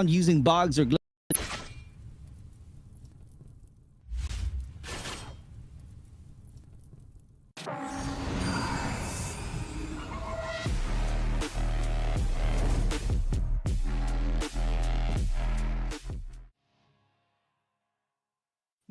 using bugs or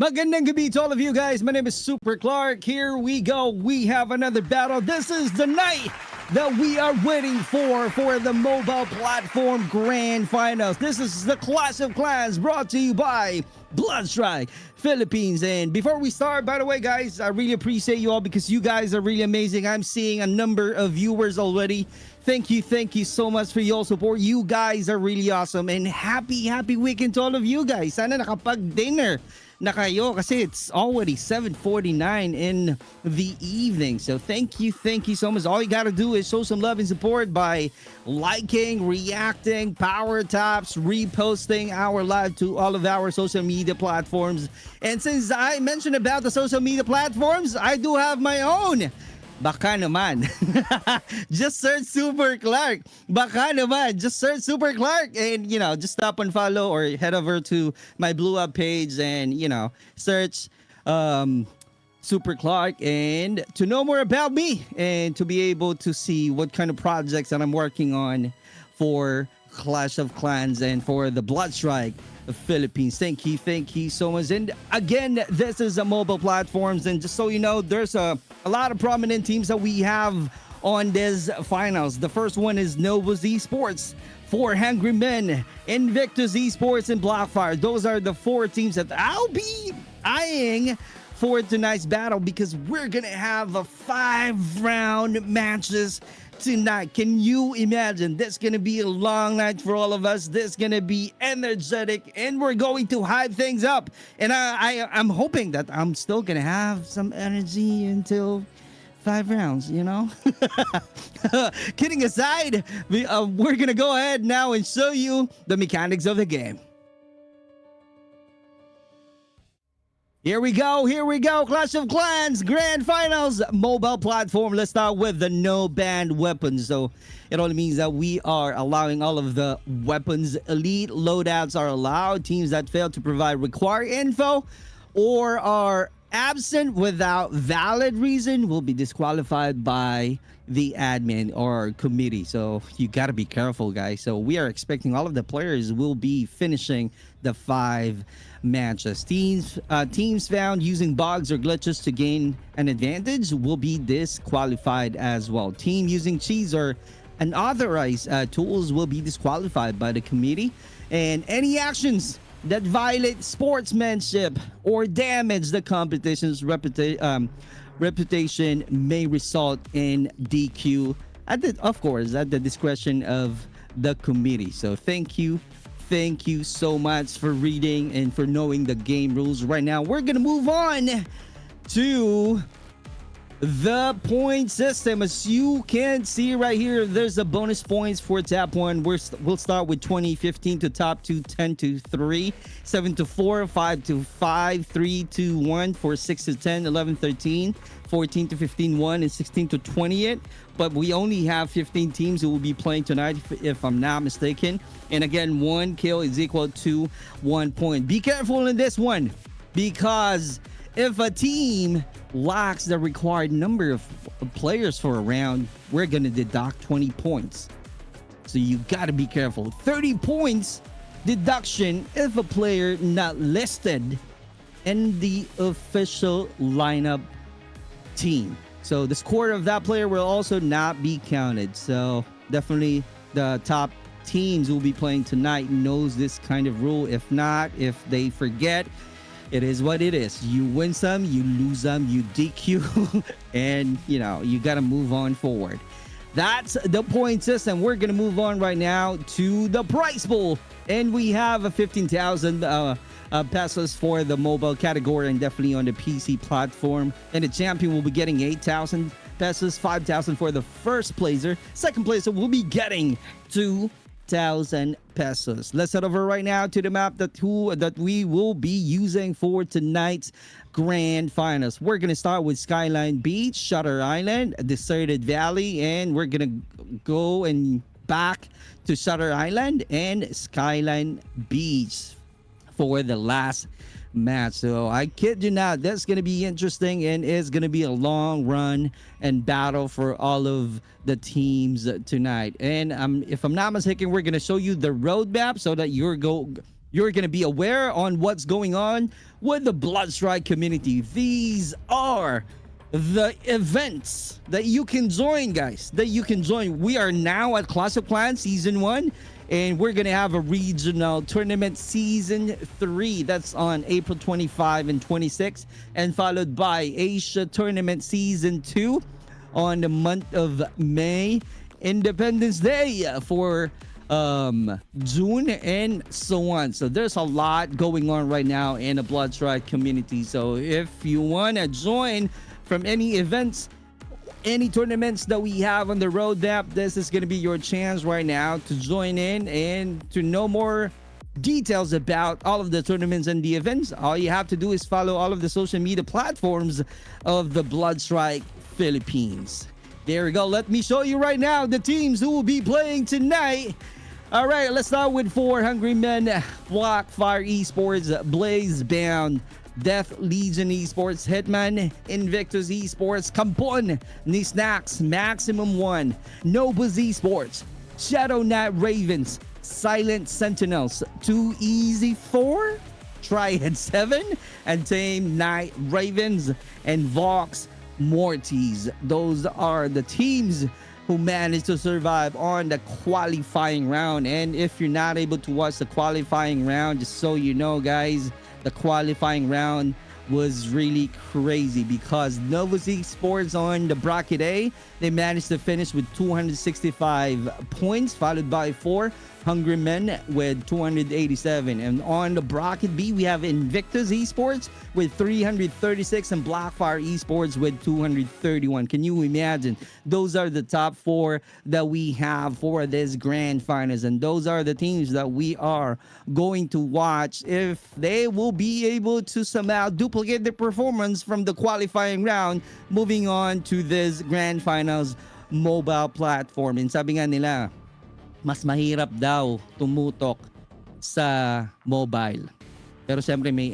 Magandang gabi to all of you guys. My name is Super Clark. Here we go. We have another battle. This is the night that we are waiting for the mobile platform grand finals. This is the Clash of Clans brought to you by Bloodstrike Philippines. And before we start, by the way, guys, I really appreciate you all because you guys are really amazing. I'm seeing a number of viewers already. Thank you so much for your support. You guys are really awesome. And happy weekend to all of you guys. Sana nakapag-dinner na kayo kasi it's already 7:49 in the evening. So thank you so much. All you gotta do is show some love and support by liking, reacting, power taps, reposting our live to all of our social media platforms. And since I mentioned about the social media platforms, I do have my own. Baka naman. Just search Super Clark. Baka naman. Just search Super Clark and, just stop and follow or head over to my Blue Up page and, search Super Clark and to know more about me and to be able to see what kind of projects that I'm working on for Clash of Clans and for the Bloodstrike Philippines. Thank you so much. And again, this is a mobile platforms, and just so you know, there's a lot of prominent teams that we have on this finals. The first one is Novus Esports, For Hungry Men, Invictus Esports, and Blackfire. Those are the four teams that I'll be eyeing for tonight's battle because we're gonna have a 5-round matches tonight. Can you imagine? This is gonna be a long night for all of us. This is gonna be energetic, and we're going to hype things up. And I'm hoping that I'm still gonna have some energy until 5 rounds. Kidding aside, we're gonna go ahead now and show you the mechanics of the game. Here we go. Clash of Clans Grand Finals mobile platform. Let's start with the no banned weapons. So it only means that we are allowing all of the weapons. Elite loadouts are allowed. Teams that fail to provide required info or are absent without valid reason will be disqualified by the admin or committee. So you got to be careful, guys. So we are expecting all of the players will be finishing the 5 matches. Teams found using bugs or glitches to gain an advantage will be disqualified as well. Team using cheats or unauthorized tools will be disqualified by the committee. And any actions that violate sportsmanship or damage the competition's reputation may result in DQ at the discretion of the committee. So thank you so much for reading and for knowing the game rules. Right now we're gonna move on to the point system. As you can see right here, there's a bonus points for tap 1. We'll start with 20, 15 to top 2, 10 to 3, 7 to 4, 5 to 5, 3 to 1, 4, 6 to 10, 11, 13, 14 to 15, 1, and 16 to 28. But we only have 15 teams who will be playing tonight, if I'm not mistaken. And again, 1 kill is equal to 1 point. Be careful in this one, because if a team lacks the required number of players for a round, we're going to deduct 20 points. So you got to be careful. 30 points deduction if a player not listed in the official lineup team. So the score of that player will also not be counted. So definitely the top teams who will be playing tonight knows this kind of rule. If not, if they forget, it is what it is. You win some, you lose some, you DQ, and you got to move on forward. That's the point system. We're going to move on right now to the prize pool. And we have a 15,000 pesos for the mobile category and definitely on the PC platform. And the champion will be getting 8,000 pesos, 5,000 for the first placer. Second placer will be getting 2,000 pesos. Let's head over right now to the map that we will be using for tonight's grand finals. We're gonna start with Skyline Beach, Shutter Island, Deserted Valley, and we're gonna go and back to Shutter Island and Skyline Beach for the last match. So I kid you not, that's going to be interesting, and it's going to be a long run and battle for all of the teams tonight. And if I'm not mistaken, we're going to show you the roadmap so that you're going to be aware on what's going on with the Bloodstrike community. These are the events that you can join, guys, that you can join. We are now at Clash of Clans Season 1, and we're going to have a regional tournament Season 3. That's on April 25 and 26, and followed by Asia Tournament Season 2 on the month of May. Independence Day for June, and so on. So there's a lot going on right now in the Bloodstrike community. So if you want to join from any events, any tournaments that we have on the roadmap, this is going to be your chance right now to join in and to know more details about all of the tournaments and the events. All you have to do is follow all of the social media platforms of the Bloodstrike Philippines. There we go. Let me show you right now the teams who will be playing tonight. All right, let's start with 4 Hungry Men, Blackfire Esports, Blazebound, Death Legion Esports, Hitman, Invictus Esports, Kampon, ni Snacks, Maximum One, Nobus Esports, Shadow Knight Ravens, Silent Sentinels, 2 Easy 4, Triad 7, and Tame Night Ravens, and Vox Mortis. Those are the teams who managed to survive on the qualifying round. And if you're not able to watch the qualifying round, just so you know, guys, the qualifying round was really crazy because Novus Esports on the bracket A, they managed to finish with 265 points, followed by 4 Hungry Men with 287. And on the bracket B, we have Invictus Esports with 336 and Blackfire Esports with 231. Can you imagine? Those are the top 4 that we have for this grand finals, and those are the teams that we are going to watch if they will be able to somehow duplicate their performance from the qualifying round moving on to this grand finals mobile platform. And sabi nga nila, mas mahirap daw tumutok sa mobile. Pero siyempre may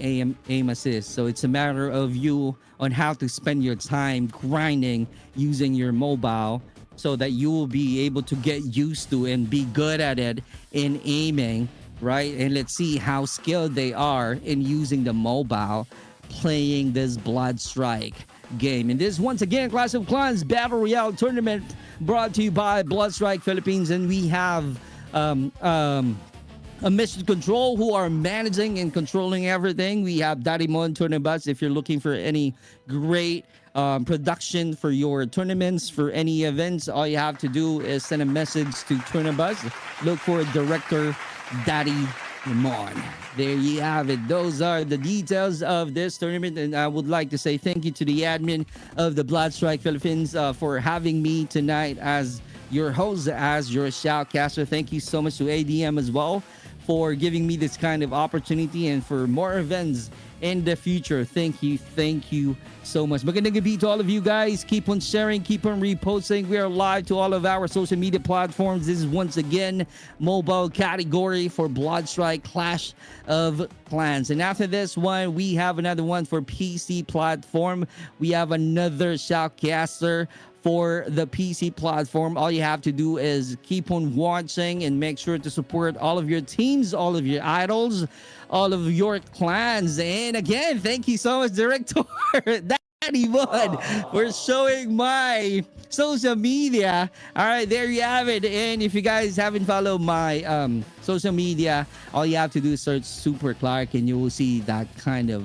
aim assist. So it's a matter of you on how to spend your time grinding using your mobile so that you will be able to get used to and be good at it in aiming, right? And let's see how skilled they are in using the mobile playing this Bloodstrike game. And this, once again, Clash of Clans Battle Royale Tournament brought to you by Bloodstrike Philippines. And we have a Mission Control who are managing and controlling everything. We have Darimon Tournabus if you're looking for any great production for your tournaments, for any events. All you have to do is send a message to Tournabus. Look for Director Daddy Mon. There you have it. Those are the details of this tournament, and I would like to say thank you to the admin of the Bloodstrike Philippines for having me tonight as your host, as your shoutcaster. Thank you so much to ADM as well for giving me this kind of opportunity and for more events in the future. Thank you so much. Magandang gabi to all of you guys. Keep on sharing, keep on reposting. We are live to all of our social media platforms. This is once again mobile category for Bloodstrike Clash of Clans. And after this one, we have another one for PC platform. We have another shoutcaster for the PC platform. All you have to do is keep on watching and make sure to support all of your teams, all of your idols, all of your clans. And again, thank you so much, Director Daddy Bud, for showing my social media. All right, there you have it. And if you guys haven't followed my social media, all you have to do is search Super Clark and you will see that kind of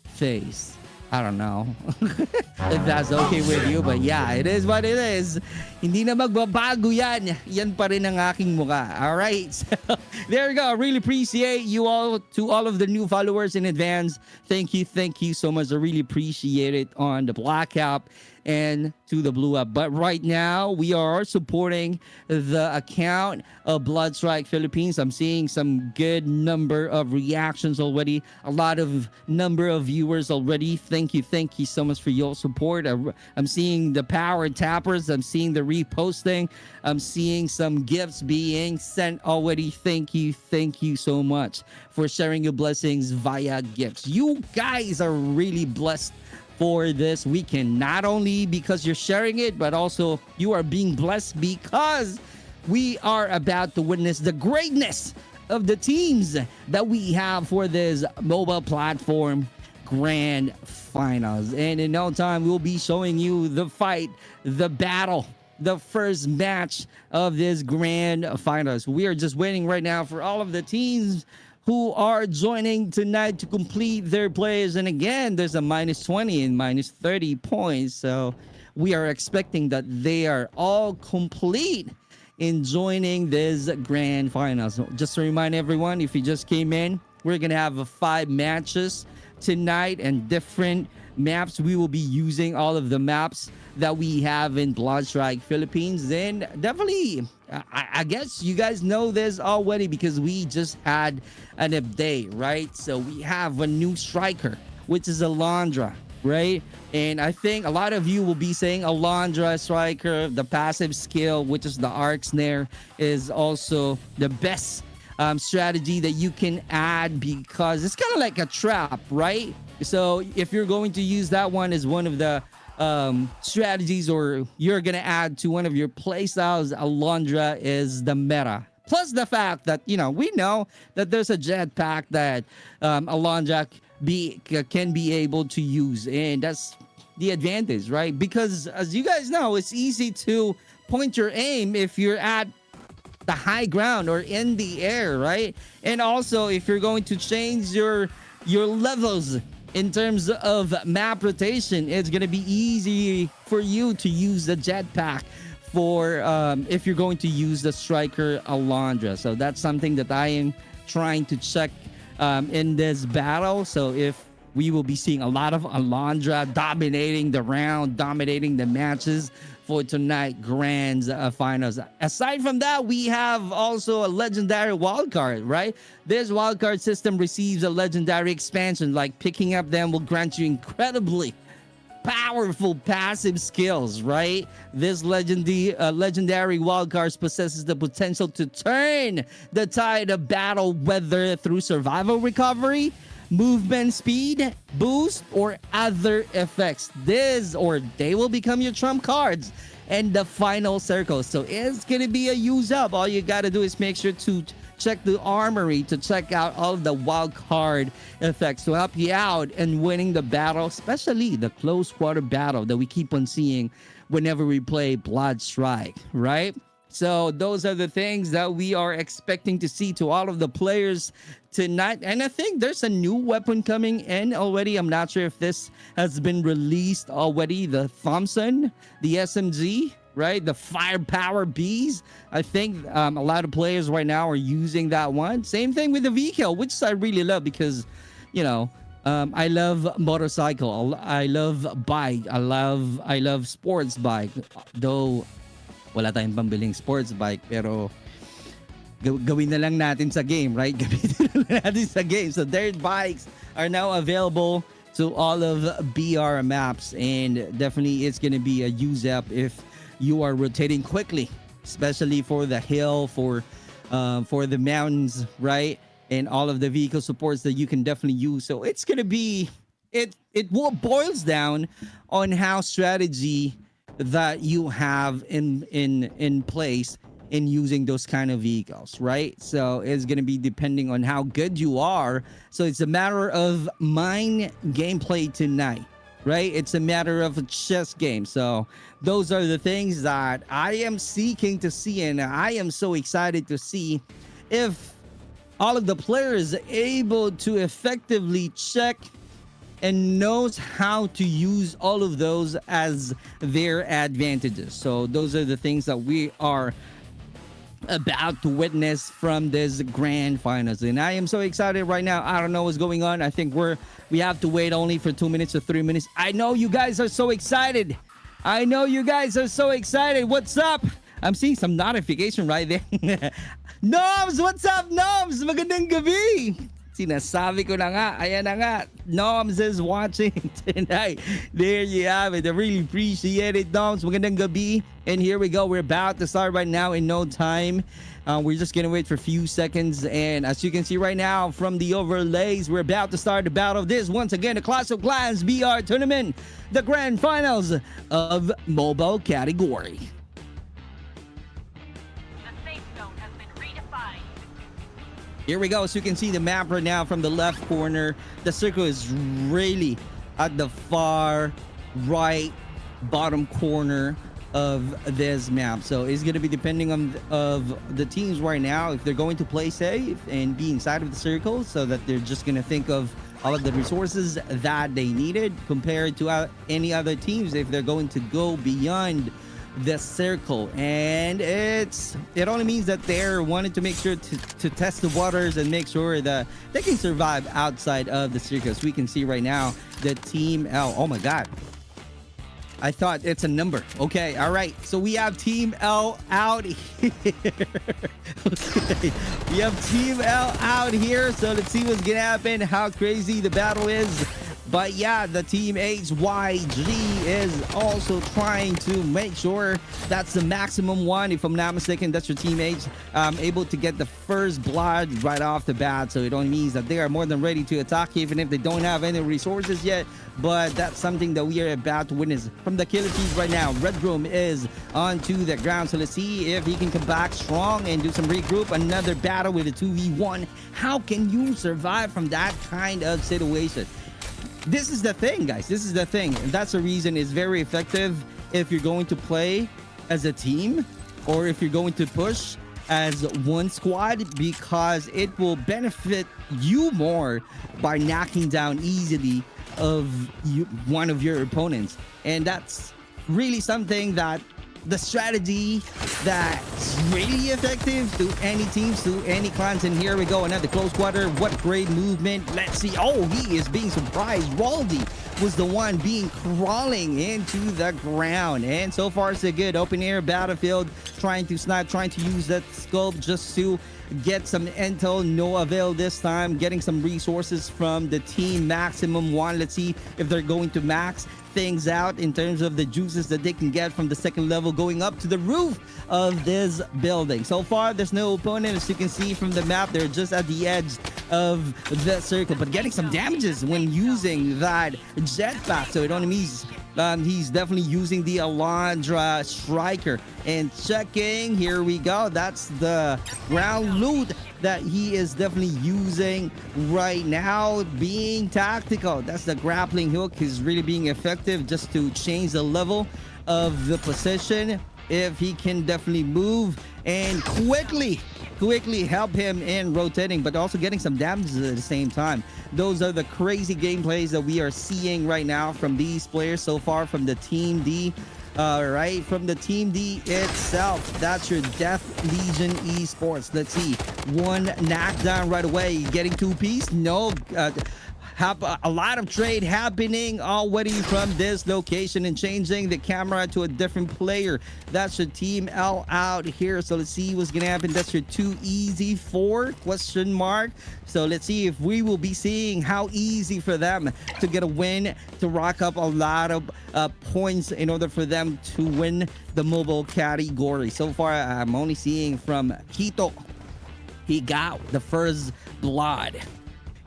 face. I don't know if that's okay with you, but yeah, it is what it is. Hindi na magbabago yan. Yan pa rin ang aking mukha. All right. So, there you go. I really appreciate you all, to all of the new followers in advance. Thank you so much. I really appreciate it on the Black App and to the Blue App. But right now, we are supporting the account of Blood Strike Philippines. I'm seeing some good number of reactions already, a lot of number of viewers already. Thank you so much for your support. I'm seeing the power tappers. I'm seeing the reposting. I'm seeing some gifts being sent already. Thank you so much for sharing your blessings via gifts. You guys are really blessed for this weekend, not only because you're sharing it, but also you are being blessed because we are about to witness the greatness of the teams that we have for this mobile platform grand finals. And in no time, we'll be showing you the fight, the battle, the first match of this grand finals. We are just waiting right now for all of the teams who are joining tonight to complete their plays. And again, there's a -20 and -30 points. So we are expecting that they are all complete in joining this grand finals. Just to remind everyone, if you just came in, we're going to have 5 matches tonight and different maps. We will be using all of the maps that we have in Blood Strike Philippines. And definitely, I guess you guys know this already because we just had an update, right? So we have a new striker, which is Alondra, right? And I think a lot of you will be saying Alondra striker, the passive skill, which is the arc snare, is also the best strategy that you can add because it's kind of like a trap, right? So if you're going to use that one as one of the strategies, or you're gonna add to one of your playstyles, Alondra is the meta. Plus the fact that, you know, we know that there's a jetpack that Alondra can be able to use, and that's the advantage, right? Because as you guys know, it's easy to point your aim if you're at the high ground or in the air, right? And also if you're going to change your levels in terms of map rotation, it's going to be easy for you to use the jetpack for if you're going to use the striker Alondra. So that's something that I am trying to check in this battle. So if we will be seeing a lot of Alondra dominating the round, dominating the matches for tonight grand finals. Aside from that, we have also a legendary wildcard, right? This wildcard system receives a legendary expansion, like picking up them will grant you incredibly powerful passive skills, right? This legendary wildcards possesses the potential to turn the tide of battle, whether through survival recovery, movement speed boost, or other effects. This or they will become your trump cards and the final circle. So it's gonna be a use up. All you gotta do is make sure to check the armory to check out all of the wild card effects to help you out in winning the battle, especially the close quarter battle that we keep on seeing whenever we play Blood Strike, right? So those are the things that we are expecting to see to all of the players tonight. And I think there's a new weapon coming in already. I'm not sure if this has been released already. The Thompson, the SMG, right? The Firepower Bees. I think a lot of players right now are using that one. Same thing with the VKL, which I really love because, you know, I love motorcycle. I love bike. I love sports bike. Though wala tayong pambiling sports bike, pero gawin na lang natin sa game, right? Gamitin na lang natin sa game. So dirt bikes are now available to all of BR maps, and definitely it's going to be a use up if you are rotating quickly, especially for the hill, for the mountains, right? And all of the vehicle supports that you can definitely use. So it's going to be, it boils down on how strategy that you have in place in using those kind of vehicles, right? So it's going to be depending on how good you are. So it's a matter of mind gameplay tonight, right? It's a matter of a chess game. So those are the things that I am seeking to see, and I am so excited to see if all of the players are able to effectively check and knows how to use all of those as their advantages. So those are the things that we are about to witness from this grand finals, and I am so excited right now. I don't know what's going on. I think we have to wait only for 2 minutes or 3 minutes. I know you guys are so excited I know you guys are so excited. What's up? I'm seeing some notification right there. Noms, what's up, Noms? Magandang gabi. Sinasabi ko na nga, ayan na nga. Noms is watching tonight. There you have it. I really appreciate it, Noms. Magandang gabi. And here we go. We're about to start right now in no time. We're just gonna wait for a few seconds, and as you can see right now from the overlays, we're about to start the battle of this once again, the Clash of Clans BR tournament, the grand finals of mobile category. The safe zone has been redefined. Here we go. As you can see the map right now from the left corner, the circle is really at the far right bottom corner of this map, so it's going to be depending on of the teams right now if they're going to play safe and be inside of the circle, so that they're just going to think of all of the resources that they needed, compared to any other teams if they're going to go beyond the circle. And it only means that they're wanting to make sure to test the waters and make sure that they can survive outside of the circle. So we can see right now the team L, oh my god, I thought it's a number. Okay, all right. So we have Team L out here. Okay, we have Team L out here. So let's see what's gonna happen, how crazy the battle is. But yeah, the Team HYG is also trying to make sure that's the maximum one. If I'm not mistaken, that's your Team H able to get the first blood right off the bat. So it only means that they are more than ready to attack, even if they don't have any resources yet. But that's something that we are about to witness from the killer teams right now. Red Room is onto the ground. So let's see if he can come back strong and do some regroup. Another battle with a 2v1. How can you survive from that kind of situation? This is the thing, guys. This is the thing. And that's the reason it's very effective if you're going to play as a team or if you're going to push as one squad, because it will benefit you more by knocking down easily one of your opponents. And that's really something that the strategy that's really effective to any teams, to any clans. And here we go, another close quarter. What great movement. Let's see. Oh, he is being surprised. Waldy was the one being crawling into the ground. And so far so good. Open air battlefield, trying to snipe, trying to use that scope just to get some intel. No avail this time. Getting some resources from the team maximum one. Let's see if they're going to max things out in terms of the juices that they can get from the second level going up to the roof of this building. So far there's no opponent, as you can see from the map. They're just at the edge of the circle, but getting some damages when using that jetpack. So it only means he's definitely using the Alondra Striker. And checking, here we go, that's the ground loot that he is definitely using right now, being tactical. That's the grappling hook is really being effective just to change the level of the position. If he can definitely move and quickly help him in rotating, but also getting some damage at the same time. Those are the crazy gameplays that we are seeing right now from these players so far from the Team D. Right, from the Team D itself. That's your Death Legion Esports. Let's see, one knockdown right away. Getting two-piece? No. Have a lot of trade happening already from this location and changing the camera to a different player. That's your Team L out here. So let's see what's gonna happen. That's your 2EZ4 question mark. So let's see if we will be seeing how easy for them to get a win, to rack up a lot of points in order for them to win the mobile category. So far I'm only seeing from Quito, he got the first blood.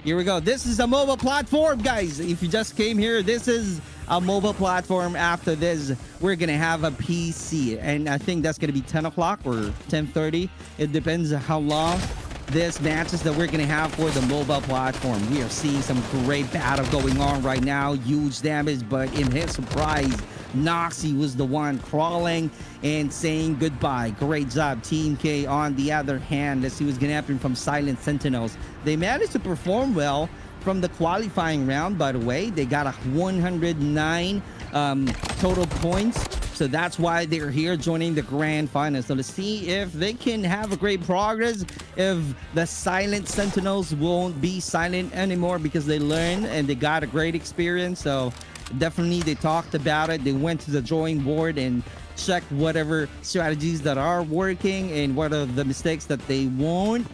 Here we go. This is a mobile platform, guys. If you just came here, this is a mobile platform. After this, we're gonna have a PC, and I think that's gonna be 10 o'clock or 10:30. It depends on how long this matches that we're gonna have for the mobile platform. We are seeing some great battle going on right now. Huge damage, but in his surprise, Noxy was the one crawling and saying goodbye. Great job, Team K. On the other hand, let's see what's gonna happen from Silent Sentinels. They managed to perform well from the qualifying round, by the way. They got a 109 total points. So that's why they're here joining the grand finals. So let's see if they can have a great progress, if the Silent Sentinels won't be silent anymore because they learned and they got a great experience. So Definitely, they talked about it. They went to the drawing board and checked whatever strategies that are working and what are the mistakes that they don't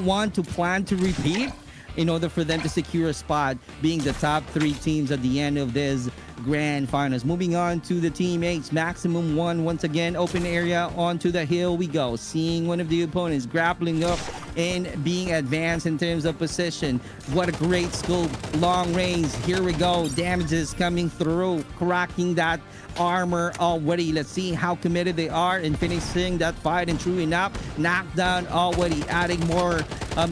want to plan to repeat in order for them to secure a spot being the top 3 teams at the end of this grand finals. Moving on to the teammates, maximum one once again, open area onto the hill we go, seeing one of the opponents grappling up and being advanced in terms of position. What a great scope, long range. Here we go, damages coming through, cracking that armor already. Let's see how committed they are in finishing that fight, and true enough, knockdown already, adding more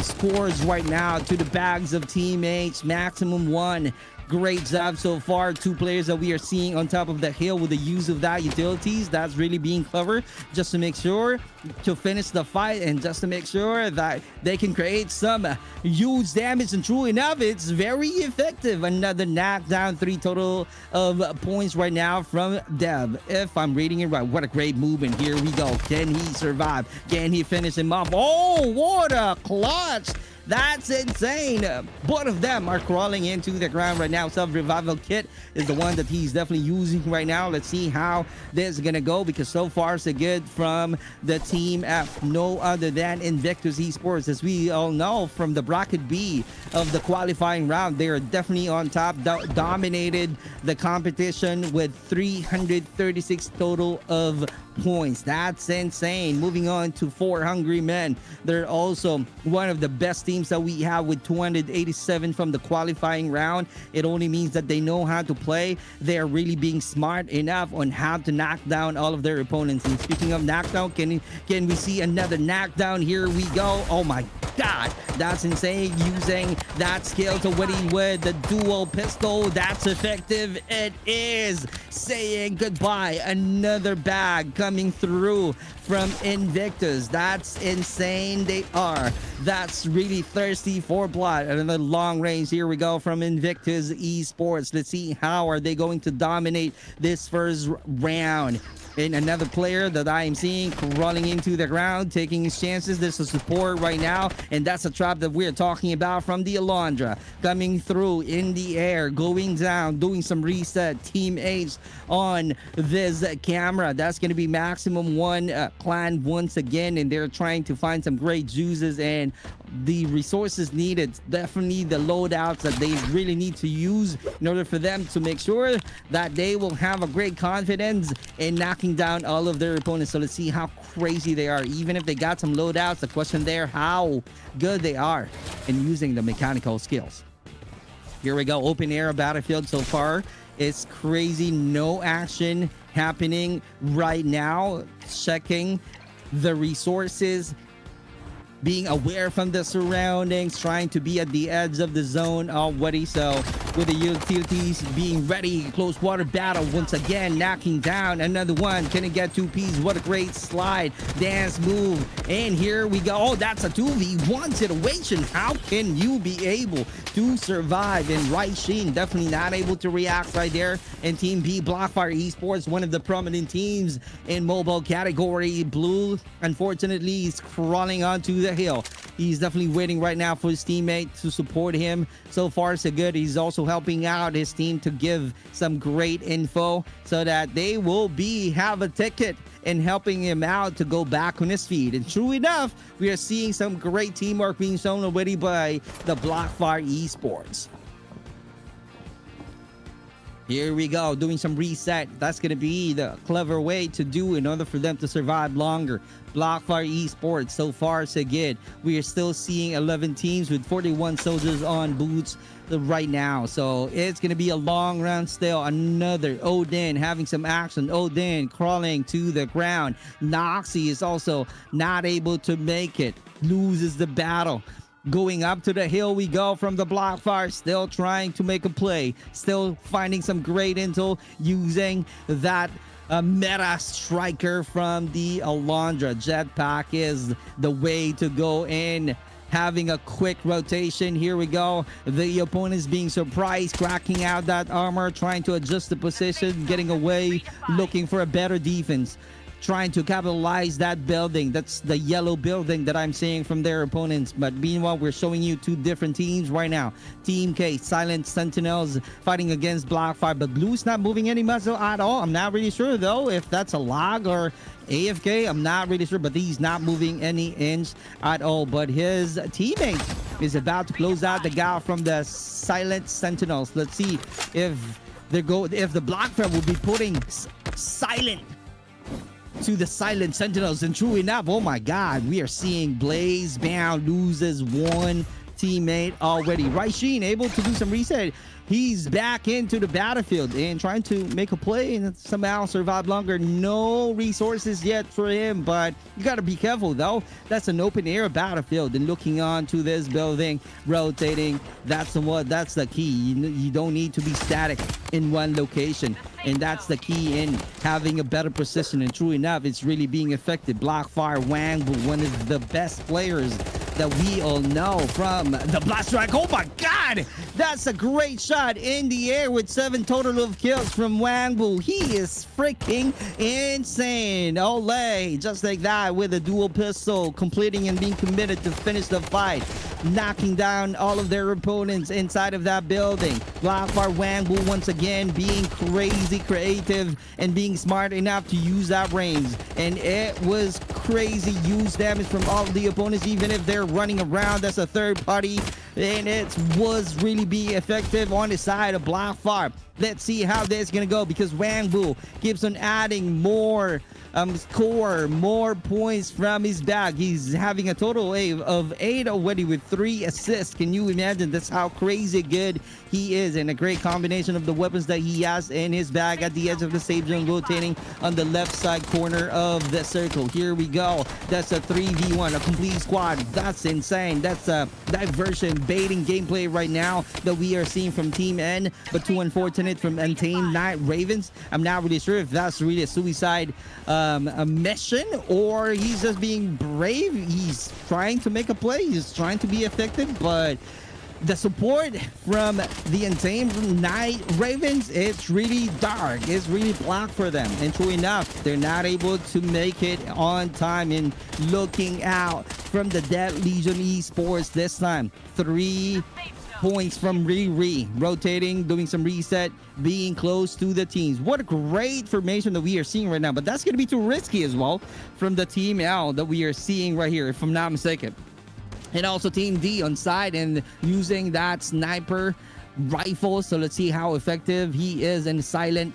scores right now to the bags of teammates. Maximum one. Great job so far. 2 players that we are seeing on top of the hill with the use of that utilities. That's really being clever, just to make sure to finish the fight and just to make sure that they can create some huge damage. And true enough, it's very effective. Another knockdown, 3 total of points right now from Dev, if I'm reading it right. What a great movement. Here we go. Can he survive? Can he finish him off? Oh, what a clutch. That's insane. Both of them are crawling into the ground right now. Self-revival kit is the one that he's definitely using right now. Let's see how this is gonna go, because so far so good from the team F. No other than Invictus Esports. As we all know from the bracket B of the qualifying round, they are definitely on top. Dominated the competition with 336 total of points. That's insane. Moving on to 4 Hungry Men. They're also one of the best teams that we have with 287 from the qualifying round. It only means that they know how to play. They are really being smart enough on how to knock down all of their opponents. And speaking of knockdown, can we see another knockdown? Here we go. Oh my God, that's insane. Using that skill to win with the dual pistol. That's effective. It is. Saying goodbye. Another bag coming through from Invictus. That's insane. They are. That's really thirsty for blood. Another long range. Here we go from Invictus Esports. Let's see how are they going to dominate this first round. And another player that I am seeing crawling into the ground, taking his chances. There's a support right now, and that's a trap that we're talking about from the Alondra. Coming through in the air, going down, doing some reset. Team H on this camera. That's going to be maximum one clan once again, and they're trying to find some great juices and the resources needed. Definitely the loadouts that they really need to use in order for them to make sure that they will have a great confidence in knocking down all of their opponents. So let's see how crazy they are. Even if they got some loadouts, the question there, how good they are in using the mechanical skills. Here we go. Open air battlefield so far. It's crazy. No action happening right now. Checking the resources, being aware from the surroundings, trying to be at the edge of the zone already. So with the utilities being ready, close water battle once again, knocking down another one. Can it get 2 Ps? What a great slide dance move. And here we go. Oh, that's a 2v1 situation. How can you be able to survive? And Right Sheen definitely not able to react right there. And Team B, Blockfire Esports, one of the prominent teams in mobile category. Blue, unfortunately, is crawling onto the hill. He's definitely waiting right now for his teammate to support him. So far so good. He's also helping out his team to give some great info so that they will have a ticket and helping him out to go back on his feet. And true enough, we are seeing some great teamwork being shown already by the Blockfire Esports. Here we go, doing some reset. That's going to be the clever way to do in order for them to survive longer. Blockfire Esports, so far so good. We are still seeing 11 teams with 41 soldiers on boots right now. So it's going to be a long round still. Another Odin having some action. Odin crawling to the ground. Noxy is also not able to make it. Loses the battle. Going up to the hill we go from the Blockfire, still trying to make a play, still finding some great intel using that meta striker from the Alondra. Jetpack is the way to go in. Having a quick rotation. Here we go. The opponent is being surprised, cracking out that armor, trying to adjust the position, getting away, looking for a better defense. trying to capitalize that building. That's the yellow building that I'm seeing from their opponents. But meanwhile, we're showing you two different teams right now. Team K, Silent Sentinels fighting against Blackfire, but Blue's not moving any muscle at all. I'm not really sure though if that's a lag or AFK. I'm not really sure, but he's not moving any inch at all. But his teammate is about to close out the gap from the Silent Sentinels. Let's see if the Blackfire will be putting silent to the Silent Sentinels. And true enough, oh my god, we are seeing Blaze Bound loses one teammate already. Raishin able to do some reset. He's back into the battlefield and trying to make a play and somehow survive longer. No resources yet for him, but you got to be careful though. That's an open air battlefield, and looking on to this building, rotating, that's the key. You don't need to be static in one location, and that's the key in having a better position. And true enough, it's really being effective. Blackfire Wangbu, one of the best players that we all know from the Blast Strike. Oh my god, that's a great shot in the air with 7 total of kills from Wangbu. He is freaking insane. Olay, just like that with a dual pistol, completing and being committed to finish the fight, knocking down all of their opponents inside of that building. Blackfire Wangbu once again being crazy creative and being smart enough to use that range, and it was crazy use damage from all of the opponents, even if they're running around. That's a third party, and it was really be effective on the side of Blackfire. Let's see how this is gonna go, because Wangbu keeps on adding more score, more points from his bag. He's having a total of 8 already with 3 assists. Can you imagine? That's how crazy good he is, and a great combination of the weapons that he has in his bag at the edge of the safe zone, rotating on the left side corner of the circle. Here we go. That's a 3v1, a complete squad. That's insane. That's a diversion baiting gameplay right now that we are seeing from Team N, but too unfortunate from Untamed Night Ravens. I'm not really sure if that's really a suicide a mission, or he's just being brave. He's trying to make a play. He's trying to be effective, but the support from the Untamed Night Ravens, it's really dark. It's really black for them. And true enough, they're not able to make it on time. And looking out from the Dead Legion Esports this time, 3 points from Riri, rotating, doing some reset, being close to the teams. What a great formation that we are seeing right now, but that's going to be too risky as well from the Team L that we are seeing right here, if I'm not mistaken. And also Team D on side and using that sniper rifle. So let's see how effective he is. And Silent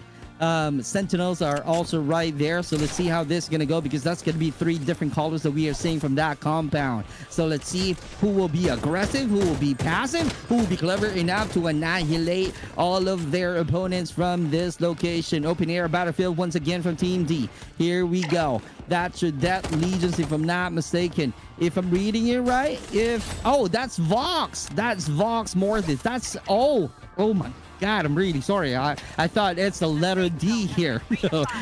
Sentinels are also right there. So let's see how this is going to go, because that's going to be 3 different colors that we are seeing from that compound. So let's see who will be aggressive, who will be passive, who will be clever enough to annihilate all of their opponents from this location. Open air battlefield once again from Team D. Here we go. That's your Death Legions, if I'm not mistaken. If I'm reading it right, oh, that's Vox. That's Vox Mortis. That's, oh my God, I'm really sorry. I thought it's the letter D here.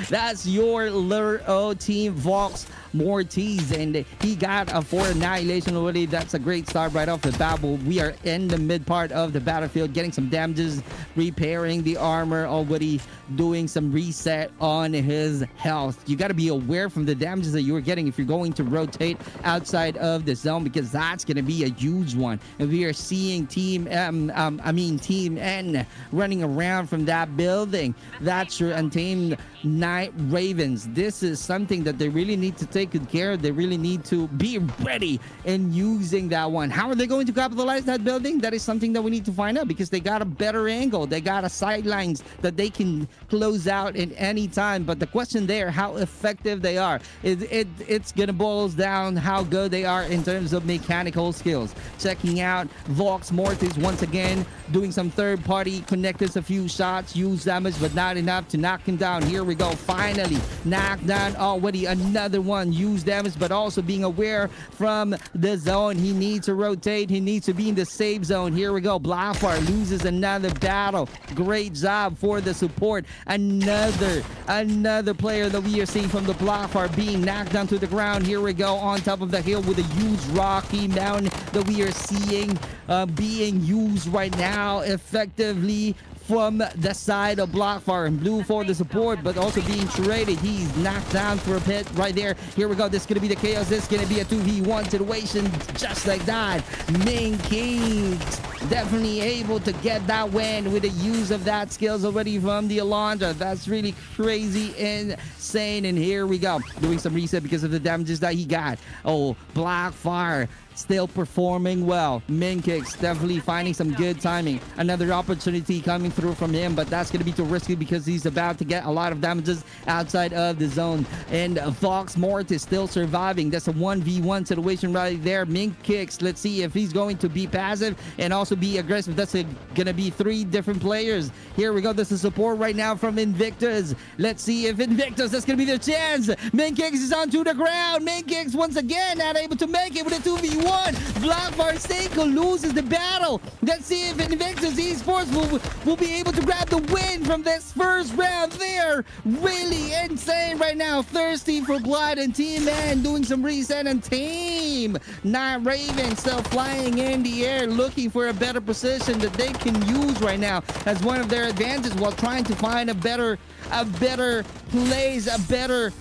That's your letter O team, Vox Mortis, and he got a 4 annihilation already. That's a great start right off the bat. We are in the mid part of the battlefield, getting some damages, repairing the armor, already doing some reset on his health. You got to be aware from the damages that you're getting if you're going to rotate outside of the zone, because that's going to be a huge one. And we are seeing Team N running around from that building. That's your Untamed Night Ravens. This is something that they really need to take good care of. They really need to be ready in using that one. How are they going to capitalize that building? That is something that we need to find out, because they got a better angle. They got a sidelines that they can close out at any time. But the question there, how effective they are, it's gonna boils down how good they are in terms of mechanical skills. Checking out Vox Mortis once again, doing some third party connectors, a few shots, use damage, but not enough to knock him down. Here we go, finally knocked down already. Another one, use damage, but also being aware from the zone. He needs to rotate, he needs to be in the safe zone. Here we go, Blackfire loses another battle. Great job for the support. Another player that we are seeing from the Blackfire being knocked down to the ground. Here we go, on top of the hill with a huge rocky mountain that we are seeing being used right now effectively from the side of Blockfire, and blue for the support, but also being traded. He's knocked down for a bit right there. Here we go. This is going to be the chaos. This is going to be a 2v1 situation just like that. Ming Kings definitely able to get that win with the use of that skills already from the Alondra. That's really crazy insane. And here we go. Doing some reset because of the damages that he got. Oh, Blackfire still performing well. Minkix definitely finding some good timing. Another opportunity coming through from him, but that's going to be too risky because he's about to get a lot of damages outside of the zone. And Vox Mortis still surviving. That's a 1v1 situation right there. Minkix, let's see if he's going to be passive and also be aggressive. That's going to be 3 different players. Here we go. This is support right now from Invictus. Let's see if Invictus, that's going to be their chance. Minkix is onto the ground. Minkix once again not able to make it with a 2v1. Blackfire Seiko loses the battle. Let's see if Invictus Esports will be able to grab the win from this first round. They're really insane right now. Thirsty for blood, and Team Man doing some reset, and Team Not Raven still flying in the air looking for a better position that they can use right now as one of their advantages while trying to find a better place, a better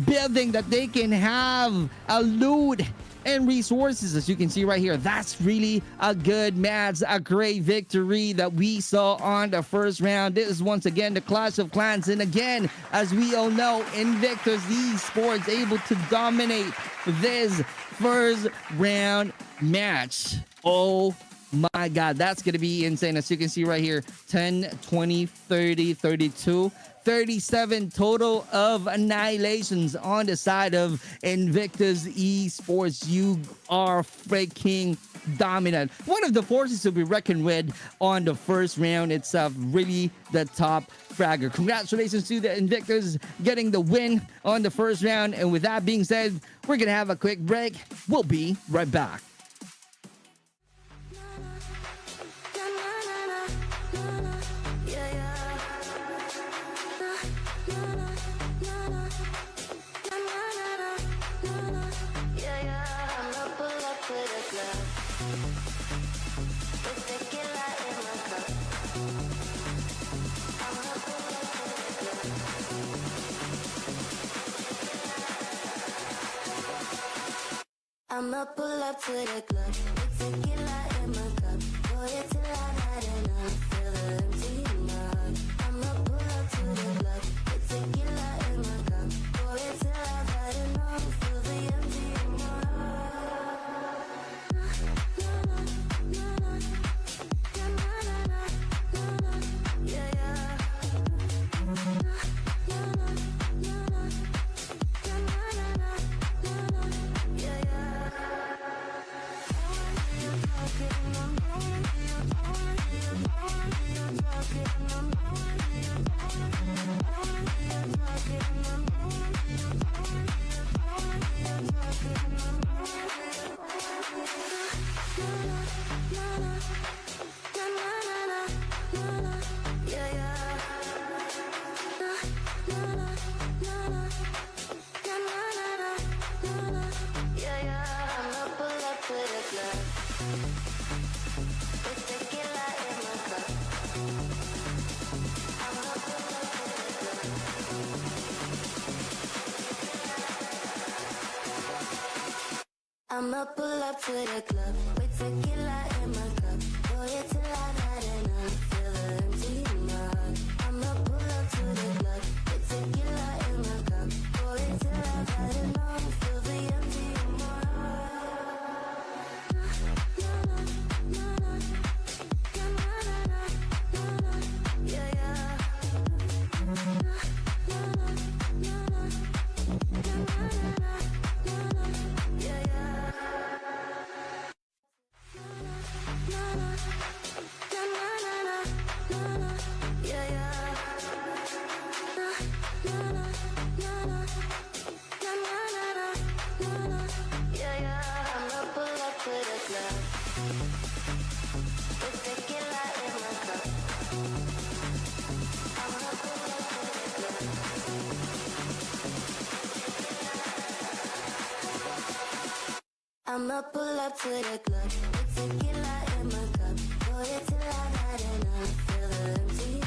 building that they can have a loot and resources. As you can see right here, that's really a good match, a great victory that we saw on the first round. This is once again the Clash of Clans, and again, as we all know, Invictus Esports able to dominate this first round match. Oh my god, that's gonna be insane. As you can see right here, 10, 20, 30, 32, 37 total of annihilations on the side of Invictus Esports. You are freaking dominant. One of the forces to be reckoned with on the first round itself. Really the top fragger. Congratulations to the Invictus getting the win on the first round. And with that being said, we're gonna have a quick break. We'll be right back. I'ma pull up to the club with tequila in my cup. Boy, it's till I've had enough. Feel the empty in my heart. I'ma pull up to the club with tequila in my cup. Boy, it's till I've had enough. Feel the empty in my heart. Yeah, yeah. I'ma pull up to the club with tequila in my cup. Boy, it's till I've had enough. Feel the empty in my heart. I'ma pull up to the club with tequila in my cup. Boy, it's till I've had enough. Feel the empty in my heart. Yeah, yeah. I'ma pull up to the club with tequila in my cup. Boy, it's till I've had enough. Feel the empty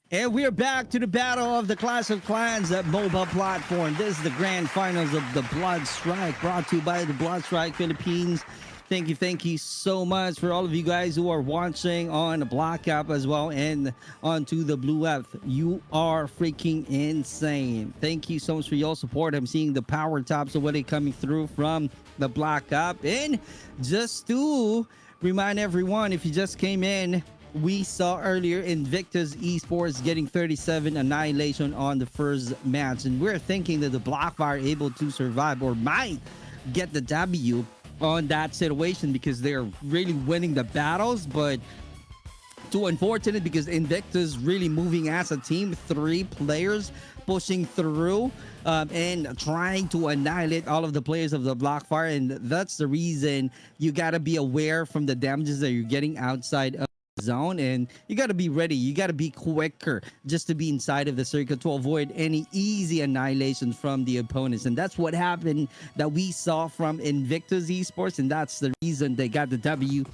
And we're back to the battle of the Clash of Clans mobile platform. This is the grand finals of the Blood Strike, brought to you by the Blood Strike Philippines. Thank you so much for all of you guys who are watching on the Black app as well and onto the Blue app. You are freaking insane. Thank you so much for your support. I'm seeing the power tops already coming through from the Black app. And just to remind everyone, if you just came in, we saw earlier Invictus Esports getting 37 annihilation on the first match, and we're thinking that the Blackfire able to survive or might get the W on that situation because they're really winning the battles. But too unfortunate because Invictus really moving as a team, 3 players pushing through and trying to annihilate all of the players of the Blackfire, and that's the reason you got to be aware from the damages that you're getting outside of zone, and you got to be ready. You got to be quicker just to be inside of the circle to avoid any easy annihilation from the opponents. And that's what happened that we saw from Invictus Esports, and that's the reason they got the W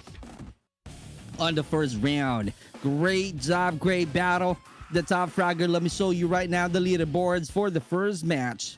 on the first round. Great job, great battle. The top fragger, let me show you right now the leaderboards for the first match.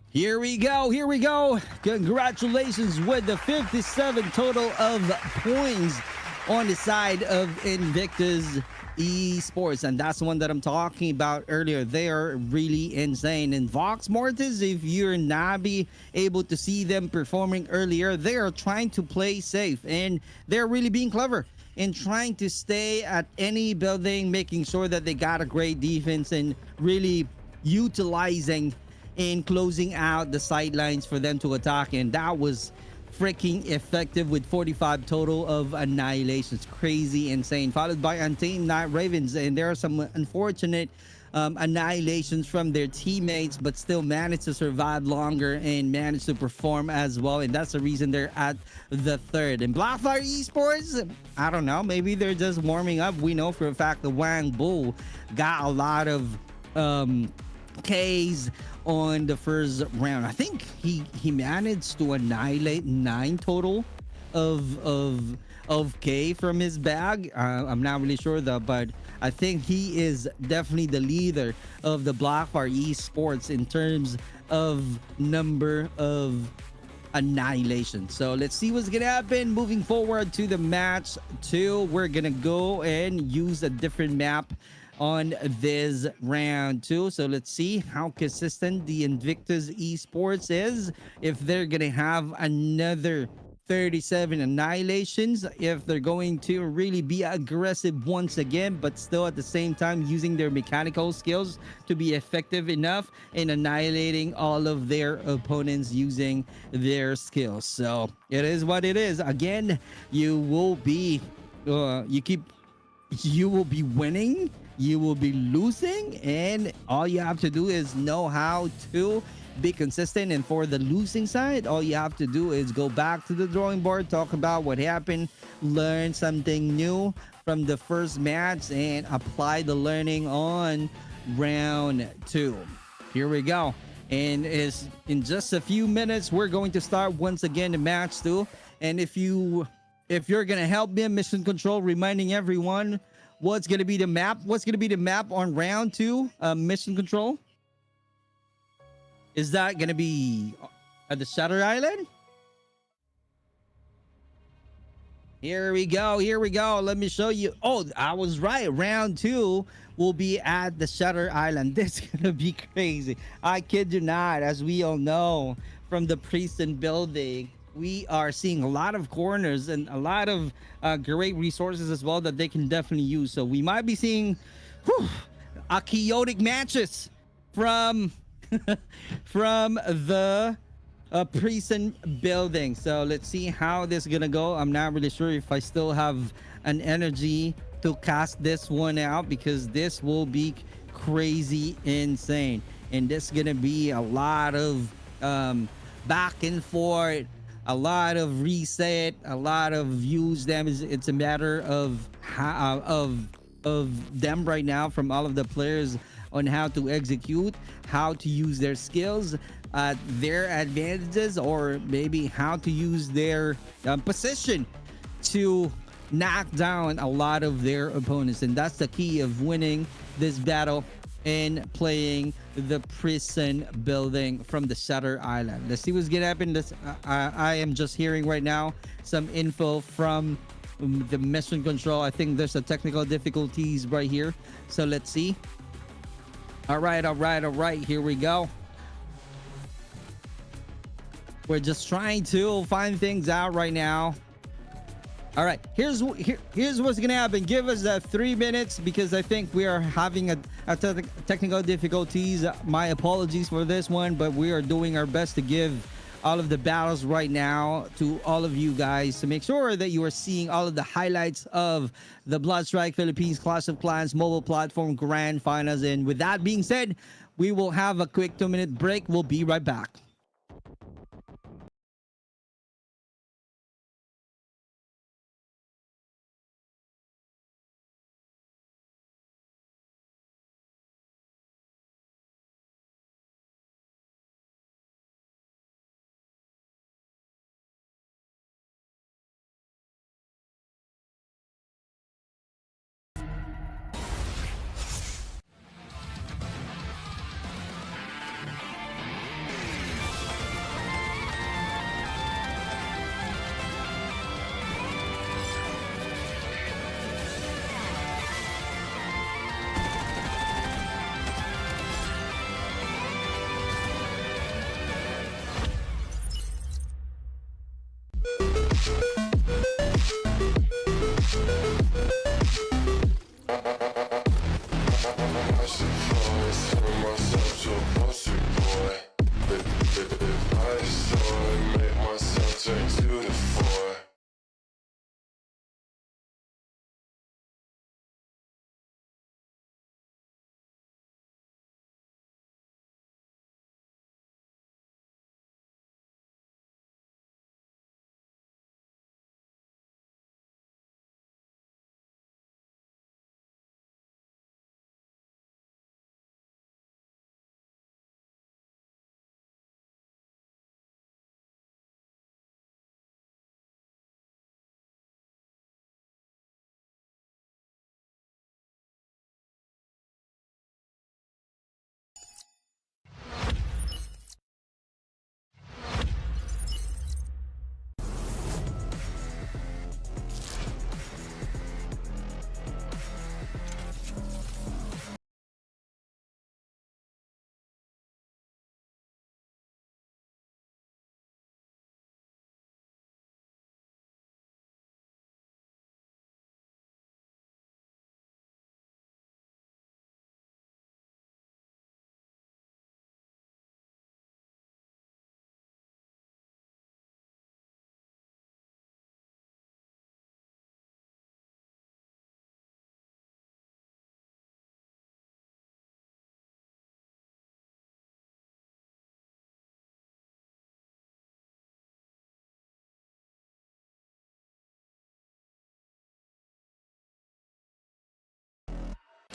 Here we go. Congratulations with the 57 total of points on the side of Invictus Esports. And that's the one that I'm talking about earlier. They are really insane. And Vox Mortis, if you're not be able to see them performing earlier, they are trying to play safe. And they're really being clever in trying to stay at any building, making sure that they got a great defense and really utilizing in closing out the sidelines for them to attack, and that was freaking effective with 45 total of annihilations. Crazy insane, followed by Untamed Night Ravens, and there are some unfortunate annihilations from their teammates, but still managed to survive longer and managed to perform as well, and that's the reason they're at the third. And Blackfire Esports, I don't know, maybe they're just warming up. We know for a fact that Wang Bull got a lot of Ks on the first round. I think he managed to annihilate 9 total of K from his bag. I'm not really sure though, but I think he is definitely the leader of the Blackfire Esports in terms of number of annihilation. So let's see what's gonna happen moving forward to the match 2. We're gonna go and use a different map on this round 2. So let's see how consistent the Invictus Esports is, if they're gonna have another 37 annihilations, if they're going to really be aggressive once again, but still at the same time using their mechanical skills to be effective enough in annihilating all of their opponents using their skills. So it is what it is. Again, you will be winning, you will be losing, and all you have to do is know how to be consistent. And for the losing side, all you have to do is go back to the drawing board, talk about what happened, learn something new from the first match, and apply the learning on round 2. Here we go, and is in just a few minutes we're going to start once again the match 2. And if you're gonna help me in mission control, reminding everyone what's gonna be the map on round 2, mission control. Is that gonna be at the Shutter Island? Here we go. Let me show you. Oh, I was right. Round 2 will be at the Shutter Island. This is gonna be crazy. I kid you not. As we all know from the prison building, we are seeing a lot of corners and a lot of great resources as well that they can definitely use. So we might be seeing a chaotic matches from the prison building. So let's see how this is gonna go. I'm not really sure if I still have an energy to cast this one out, because this will be crazy insane, and this is gonna be a lot of back and forth, a lot of reset, a lot of use them. It's a matter of how of them right now, from all of the players, on how to execute, how to use their skills, their advantages, or maybe how to use their position to knock down a lot of their opponents, and that's the key of winning this battle and playing the prison building from the Shutter Island. Let's see what's gonna happen. I am just hearing right now some info from the mission control. I think there's a technical difficulties right here, so let's see. All right, here we go. We're just trying to find things out right now. All right, here's what's gonna happen. Give us 3 minutes because I think we are having a technical difficulties. My apologies for this one, but we are doing our best to give all of the battles right now to all of you guys to make sure that you are seeing all of the highlights of the Bloodstrike Philippines Clash of Clans mobile platform grand finals. And with that being said, we will have a quick 2-minute break. We'll be right back.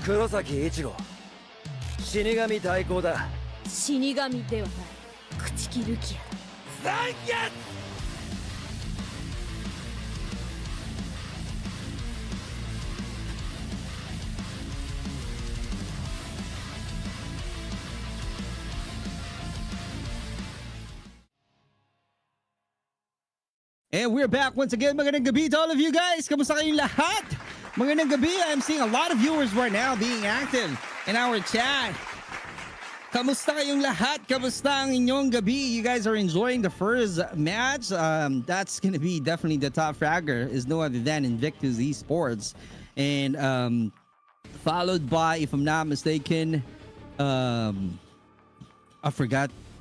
Kurosaki Ichigo 死神代行だ。死神ではない、朽木ルキアだ。残月 And we're back once again. Magandang gabi to all of you guys. Kamusta kayong lahat? Magandang gabi. I'm seeing a lot of viewers right now being active in our chat. Kamusta kayong lahat? Kamusta ang inyong gabi? You guys are enjoying the first match. That's going to be definitely the top fragger is no other than Invictus Esports. And followed by, if I'm not mistaken, I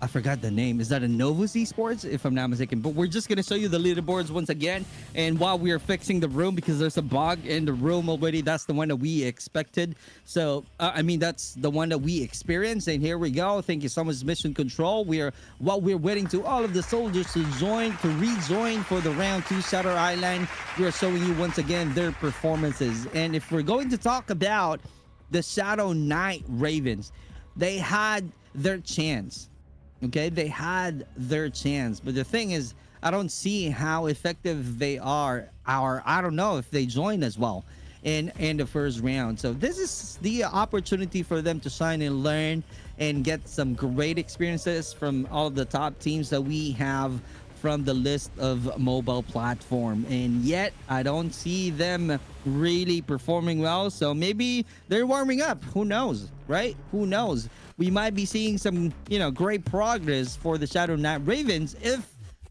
forgot the name. Is that a Novus Esports? If I'm not mistaken. But we're just going to show you the leaderboards once again. And while we are fixing the room, because there's a bug in the room already, that's the one that we expected. So, I mean, that's the one that we experienced. And here we go. Thank you so much, Mission Control. While we're waiting to all of the soldiers to rejoin for the round 2 Shutter Island, we are showing you once again their performances. And if we're going to talk about the Shadow Knight Ravens, they had their chance. Okay, they had their chance, but the thing is, I don't see how effective they are. Or I don't know if they join as well in the first round. So this is the opportunity for them to shine and learn and get some great experiences from all the top teams that we have from the list of mobile platform. And yet I don't see them really performing well. So maybe they're warming up. Who knows, right? Who knows? We might be seeing some, great progress for the Shadow Knight Ravens if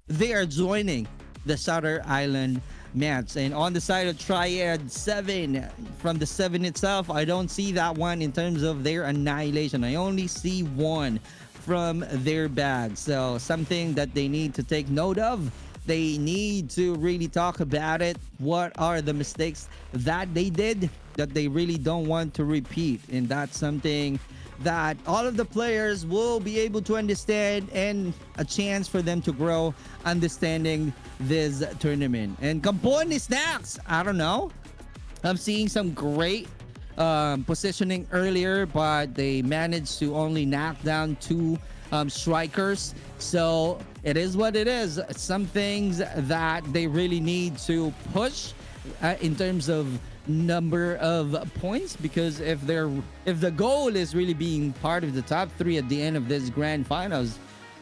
they are joining the Shutter Island match. And on the side of Triad 7, from the 7 itself, I don't see that one in terms of their annihilation. I only see one from their bag. So something that they need to take note of. They need to really talk about it. What are the mistakes that they did that they really don't want to repeat? And that's something that all of the players will be able to understand, and a chance for them to grow understanding this tournament. And Kampon Snacks, I don't know. I'm seeing some great positioning earlier, but they managed to only knock down 2 strikers. So it is what it is. Some things that they really need to push in terms of number of points, because if the goal is really being part of the top 3 at the end of this grand finals,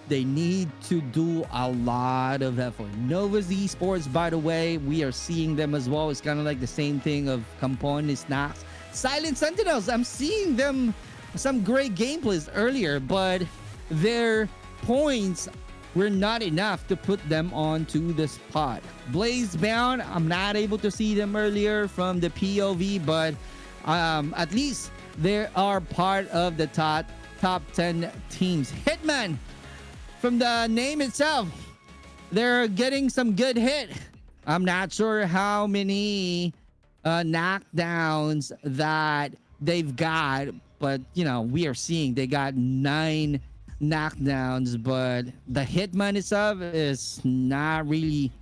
they need to do a lot of effort. Nova's Esports, by the way, we are seeing them as well. It's kind of like the same thing of Kampon Snacks. Silent Sentinels, I'm seeing them some great gameplays earlier, but their points were not enough to put them onto the spot. Blazebound, I'm not able to see them earlier from the POV, but at least they are part of the top 10 teams. Hitman, from the name itself, they're getting some good hit. I'm not sure how many knockdowns that they've got, but we are seeing they got 9 knockdowns, but the Hitman itself is not really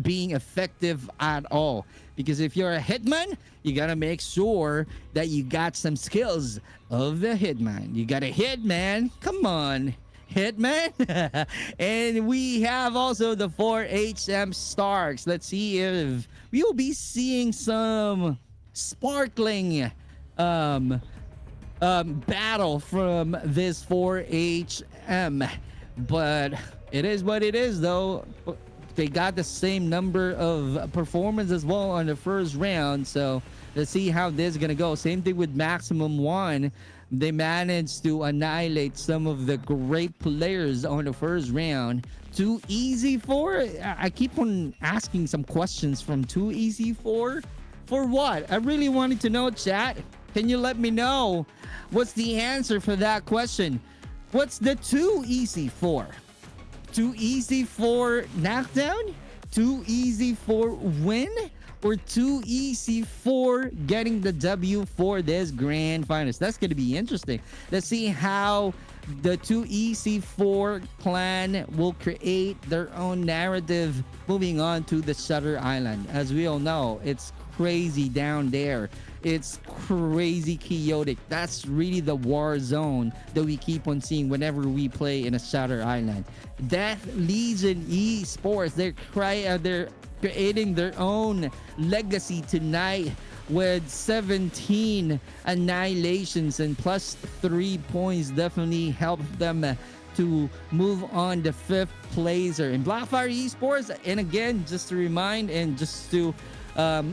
being effective at all, because if you're a Hitman, you gotta make sure that you got some skills of the Hitman. You gotta hit, man. Come on, Hitman. And we have also the 4HM Starks. Let's see if we will be seeing some sparkling battle from this 4HM, but it is what it is, though. They got the same number of performance as well on the first round, so let's see how this is gonna go. Same thing with Maximum One. They managed to annihilate some of the great players on the first round. Too easy for? I keep on asking some questions from Too Easy for what? I really wanted to know, chat. Can you let me know what's the answer for that question? What's the too easy for? Too easy for knockdown? Too easy for win? Or too easy for getting the W for this grand finals? That's going to be interesting. Let's see how the Too Easy for clan will create their own narrative moving on to the Shutter Island. As we all know, it's crazy down there. It's crazy chaotic. That's really the war zone that we keep on seeing whenever we play in a Shutter Island. Death Legion Esports, they're creating their own legacy tonight with 17 annihilations, and plus 3 points definitely helped them to move on the 5th placer in Blackfire Esports. And again, just to remind and just to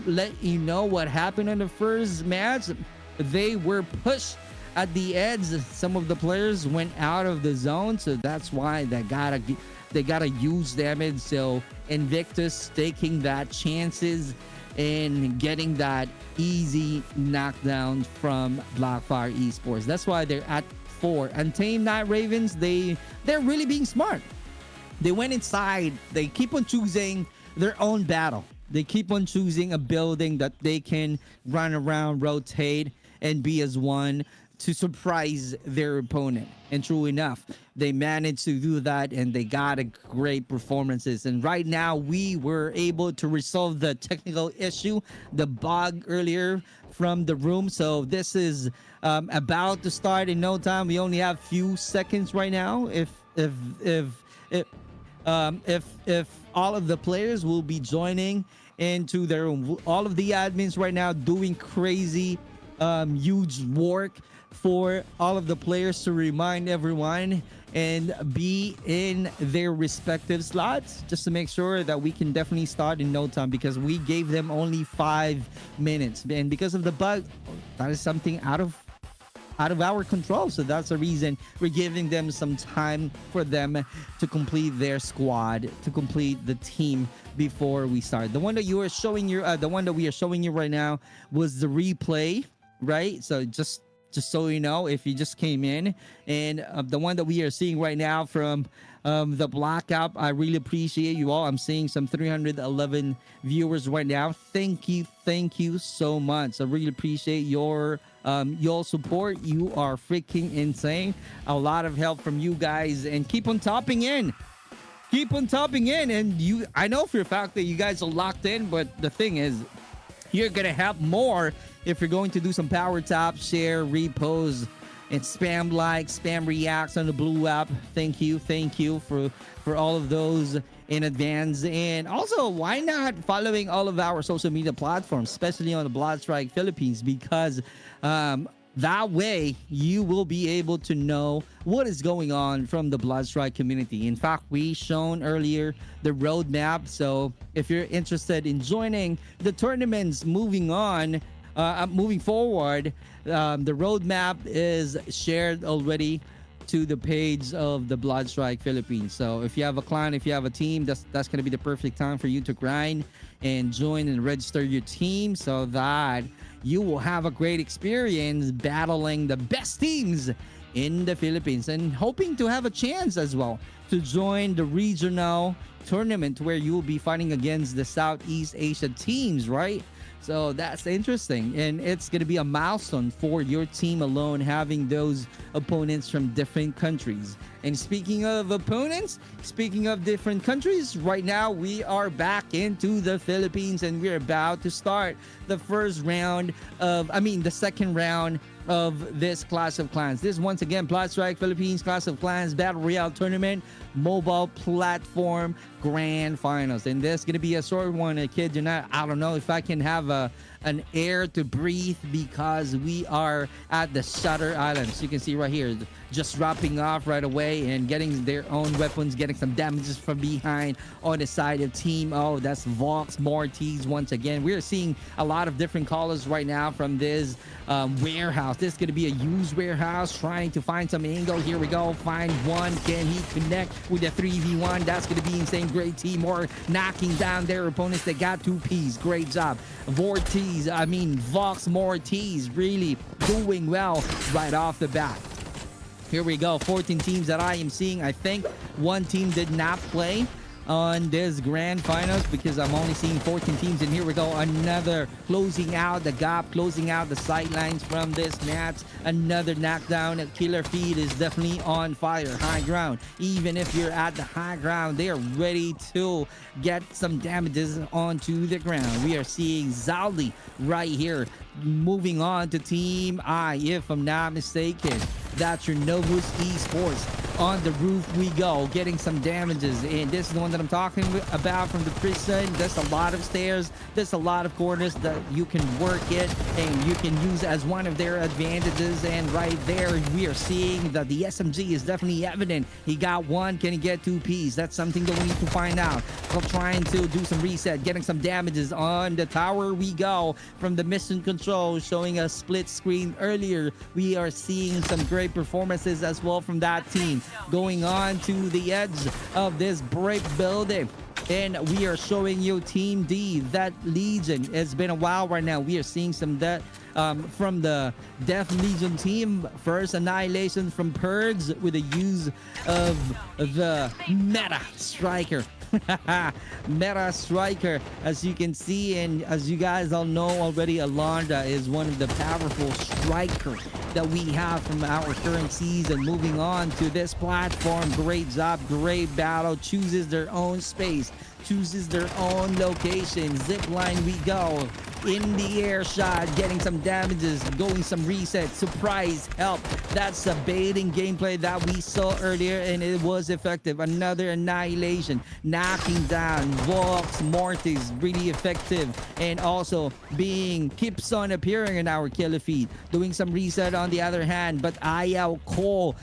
let you know what happened in the first match, they were pushed at the edge. Some of the players went out of the zone, so that's why they gotta use damage. So Invictus taking that chances and getting that easy knockdown from Blackfire Esports. That's why they're at 4. Untamed Night Ravens, they're really being smart. They went inside. They keep on choosing their own battle. They keep on choosing a building that they can run around, rotate, and be as one to surprise their opponent. And true enough, they managed to do that, and they got a great performances. And right now, we were able to resolve the technical issue, the bug earlier from the room. So this is about to start in no time. We only have few seconds right now. If if all of the players will be joining into their own, all of the admins right now doing crazy huge work for all of the players to remind everyone and be in their respective slots, just to make sure that we can definitely start in no time, because we gave them only 5 minutes, and because of the bug, that is something out of our control. So that's the reason we're giving them some time for them to complete their squad, to complete the team before we start. The one that you are showing you, the one that we are showing you right now was the replay, right? So just so you know, if you just came in, and the one that we are seeing right now from the Black App, I really appreciate you all. I'm seeing some 311 viewers right now. Thank you so much. I really appreciate your support. You are freaking insane. A lot of help from you guys, and keep on topping in. And I know for a fact that you guys are locked in, but the thing is, you're gonna have more if you're going to do some power tap, share, repost, and spam spam reacts on the Blue App. Thank you for all of those in advance. And also, why not following all of our social media platforms, especially on the Bloodstrike Philippines, because that way you will be able to know what is going on from the Bloodstrike community. In fact, we shown earlier the roadmap, so if you're interested in joining the tournaments moving forward, the roadmap is shared already to the page of the Bloodstrike Philippines. So if you have a clan, if you have a team, that's going to be the perfect time for you to grind and join and register your team, so that you will have a great experience battling the best teams in the Philippines, and hoping to have a chance as well to join the regional tournament where you will be fighting against the Southeast Asia teams, right? So that's interesting, and it's going to be a milestone for your team alone, having those opponents from different countries. And speaking of opponents, speaking of different countries, right now we are back into the Philippines, and we're about to start the second round of this Clash of Clans. This, once again, Bloodstrike Philippines Clash of Clans Battle Royale Tournament Mobile Platform Grand Finals. And this is going to be a short one. Kid, I don't know if I can have an air to breathe, because we are at the Shutter Islands. You can see right here, just dropping off right away and getting their own weapons, getting some damages from behind on the side of team. Oh, that's Vox Mortis once again. We're seeing a lot of different colors right now from this warehouse. This is going to be a used warehouse, trying to find some angle. Here we go. Find one. Can he connect with the 3v1? That's going to be insane. Great team, or knocking down their opponents. They got 2 Ps. Great job. Vox Mortis really doing well right off the bat. Here we go. 14 teams that I am seeing. I think one team did not play on this grand finals, because I'm only seeing 14 teams. And here we go, another closing out the gap, closing out the sidelines from this match. Another knockdown. Killer Feed is definitely on fire. High ground, even if you're at the high ground, they are ready to get some damages onto the ground. We are seeing Zaldi right here, moving on to Team I, if I'm not mistaken. That's your Novus Esports. On the roof we go, getting some damages, and this is the one that I'm talking about from the prison. There's a lot of stairs, there's a lot of corners that you can work it, and you can use as one of their advantages. And right there we are seeing that the SMG is definitely evident. He got 1, can he get 2 Ps? That's something that we need to find out. So trying to do some reset, getting some damages. On the tower we go, from the mission control, showing a split screen earlier. We are seeing some great performances as well from that team. Going on to the edge of this brick building, and we are showing you Team D, that Legion. It's been a while right now. We are seeing some that from the Death Legion team. First annihilation from Purge with the use of the Meta Striker. Meta Striker, as you can see, and as you guys all know already, Alonda is one of the powerful strikers that we have from our current season. Moving on to this platform, great job, great battle. Chooses their own space, chooses their own location. Zip line we go. in the air shot, getting some damages, going some reset, surprise, help. That's a baiting gameplay that we saw earlier, and it was effective. Another annihilation, knocking down Vox Mortis, really effective, and also keeps on appearing in our killer feed. Doing some reset on the other hand, but Ayao Cole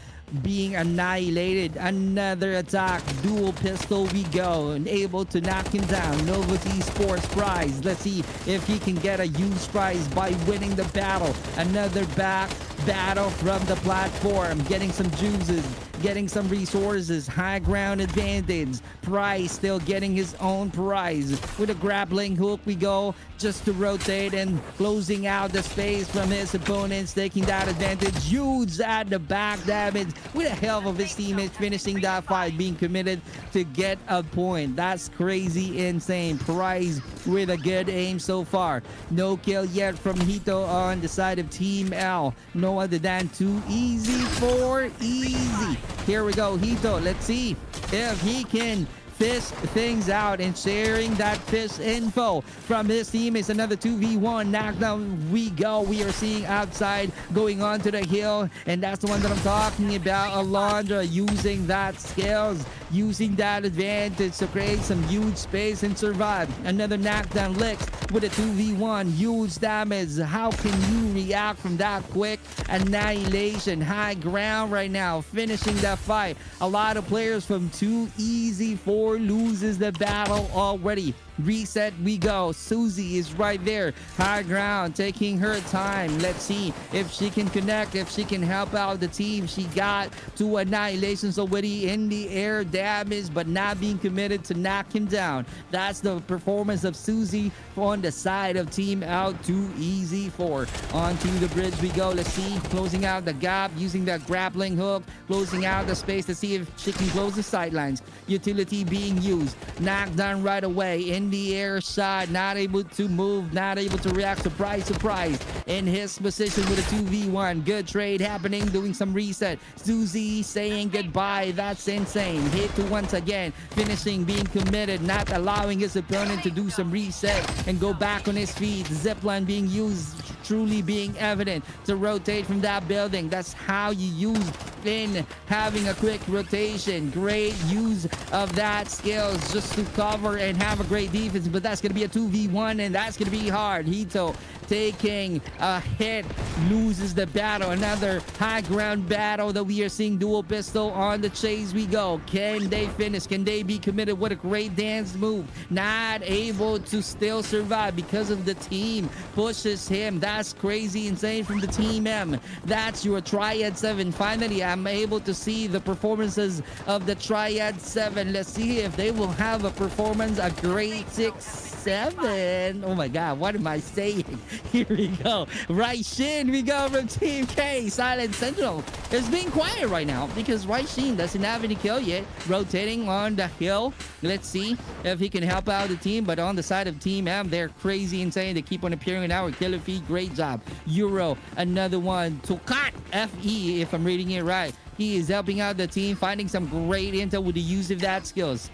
being annihilated. Another attack, dual pistol we go, and able to knock him down. Novelty Sports prize. Let's see if he can get a huge prize by winning the battle. Another battle from the platform, getting some juices, getting some resources, high ground advantage. Price still getting his own prize. With a grappling hook we go, just to rotate and closing out the space from his opponents, taking that advantage. Huge at the back damage with the help of his teammates finishing that fight, being committed to get a point. That's crazy insane. Price with a good aim so far. No kill yet from Hito on the side of Team L. No other than too easy for easy. Here we go, Hito. Let's see if he can fish things out, and sharing that fish info from his team is another 2v1 knockdown we go. We are seeing outside going on to the hill, and that's the one that I'm talking about. Alondra using that skills, using that advantage to create some huge space and survive. Another knockdown licks with a 2v1, huge damage. How can you react from that quick annihilation? High ground right now, finishing that fight. A lot of players from Too Easy for loses the battle already. Reset we go. Susie is right there, high ground, taking her time. Let's see if she can connect, if she can help out the team. She got 2 annihilations already in the air damage, but not being committed to knock him down. That's the performance of Susie on the side of Team Out. Too Easy for. Onto the bridge we go. Let's see, closing out the gap, using that grappling hook, closing out the space to see if she can close the sidelines. Utility being used, knocked down right away in the air shot, not able to move, not able to react. Surprise in his position with a 2v1. Good trade happening, doing some reset. Susie saying goodbye. That's insane. Hit to once again, finishing, being committed, not allowing his opponent to do some reset and go back on his feet. Zipline being used, truly being evident to rotate from that building. That's how you use in having a quick rotation. Great use of that skills just to cover and have a great defense, but that's going to be a 2v1, and that's going to be hard. Hito taking a hit, loses the battle. Another high ground battle that we are seeing. Dual pistol on the chase we go. Can they finish? Can they be committed? What a great dance move. Not able to still survive because of the team pushes him. That's crazy insane from the Team M. That's your Triad 7. Finally, I'm able to see the performances of the Triad 7. Let's see if they will have a performance, a great 6-7. Oh my god, what am I saying? Here we go. Raishin, we go from Team K. Silent Sentinel is being quiet right now because Raishin doesn't have any kill yet. Rotating on the hill. Let's see if he can help out the team, but on the side of Team M, they're crazy insane. They keep on appearing in our killer feed. Great job. Euro, another one. Tokat FE, if I'm reading it right. He is helping out the team, finding some great intel with the use of that skills.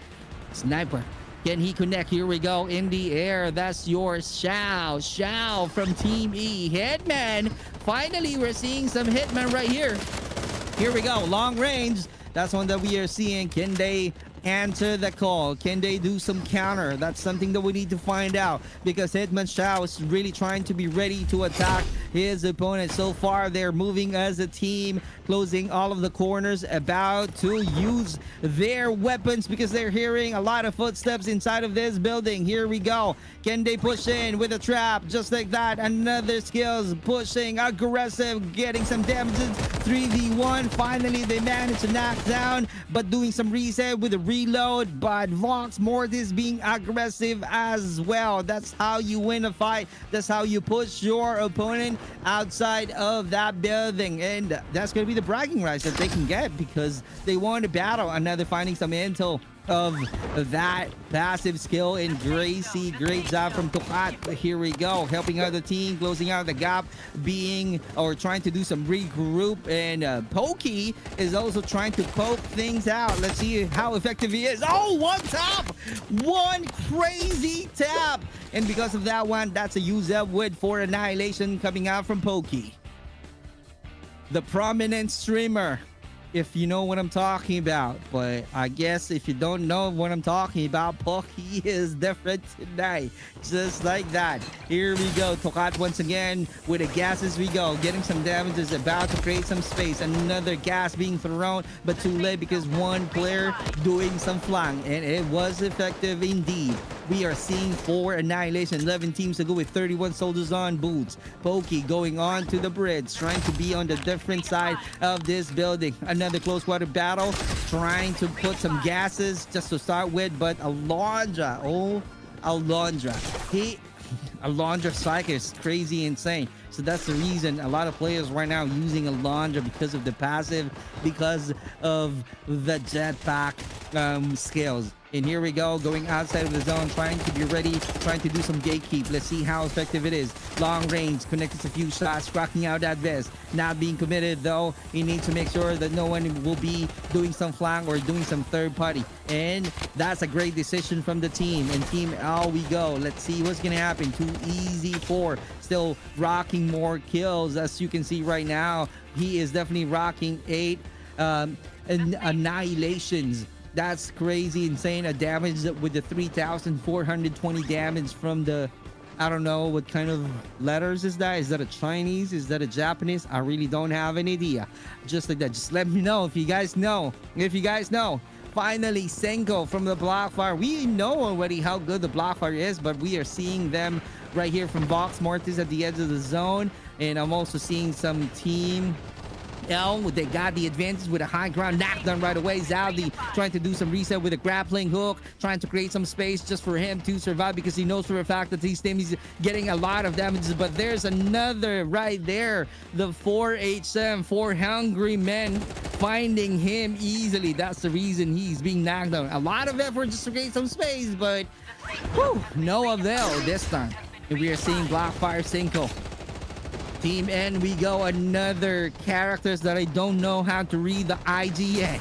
Sniper. Can he connect? Here we go in the air. That's your Shao. Shao from Team E. Hitman. Finally, we're seeing some Hitman right here. Here we go. Long range. That's one that we are seeing. Can they answer the call? Can they do some counter? That's something that we need to find out, because Hitman Shao is really trying to be ready to attack his opponent. So far, they're moving as a team, closing all of the corners, about to use their weapons because they're hearing a lot of footsteps inside of this building. Here we go. Can they push in with a trap? Just like that. Another skills, pushing, aggressive, getting some damages. 3v1. Finally, they managed to knock down, but doing some reset with a reload. But Vox Mortis being aggressive as well. That's how you win a fight. That's how you push your opponent outside of that building, and that's going to be the bragging rights that they can get because they won the battle. Another finding some intel of that passive skill in Gracie. Great job from Tukat. Here we go, helping out the team, closing out the gap, being or trying to do some regroup. And Pokey is also trying to poke things out. Let's see how effective he is. Oh, one tap, one crazy tap, and because of that one, that's a use up with for Annihilation coming out from Pokey, the prominent streamer, if you know what I'm talking about. But I guess if you don't know what I'm talking about, Pokey is different tonight. Just like that. Here we go. Tukat once again with the gas as we go. Getting some damage, is about to create some space. Another gas being thrown, but too late because one player doing some flank. And it was effective indeed. We are seeing 4 Annihilation, 11 teams to go with 31 soldiers on boots. Pokey going on to the bridge, trying to be on the different side of this building. Another close water battle, trying to put some gases just to start with, but Alondra, Alondra Psycho is crazy insane. So that's the reason a lot of players right now using Alondra, because of the passive, because of the jetpack skills. And here we go, going outside of the zone, trying to be ready, trying to do some gatekeep. Let's see how effective it is. Long range, connected a few shots, cracking out that vest. Not being committed though. He needs to make sure that no one will be doing some flank or doing some third party. And that's a great decision from the team. And Team L we go. Let's see what's gonna happen. Too easy for, still rocking more kills. As you can see right now, he is definitely rocking 8 annihilations. That's crazy insane. A damage with the 3,420 damage from the, I don't know what kind of letters is that. Is that a Chinese? Is that a Japanese? I really don't have an idea. Just like that, just let me know if you guys know. Finally, Senko from the Blockfire. We know already how good the Blockfire is, but we are seeing them right here from Vox Mortis at the edge of the zone. And I'm also seeing some Team L, they got the advantage with a high ground knockdown right away. Zaldi trying to do some reset with a grappling hook, trying to create some space just for him to survive, because he knows for a fact that these teams getting a lot of damages. But there's another right there, the 4HM, 4 hungry men, finding him easily. That's the reason he's being knocked down. A lot of effort just to create some space, but whew, no avail this time. And we are seeing Blackfire Cinco. Team N we go, another characters that I don't know how to read the IGN,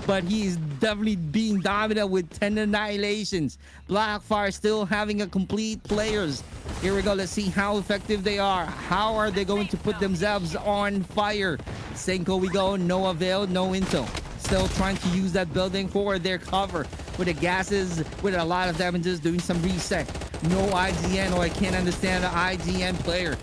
but he's definitely being dominant with 10 annihilations. Blackfire still having a complete players. Here we go, let's see how effective they are. How are they going to put themselves on fire? Senko we go, no avail, no intel. Still trying to use that building for their cover with the gases, with a lot of damages, doing some reset. No IGN, or I can't understand the IGN player.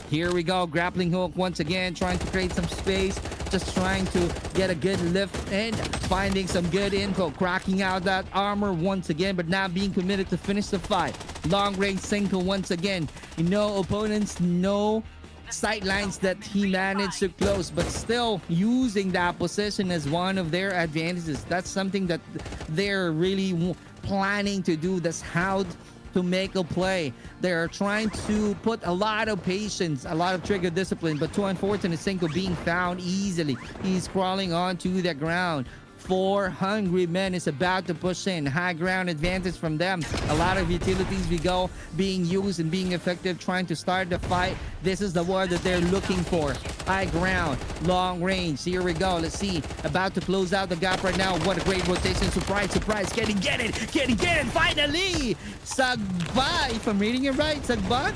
Here we go, grappling hook once again, trying to create some space, just trying to get a good lift and finding some good info, cracking out that armor once again, but not being committed to finish the fight. Long range Senko once again. No opponents, no sight lines that he managed to close, but still using that position as one of their advantages. That's something that they're really planning to do. That's how to make a play. They're trying to put a lot of patience, a lot of trigger discipline, but too unfortunate, Senko being found easily. He's crawling onto the ground. 4 hungry men is about to push in. High ground advantage from them. A lot of utilities we go being used and being effective, trying to start the fight. This is the word that they're looking for. High ground, long range. Here we go. Let's see. About to close out the gap right now. What a great rotation. Surprise, surprise. Get it. Finally. Sagba, if I'm reading it right, Sagba.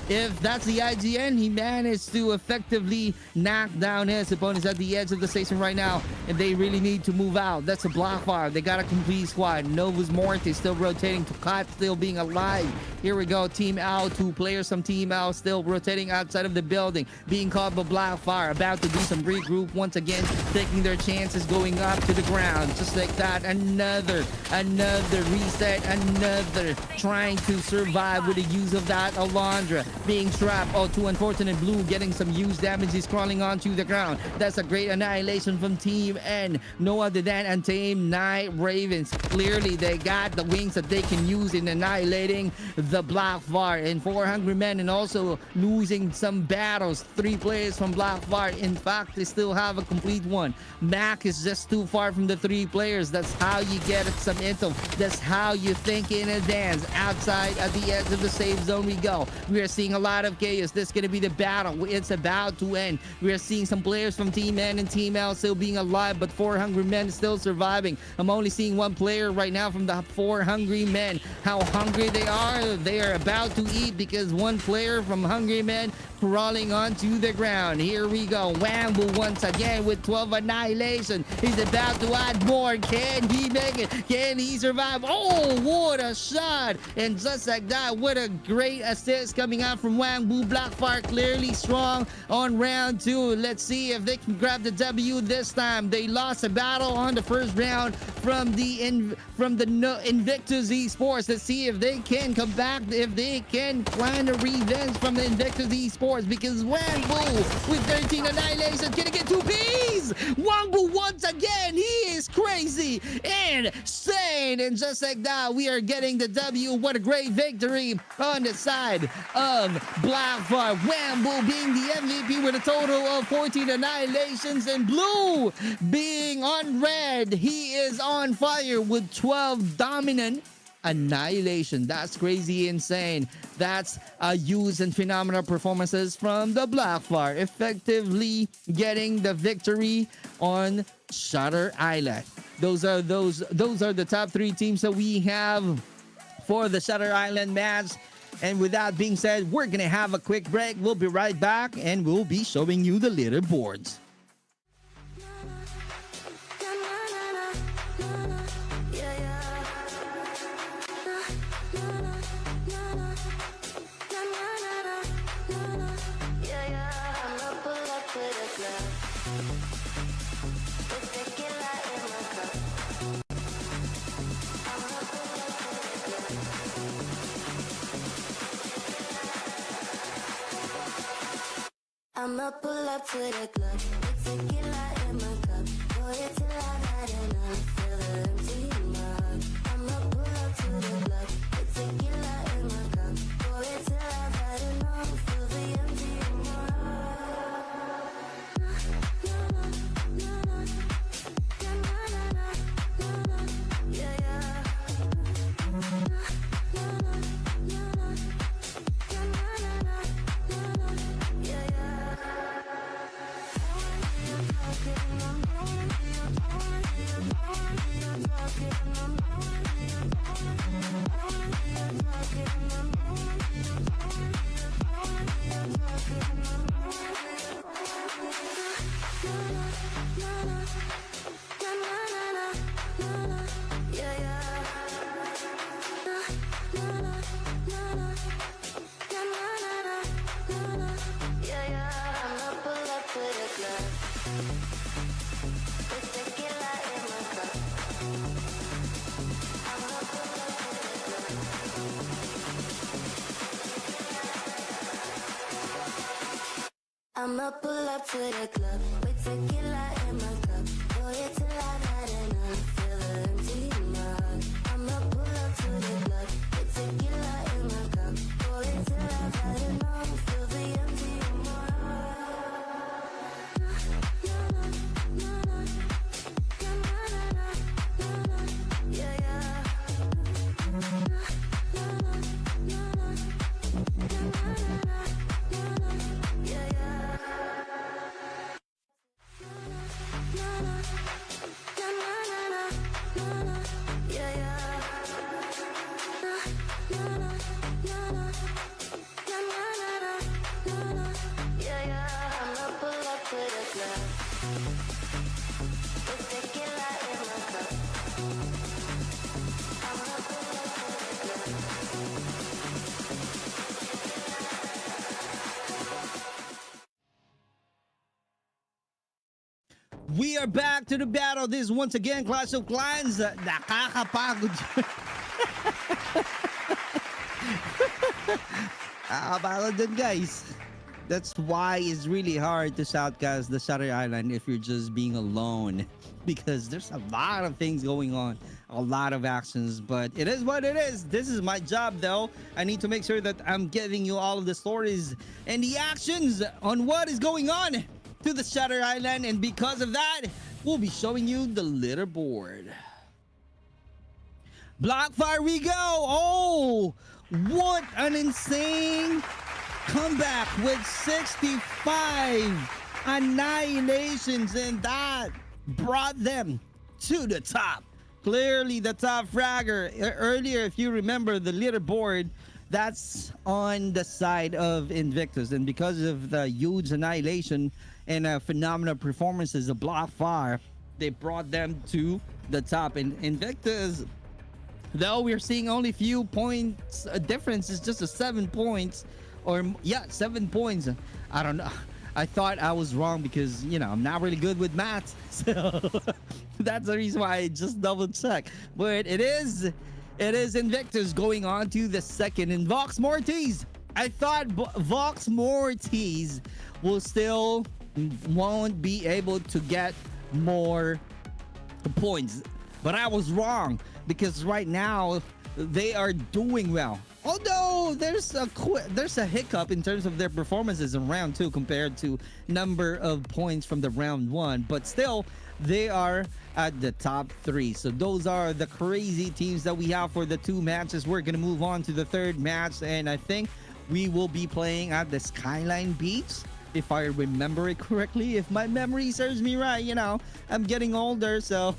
If that's the IGN, he managed to effectively knock down his opponents at the edge of the station right now, and they really need to move out. That's a Blockfire. They got a complete squad. Novus Mortis still rotating. Tukat still being alive. Here we go. Team L, 2 players from Team L still rotating outside of the building, being caught by Blackfire. About to do some regroup once again, taking their chances, going up to the ground. Just like that. Another reset. Another trying to survive with the use of that Alondra. being trapped. Oh, too unfortunate. Blue getting some huge damage. He's crawling onto the ground. That's a great annihilation from Team N. No other than Untamed Night Ravens. Clearly, they got the wings that they can use in annihilating the Black VAR. And 4 Hungry Men, and also losing some battles. 3 players from Black VAR. In fact, they still have a complete one. Mac is just too far from the 3 players. That's how you get some intel. That's how you think in advance. Outside at the edge of the safe zone we go. We are seeing a lot of chaos. This is going to be the battle. It's about to end. We are seeing some players from Team N and Team L still being alive, but 4 Hungry Men still surviving. I'm only seeing 1 player right now from the 4 Hungry Men. How hungry they are about to eat, because 1 player from Hungry Men crawling onto the ground. Here we go. Wambu once again with 12 annihilation. He's about to add more. Can he make it? Can he survive? Oh, what a shot! And just like that, what a great assist coming out from Wambu. Black VAR clearly strong on round 2. Let's see if they can grab the W this time. They lost a battle on the first round from the Invictus Esports. Let's see if they can come back, if they can plan a revenge from the Invictus Esports, because Wambu with 13 annihilation, can he get 2 Ps? Wambu once again, he is crazy and insane, and just like that, we are getting the W. What a great victory on the side of Black VAR. Wambu being the MVP with a total of 14 annihilations, and Blue being on red. He is on fire with 12 dominant annihilation. That's crazy insane. That's huge and phenomenal performances from the Black VAR, effectively getting the victory on Shutter Island. Those are the top 3 teams that we have for the Shutter Island match. And with that being said, we're gonna have a quick break. We'll be right back, and we'll be showing you the leaderboards. I'ma pull up to the club with tequila in my cup. Pour it till I've had enough. Feel the empty in my heart. I'ma pull up to the club with tequila in my cup. Pour it till I've had enough. Feel the empty in my heart. Yeah, yeah. I'ma pull up to the club with tequila in my cup. Pour it till I've had enough. Feel the empty in my heart. I'ma pull up to the club with tequila in my cup. Pour it till I've had enough. Feel the empty in my heart. Yeah, yeah. We are back to the battle. This is once again Clash of Clans. Nakakapagod. Battle dun, guys. That's why it's really hard to shoutcast the Shutter Island if you're just being alone. Because there's a lot of things going on, a lot of actions, but it is what it is. This is my job, though. I need to make sure that I'm giving you all of the stories and the actions on what is going on to the Shutter Island, and because of that, we'll be showing you the leaderboard. Blockfire we go. Oh, what an insane comeback with 65 annihilations, and that brought them to the top. Clearly the top fragger. Earlier, if you remember the leaderboard, that's on the side of Invictus, and because of the huge annihilation and phenomenal performances of Blockfire, they brought them to the top. And Invictus, though we're seeing only few points a difference, is just a 7 points, or yeah, 7 points. I don't know. I thought I was wrong because, you know, I'm not really good with math. So that's the reason why I just double check. But it is Invictus going on to the second. And Vox Mortis, I thought Vox Mortis will still won't be able to get more points. But I was wrong, because right now they are doing well. Although there's a hiccup in terms of their performances in round 2 compared to number of points from the round 1, but still they are at the top 3. So those are the crazy teams that we have for the 2 matches. We're gonna move on to the 3rd match, and I think we will be playing at the Skyline Beach, if I remember it correctly. If my memory serves me right, you know, I'm getting older, so,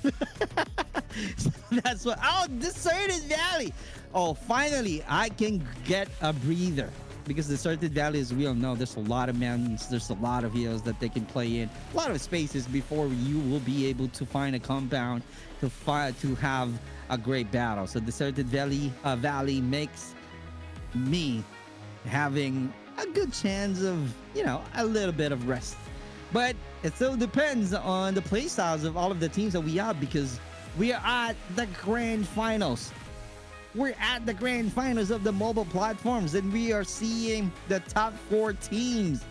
so that's what. Oh, Deserted Valley. Oh, finally, I can get a breather, because Deserted Valley, as we all know, there's a lot of mountains, there's a lot of hills that they can play in, a lot of spaces before you will be able to find a compound to have a great battle. So Deserted Valley makes me having a good chance of, you know, a little bit of rest. But it still depends on the playstyles of all of the teams that we have, because we are at the grand finals. We're at the grand finals of the mobile platforms, and we are seeing the top 4 teams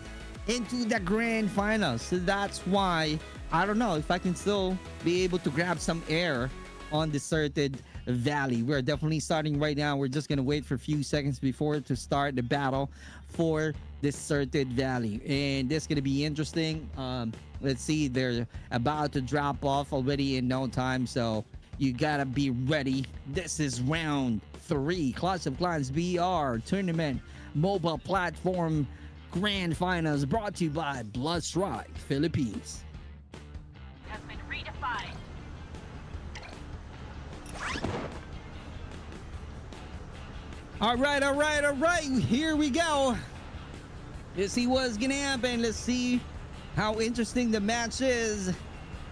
into the grand finals. So that's why I don't know if I can still be able to grab some air on Deserted Valley. We're definitely starting right now. We're just gonna wait for a few seconds before to start the battle for Deserted Valley, and this is gonna be interesting. Let's see, they're about to drop off already in no time, so you gotta be ready. This is round 3, Clash of Clans BR Tournament Mobile Platform Grand Finals, brought to you by Bloodstrike Philippines. Has been redefined. All right. Here we go. Let's see what's gonna happen. Let's see how interesting the match is.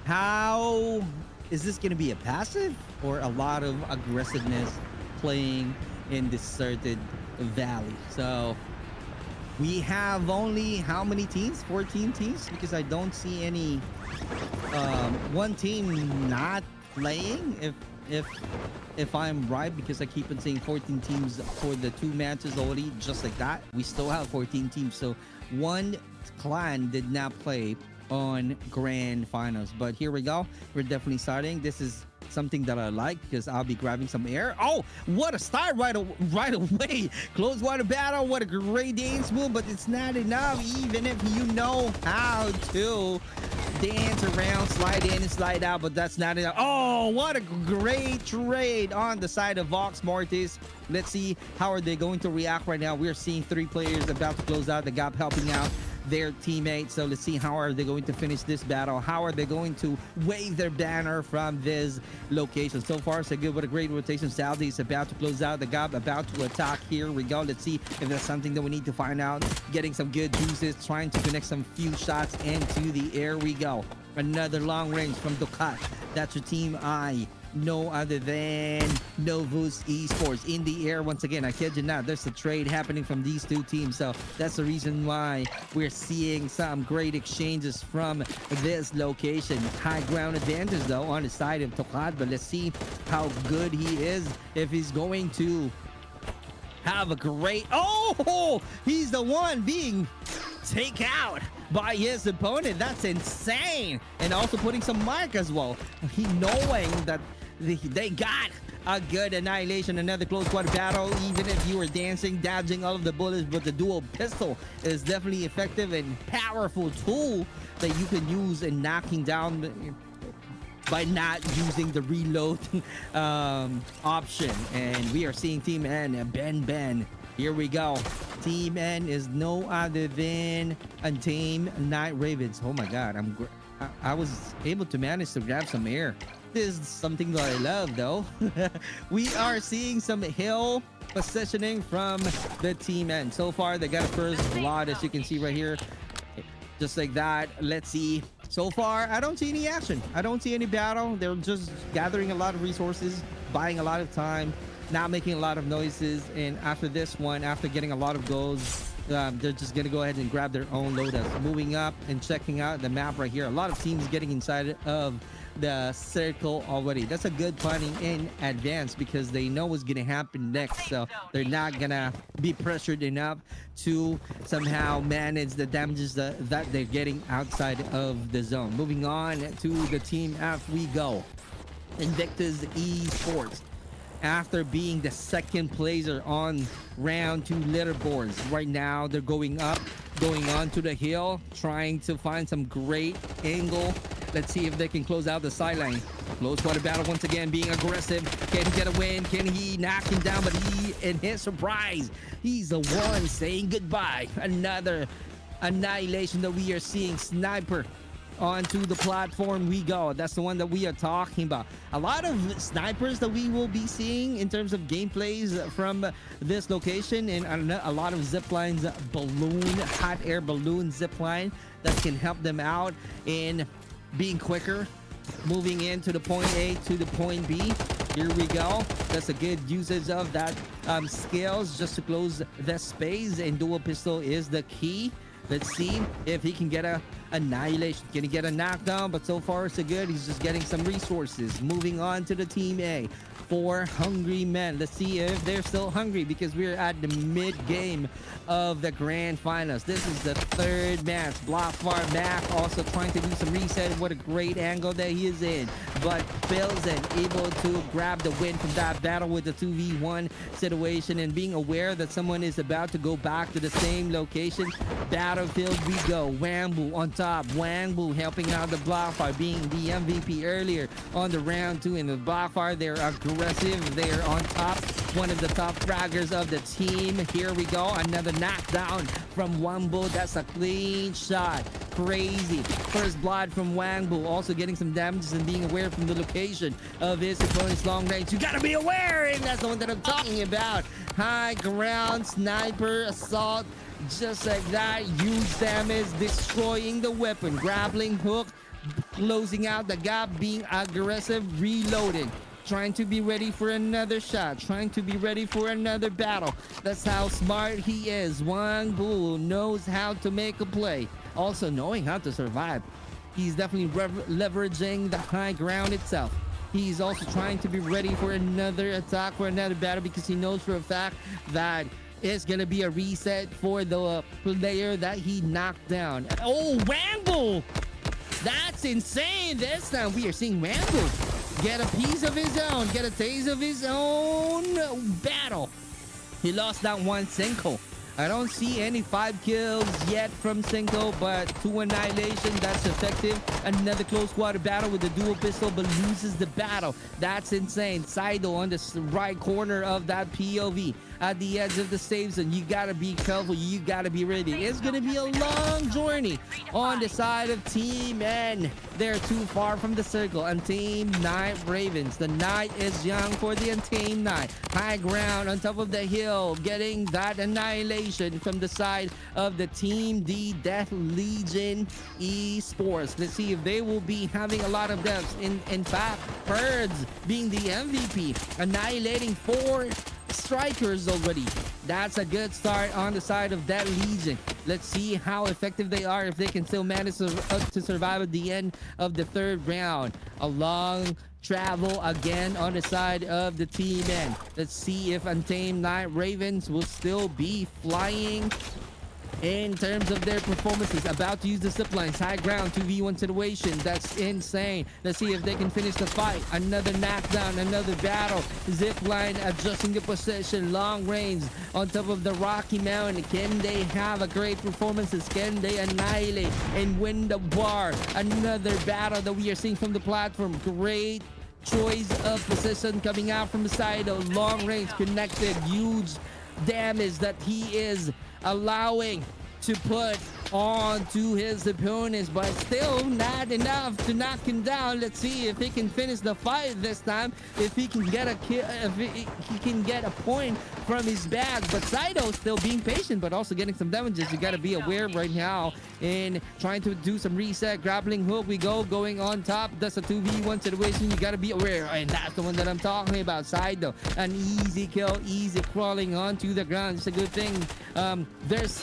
How is this gonna be, a passive or a lot of aggressiveness playing in Deserted Valley? So we have only how many teams? 14 teams, because I don't see any one team not playing, if I'm right, because I keep on saying 14 teams for the 2 matches already, just like that. We still have 14 teams, so one clan did not play on grand finals. But here we go, we're definitely starting. This is something that I like, because I'll be grabbing some air. Oh, what a start right away. Close water battle, what a great dance move, but it's not enough, even if you know how to dance around, slide in and slide out, but that's not enough. Oh, what a great trade on the side of Vox Mortis. Let's see how are they going to react right now. We're seeing 3 players about to close out the gap, helping out their teammates. So let's see how are they going to finish this battle. How are they going to wave their banner from this location? So far so good. What a great rotation. Saudi is about to close out the gap, about to attack. Here we go. Let's see if there's something that we need to find out. Getting some good juices, trying to connect some few shots into the air. We go. Another long range from Ducat. That's your team I. No other than Novus Esports in the air once again. I kid you not, there's a trade happening from these 2 teams, so that's the reason why we're seeing some great exchanges from this location. High ground advantage though on the side of Tokad, but let's see how good he is, if he's going to have a great. Oh, he's the one being taken out by his opponent. That's insane. And also putting some mark as well. He knowing that they got a good annihilation. Another close quarter battle. Even if you were dancing, dodging all of the bullets, but the dual pistol is definitely effective and powerful tool that you can use in knocking down by not using the reload option. And we are seeing Team N, Ben. Here we go. Team N is no other than Untamed Night Ravens. Oh my God, I was able to manage to grab some air. This is something that I love though. We are seeing some hill positioning from the Team N. So far, they got a first blood, as you can see right here. Just like that. Let's see. So far, I don't see any action. I don't see any battle. They're just gathering a lot of resources, buying a lot of time, not making a lot of noises. And after this one, after getting a lot of goals, they're just gonna go ahead and grab their own loadouts. Moving up and checking out the map right here. A lot of teams getting inside of the circle already. That's a good planning in advance because they know what's gonna happen next, so they're not gonna be pressured enough to somehow manage the damages that they're getting outside of the zone. Moving on to the Team F we go. Invictus Esports, after being the second placer on round 2 leaderboards, right now they're going up, going on to the hill, trying to find some great angle. Let's see if they can close out the sideline. Close quarter battle once again, being aggressive. Can he get a win? Can he knock him down? But he, in his surprise, he's the one saying goodbye. Another annihilation that we are seeing. Sniper onto the platform we go. That's the one that we are talking about. A lot of snipers that we will be seeing in terms of gameplays from this location, and a lot of zip lines, balloon, hot air balloon zip line that can help them out in being quicker, moving into the point A to the point B. Here we go. That's a good usage of that skills just to close the space, and dual pistol is the key. Let's see if he can get a annihilation. Can he get a knockdown? But so far so good. He's just getting some resources. Moving on to the Team A. 4 hungry men. Let's see if they're still hungry because we're at the mid game of the grand finals. This is the 3rd match. Blockfire Mac also trying to do some reset. What a great angle that he is in, but fails and able to grab the win from that battle with the 2v1 situation, and being aware that someone is about to go back to the same location. Battlefield we go. Wangbu on top. Wangbu helping out the Blockfire, being the MVP earlier on the round 2 in the Blockfire. They're aggressive. They're on top. One of the top fraggers of the team. Here we go. Another knockdown from Wangbu. That's a clean shot. Crazy. First blood from Wangbu. Also getting some damages and being aware from the location of his opponent's long range. You gotta be aware, and that's the one that I'm talking about. High ground sniper assault. Just like that. Huge damage. Destroying the weapon. Grappling hook. Closing out the gap. Being aggressive. Reloading. Trying to be ready for another shot, trying to be ready for another battle. That's how smart he is. Wangbu knows how to make a play, also knowing how to survive. He's definitely leveraging the high ground itself. He's also trying to be ready for another attack, for another battle, because he knows for a fact that it's gonna be a reset for the player that he knocked down. Oh, Wangbu! That's insane. This time we are seeing Wangbu get a piece of his own, get a taste of his own battle. He lost that one Cinco. I don't see any 5 kills yet from Cinco, but 2 annihilation, that's effective. Another close quarter battle with the dual pistol, but loses the battle. That's insane. Saido on the right corner of that POV at the edge of the save zone. You gotta be careful. You gotta be ready. It's gonna be a long journey on the side of Team N. They're too far from the circle. Untamed Night Ravens. The night is young for the Untamed Night. High ground on top of the hill, getting that annihilation from the side of the Team D Death Legion Esports. Let's see if they will be having a lot of deaths. In fact, Birds being the MVP, annihilating 4 strikers already. That's a good start on the side of that Legion. Let's see how effective they are if they can still manage to survive at the end of the third round. A long travel again on the side of the team end. Let's see if Untamed Night Ravens will still be flying in terms of their performances. About to use the zip lines. High ground 2v1 situation. That's insane. Let's see if they can finish the fight. Another knockdown, another battle. Zip line adjusting the position. Long range on top of the Rocky Mountain. Can they have a great performances? Can they annihilate and win the bar? Another battle that we are seeing from the platform. Great choice of position coming out from the side of long range connected. Huge damage that he is allowing to put on to his opponents, but still not enough to knock him down. Let's see if he can finish the fight this time, if he can get a kill, if he can get a point from his bag. But Saito still being patient, but also getting some damages. You got to be aware right now in trying to do some reset. Grappling hook, we going on top. That's a 2v1 situation. You got to be aware, and that's the one that I'm talking about. Saito, an easy kill, easy crawling onto the ground. It's a good thing. There's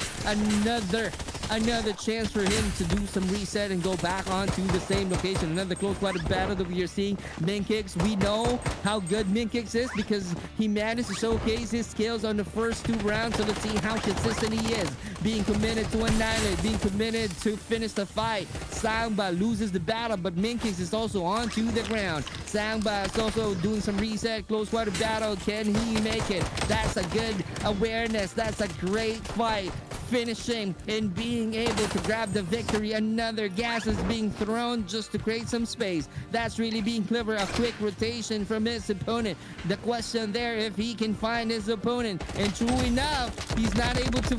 another chance for him to do some reset and go back onto the same location. Another close quarter battle that we are seeing. Minkix, we know how good Minkix is because he managed to showcase his skills on the first 2 rounds. So let's see how consistent he is. Being committed to annihilate, being committed to finish the fight. Sangba loses the battle, but Minkix is also onto the ground. Sangba is also doing some reset. Close quarter battle. Can he make it? That's a good awareness. That's a great fight. Finishing and being able to grab the victory. Another gas is being thrown just to create some space. That's really being clever. A quick rotation from his opponent. The question there, if he can find his opponent, and true enough, he's not able to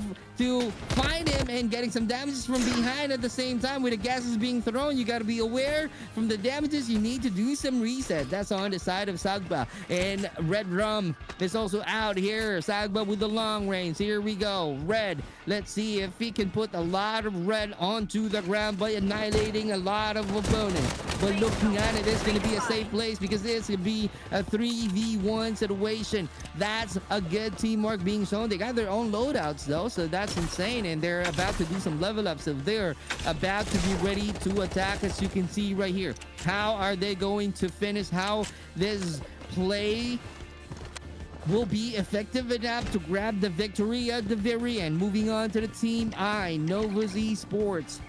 find him, and getting some damages from behind at the same time with the gases being thrown. You got to be aware from the damages. You need to do some reset. That's on the side of Sagba, and Red Rum is also out here. Sagba with the long range. Here we go. Red, let's see if he can put a lot of red onto the ground by annihilating a lot of opponents. But looking at it, it's going to be a safe place because it's going to be a 3v1 situation. That's a good teamwork being shown. They got their own loadouts though, so that's insane, and they're about to do some level ups. So they're about to be ready to attack, as you can see right here. How are they going to finish? How this play will be effective enough to grab the victory at the very end? Moving on to the team I, Novus Esports.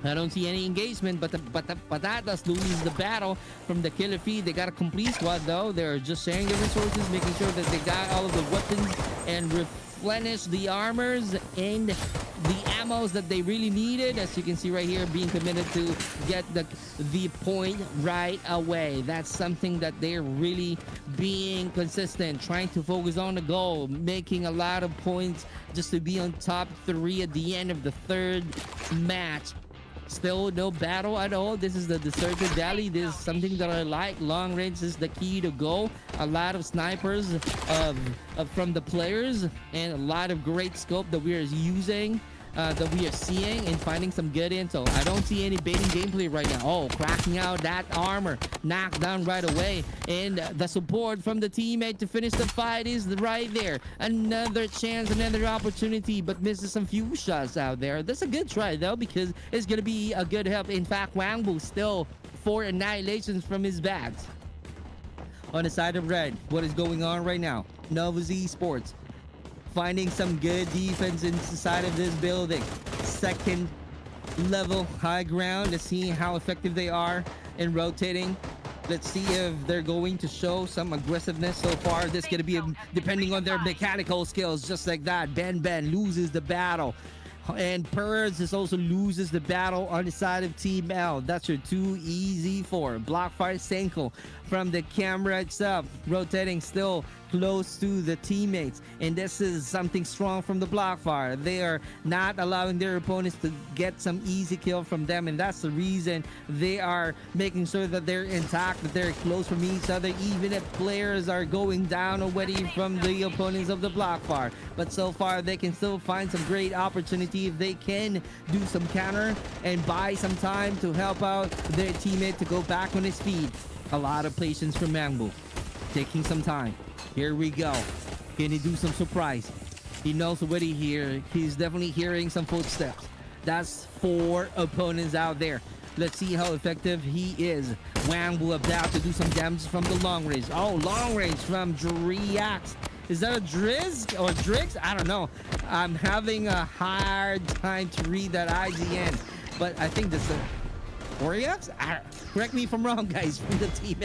I don't see any engagement, but Patatas loses the battle from the killer feed. They got a complete squad though. They're just sharing the resources, making sure that they got all of the weapons and replenish the armors and the ammos that they really needed. As you can see right here, being committed to get the point right away. That's something that they're really being consistent, trying to focus on the goal, making a lot of points just to be on top 3 at the end of the 3rd match. Still no battle at all. This is the deserted valley. This is something that I like. Long range is the key to go. A lot of snipers from the players, and a lot of great scope that we are using, that we are seeing and finding some good intel. I don't see any baiting gameplay right now. Oh, cracking out that armor, knocked down right away, and the support from the teammate to finish the fight is right there. Another chance, another opportunity, but misses some few shots out there. That's a good try though, because it's gonna be a good help. In fact, Wangbu still 4 annihilations from his bags. On the side of red, what is going on right now? Novus Esports finding some good defense inside of this building. 2nd level high ground. Let's see how effective they are in rotating. Let's see if they're going to show some aggressiveness so far. This is going to be depending on their mechanical skills, just like that. Ben loses the battle. And Purrs is also loses the battle on the side of Team L. That's your 2 easy 4. Blockfire Senko from the camera itself, rotating still close to the teammates, and this is something strong from the Blockfire. They are not allowing their opponents to get some easy kill from them, and that's the reason they are making sure that they're intact, that they're close from each other, even if players are going down already from the opponents of the Blockfire. But so far they can still find some great opportunity if they can do some counter and buy some time to help out their teammate to go back on his feet. A lot of patience from Mangbu, taking some time. Here we go. Can he do some surprise? He knows what he hears. He's definitely hearing some footsteps. That's 4 opponents out there. Let's see how effective he is. Wangbu about to do some damage from the long range. Oh, long range from Driax. Is that a Driz or Drix? I don't know. I'm having a hard time to read that IGN. But I think this is Oriax? Correct me if I'm wrong, guys, from the team.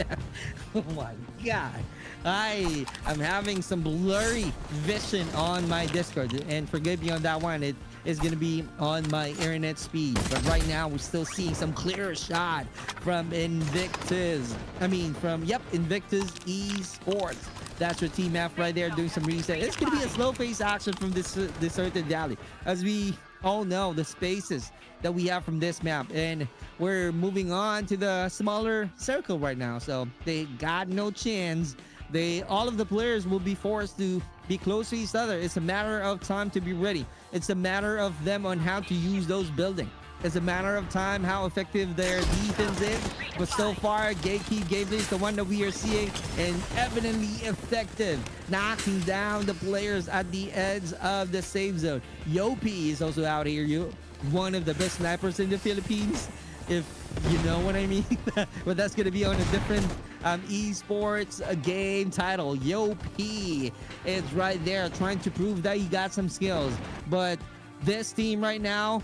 Oh my god. I'm having some blurry vision on my Discord. And forgive me on that one. It is going to be on my internet speed. But right now, we're still seeing some clearer shot from Invictus. Invictus Esports. That's your team map right there doing some reset. It's going to be a slow pace action from this Deserted Valley. As we all know, the spaces that we have from this map. And we're moving on to the smaller circle right now. So they got no chance. All of the players will be forced to be close to each other. It's a matter of time to be ready. It's a matter of them on how to use those buildings. It's a matter of time how effective their defense is. But so far, Gatekeep Gateway is the one that we are seeing and evidently effective, knocking down the players at the edge of the safe zone. Yopi is also out here. One of the best snipers in the Philippines, if you know what I mean. But that's going to be on a different esports game title. Yopi is right there trying to prove that he got some skills. But this team right now,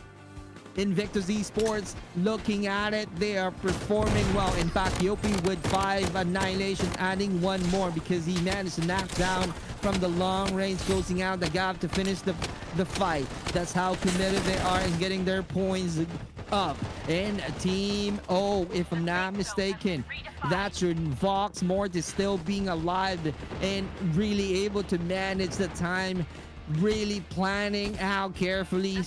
Invictus Esports, looking at it, they are performing well. In fact, Yopi with 5 annihilation, adding 1 more because he managed to knock down from the long range, closing out the gap to finish the fight. That's how committed they are in getting their points up. And Team O, if I'm not mistaken, that's your Vox Mortis still being alive and really able to manage the time, really planning out carefully,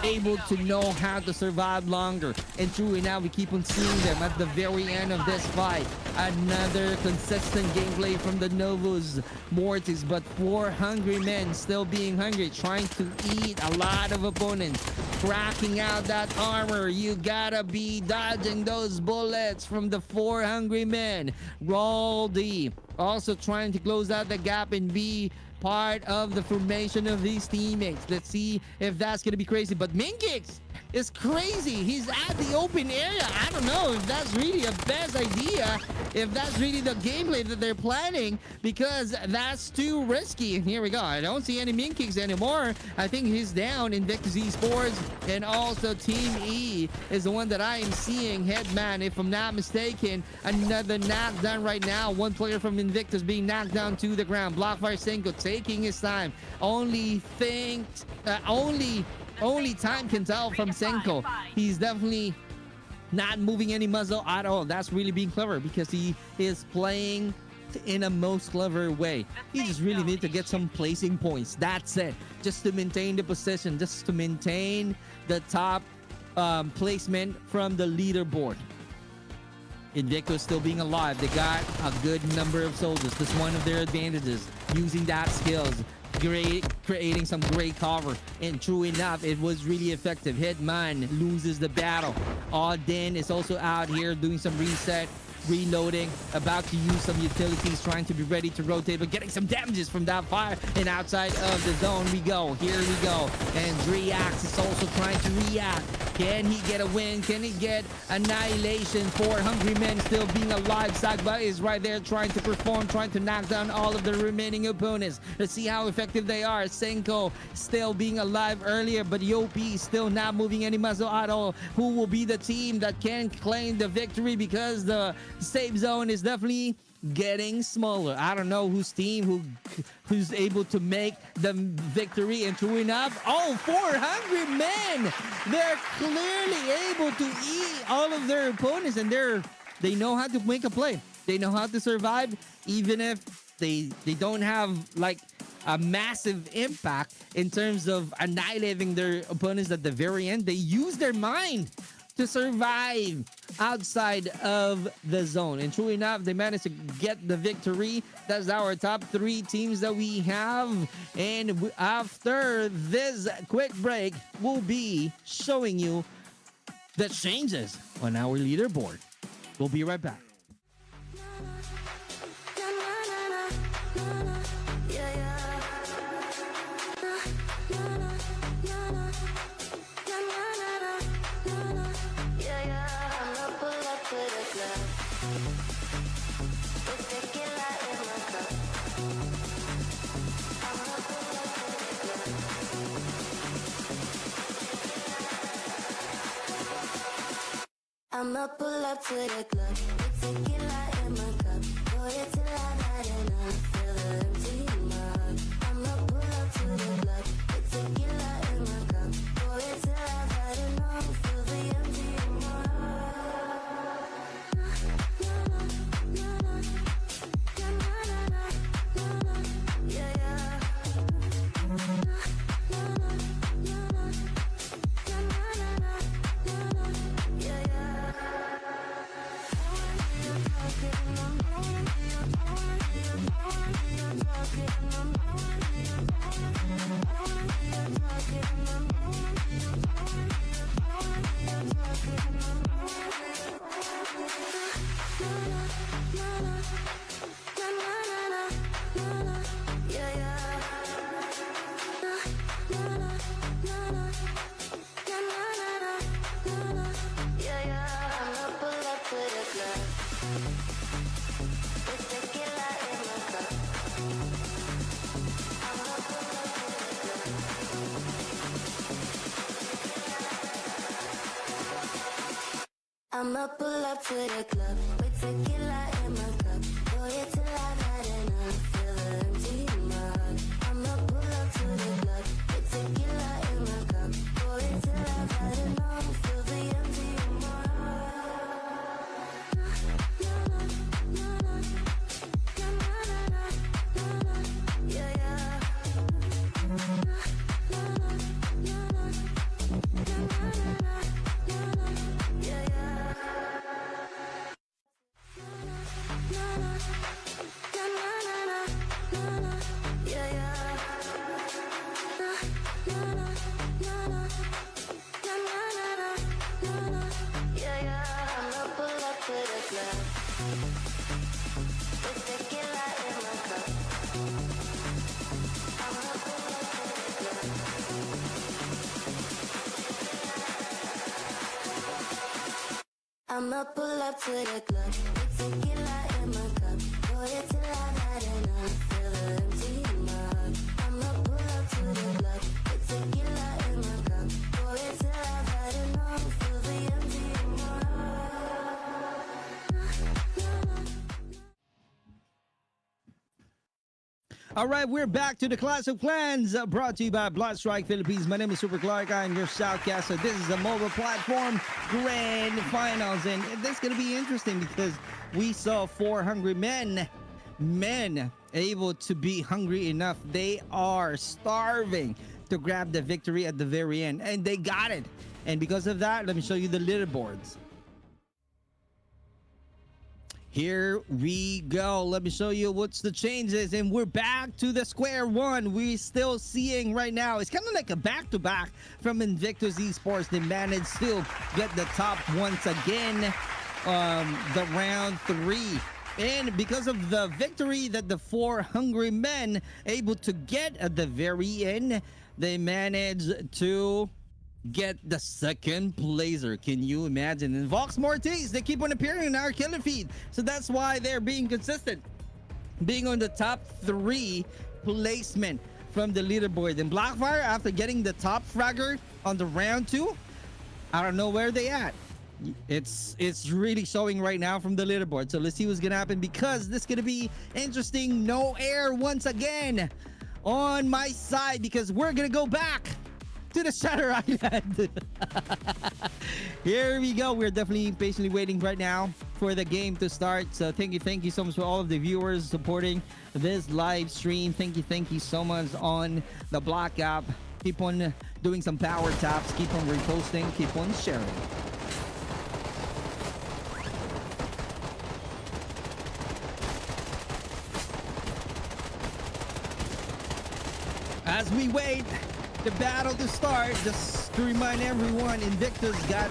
able to know how to survive longer. And true enough, we keep on seeing them at the very end of this fight. Another consistent gameplay from the Novus Mortis, but 4 hungry men still being hungry, trying to eat a lot of opponents, cracking out that armor. You gotta be dodging those bullets from the 4 hungry men. Roldy also trying to close out the gap and be part of the formation of these teammates. Let's see if that's gonna be crazy. But Minkix is crazy. He's at the open area. I don't know if that's really a best idea, if that's really the gameplay that they're planning, because that's too risky. And here we go. I don't see any Minkix anymore. I think he's down. Invictus Esports and also Team E is the one that I am seeing. Headman, if I'm not mistaken, another knockdown right now. 1 player from Invictus being knocked down to the ground. Blockfire Senko taking his time. Only time can tell from Senko. He's definitely not moving any muzzle at all. That's really being clever because he is playing in a most clever way. He just really need to get some placing points. That's it. Just to maintain the position, just to maintain the top placement from the leaderboard. Invictus still being alive. They got a good number of soldiers. That's one of their advantages. Using that skills. Creating some great cover, and true enough, it was really effective. Hitman loses the battle. Auden is also out here doing some reset, reloading, about to use some utilities, trying to be ready to rotate, but getting some damages from that fire. And outside of the zone we go. Here we go. And Driax is also trying to react. Can he get a win? Can he get annihilation? 4 hungry men still being alive. Sagba is right there trying to perform, trying to knock down all of the remaining opponents. Let's see how effective they are. Senko still being alive earlier, but Yopi still not moving any muzzle at all. Who will be the team that can claim the victory, because the safe zone is definitely getting smaller. I don't know whose team who's able to make the victory. And true enough, 4 hungry men, they're clearly able to eat all of their opponents, and they know how to make a play. They know how to survive, even if they don't have like a massive impact in terms of annihilating their opponents at the very end. They use their mind to survive outside of the zone. And true enough, they managed to get the victory. That's our top 3 teams that we have. And after this quick break, we'll be showing you the changes on our leaderboard. We'll be right back. Yeah, yeah. Yeah, yeah, I'ma pull up to the club with tequila in my cup. I'ma pull up to the club. I'ma pull up to the club with tequila in my cup. Pour it till I've had enough. Feel the empty in my heart. I'ma pull up to the club with tequila in my cup. Pour it till I've had enough. Feel the empty in my heart. Yeah, yeah. I'ma pull up to the club with tequila in my cup. Pour it till I've had enough. Feel the empty in my heart. I'ma pull up to the club with tequila in my cup. Pour it till I've had enough. Feel the empty in my heart. Yeah, yeah. I'ma pull up to the club with tequila in my cup. Pour it till I've had enough. Feel the empty in my heart. I'ma pull up to the club with tequila in my cup. Pour it till I've had enough. Feel the empty in my heart. All right, we're back to the Clash of Clans, brought to you by Blood Strike Philippines. My name is Super Clark. I'm your Shoutcaster. This is a mobile platform grand finals, and this is going to be interesting because we saw 4 hungry men able to be hungry enough. They are starving to grab the victory at the very end, and they got it. And because of that, let me show you the leaderboards. Here we go. Let me show you what's the changes, and we're back to the square one. We're still seeing right now, it's kind of like a back-to-back from Invictus Esports. They managed to get the top once again, the round 3. And because of the victory that the 4 hungry men able to get at the very end, they managed to get the second placer. Can you imagine? And Vox Mortis, they keep on appearing in our killer feed, so that's why they're being consistent, being on the top 3 placement from the leaderboard. And Blackfire, after getting the top fragger on the round 2, I don't know where they at. It's really showing right now from the leaderboard, so let's see what's gonna happen, because this is gonna be interesting. No air once again on my side, because we're gonna go back to the Shutter Island. Here we go. We're definitely patiently waiting right now for the game to start. So thank you so much for all of the viewers supporting this live stream. Thank you so much on the Block app. Keep on doing some power taps, keep on reposting, keep on sharing. As we wait the battle to start, just to remind everyone, Invictus got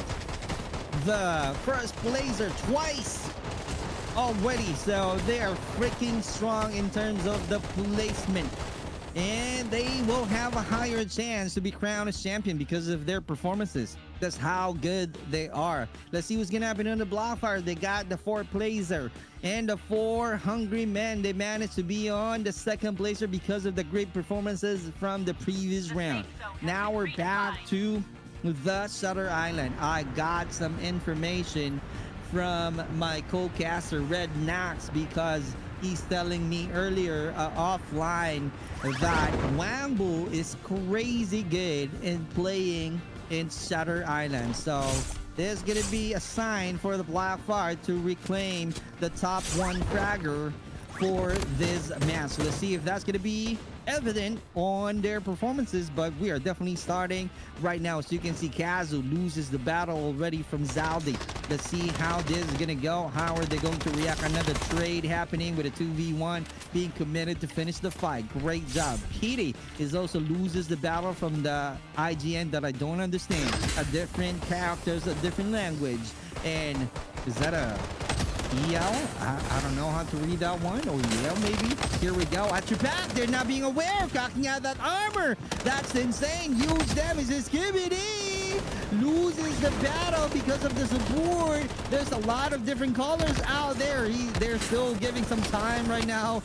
the first placer twice already, so they are freaking strong in terms of the placement. and they will have a higher chance to be crowned as champion because of their performances. That's how good they are. Let's see what's gonna happen on the Blockfire. They got the 4 placer and the 4 hungry men. They managed to be on the 2nd placer because of the great performances from the previous round. Now we're back to the Shutter Island. I got some information from my co-caster Red Nax because he's telling me earlier offline that Wambu is crazy good in playing in Shutter Island. So there's gonna be a sign for the Blackfire to reclaim the top 1 fragger for this match. So let's see if that's gonna be evident on their performances, but we are definitely starting right now. So you can see Kazu loses the battle already from Zaldi. Let's see how this is gonna go. How are they going to react? Another trade happening with a 2v1 being committed to finish the fight. Great job. Petey is also loses the battle from the IGN that I don't understand. A different characters, a different language. And is that a EL? I don't know how to read that one. Or EL maybe? Here we go. At your back. They're not being aware. Cocking out that armor. That's insane. Huge damage. Is Skibidi loses the battle because of the support. There's a lot of different colors out there. They're still giving some time right now.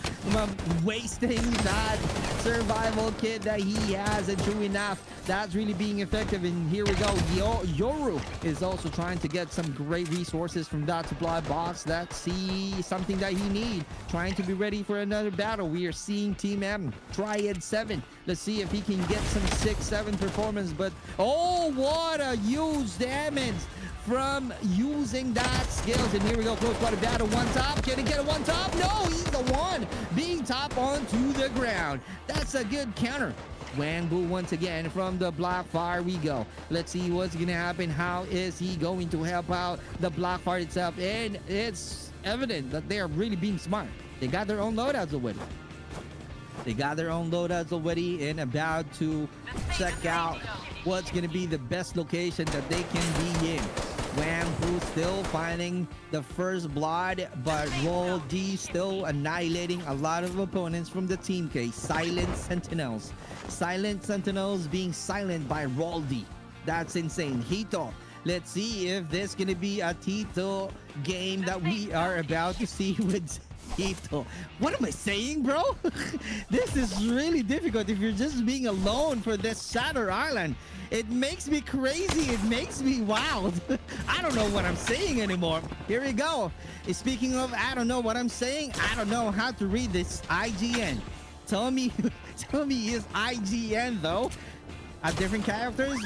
Wasting that survival kit that he has. And true enough, that's really being effective. And here we go. Yoru is also trying to get some great resources from that supply box. That's something that he needs. Trying to be ready for another battle. We are seeing Team M Triad 7. Let's see if he can get some 6-7 performance. But oh, what a huge damage from using that skills. And here we go. Close quarter battle. One top. Can he get a one top? No, he's the one being top onto the ground. That's a good counter. Wangbu once again from the Blackfire we go. Let's see what's gonna happen. How is he going to help out the Blackfire itself? And it's evident that they are really being smart. They got their own loadouts already. They got their own loadouts already and about to check out what's gonna be the best location that they can be in. Wambu still finding the first blood, but Roll D still annihilating a lot of opponents from the Team K. Silent Sentinels. Silent Sentinels being silent by Roll D. That's insane. Hito. Let's see if this gonna be a Tito game that we are about to see with Hito. What am I saying, bro? This is really difficult if you're just being alone for this Shutter Island. It makes me crazy. It makes me wild. I don't know what I'm saying anymore. Here we go. Speaking of I don't know what I'm saying, I don't know how to read this IGN. Tell me is IGN though. Different characters,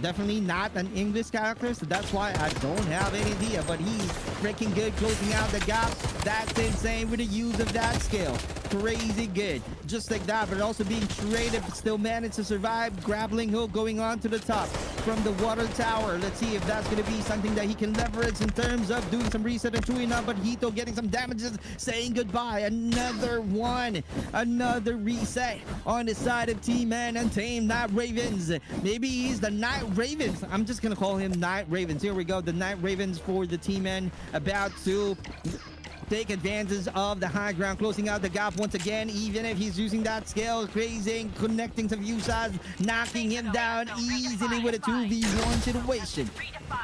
definitely not an English character, so that's why I don't have any idea, but he's freaking good closing out the gap. That's insane with the use of that skill. Crazy good. Just like that, but also being traded, but still managed to survive. Grappling hook going on to the top from the water tower. Let's see if that's going to be something that he can leverage in terms of doing some reset and chewing up, but Hito getting some damages, saying goodbye. Another one. Another reset on the side of Team N and Team Night Ravens. Maybe he's the Night Ravens. I'm just gonna call him Night Ravens. Here we go. The Night Ravens for the Team N about to take advantage of the high ground, closing out the gap once again, even if he's using that skill, crazy, connecting to view sides, knocking him down easily with a 2v1 situation.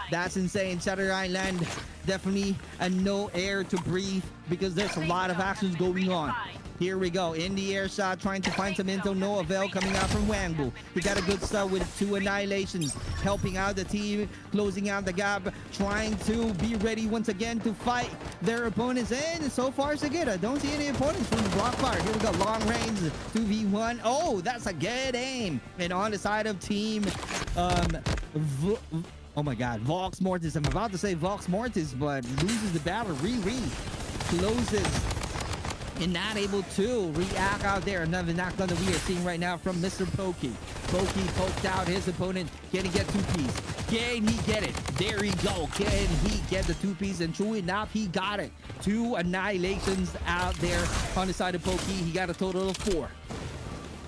That's insane. Shutter Island, definitely a no air to breathe because there's a lot of actions going on. Here we go. In the air shot, trying to find some intel. No avail coming out from Wangbu. He got a good start with 2 annihilations. Helping out the team, closing out the gap, trying to be ready once again to fight their opponents. And so far, so good. I don't see any opponents from the Blockfire. Here we go. Long range, 2v1. Oh, that's a good aim. And on the side of team, oh my God, Vox Mortis. I'm about to say Vox Mortis, but loses the battle. Closes. And not able to react out there. Another knockdown that we are seeing right now from Mr. Pokey. Pokey poked out his opponent. Can he get 2-piece? Can he get it? There he go. Can he get the 2-piece? And true enough, he got it. 2 annihilations out there on the side of Pokey. He got a total of 4.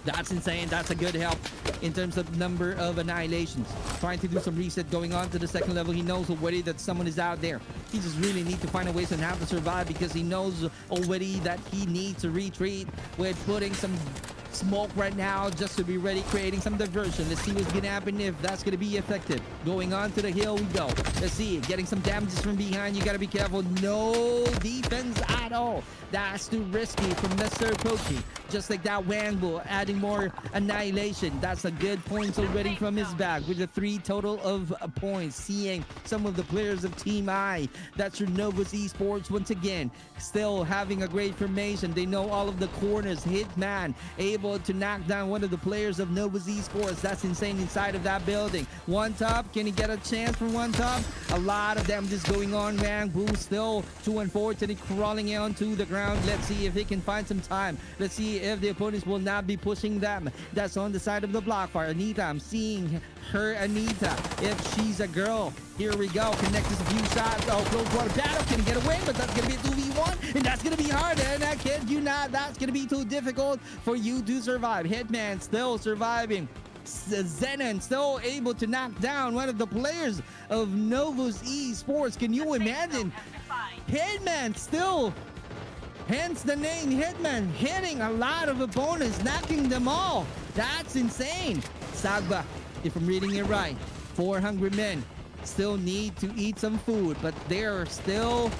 That's insane. That's a good help in terms of number of annihilations. Trying to do some reset going on to the second level. He knows already that someone is out there. He just really needs to find a way on how to survive because he knows already that he needs to retreat with putting some smoke right now just to be ready, creating some diversion. Let's see what's gonna happen if that's gonna be effective. Going on to the hill we go. Let's see, getting some damages from behind. You gotta be careful. No defense at all. That's too risky from Mr. Pokey. Just like that Wangbo, adding more annihilation. That's a good points already from his bag with a 3 total of points. Seeing some of the players of Team I. That's your Novus Esports once again. Still having a great formation. They know all of the corners. Hitman able to knock down one of the players of Novus Esports. That's insane inside of that building. One top. Can he get a chance from one top? A lot of them just going on. Wangbo still 2 and 4. Teddy crawling onto the ground. Let's see if he can find some time. Let's see if the opponents will not be pushing them. That's on the side of the block for Anita. I'm seeing her Anita. If she's a girl. Here we go. Connects a few shots. Oh, close water battle. Can he get away? But that's going to be a 2v1. And that's going to be hard. And I kid you not. That's going to be too difficult for you to survive. Hitman still surviving. Zenon still able to knock down one of the players of Novus Esports. Can you imagine? Hitman still, hence the name Hitman, hitting a lot of opponents, knocking them all. That's insane. Sagba, if I'm reading it right, 4 hungry men still need to eat some food, but they're still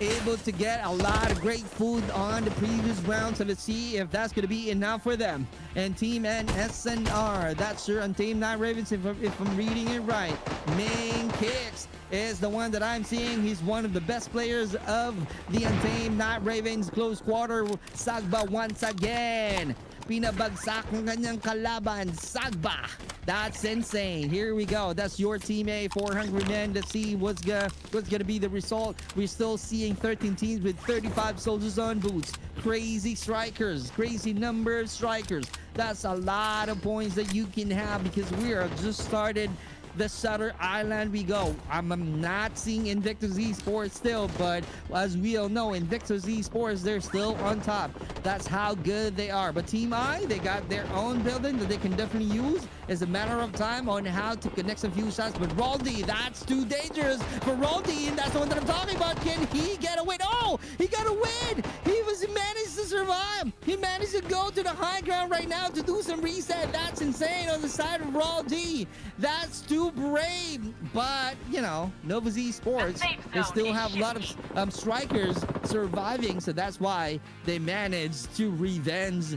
able to get a lot of great food on the previous round. So let's see if that's going to be enough for them. And Team NSNR, that's your Untamed Night Ravens, if I'm reading it right. Main Kicks is the one that I'm seeing. He's one of the best players of the Untamed Night Ravens. Close quarter, Sagba once again. Pinabagsak ng kanyang kalaban, Sagba. That's insane. Here we go. That's your Team A, 400 men. Let's see what's gonna be the result. We're still seeing 13 teams with 35 soldiers on boots. Crazy strikers, crazy number of strikers. That's a lot of points that you can have because we are just started the Shutter Island we go. I'm not seeing Invictus Esports still, but as we all know, Invictus Esports, they're still on top. That's how good they are. But Team I, they got their own building that they can definitely use. It's a matter of time on how to connect some few shots. But Roldy, that's too dangerous for Roldy, and that's the one that I'm talking about. Can he get a win? Oh, he got a win! He managed to survive. He managed to go to the high ground right now to do some reset. That's insane on the side of Roldy. That's too brave. But, you know, Novus Esports, they still have a lot of strikers surviving. So that's why they managed to revenge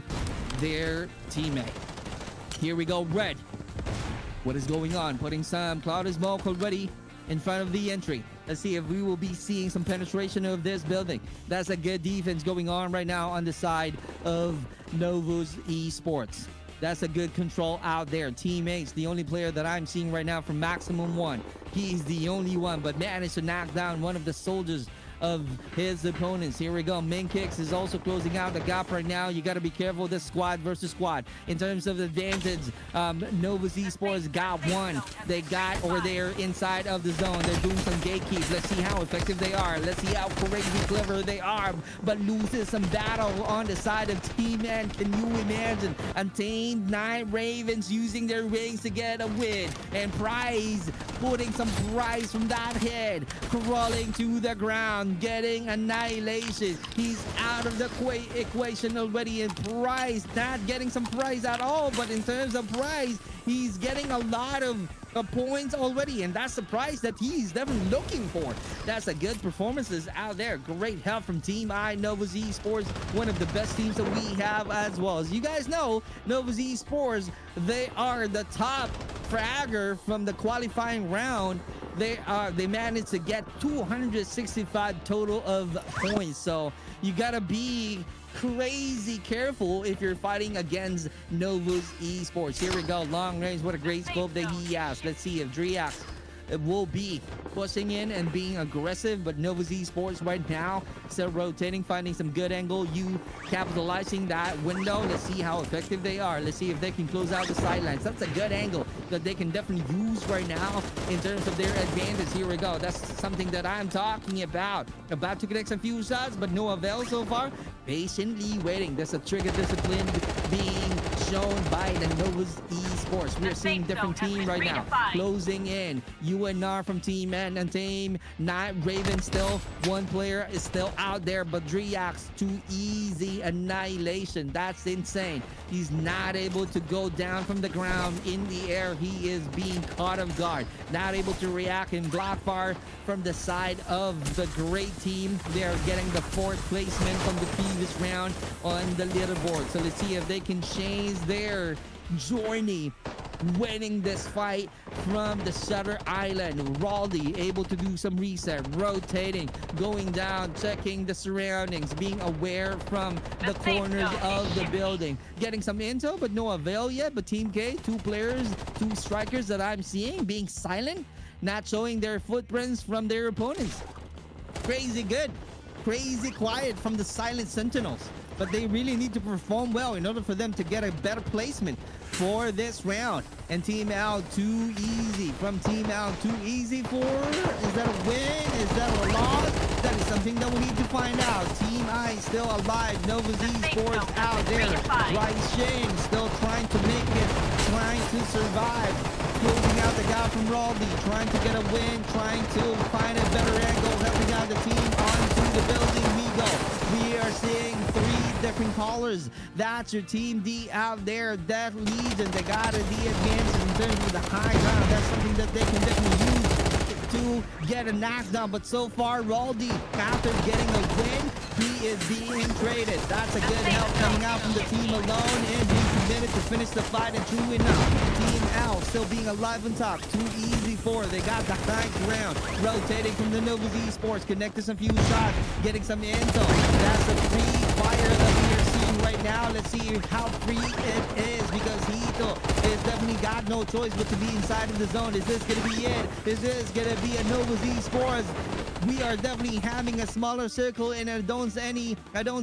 their teammate. Here we go, Red. What is going on? Putting some cloud smoke already in front of the entry. Let's see if we will be seeing some penetration of this building. That's a good defense going on right now on the side of Novus Esports. That's a good control out there. Teammates, the only player that I'm seeing right now from Maximum 1. He's the only one, but managed to knock down one of the soldiers of his opponents. Here we go. Min Kicks is also closing out the gap right now. You got to be careful this squad versus squad. In terms of advantage, Novus Esports got one. They got, or they're inside of the zone. They're doing some gatekeep. Let's see how effective they are. Let's see how crazy clever they are. But loses some battle on the side of Team N. Can you imagine? Untamed Night Ravens using their wings to get a win. And Prize putting some prize from that head. Crawling to the ground. Getting annihilation. He's out of the equation already, and Price not getting some prize at all. But in terms of prize, he's getting a lot of points already, and that's the prize that he's definitely looking for. That's a good performances out there. Great help from Team I, Novus Esports, one of the best teams that we have as well. As you guys know, Novus Esports, they are the top fragger from the qualifying round. They managed to get 265 total of points. So you gotta be crazy careful if you're fighting against Novus Esports. Here we go, long range. What a great scope that he has. Let's see if Driax will be pushing in and being aggressive, but Novus Esports right now still rotating, finding some good angle. You capitalizing that window. Let's see how effective they are. Let's see if they can close out the sidelines. That's a good angle that they can definitely use right now in terms of their advantage. Here we go. That's something that I'm talking about. About to connect some few shots, but no avail so far. Patiently waiting. There's a trigger discipline being shown by the Novus Esports. We're The seeing safe different zone has team been right now. redefined. Closing in. UNR from Team N and Team Night Raven still. One player is still out there, but Driax too easy annihilation. That's insane. He's not able to go down from the ground in the air. He is being caught off guard. Not able to react in Blackfire from the side of the great team. They're getting the 4th placement from the previous round on the leaderboard. So let's see if they can change their journey winning this fight from the Shutter Island. Raldi able to do some reset, rotating, going down, checking the surroundings, being aware from the safe corners zone of is the shifted. building. Getting some intel, but no avail yet. But Team K, 2 players, 2 strikers that I'm seeing being silent, not showing their footprints from their opponents. Crazy good. Crazy quiet from the silent sentinels. But they really need to perform well in order for them to get a better placement for this round. And Team L too easy. From Team L too easy for... Is that a win? Is that a loss? That is something that we need to find out. Team I still alive. Novus Esports out there. Right Shane still trying to make it. Trying to survive. Closing out the guy from Raldi. Trying to get a win. Trying to find a better angle. Helping out the team onto the building we go. We are seeing 3 different colors. That's your Team D out there. That Legion, they got the advantage in terms of the high ground. That's something that they can definitely use to get a knockdown. But so far, Raldi, after getting a win, he is being traded. That's a good help coming out from the team alone and being committed to finish the fight. And true enough, Team L still being alive on top. Too easy for. They got the high ground. Rotating from the Novus Esports, connected some few shots, getting some intel. That's a free fire that we are seeing right now. Let's see how free it is, because Hito is definitely got no choice but to be inside of the zone. Is this gonna be it? Is this gonna be a Novus Esports? We are definitely having a smaller circle, and I don't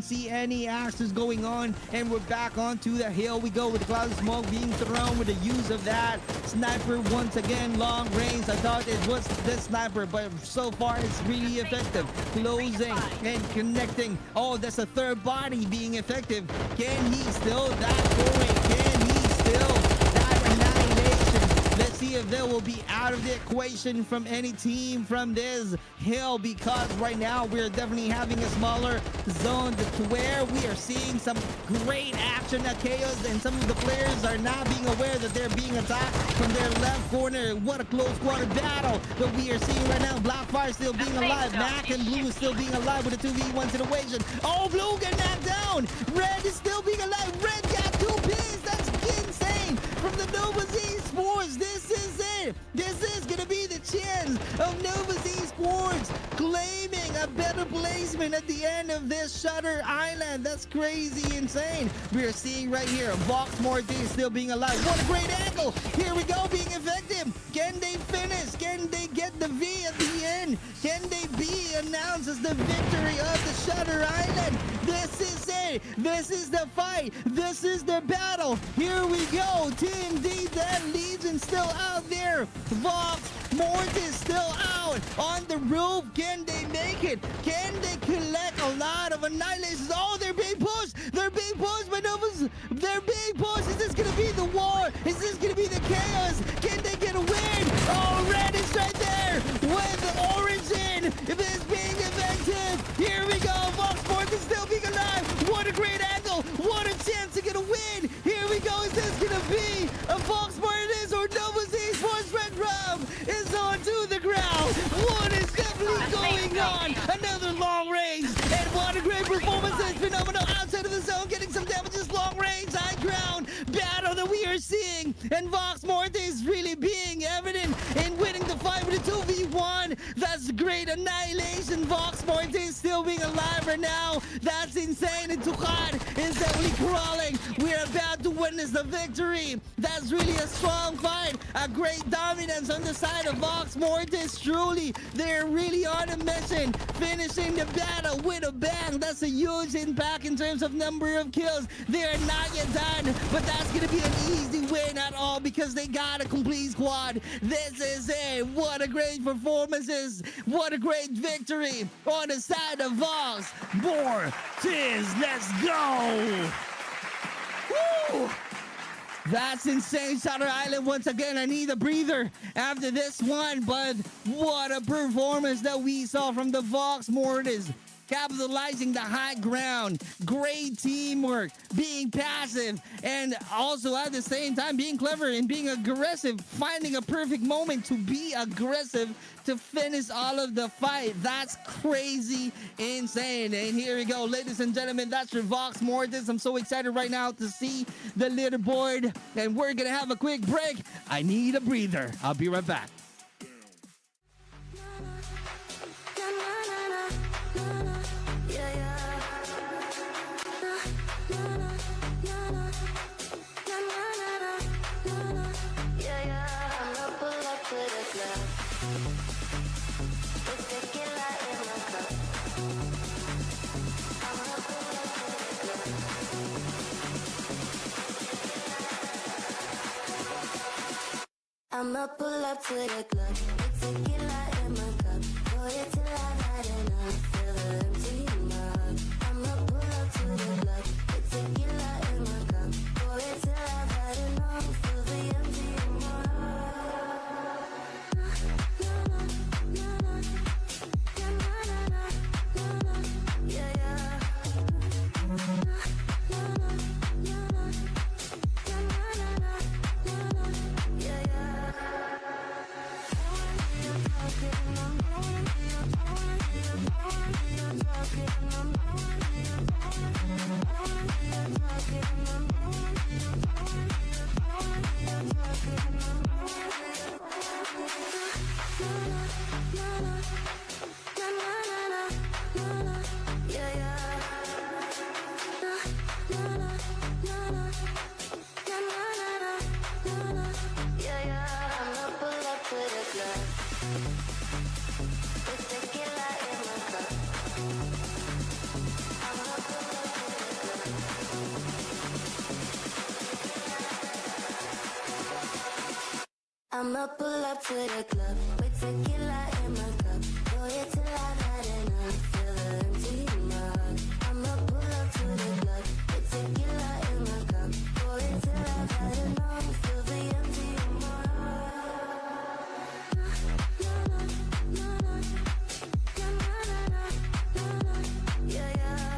see any axes going on. And we're back onto the hill. We go with the cloud of smoke being thrown with the use of that sniper once again, long range. I thought it was this sniper, but so far it's really effective. Closing and connecting. Oh, that's a 3rd body being effective. Can he still that going? Can he still that annihilation? Let's see if they will be out of the equation from any team from this hill, because right now we're definitely having a smaller zone to where we are seeing some great action at Chaos, and some of the players are not being aware that they're being attacked from their left corner. What a close quarter battle that we are seeing right now. Blackfire still being alive. Mac and Blue is still being alive with a 2v1 situation. Oh, Blue got knocked down. Red is still being alive. Red got 2 pins. That's insane from the Novus Esports. This is it. This is gonna be the chance of Novus Esports claiming a better placement at the end of this Shutter Island. That's crazy insane. We are seeing right here Vox Morty still being alive. What a great angle. Here we go, being effective. Can they finish? Can they get the V at the end? Can they be announced as the victory of the Shutter Island? This is it. This is the fight. This is the battle. Here we go. Team D, that Legion still out there. Vox Mortis still out on the roof. Can they make it? Can they collect a lot of annihilations? Oh, they're being pushed. They're being pushed by Novus. They're being pushed. Is this gonna be the war? Is this gonna be the chaos? Can they get a win? Oh, Red is right there with Origin. If it's being effective, here we go. Vox Mortis still being alive. What a great angle. What a chance to get a win. Here we go. Is this gonna be a Vox Mortis or Novus Esports? Red Rum is onto the ground. What is definitely going on? Another long range. And what a great performance. It's phenomenal outside of the zone, getting some damages, long range, high ground battle that we are seeing. And Vox Mortis really being evident in winning the fight with a 2v1. That's great annihilation. Vox Mortis still being alive right now. That's insane. And Tuchan is definitely crawling. We're about to witness the victory. That's really a strong fight. A great dominance on the side of Vox Mortis. Truly, they're really on a mission, finishing the battle with a bang. That's a huge impact in terms of number of kills. They're not yet done, but that's gonna be an easy win at all, because they got a complete squad. This is it. What a great performances. What a great victory on the side of Vox Mortis. Let's go. Woo! That's insane. Shutter Island, once again, I need a breather after this one, but what a performance that we saw from the Vox Mortis. Capitalizing the high ground, great teamwork, being passive, and also at the same time being clever and being aggressive, finding a perfect moment to be aggressive to finish all of the fight. That's crazy insane. And here we go, ladies and gentlemen, that's your Vox Mortis. I'm so excited right now to see the leaderboard, and we're gonna have a quick break. I need a breather. I'll be right back. I'ma pull up to the club with tequila in my cup. Pour it till I've had enough. Feel the empty in my heart. I'ma pull up to the club with tequila in my cup. Pour it till I've had enough. Feel the empty in my heart. Yeah, yeah. I'ma pull up to the club with tequila in my cup. Pour it till I've had enough. Feel the empty in my heart. I'ma pull up to the club with tequila in my cup. Pour it till I've had enough. Feel the empty in my heart. Yeah, yeah.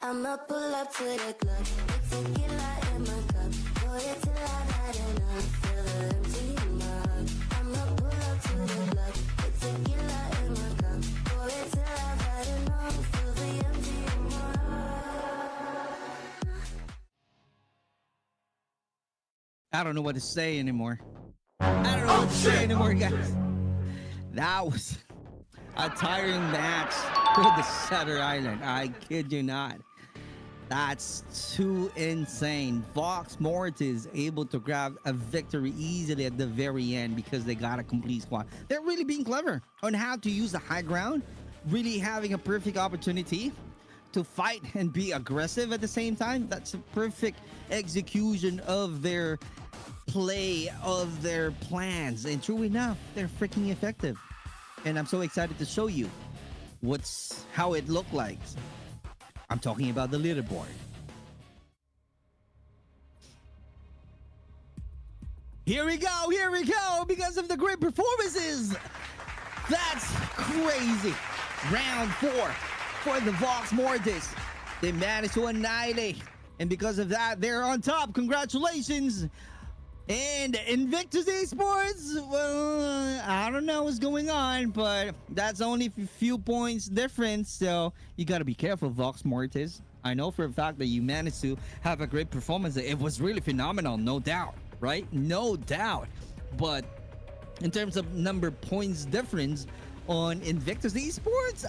I'ma pull up to the club with tequila in my cup. Pour it till I've had enough. Feel the empty in my heart. I'ma pull up to the club with tequila in my cup. Pour it till I've had enough. Feel the empty in my heart. I don't know what to say anymore. I don't know what to say anymore, guys. That was a tiring match for the Shutter Island. I kid you not. That's too insane. Vox Mortis able to grab a victory easily at the very end because they got a complete squad. They're really being clever on how to use the high ground, really having a perfect opportunity to fight and be aggressive at the same time. That's a perfect execution of their play, of their plans, and true enough, they're freaking effective. And I'm so excited to show you how it looked like. I'm talking about the leaderboard. Here we go, because of the great performances. That's crazy. Round 4 for the Vox Mortis. They managed to annihilate, and because of that, they're on top. Congratulations. And Invictus Esports, well, I don't know what's going on, but that's only a few points difference, so you got to be careful, Vox Mortis. I know for a fact that you managed to have a great performance. It was really phenomenal, no doubt, right? No doubt. But in terms of number points difference, on Invictus Esports,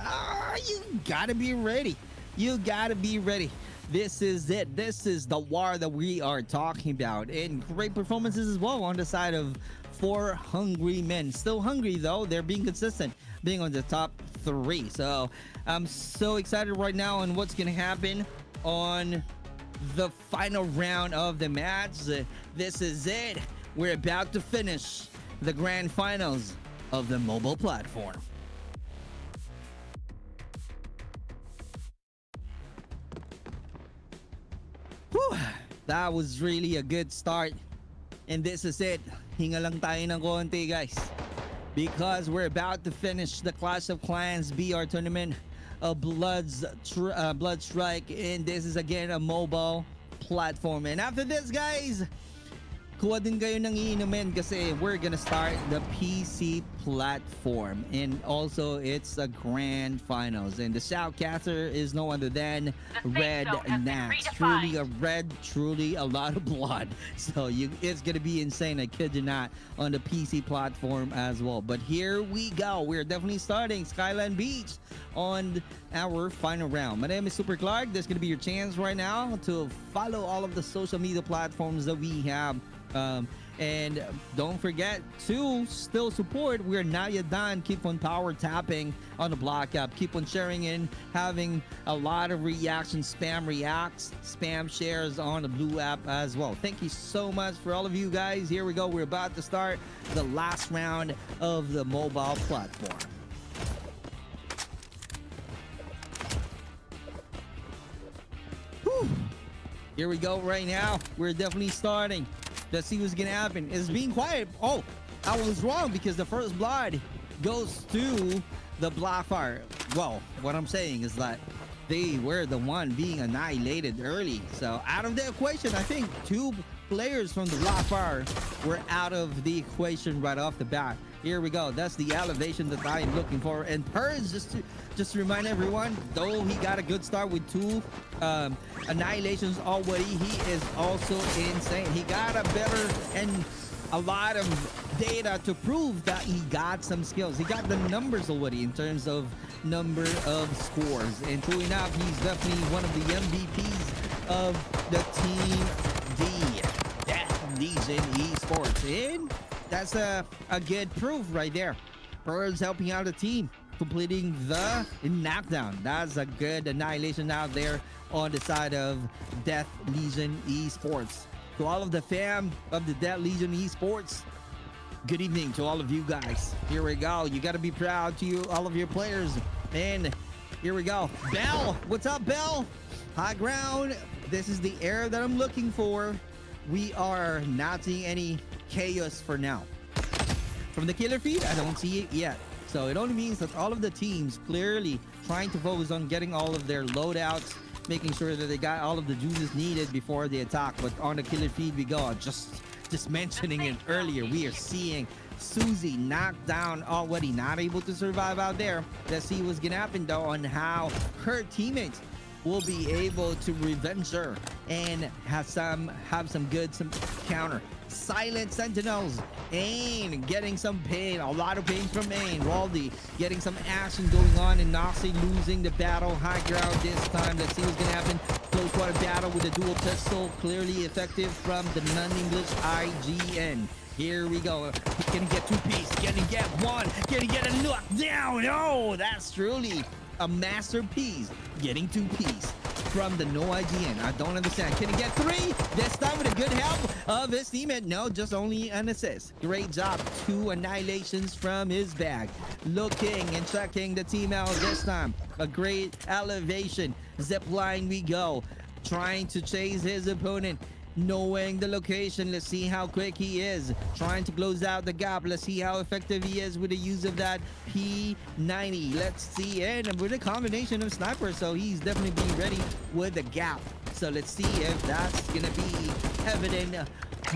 you gotta be ready. You gotta be ready. This is it. This is the war that we are talking about. And great performances as well on the side of 4 hungry men. Still hungry though. They're being consistent, being on the top 3. So I'm so excited right now on what's gonna happen on the final round of the match. This is it. We're about to finish the grand finals of the mobile platform. Whew, that was really a good start. And this is it. Hinga lang tayo ng konti, guys. Because we're about to finish the Clash of Clans BR tournament of Blood Strike. And this is again a mobile platform. And after this, guys, kuha din kayo ng iinumin kasi we're gonna start the PC platform. And also, it's a grand finals. And the shoutcaster is no other than Red Nax. Truly a red, truly a lot of blood. So it's gonna be insane, I kid you not, on the PC platform as well. But here we go. We're definitely starting Skyline Beach on our final round. My name is Super Clark. This is gonna be your chance right now to follow all of the social media platforms that we have. And don't forget to still support. We're now you're done. Keep on power tapping on the block app. Keep on sharing and having a lot of reactions, spam reacts, spam shares on the blue app as well. Thank you so much for all of you guys. Here we go. We're about to start the last round of the mobile platform. Whew. Here we go right now. We're definitely starting. Let's see what's gonna happen. It's being quiet. Oh, I was wrong because the first blood goes to the Blackfire. Well, what I'm saying is that they were the one being annihilated early. So out of the equation, I think 2 players from the Blackfire were out of the equation right off the bat. Here we go. That's the elevation that I am looking for. And Purge, just to remind everyone, though he got a good start with 2 annihilations already, he is also insane. He got a better and a lot of data to prove that he got some skills. He got the numbers already in terms of number of scores. And true enough, he's definitely one of the MVPs of the Team D, Death Legion Esports. And that's a good proof right there. Pearl's helping out the team, completing the knockdown. That's a good annihilation out there on the side of Death Legion Esports. To all of the fam of the Death Legion Esports, good evening to all of you guys. Here we go. You got to be proud to all of your players. And here we go. Bell, what's up, Bell? High ground. This is the air that I'm looking for. We are not seeing any chaos for now. From the killer feed, I don't see it yet. So it only means that all of the teams clearly trying to focus on getting all of their loadouts, making sure that they got all of the juices needed before they attack. But on the killer feed we go. Just mentioning it earlier, we are seeing Susie knocked down already, not able to survive out there. Let's see what's gonna happen though on how her teammates will be able to revenge her and have some counter. Silent Sentinels. Ain getting some pain, a lot of pain from Ain. Waldy getting some action going on, and Noxie losing the battle. High ground this time. Let's see what's gonna happen. Close water battle with a dual pistol, clearly effective from the non-English IGN. Here we go. Gonna get 2-piece, gonna get 1, gonna get a knockdown. Oh, that's truly a masterpiece. Getting 2-piece from the no IGN. I don't understand. Can he get 3? This time with a good help of his teammate. No, just only an assist. Great job. 2 annihilations from his bag. Looking and checking the team out this time. A great elevation. Zipline we go. Trying to chase his opponent. Knowing the location. Let's see how quick he is. Trying to close out the gap. Let's see how effective he is with the use of that P90. Let's see. And with a combination of snipers, so he's definitely being ready with the gap. So let's see if that's gonna be evident.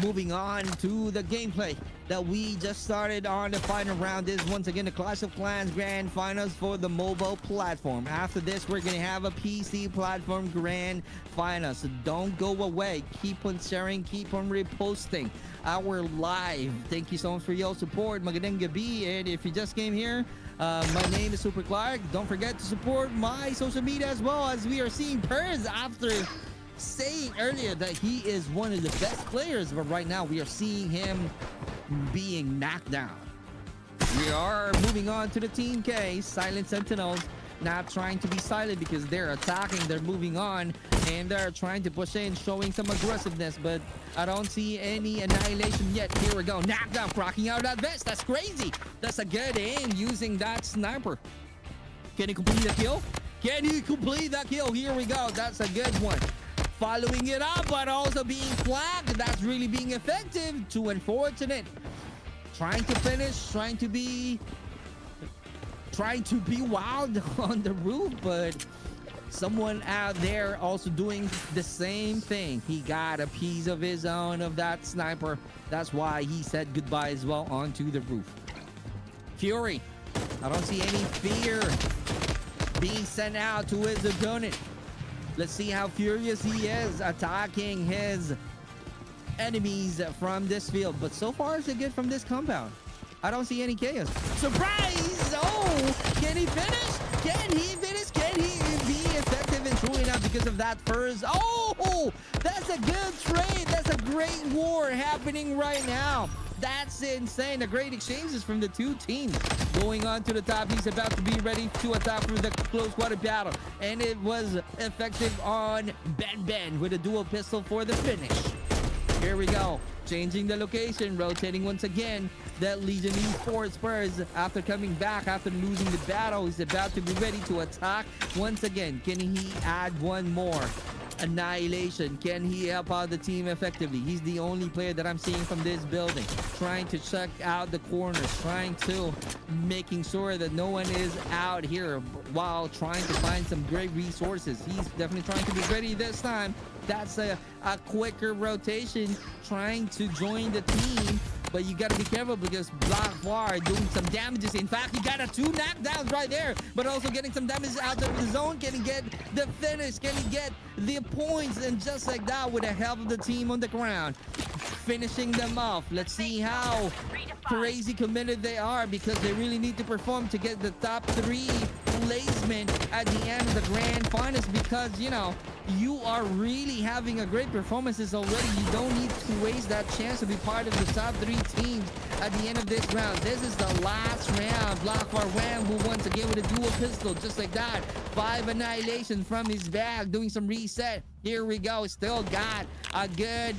Moving on to the gameplay that we just started on the final round. This is once again the Clash of Clans Grand Finals for the mobile platform. After this, we're gonna have a PC platform Grand Finals. So don't go away. Keep on sharing, keep on reposting our live. Thank you so much for your support. Magandang gabi. And if you just came here, My name is Super Clark. Don't forget to support my social media as well, as we are seeing Pers after saying earlier that he is one of the best players, but right now we are seeing him being knocked down. We are moving on to the Team K, Silent Sentinels. Not trying to be silent because they're attacking, they're moving on, and they're trying to push in, showing some aggressiveness, but I don't see any annihilation yet. Here we go, knockdown, cracking out that vest. That's crazy. That's a good aim using that sniper. Can he complete the kill? Can he complete the kill? Here we go, that's a good one. Following it up, but also being flagged. That's really being effective. Too unfortunate. Trying to finish, trying to be wild on the roof, but someone out there also doing the same thing. He got a piece of his own of that sniper. That's why he said goodbye as well onto the roof. Fury, I don't see any fear being sent out to his opponent. Let's see how furious he is attacking his enemies from this field, but so far so good from this compound. I don't see any chaos. Surprise! Oh, can he finish? Can he finish? Can he be effective and true enough because of that first? Oh, that's a good trade. That's a great war happening right now. That's insane. A great exchanges from the two teams. Going on to the top, he's about to be ready to attack for the close quarter battle. And it was effective on Ben with a dual pistol for the finish. Here we go. Changing the location, rotating once again. That Legion Esports Spurs, after coming back, after losing the battle, is about to be ready to attack once again. Can he add one more? Annihilation. Can he help out the team effectively? He's the only player that I'm seeing from this building. Trying to check out the corners, trying to making sure that no one is out here while trying to find some great resources. He's definitely trying to be ready this time. That's a quicker rotation, trying to join the team. But you gotta be careful because Blackfire doing some damages. In fact, he got a 2 knockdowns right there, but also getting some damage out of the zone. Can he get the finish? Can he get the points? And just like that, with the help of the team on the ground, finishing them off. Let's see how crazy committed they are, because they really need to perform to get the top 3 placement at the end of the grand finals, because you know you are really having a great performances already. You don't need to waste that chance to be part of the top 3 teams at the end of this round. This is the last round. Blackfire Wambu once again with a dual pistol, just like that. 5 annihilation from his bag, doing some reset. Here we go. Still got a good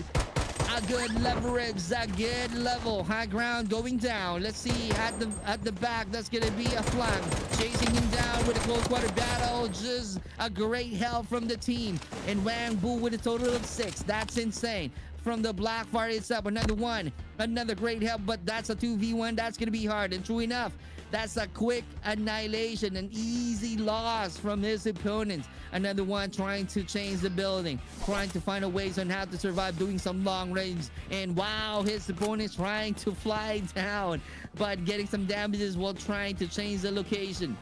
leverage, a good level. High ground going down. Let's see at the back. That's gonna be a flank. Chasing him down with a close quarter battle. Just a great help from the team. And Wambu with a total of 6. That's insane. From the Blackfire itself, another one. Another great help, but that's a 2v1. That's gonna be hard. And true enough, that's a quick annihilation, an easy loss from his opponents. Another one trying to change the building, trying to find a ways on how to survive, doing some long range. And wow, his opponent's trying to fly down, but getting some damages while trying to change the location.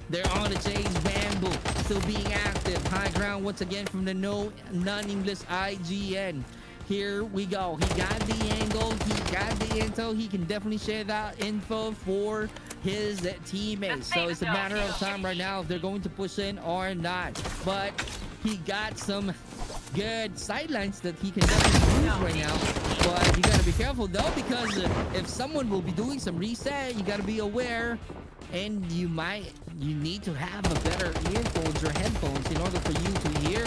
They're on the chase. Bamboo still being active. High ground once again from the non-English IGN. Here we go. He got the angle. He got the intel. He can definitely share that info for his teammates. So it's a matter of time right now if they're going to push in or not. But he got some good sidelines that he can definitely use right now. But you got to be careful though, because if someone will be doing some reset, you got to be aware. And you need to have a better earphones or headphones in order for you to hear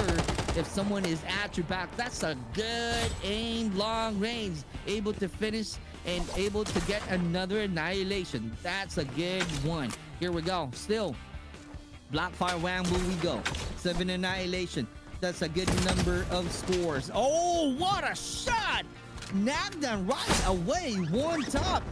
if someone is at your back. That's a good aim, long range, able to finish and able to get another annihilation. That's a good one. Here we go. Still, Blackfire Wambu we go. 7 annihilation. That's a good number of scores. Oh, what a shot! Knockdown right away. One top.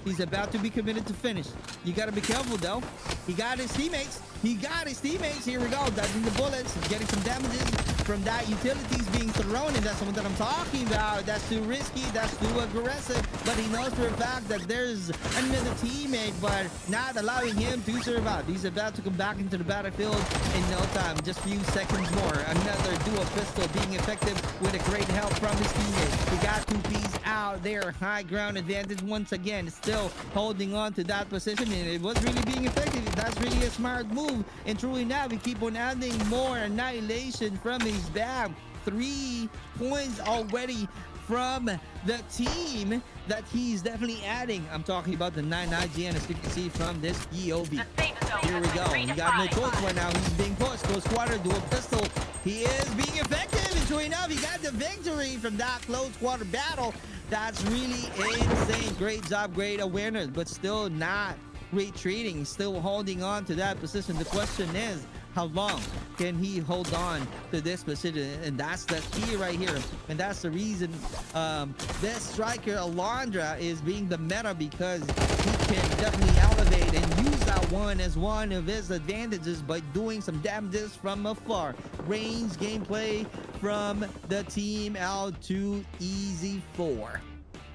He's about to be committed to finish. You got to be careful though. He got his teammates. He got his teammates. Here we go. Dodging the bullets. Getting some damages. from that utilities being thrown, and that's the one that I'm talking about. That's too risky, that's too aggressive, but he knows for a fact that there's another teammate, but not allowing him to survive. He's about to come back into the battlefield in no time, just few seconds more. Another dual pistol being effective with a great help from his teammate. He got 2Ps out there, high ground advantage once again, still holding on to that position, and it was really being effective. That's really a smart move, and truly now we keep on adding more annihilation from his bag. 3 points already from the team that he's definitely adding. I'm talking about the 9 IGN, as you can see from this POV. The safe zone Here we has go. been He got no redefined. choice right now. He's being pushed. Goes quarter, dual pistol. He is being effective. And true enough, he got the victory from that close quarter battle. That's really insane. Great job, great awareness, but still not retreating, still holding on to that position. The question is, how long can he hold on to this position? And that's the key right here. And that's the reason this striker Alondra is being the meta, because he can definitely elevate and use that one as one of his advantages by doing some damages from afar. Range gameplay from the team L2 Easy 4.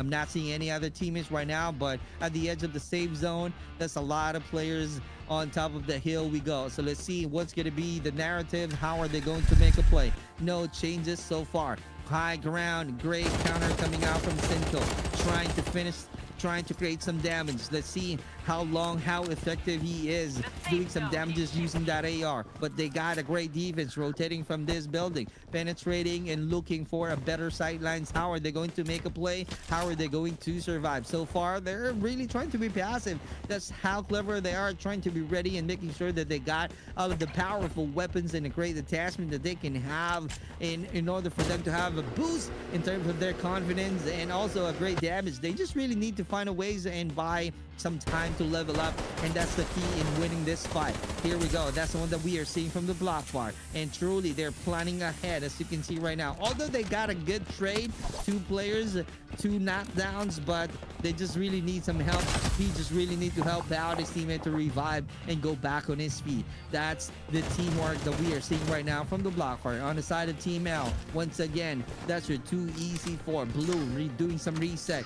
I'm not seeing any other teammates right now, but at the edge of the safe zone, there's a lot of players on top of the hill we go. So let's see what's going to be the narrative. How are they going to make a play? No changes so far. High ground, great counter coming out from Cinco, trying to finish, trying to create some damage. Let's see how long, how effective he is doing some damages using that AR. But they got a great defense rotating from this building, penetrating and looking for a better sightlines. How are they going to make a play? How are they going to survive? So far, they're really trying to be passive. That's how clever they are, trying to be ready and making sure that they got all of the powerful weapons and a great attachment that they can have in order for them to have a boost in terms of their confidence and also a great damage. They just really need to find a ways and buy some time to level up, and that's the key in winning this fight. Here we go. That's the one that we are seeing from the block bar, and truly they're planning ahead, as you can see right now. Although they got a good trade, 2 players, 2 knockdowns, but they just really need some help. He just really need to help out his teammate to revive and go back on his feet. That's the teamwork that we are seeing right now from the block bar. On the side of Team L, once again, that's your 2 Easy 4. Blue doing some reset.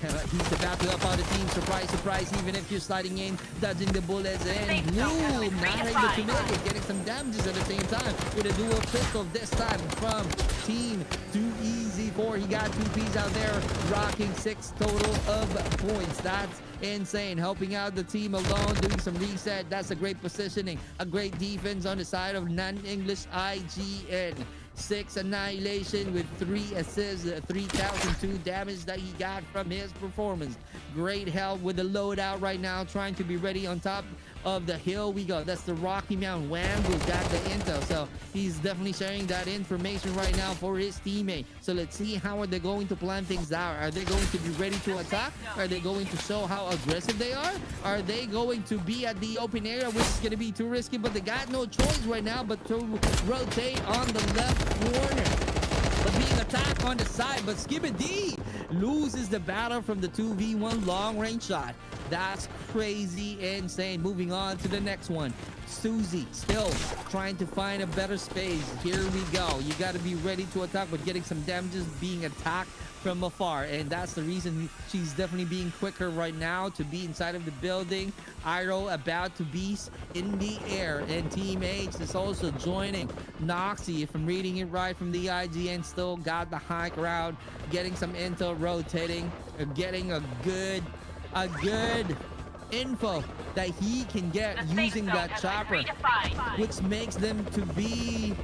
He's about to help out the team. Surprise, surprise, even if you're sliding in, dodging the bullets, and Blue not able to make it, getting some damages at the same time with a dual pistol this time from Team 2 Easy 4. He got 2 Ps out there, rocking 6 total of points. That's insane. Helping out the team alone, doing some reset. That's a great positioning, a great defense on the side of non-English IGN. 6 annihilation with 3 assists, 3,002 damage that he got from his performance. Great help with the loadout right now, trying to be ready on top of the hill we go. That's the Rocky Mountain. Wambu got the intel, so he's definitely sharing that information right now for his teammate. So let's see how are they going to plan things out. Are they going to be ready to attack? Are they going to show how aggressive they are? Are they going to be at the open area, which is going to be too risky? But they got no choice right now but to rotate on the left corner. But being attacked on the side, but Skibidi loses the battle from the 2v1 long range shot. That's crazy insane. Moving on to the next one. Susie still trying to find a better space. Here we go. You got to be ready to attack, but getting some damages, being attacked from afar, and that's the reason she's definitely being quicker right now to be inside of the building. Iroh about to be in the air, and Team H is also joining. Noxy, if I'm reading it right from the IGN, still got the high ground, getting some intel, rotating, getting a good info that he can get The safe using zone that has been chopper, redefined. which makes them to be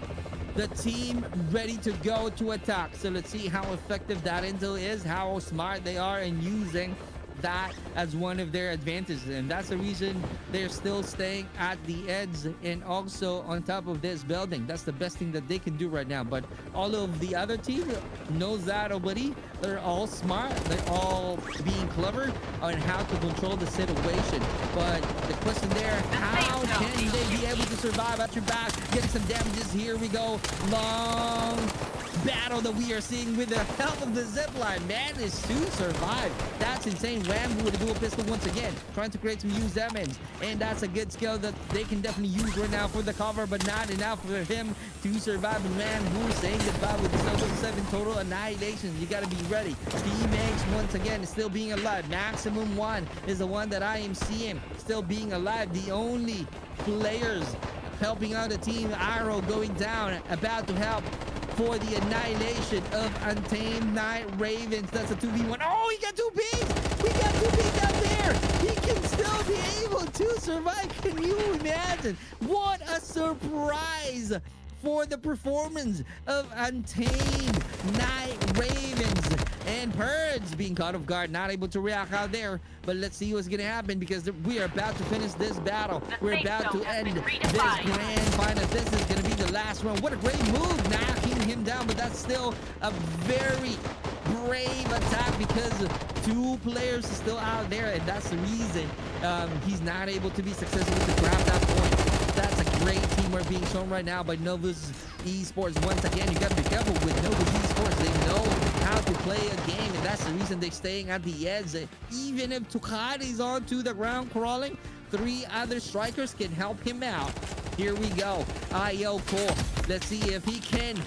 the team ready to go to attack. So let's see how effective that intel is, how smart they are in using that as one of their advantages, and that's the reason they're still staying at the edge and also on top of this building. That's the best thing that they can do right now. But all of the other team knows that already. They're all smart, they're all being clever on how to control the situation. But the question there, how can they be able to survive at your back, getting some damages? Here we go. Long battle that we are seeing with the help of the zipline. Managed to survive. That's insane. Rambo with a dual pistol once again, trying to create some used damage. And that's a good skill that they can definitely use right now for the cover, but not enough for him to survive. And Rambo saying goodbye with this level 7 total annihilation. You gotta be ready. Teammates once again is still being alive. Maximum 1 is the one that I am seeing still being alive. The only players helping out the team, Arrow going down, about to help for the annihilation of Untamed Night Ravens. That's a 2v1. Oh, he got 2 Ps! He got 2 Ps out there! He can still be able to survive. Can you imagine? What a surprise for the performance of Untamed Night Ravens. And Purge being caught off guard, not able to react out there. But let's see what's gonna happen, because we are about to finish this battle. We're about to end this grand final. This is gonna be the last round. What a great move, knocking him down, but that's still a very brave attack, because 2 players are still out there, and that's the reason he's not able to be successful to grab that point. That's a great teamwork being shown right now by Novus Esports. Once again, you gotta be careful with Novus Esports. They know how to play a game, and that's the reason they're staying at the edge. Even if Tukadi's onto the ground crawling, 3 other strikers can help him out. Here we go. Ayoko. Let's see if he can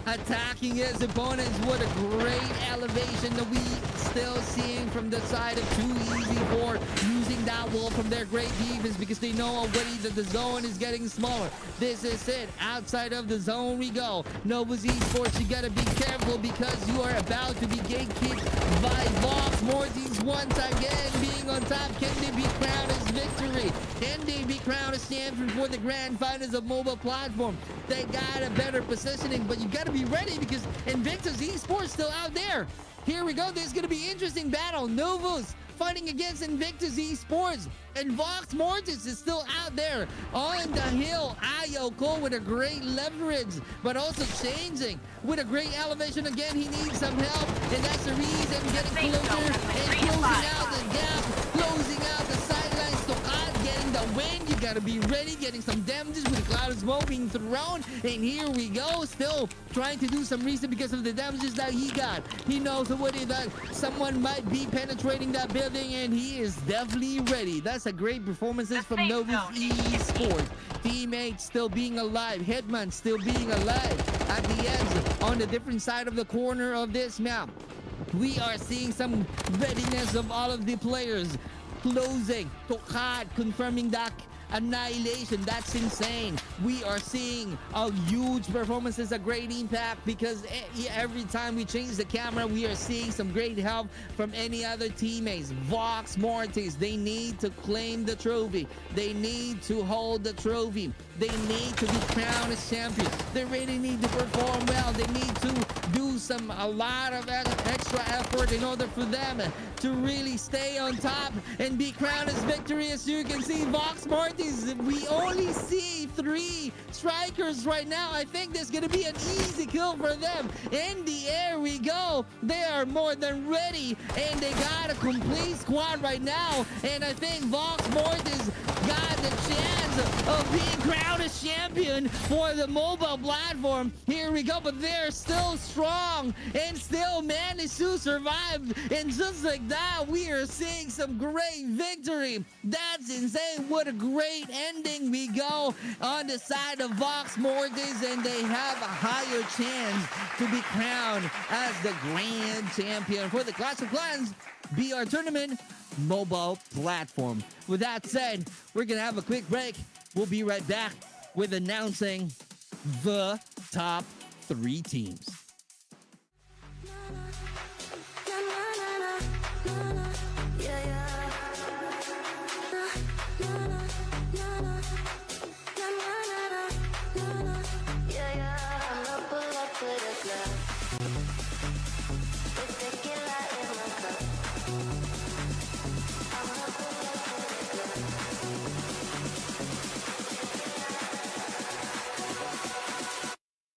attacking his opponents. What a great elevation that we still seeing from the side of 2EZ4, using that wall from their great defense, because they know already that the zone is getting smaller. This is it. Outside of the zone we go. Novus Esports, you gotta be careful, because you are about to be gatekept by Vox Mortis once again being on top. Can they be crowned as victory? Can they be crowned as champion for the grand finals of mobile platform? They got a better positioning, but you gotta be ready, because Invictus Esports still out there. Here we go. This is going to be an interesting battle. Novus fighting against Invictus Esports, and Vox Mortis is still out there on the hill. Ayoko with a great leverage, but also changing with a great elevation. Again, he needs some help, and that's the reason getting closer and closing out the gap, closing out the sidelines. Stokad getting the win. You gotta be ready, getting some damages with the cloud of smoke being thrown. And here we go, still trying to do some reason because of the damages that he got. He knows already that someone might be penetrating that building, and he is definitely ready. That's a great performance from Novus Esports. Teammates still being alive. Hitman still being alive at the end on the different side of the corner of this map. We are seeing some readiness of all of the players. Closing. Tokad confirming that annihilation. That's insane. We are seeing a huge performances, a great impact, because every time we change the camera, we are seeing some great help from any other teammates. Vox Mortis, they need to claim the trophy. They need to hold the trophy. They need to be crowned as champion. They really need to perform well. They need to do a lot of extra effort in order for them to really stay on top and be crowned as victory. As you can see, Vox Mortis, we only see 3 strikers right now. I think there's gonna be an easy kill for them. In the air we go. They are more than ready, and they got a complete squad right now. And I think Vox Mortis got the chance of being crowned as champion for the mobile platform. Here we go, but they're still strong and still managed to survive. And just like that, we are seeing some great victory. That's insane. What a great ending we go on the side of Vox Mortis, and they have a higher chance to be crowned as the grand champion for the Clash of Clans BR Tournament mobile platform. With that said, we're gonna have a quick break. We'll be right back with announcing the top 3 teams.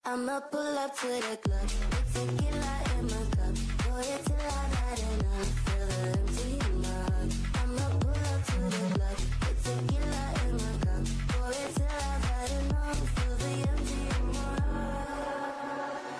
I'ma pull up to the club, with tequila in my cup. Pour it till I've had enough, feel the empty in my heart. I'ma pull up to the club, with tequila in my cup. Pour it till I've had enough, feel the empty in my heart.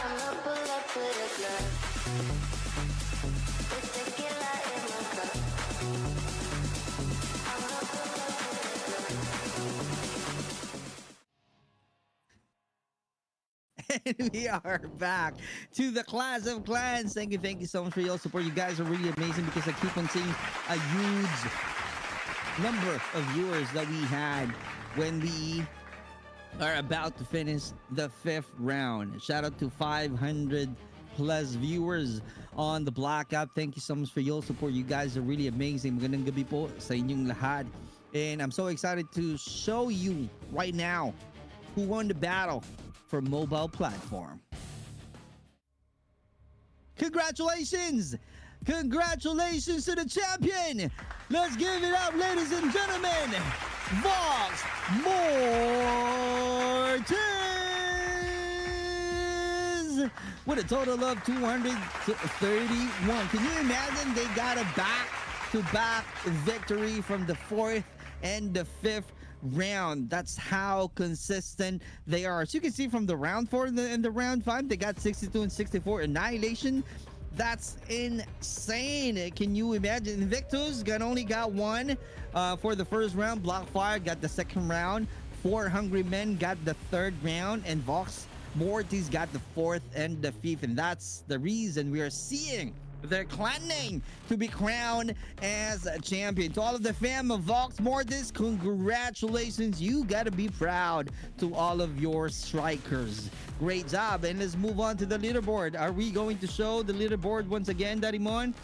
I'ma pull up to the club with tequila in my cup. I'ma pull up to the club. And we are back to the Clash of Clans. Thank you so much for your support. You guys are really amazing because I keep on seeing a huge number of viewers that we had when we are about to finish the 5th round. Shout out to 500 plus viewers on the Blackout. Thank you so much for your support. You guys are really amazing. Magandang gabi po sa inyong lahat. And I'm so excited to show you right now who won the battle for mobile platform. Congratulations! Congratulations to the champion! Let's give it up, ladies and gentlemen! Vox Mortis! With a total of 231. Can you imagine they got a back-to-back victory from the 4th and the 5th round? That's how consistent they are. As you can see from the round 4 and the round 5, they got 62 and 64 annihilation. That's insane. Can you imagine? Invictus only got one for the first round. Blockfire got the second round. 4 Hungry Men got the 3rd round. And Vox Mortis got the 4th and the 5th. And that's the reason we are seeing their clan name to be crowned as a champion. To all of the fam of Vox Mortis, congratulations. You gotta be proud to all of your strikers. Great job. And let's move on to the leaderboard. Are we going to show the leaderboard once again, Darimon?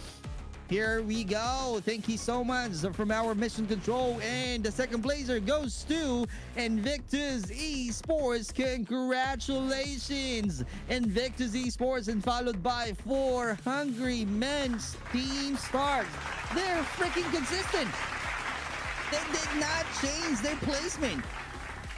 Here we go. Thank you so much from our mission control. And the second placer goes to Invictus Esports. Congratulations, Invictus Esports, and followed by 4 Hungry Men's Team Stars. They're freaking consistent. They did not change their placement.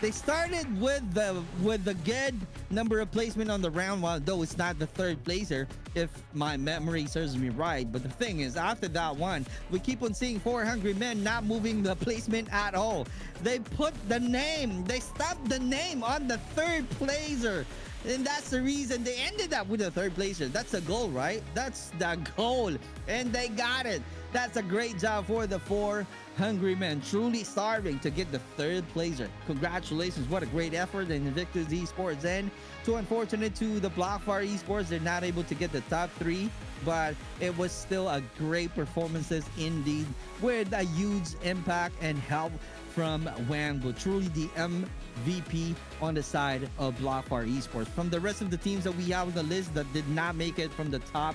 They started with the good number of placement on the round one, though it's not the 3rd placer, if my memory serves me right. But the thing is, after that one, we keep on seeing 4 Hungry Men not moving the placement at all. They put the name, they stopped the name on the 3rd placer. And that's the reason they ended up with the 3rd placer. That's the goal, right? That's the goal. And they got it. That's a great job for the 4 Hungry Men, truly starving to get the 3rd placer. Congratulations, what a great effort in Invictus Esports. And too unfortunate to the Blockfire Esports, they're not able to get the top 3, but it was still a great performances indeed, with a huge impact and help from Wangbo. Truly the MVP on the side of Blockfire Esports. From the rest of the teams that we have on the list that did not make it from the top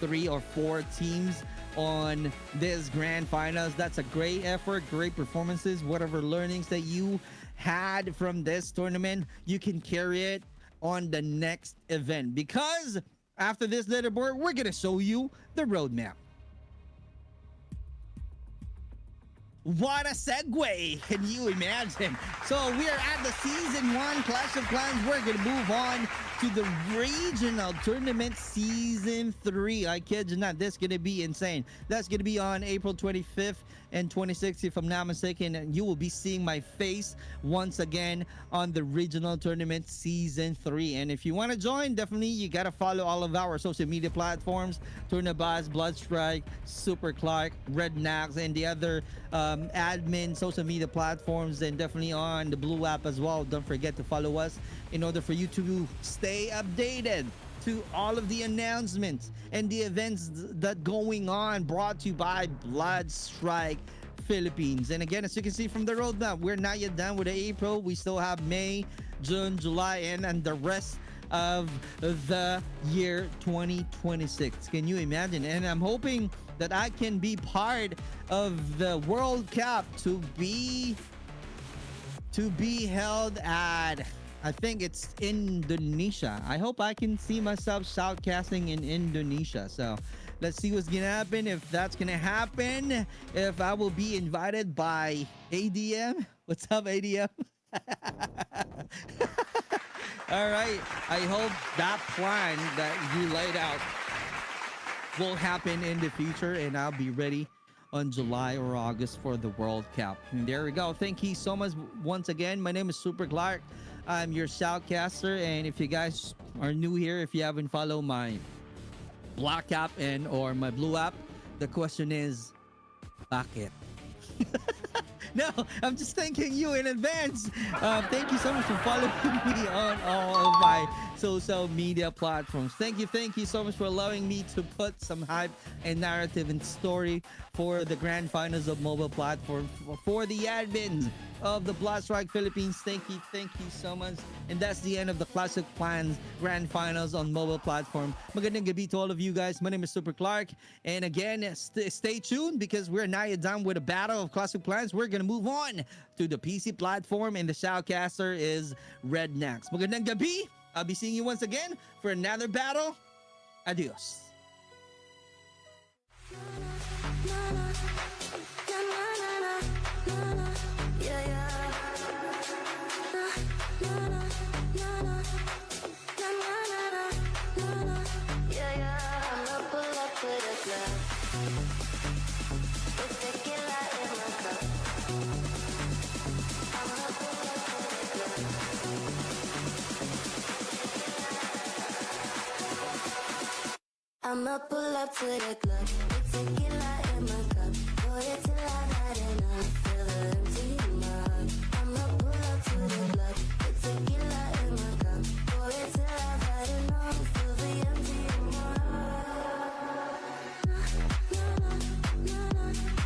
3 or 4 teams on this grand finals, that's a great effort, great performances. Whatever learnings that you had from this tournament, you can carry it on the next event, because after this leaderboard, we're gonna show you the roadmap. What a segue, can you imagine? So we are at the Season 1 Clash of Clans. We're gonna move on to the Regional Tournament Season 3. I kid you not, that's gonna be insane. That's gonna be on April 25th and 26th, if I'm not mistaken. And you will be seeing my face once again on the Regional Tournament Season 3. And if you want to join, definitely you gotta follow all of our social media platforms: Tournabuzz, Bloodstrike, Super Clark, Red Nax, and the other admin social media platforms, and definitely on the Blue app as well. Don't forget to follow us in order for you to stay updated to all of the announcements and the events that going on, brought to you by Bloodstrike Philippines. And again, as you can see from the roadmap, we're not yet done with April. We still have May, June, July, and the rest of the year 2026. Can you imagine? And I'm hoping that I can be part of the World Cup to be held at, I think it's Indonesia. I hope I can see myself shoutcasting in Indonesia. So Let's see what's gonna happen. If that's gonna happen, if I will be invited by ADM. What's up, ADM? All right. I hope that plan that you laid out will happen in the future, and I'll be ready on July or August for the World Cup. And there we go. Thank you so much once again. My name is Super Clark. I'm your shoutcaster, and if you guys are new here, if you haven't followed my black app and or my blue app, the question is, bakit? No, I'm just thanking you in advance. Thank you so much for following me on all of my social media platforms. Thank you so much for allowing me to put some hype and narrative and story for the grand finals of mobile platform, for the admins of the Blast Strike Philippines. Thank you so much. And that's the end of the Classic Clans Grand Finals on mobile platform. Magandang gabi to all of you guys. My name is Super Clark. And again, stay tuned because we're now done with a battle of Classic Clans. We're going to move on to the PC platform, and the shoutcaster is Red next. Magandang gabi. I'll be seeing you once again for another battle. Adios. I'ma pull up to the club with tequila in my cup. Pour it till I've had enough. Feel the empty in my heart. I'ma pull up to the club with tequila in my cup. Pour it till I've had enough. Feel the empty in my heart. Na na na na na na na na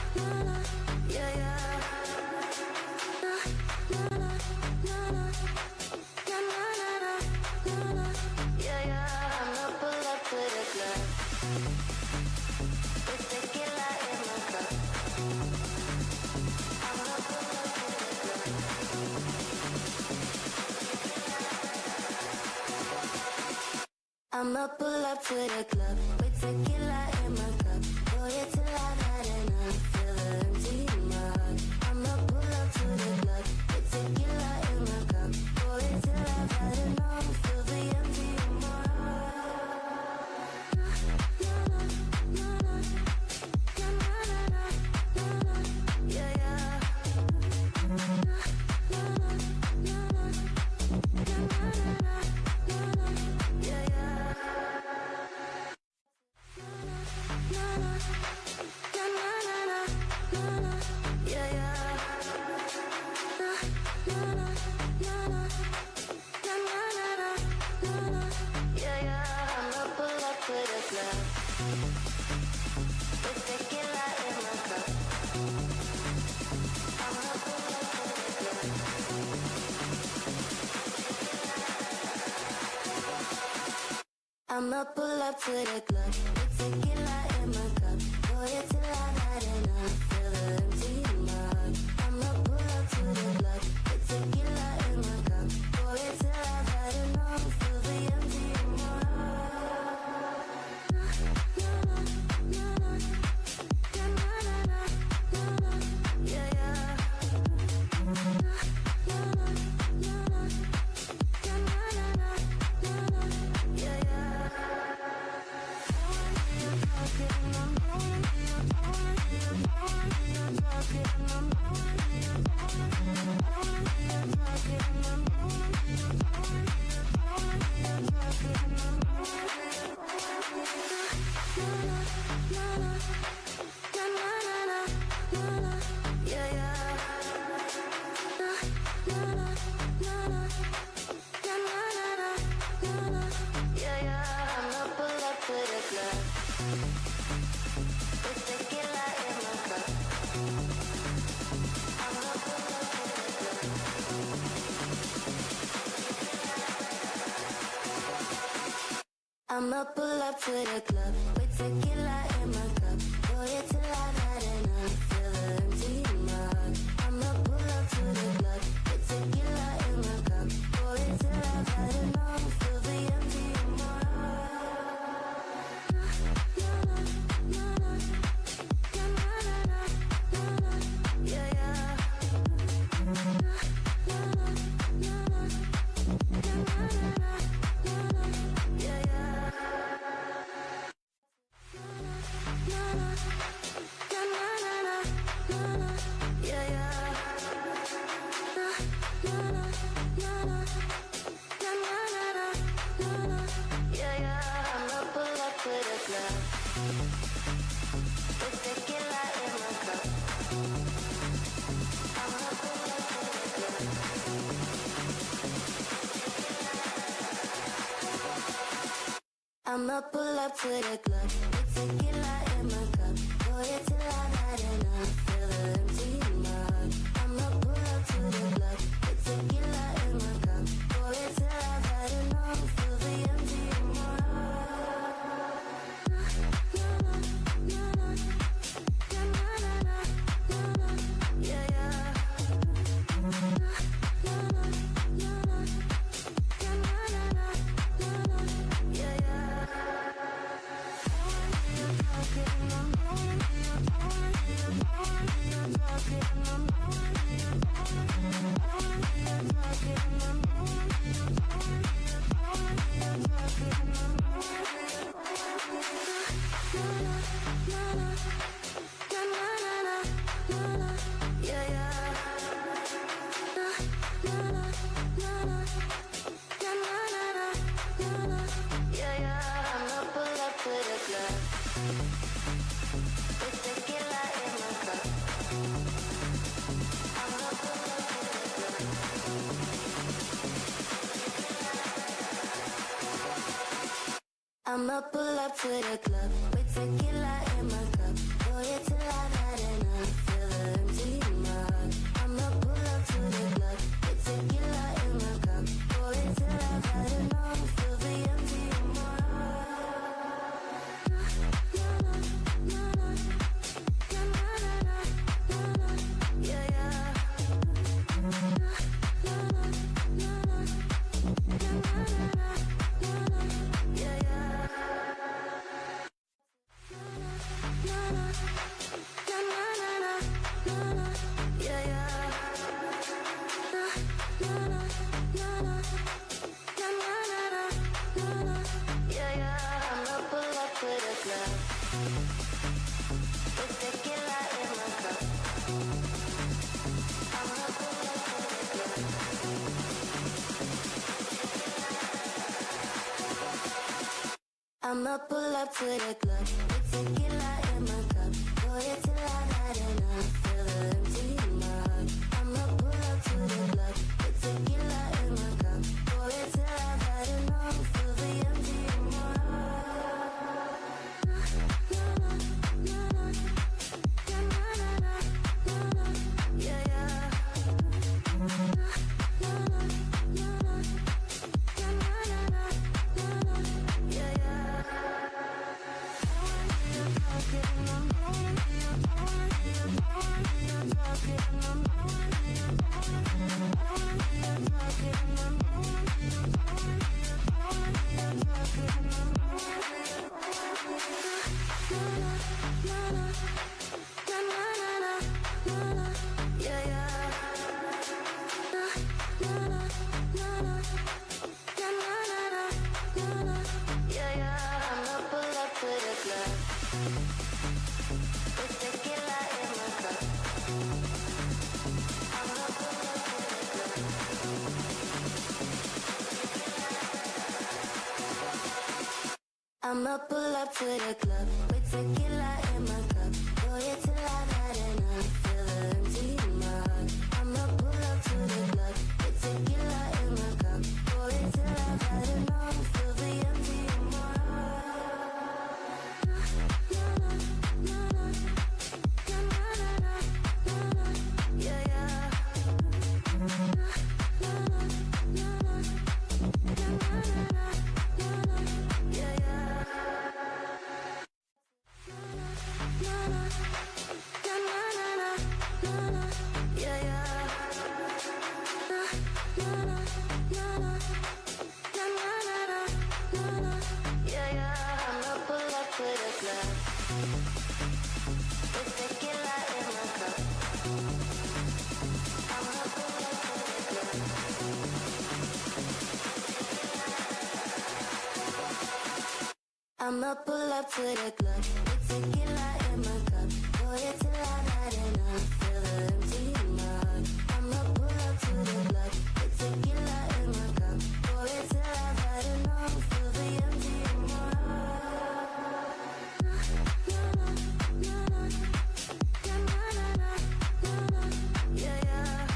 na na yeah yeah. Na na na na na na na na yeah yeah. I'ma pull up to the club with tequila in my cup. Pour it till I've had enough. Feel the empty in my heart. I'ma pull up to the club with tequila in my cup. Pour it till I've had enough. Feel the empty in my heart. Na na na na na na na na na yeah yeah. Na na na na na na na yeah yeah. I'ma pull up to the club with tequila in my cup. Pour it till I've had enough. Feel the empty in my heart. I'ma pull up to the club with tequila in my cup. Pour it till I've had enough. Feel the empty in my heart. Na na na na na na na na yeah yeah. Na na na na na na yeah yeah. I'ma pull up to the club with tequila in my cup. Boy, it till I've had enough. Feel the empty in my heart. I'ma pull up to the club with tequila in my cup. Boy, it till I've had enough. Feel the empty in my heart. Yeah, yeah. Yeah, yeah. I'ma pull up to the club with tequila in my cup. Boy, it till I've had enough. Feel the empty in my heart. I'ma pull up to the club with tequila in my cup. Boy, it till I've had enough. Feel the empty in my heart. Yeah, yeah. I'ma pull up to the club with tequila in my cup. Boy, it till I've had enough. Feel the empty in my heart. I'ma pull up to the club with tequila in my cup. Boy, it till I've had enough. Feel the empty in my heart. Yeah, yeah. Yeah, yeah. I'ma pull up to the club with tequila in my cup. Boy, it till I've had enough. Feel the empty in my heart. I'ma pull up to the club with tequila in my cup. Boy, it till I've had enough. Feel the empty in my heart. Yeah, yeah. I'ma pull up to the club with tequila in my cup. Boy, it till I've had enough. Feel the empty in my heart. I'ma pull up to the club with tequila in my cup. Boy, it till I've had enough. Feel the empty in my heart. Yeah, yeah. Yeah, yeah. I'ma pull up to the club with tequila in my cup. Pour it till I've had enough. Feel the empty in my heart. I'ma pull up to the club with tequila in my cup. Pour it till I've had enough. Feel the empty in my heart. Yeah, yeah. Yeah, yeah.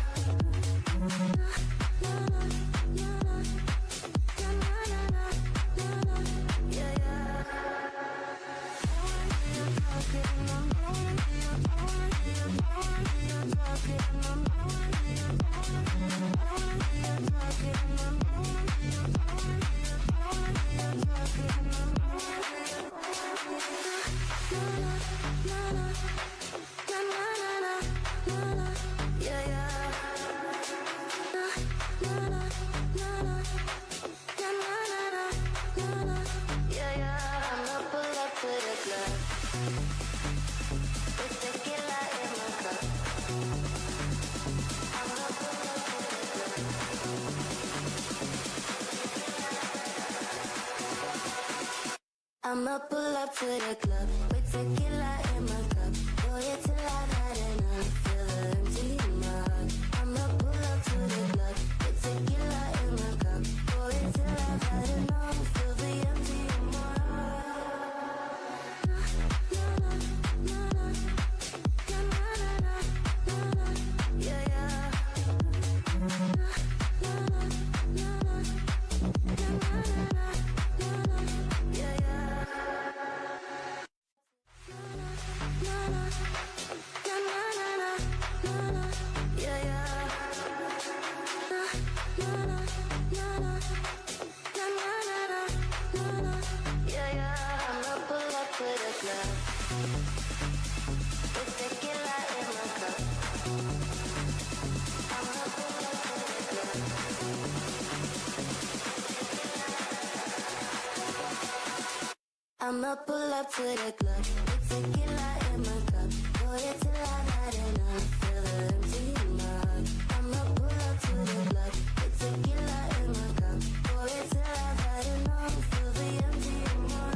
Yeah, yeah. I'ma pull up to the club with tequila in my cup. I'ma pull up to the club. I'ma pull up to the club with tequila in my cup. Pour it till I've had enough. Feel the empty in my heart. I'ma pull up to the club with tequila in my cup. Pour it till I've had enough. Feel the empty in my heart. Yeah, yeah. Yeah, yeah. Yeah, yeah. Yeah, yeah. I'ma pull up to the club with tequila in my cup. I'ma pull up to the club. I'ma pull up to the club with tequila in my cup. Pour it till I've had enough. Feel the empty in my heart. I'ma pull up to the club with tequila in my cup. Pour it till I've had enough. Feel the empty in my heart.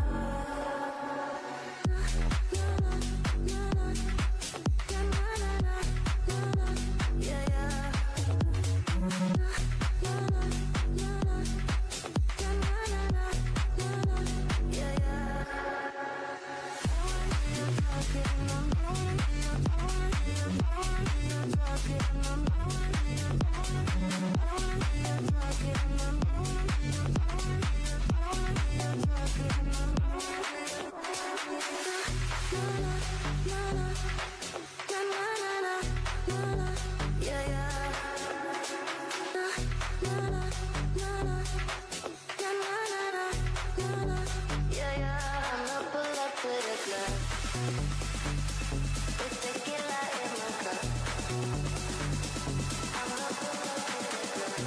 Yeah, yeah. Yeah, yeah. Yeah, yeah. Yeah, yeah. I'ma pull up to the club with tequila in my cup. I'ma pull up to the club.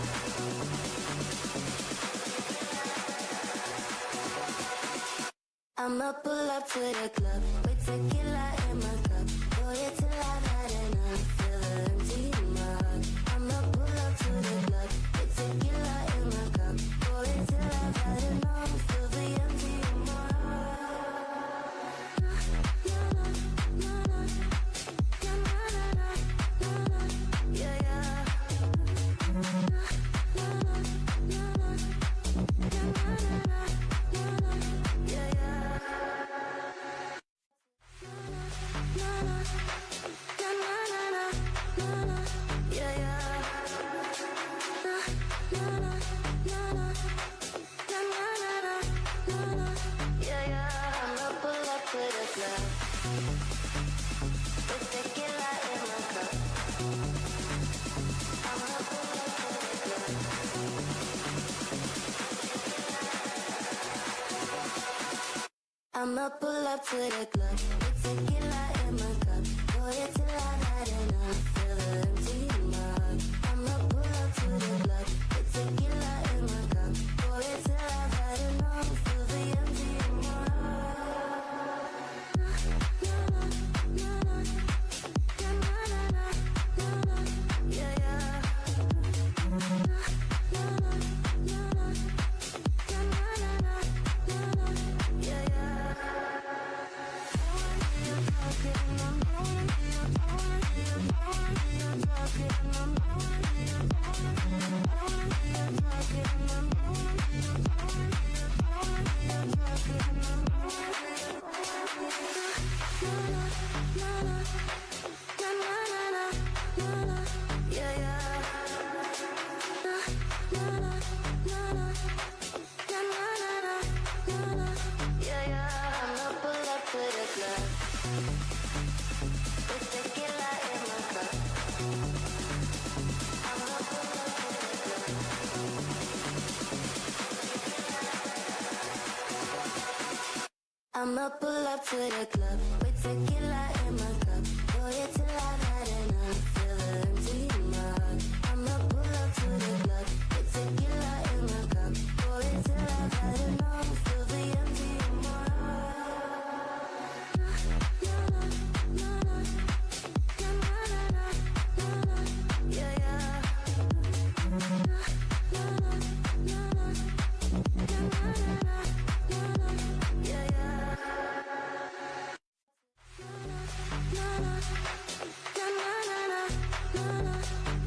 I'ma pull up to the club with tequila in my cup. Pour it till I've had enough. Feel the empty in my heart. I'ma pull up to the club with tequila in my cup. Pour it till I've had enough. Feel the empty in my heart. Yeah, yeah. Yeah, yeah. I'ma pull up to the club with tequila in my cup. Pour it till I've had enough. Feel the empty in my heart. I'ma pull up to the club with tequila in my cup. Pour it till I've had enough. Feel the empty in my heart. Yeah, yeah. Yeah, yeah. I'ma pull up to the club with tequila in my cup. Boy, it till I've had enough. Feel the empty in my heart. I'ma pull up to the club with tequila in my cup. Boy, it till I've had enough. Feel the empty in my heart. Yeah, yeah. Yeah, yeah.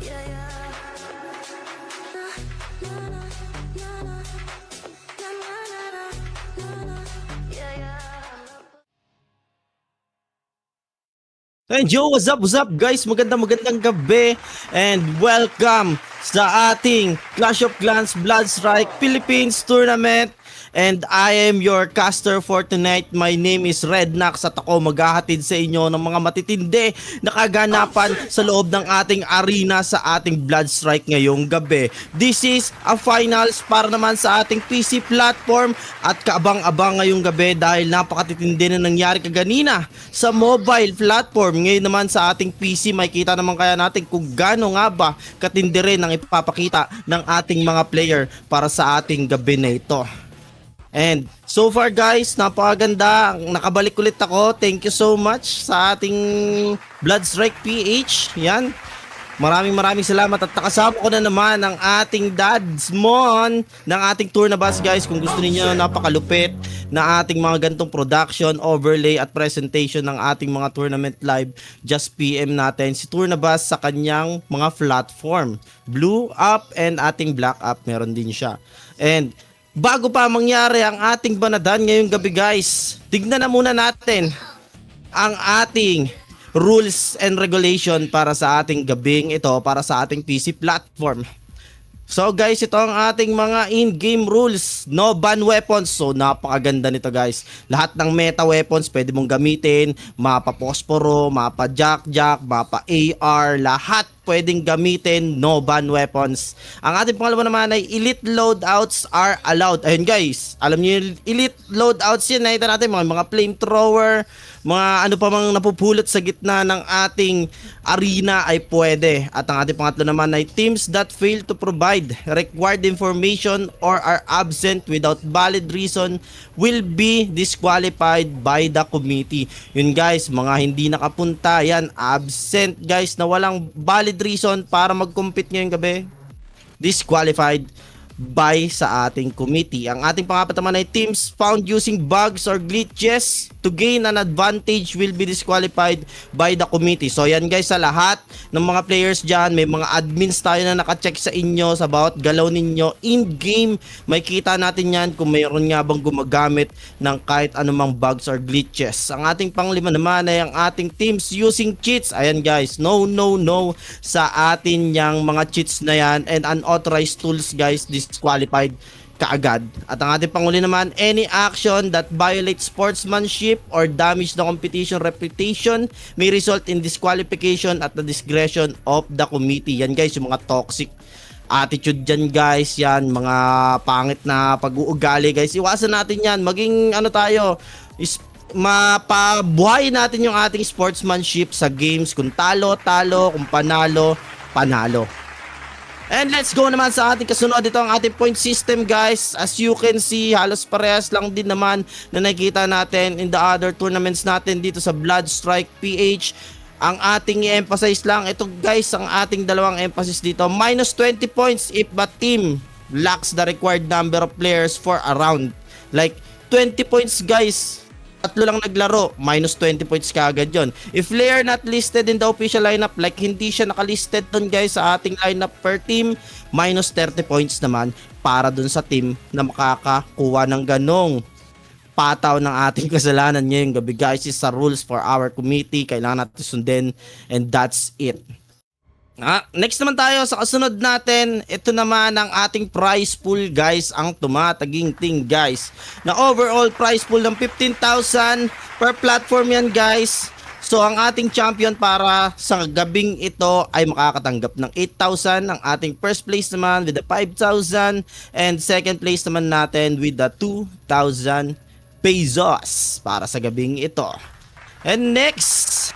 Yeah, yeah. Yeah, yeah. And yo, what's up guys? Magandang gabi and welcome sa ating Clash of Clans Blood Strike Philippines Tournament. And I am your caster for tonight. My name is Rednax at ako maghahatid sa inyo ng mga matitindi na kaganapan sa loob ng ating arena sa ating Blood Strike ngayong gabi. This is a finals para naman sa ating PC platform at kaabang-abang ngayong gabi dahil napakatitindi na nangyari kaganina sa mobile platform. Ngayon naman sa ating PC, makikita naman kaya natin kung gaano nga ba katindi rin ang ipapakita ng ating mga player para sa ating gabi na ito. And so far guys, napakaganda. Nakabalik ulit ako. Thank you so much sa ating Blood Strike PH. Yan. Maraming salamat at nakasama ko na naman ang ating Dadsmon ng ating tour na bus guys. Kung gusto niyo napakalupit na ating mga gantong production, overlay at presentation ng ating mga tournament live, just PM natin si Tour na Bus sa kanyang mga platform. Blue up and ating black up, meron din siya. And bago pa mangyari ang ating banadan ngayong gabi guys, tignan na muna natin ang ating rules and regulation para sa ating gabing ito, para sa ating PC platform. So guys, ito ang ating mga in-game rules. No ban weapons. So napakaganda nito guys. Lahat ng meta weapons pwede mong gamitin. Mapa Posporo, mapa Jack, mapa AR, lahat pwedeng gamitin. No ban weapons. Ang ating pangalawa naman ay elite loadouts are allowed. Ayun guys, alam niyo yung elite loadouts yan. Nakita natin mga flamethrower, mga ano pa mang napupulot sa gitna ng ating arena ay pwede. At ang ating pangatlo naman ay teams that fail to provide required information or are absent without valid reason will be disqualified by the committee. Yun guys, mga hindi nakapunta, yan, absent guys, na walang valid reason para mag-compete ngayong gabi, disqualified by sa ating committee. Ang ating pangapat naman ay teams found using bugs or glitches to gain an advantage will be disqualified by the committee. So yan guys, sa lahat ng mga players dyan, may mga admins tayo na nakacheck sa inyo sa bawat galaw ninyo in-game. May kita natin yan kung mayroon nga bang gumagamit ng kahit anumang bugs or glitches. Ang ating panglima naman ay ang ating teams using cheats. Ayan guys, no sa atin yang mga cheats na yan, and unauthorized tools guys, disqualified kaagad. At ang ating panguli naman, any action that violates sportsmanship or damage the competition reputation may result in disqualification at the discretion of the committee. Yan guys, yung mga toxic attitude dyan guys, yan, mga pangit na pag-uugali guys, iwasan natin yan. Maging ano tayo, mapabuhay natin yung ating sportsmanship sa games. Kung talo, kung panalo. And let's go naman sa ating kasunod. Ito ang ating point system guys. As you can see, halos parehas lang din naman na nakikita natin in the other tournaments natin dito sa Blood Strike PH. Ang ating i-emphasize lang, ito guys, ang ating dalawang emphasis dito, minus 20 points if a team lacks the required number of players for a round. Like 20 points guys, tatlo lang naglaro, minus 20 points kaagad yon. If player not listed in the official lineup, like hindi siya nakalisted dun guys sa ating lineup per team, minus 30 points naman para dun sa team na makakakuha ng ganong pataw ng ating kasalanan ngayong gabi guys. Is sa rules for our committee, kailangan natin sundin, and that's it. Next naman tayo sa kasunod natin. Ito naman ang ating prize pool guys, ang tumataginting guys, na overall prize pool ng 15,000 per platform yan guys. So ang ating champion para sa gabing ito ay makakatanggap ng 8,000. Ang ating first place naman with the 5,000, and second place naman natin with the 2,000 pesos para sa gabing ito. And next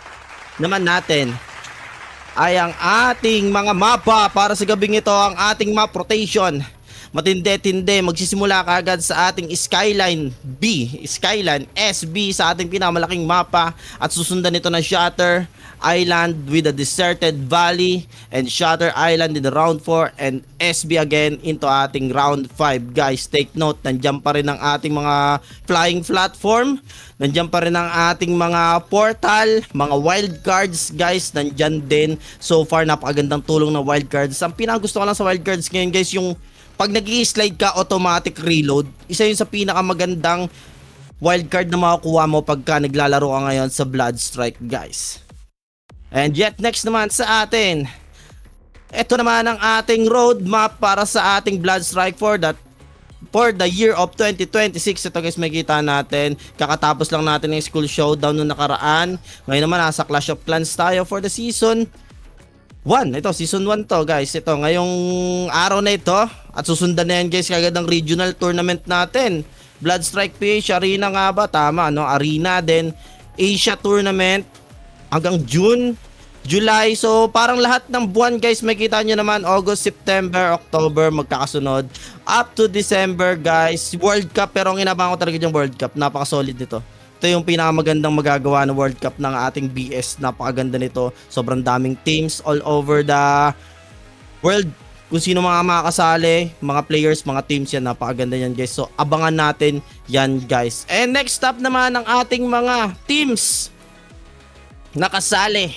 naman natin ay ang ating mga mapa para sa gabing ito, ang ating map rotation. Matindi-tindi, magsisimula kaagad sa ating Skyline SB sa ating pinakamalaking mapa at susundan nito ng Shutter Island with a deserted valley and Shutter Island in the round 4 and SB again into ating round 5. Guys, take note, nandiyan pa rin ang ating mga flying platform, nandiyan pa rin ang ating mga portal, mga wildcards guys, nandiyan din. So far, napakagandang tulong ng wildcards. Ang pinakagusto ko lang sa wildcards ngayon guys, yung pag nag-i-slide ka, automatic reload. Isa yun sa pinakamagandang wildcard na makukuha mo pagka naglalaro ka ngayon sa Blood Strike guys. And yet next naman sa atin, ito naman ang ating roadmap para sa ating Blood Strike for the year of 2026. Ito guys, makikita natin, kakatapos lang natin ng school showdown noong nakaraan. Ngayon naman nasa Clash of Clans tayo for the season 1. Ito, season 1 to guys. Ito, ngayong araw na ito. At susundan na yan guys, kagad ang regional tournament natin. Blood Strike PH, Arena nga ba? Tama, no? Arena din. Asia Tournament. Hanggang June, July. So, parang lahat ng buwan guys, makikita nyo naman. August, September, October, magkakasunod. Up to December guys. World Cup. Pero ang inabangan ko talaga yung World Cup. Napaka-solid nito. Ito yung pinakamagandang magagawa ng World Cup ng ating BS. Napakaganda nito. Sobrang daming teams all over the world. Kung sino mga makakasali, mga players, mga teams yan. Napakaganda yan guys. So abangan natin yan guys. And next up naman ang ating mga teams nakasali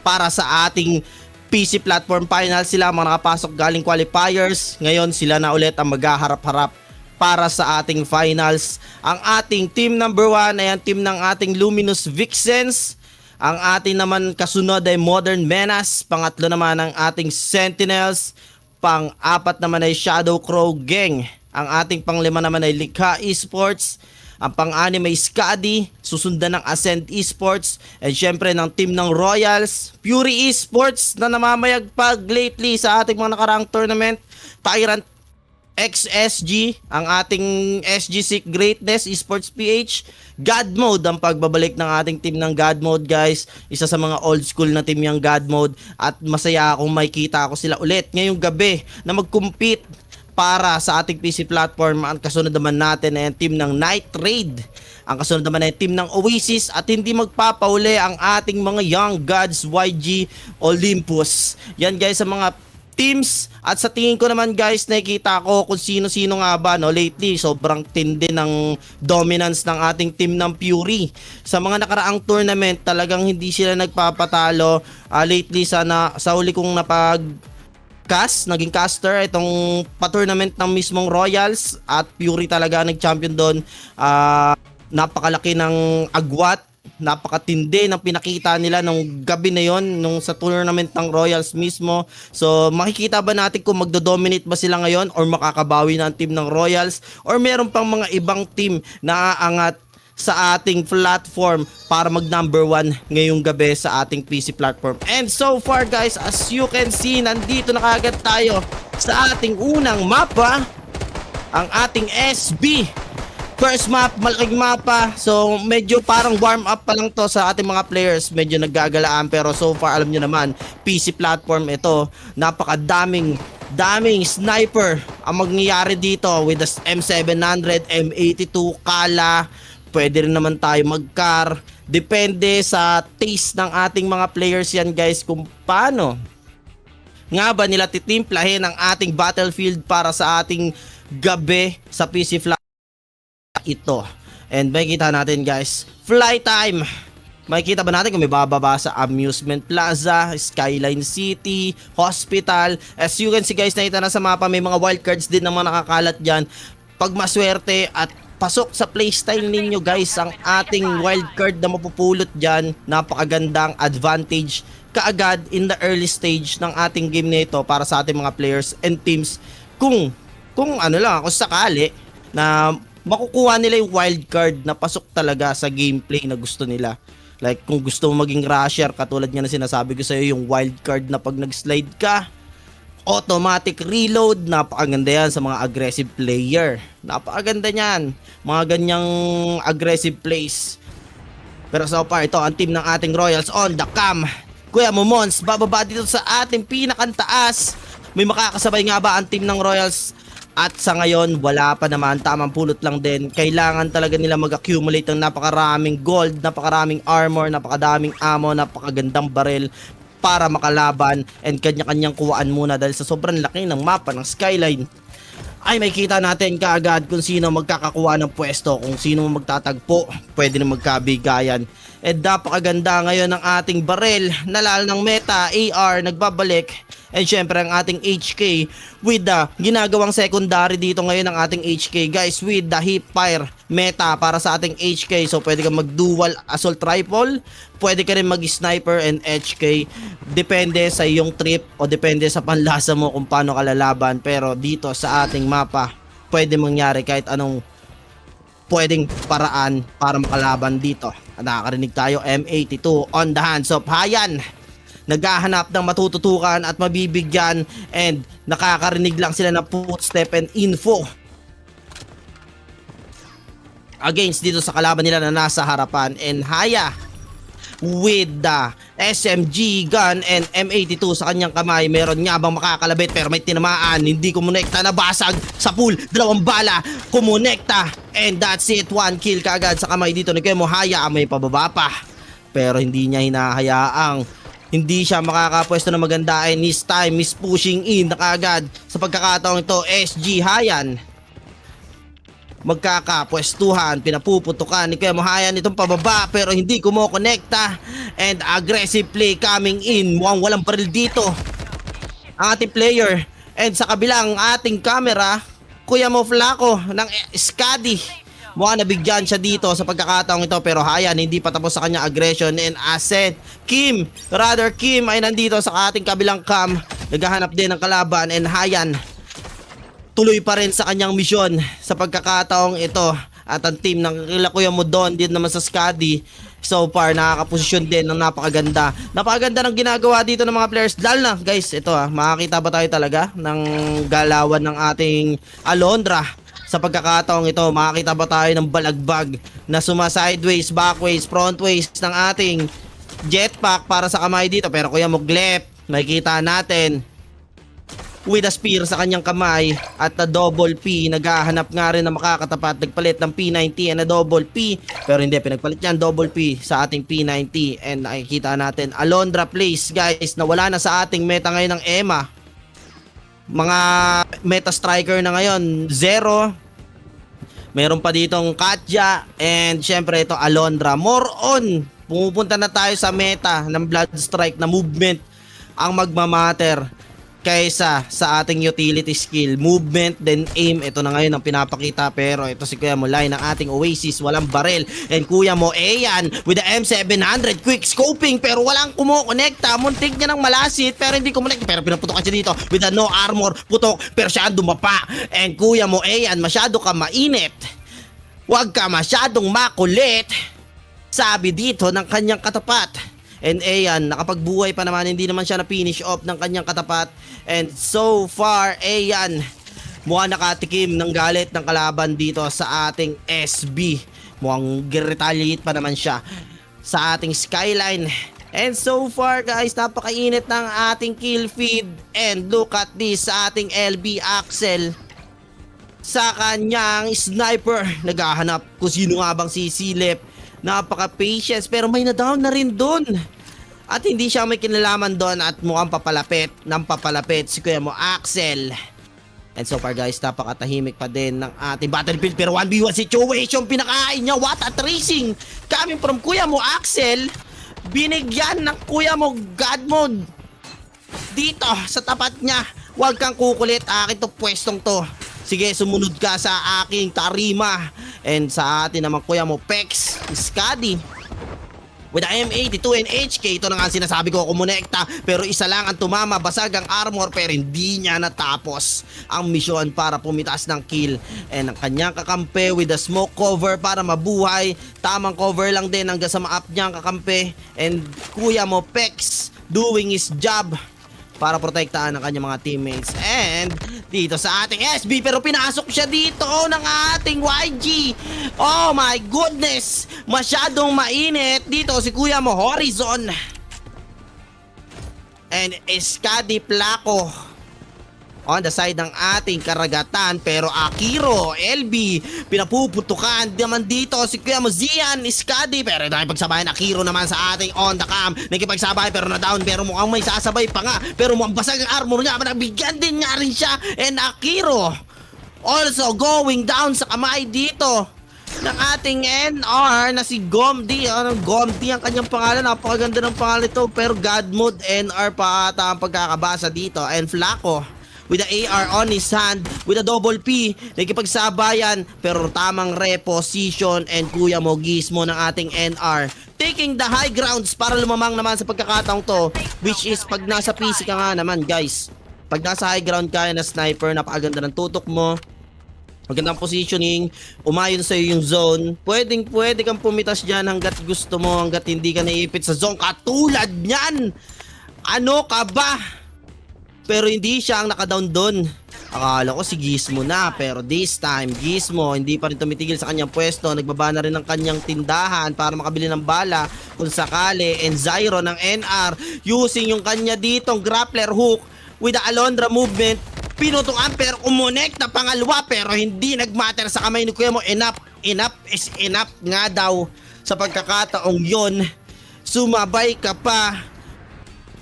para sa ating PC Platform Final. Sila mga nakapasok galing qualifiers. Ngayon sila na ulit ang maghaharap-harap para sa ating finals. Ang ating team number 1 ay ang team ng ating Luminous Vixens. Ang ating naman kasunod ay Modern Menace. Pangatlo naman ang ating Sentinels. Pang-apat naman ay Shadow Crow Gang. Ang ating panglima naman ay Likha Esports. Ang pang-anim ay Skadi. Susundan ng Ascent Esports. And syempre ng team ng Royals, Fury Esports na namamayagpag lately sa ating mga nakaraang tournament. Tyrant XSG, ang ating SG Seek Greatness Esports PH. God Mode, ang pagbabalik ng ating team ng God Mode guys. Isa sa mga old school na team yung God Mode. At masaya akong makikita ako sila ulit ngayong gabi na mag-compete para sa ating PC platform. Ang kasunod naman natin ay ang team ng Night Raid. Ang kasunod naman ay team ng Oasis. At hindi magpapauli ang ating mga Young Gods YG Olympus. Yan guys sa mga teams. At sa tingin ko naman guys, nakikita ko kung sino-sino nga ba no, lately sobrang tindi ng dominance ng ating team ng Fury. Sa mga nakaraang tournament talagang hindi sila nagpapatalo. Lately sa huli kong naging caster itong pa-tournament ng mismong Royals at Fury talaga nag-champion doon. Napakalaki ng agwat, napakatindi ng pinakita nila nung gabi na yon nung sa tournament ng Royals mismo. So makikita ba natin kung magdo-dominate ba sila ngayon or makakabawi na ang team ng Royals or meron pang mga ibang team na aangat sa ating platform para mag number 1 ngayong gabi sa ating PC platform. And so far guys, as you can see, nandito na kaagad tayo sa ating unang mapa, ang ating SB. First map, malaking mapa. So medyo parang warm up pa lang to sa ating mga players. Medyo naggagalaan pero so far alam nyo naman, PC platform ito. Napakadaming sniper ang mangyayari dito with the M700, M82, Kala. Pwede rin naman tayo mag-car. Depende sa taste ng ating mga players yan guys kung paano nga ba nila titimplahin ang ating battlefield para sa ating gabi sa PC platform ito. And makikita natin guys, fly time. Makikita ba natin kung may bababa sa Amusement Plaza, Skyline City, Hospital. As you can see guys, nakita na sa mapa may mga wildcards din na mga nakakalat dyan. Pag maswerte at pasok sa playstyle ninyo guys ang ating wildcard na mapupulot dyan, napakagandang advantage kaagad in the early stage ng ating game nito para sa ating mga players and teams. Kung sakali na makukuha nila yung wildcard na pasok talaga sa gameplay na gusto nila. Like kung gusto mo maging rusher, katulad nga na sinasabi ko sa iyo, yung wildcard na pag nag-slide ka, automatic reload. Napakaganda yan sa mga aggressive player. Napakaganda niyan. Mga ganyang aggressive plays. Pero so far, ito ang team ng ating Royals on the cam. Kuya Momons, bababa dito sa ating pinakantaas. May makakasabay nga ba ang team ng Royals? At sa ngayon, wala pa naman. Tamang pulot lang din. Kailangan talaga nila mag-accumulate ng napakaraming gold, napakaraming armor, napakadaming ammo, napakagandang baril para makalaban and kanya-kanyang kuwaan muna dahil sa sobrang laki ng mapa ng Skyline. Ay may kita natin kaagad kung sino magkakakuha ng pwesto, kung sino magtatagpo, pwede na magkabigayan. And napakaganda ngayon ng ating baril, nalal ng meta, AR, nagbabalik. And syempre ang ating HK with the ginagawang secondary dito ngayon ng ating HK guys with the hip fire meta para sa ating HK. So pwede kang mag dual assault rifle, pwede ka rin mag sniper and HK. Depende sa iyong trip o depende sa panlasa mo kung paano ka lalaban. Pero dito sa ating mapa pwede mangyari kahit anong pwedeng paraan para makalaban dito. Nakakarinig tayo M82 on the hands of Hayan. Naghahanap ng matututukan at mabibigyan and nakakarinig lang sila ng footstep and info against dito sa kalaban nila na nasa harapan. And Haya with the SMG gun and M82 sa kanyang kamay, meron nga bang makakalabit pero may tinamaan, hindi kumonekta, nabasag sa pool, 2 bala kumonekta and that's it, 1 kill kaagad sa kamay dito ni Kemo Haya. May pababa pa pero hindi niya hinahayaang hindi siya makakapwesto na maganda and this time is pushing in na kaagad. Sa pagkakataong ito, SG Hayan magkakapwestuhan, pinapuputukan ni Kuya Mohayan itong pababa pero hindi kumokonekta and aggressive play coming in. Mukhang walang baril dito ang ating player and sa kabilang ating camera, Kuya Mo Flaco ng Skadi. Mukhang nabigyan siya dito sa pagkakataong ito pero Hayan hindi pa tapos sa kanyang aggression and ascent. Kim ay nandito sa ating kabilang cam, naghahanap din ng kalaban and Hayan tuloy pa rin sa kanyang misyon sa pagkakataong ito. At ang team ng Kuya mo doon din naman sa Skadi so far nakakaposisyon din ng napakaganda. Napakaganda ng ginagawa dito ng mga players. Lalo na guys, ito makakita ba tayo talaga ng galawan ng ating Alondra? Sa pagkakataong ito, makakita ba tayo ng balagbag na suma-sideways, backways, frontways ng ating jetpack para sa kamay dito. Pero Kuya Muglep, makikita natin with a spear sa kanyang kamay at na double P. Naghahanap nga rin na makakatapat. Nagpalit ng P90 and na double P. Pero hindi, pinagpalit niyan double P sa ating P90. And nakikita natin, Alondra plays guys, na wala na sa ating meta ngayon ng Emma. Mga meta striker na ngayon, 0. Meron pa ditong Katja and syempre ito Alondra. More on, pumupunta na tayo sa meta ng Blood Strike na movement ang magmamatter kaysa sa ating utility skill. Movement, then aim. Ito na ngayon ang pinapakita. Pero ito si Kuya mo, line ng ating Oasis. Walang baril. And Kuya mo, Ayan with the M700. Quick scoping pero walang kumukonekta. Muntik niya ng malasit pero hindi kumonekta. Pero pinaputokan siya dito with the no armor. Putok pero siya dumapa. And Kuya mo, Ayan, masyado ka mainit. Huwag ka masyadong makulit. Sabi dito ng kanyang katapat. And Ayan, nakapagbuhay pa naman, hindi naman siya na-finish off ng kanyang katapat. And so far, Ayan, mukhang nakatikim ng galit ng kalaban dito sa ating SB. Mukhang retaliate pa naman siya sa ating Skyline. And so far guys, napakainit ng ating kill feed. And look at this sa ating LB Axel. Sa kanyang sniper, naghahanap kung sino nga bang sisilip. Napaka-patience pero may na-down na rin doon. At hindi siya may kinalaman doon at mukhang papalapit si Kuya mo Axel. And so far guys, napakatahimik pa din ng ating battlefield pero 1v1 situation, pinakain niya. What a tracing coming from Kuya mo Axel. Binigyan ng Kuya mo God mode dito sa tapat niya. Huwag kang kukulit, akin to pwestong to. Sige, sumunod ka sa aking tarima. And sa atin naman Kuya mo Pex Skadi with the M82 and HK. Ito na nga sinasabi ko, kumonekta pero isa lang ang tumama, basag ang armor pero hindi niya natapos ang misyon para pumitas ng kill. And ang kanyang kakampi with the smoke cover para mabuhay, tamang cover lang din hanggang sa ma-up niya ang kakampi. And Kuya mo Pex doing his job para protektahan ang kanyang mga teammates. And dito sa ating SB, pero pinasok siya dito ng ating YG. Oh my goodness, masyadong mainit dito si Kuya mo Horizon and Escadi Placo on the side ng ating karagatan. Pero Akiro, LB, pinapuputukan naman dito si Kuya mo Zian, Escadi, pero nakipagsabayan Akiro naman sa ating on the cam. Nakipagsabayan pero na-down, pero mukhang may sasabay pa nga. Pero mukhang basag ang armor niya, nabigyan din nga rin siya. And Akiro also going down sa kamay dito ng ating NR na si Gomdi. Gomdi ang kanyang pangalan, napakaganda ng pangalan ito. Pero God Mode NR pa ata ang pagkakabasa dito. And Flaco with the AR on his hand, with a double P, nakikipagsabayan, pero tamang reposition. And Kuya mo Gizmo ng ating NR taking the high grounds para lumamang naman sa pagkakataong to, which is pag nasa PC ka nga naman guys, pag nasa high ground ka na sniper, napakaganda ng tutok mo, magandang positioning, umayon sa'yo yung zone, pwede kang pumitas dyan hanggat gusto mo, hanggat hindi ka naipit sa zone katulad nyan. Ano ka ba? Pero hindi siya ang nakadown doon. Akala ko si Gizmo na, pero this time Gizmo hindi pa rin tumitigil sa kanyang pwesto. Nagbaba na rin ang kanyang tindahan para makabili ng bala kung sakali. And Zyro ng NR using yung kanya ditong grappler hook with the Alondra movement, pinutukan pero kumonekta pangalawa, pero hindi nagmatter sa kamay ni Kuya mo. Enough is enough nga daw sa pagkakataong yon. Sumabay ka pa.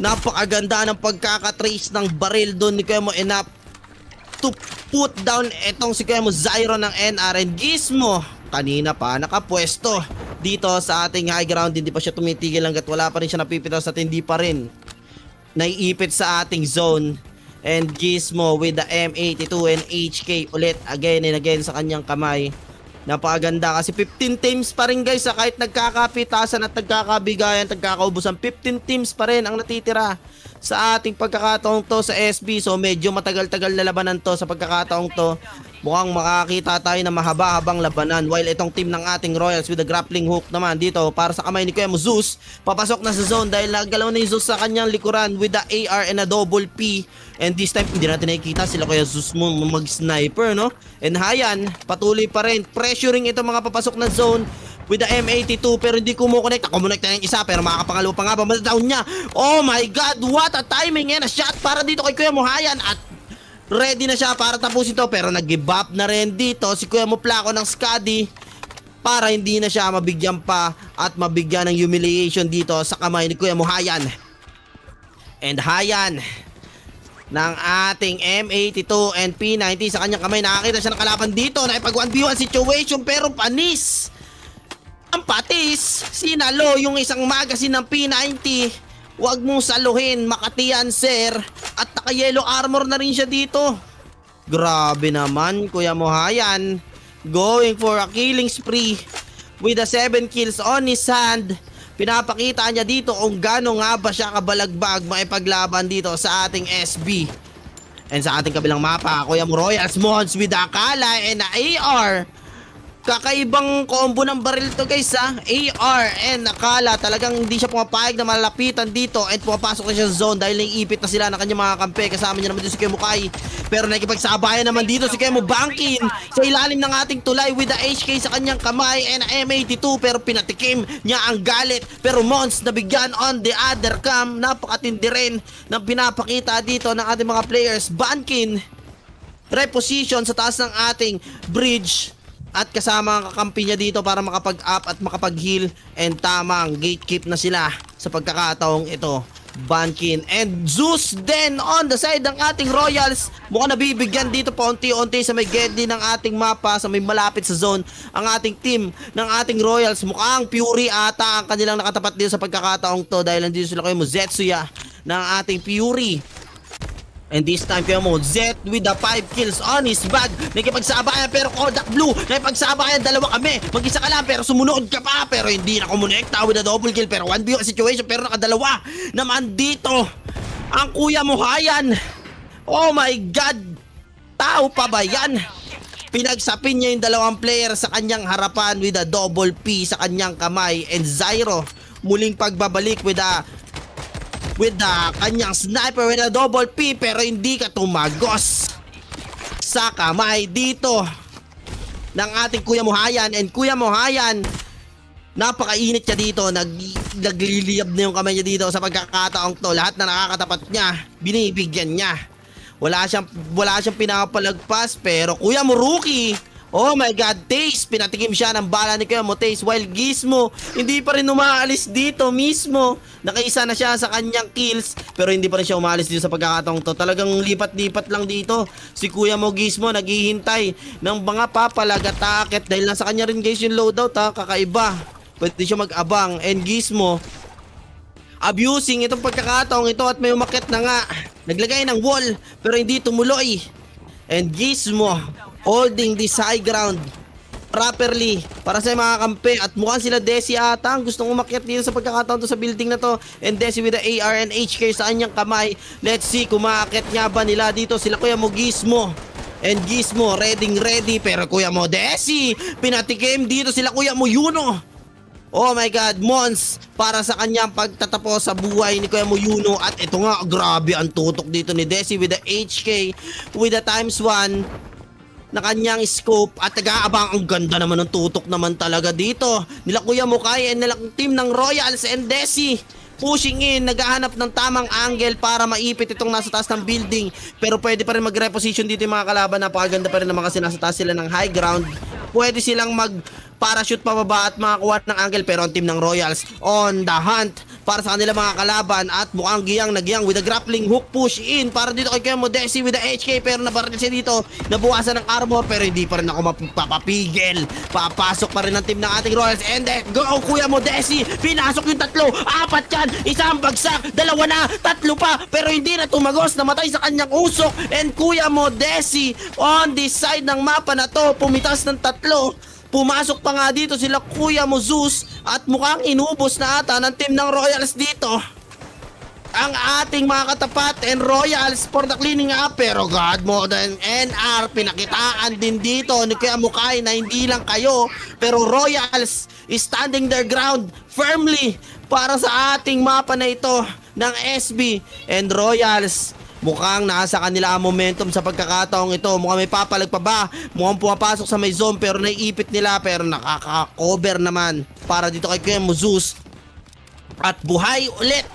Napakaganda ng pagkakatrace ng baril doon ni Kuya mo. Enough to put down etong si Kuya mo Zyro ng NR. And Gizmo kanina pa nakapwesto dito sa ating high ground. Hindi pa siya tumitigil hanggat wala pa rin siya napipitas at hindi pa rin naiipit sa ating zone. And Gizmo with the M82 and HK ulit again and again sa kanyang kamay. Napakaganda kasi 15 teams pa rin guys, kahit nagkakapitasan at nagkakabigayan, nagkakaubusan, 15 teams pa rin ang natitira sa ating pagkakataong to sa SB. So medyo matagal-tagal na labanan to sa pagkakataong to. Mukhang makakita tayo na mahaba-habang labanan, while itong team ng ating Royals with the grappling hook naman dito para sa kamay ni Kuya mo Zeus, papasok na sa zone dahil nagalaw na yung Zeus sa kanyang likuran with the AR and a double P. And this time hindi natin nakikita sila Kuya Zeus mo mag-sniper, no? And Hayan patuloy pa rin pressuring itong mga papasok na zone with the M82, pero hindi kumukonekta. Kumonekta na yung isa pero makakapangalawa pa nga ba, down niya. Oh my god, what a timing yan, a shot para dito kay Kuya mo Hayan at ready na siya para tapusin to, pero nag-give up na rin dito si Kuya mo Placo ng Skadi para hindi na siya mabigyan pa at mabigyan ng humiliation dito sa kamay ni Kuya mo Hayan. And Hayan ng ating M82 and P90 sa kanyang kamay, nakakita siya ng kalaban dito, nakipag 1v1 situation pero panis ang patis, sinalo yung isang magazine ng P90. Huwag mong saluhin, Makatiyan sir. At naka-yellow armor na rin siya dito. Grabe naman Kuya mo Hayan, going for a killing spree with the 7 kills on his hand. Pinapakita niya dito kung gaano nga ba siya kabalagbag maipaglaban dito sa ating SB. And sa ating kabilang mapa, Kuya mo Royals Mons with the Akala and the AR. Kakaibang combo ng baril to guys ha. AR and Akala, talagang hindi siya pumapayag na malapitan dito and pumapasok na siya sa zone dahil naiipit na sila ng kanyang mga kampe. Kasama niya naman dito si Kuya Mukay, pero nakikipagsabayan naman dito si Kuya Bankin sa ilalim ng ating tulay with the HK sa kanyang kamay and M82, pero pinatikim niya ang galit. Pero Mons nabigyan on the other cam. Napakatindi rin ng pinapakita dito ng ating mga players. Bankin reposition sa taas ng ating bridge at kasama ang kakampi niya dito para makapag-up at makapag-heal, and tamang gatekeep na sila sa pagkakataong ito. Bankin and Zeus then on the side ng ating Royals, mukhang nabibigyan dito pa unti-unti sa may gedli ng ating mapa, sa may malapit sa zone ang ating team ng ating Royals. Mukhang Fury ata ang kanilang nakatapat dito sa pagkakataong to dahil nandito sila kayo mo Zetsuya ng ating Fury. And this time Kuya mo Zet with the 5 kills on his bag. Nakipagsabayan pero Kodak Blue, nakipagsabayan, dalawa kami, mag-isa ka lang pero sumunod ka pa, pero hindi na kumonekta with a double kill, pero 1v1 situation, pero nakadalawa naman dito ang Kuya mo Hayan. Oh my god, tao pa ba yan? Pinagsapin niya yung dalawang player sa kanyang harapan with a double P sa kanyang kamay. And Zyro muling pagbabalik with with the kanyang sniper with a double P pero hindi ka tumagos sa kamay dito ng ating Kuya Mohayan. And Kuya Mohayan, napakainit siya dito, nagliliyab na yung kamay niya dito sa pagkakataong to. Lahat na nakakatapat niya, binibigyan niya. Wala siyang pinapalagpas, pero Kuya mo rookie, oh my god, Taze, pinatikim siya ng bala ni Kuya mo Taze, while Gizmo hindi pa rin umaalis dito mismo. Nakaisa na siya sa kanyang kills, pero hindi pa rin siya umaalis dito sa pagkakataong to. Talagang lipat-lipat lang dito si Kuya mo Gizmo, naghihintay ng mga papalag at takit dahil nasa kanya rin guys yung loadout ha, kakaiba. Pwede siya mag-abang, and Gizmo abusing itong pagkakataong ito at may umakyat na nga. Naglagay ng wall pero hindi tumuloy. And Gizmo holding this high ground properly para sa mga kampe. At mukhang sila Desi ata ang gustong umakyat dito sa pagkakataon to sa building na to. And Desi with the AR and HK sa kanyang kamay. Let's see kung maakyat nga ba nila dito sila Kuya mo Gizmo. And Gizmo ready pero Kuya mo Desi pinatikim dito sila Kuya mo Yuno. Oh my god, Mons para sa kanyang pagtatapos sa buhay ni Kuya Moyuno. At ito nga, grabe ang tutok dito ni Desi with the HK with the ×1 na kanyang scope at nag-aabang. Ang ganda naman ng tutok naman talaga dito nila Kuya Mukay and nila team ng Royals. And Desi pushing in, naghahanap ng tamang angle para maipit itong nasa taas ng building, pero pwede pa rin mag-reposition dito yung mga kalaban. Napakaganda pa rin naman kasi nasa taas sila ng high ground. Pwede silang mag-parachute pababa at makakuha ng angle, pero ang team ng Royals on the hunt para sa kanila mga kalaban. At mukhang giyang with a grappling hook push in para dito kay Kuya Modesi with the HK, pero nabaril siya dito, nabuwasan ng armor, pero hindi pa rin ako mapapapigil. Papasok pa rin ang team ng ating Royals. And then go Kuya Modesi, pinasok yung tatlo, apat yan, isang bagsak, dalawa na, tatlo pa, pero hindi na tumagos, namatay sa kanyang usok. And Kuya Modesi on this side ng mapa na to, pumitas ng tatlo. Pumasok pa nga dito sila Kuya Mozus at mukhang inubos na ata ng team ng Royals dito ang ating mga katapat and Royals for the cleaning up. Pero God mo than NR, pinakitaan din dito ni Kuya Mukay na hindi lang kayo, pero Royals is standing their ground firmly para sa ating mapa na ito ng SB. And Royals, mukhang nasa kanila ang momentum sa pagkakataong ito. Mukhang may papalag pa ba? Mukhang pumapasok sa may zone pero naiipit nila, pero nakaka-cover naman para dito kay Kuya Mozus. At buhay ulit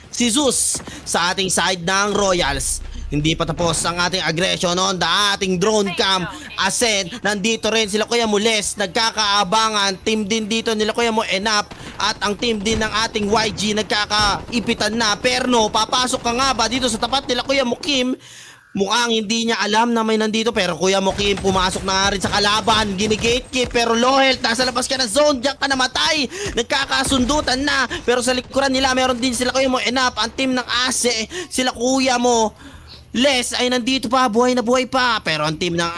si Zeus sa ating side ng Royals. Hindi pa tapos ang ating aggression on the ating drone cam. Ascend, nandito rin sila Kuya Mules, nagkakaabangan. Team din dito nila Kuya Mo Enap at ang team din ng ating YG nagkakaipitan na. Perno, papasok ka nga ba dito sa tapat nila Kuya Mo Kim? Mukhang hindi niya alam na may nandito, pero Kuya Mo Kim pumasok na rin sa kalaban. Gini-gatekeep pero low health, nasa labas ka ng zone, diyan ka namatay. Nagkakasundutan na, pero sa likuran nila meron din sila Kuya Mo Enap. Ang team ng Ase, sila Kuya Mo Les ay nandito pa, buhay na buhay pa. Pero ang team ng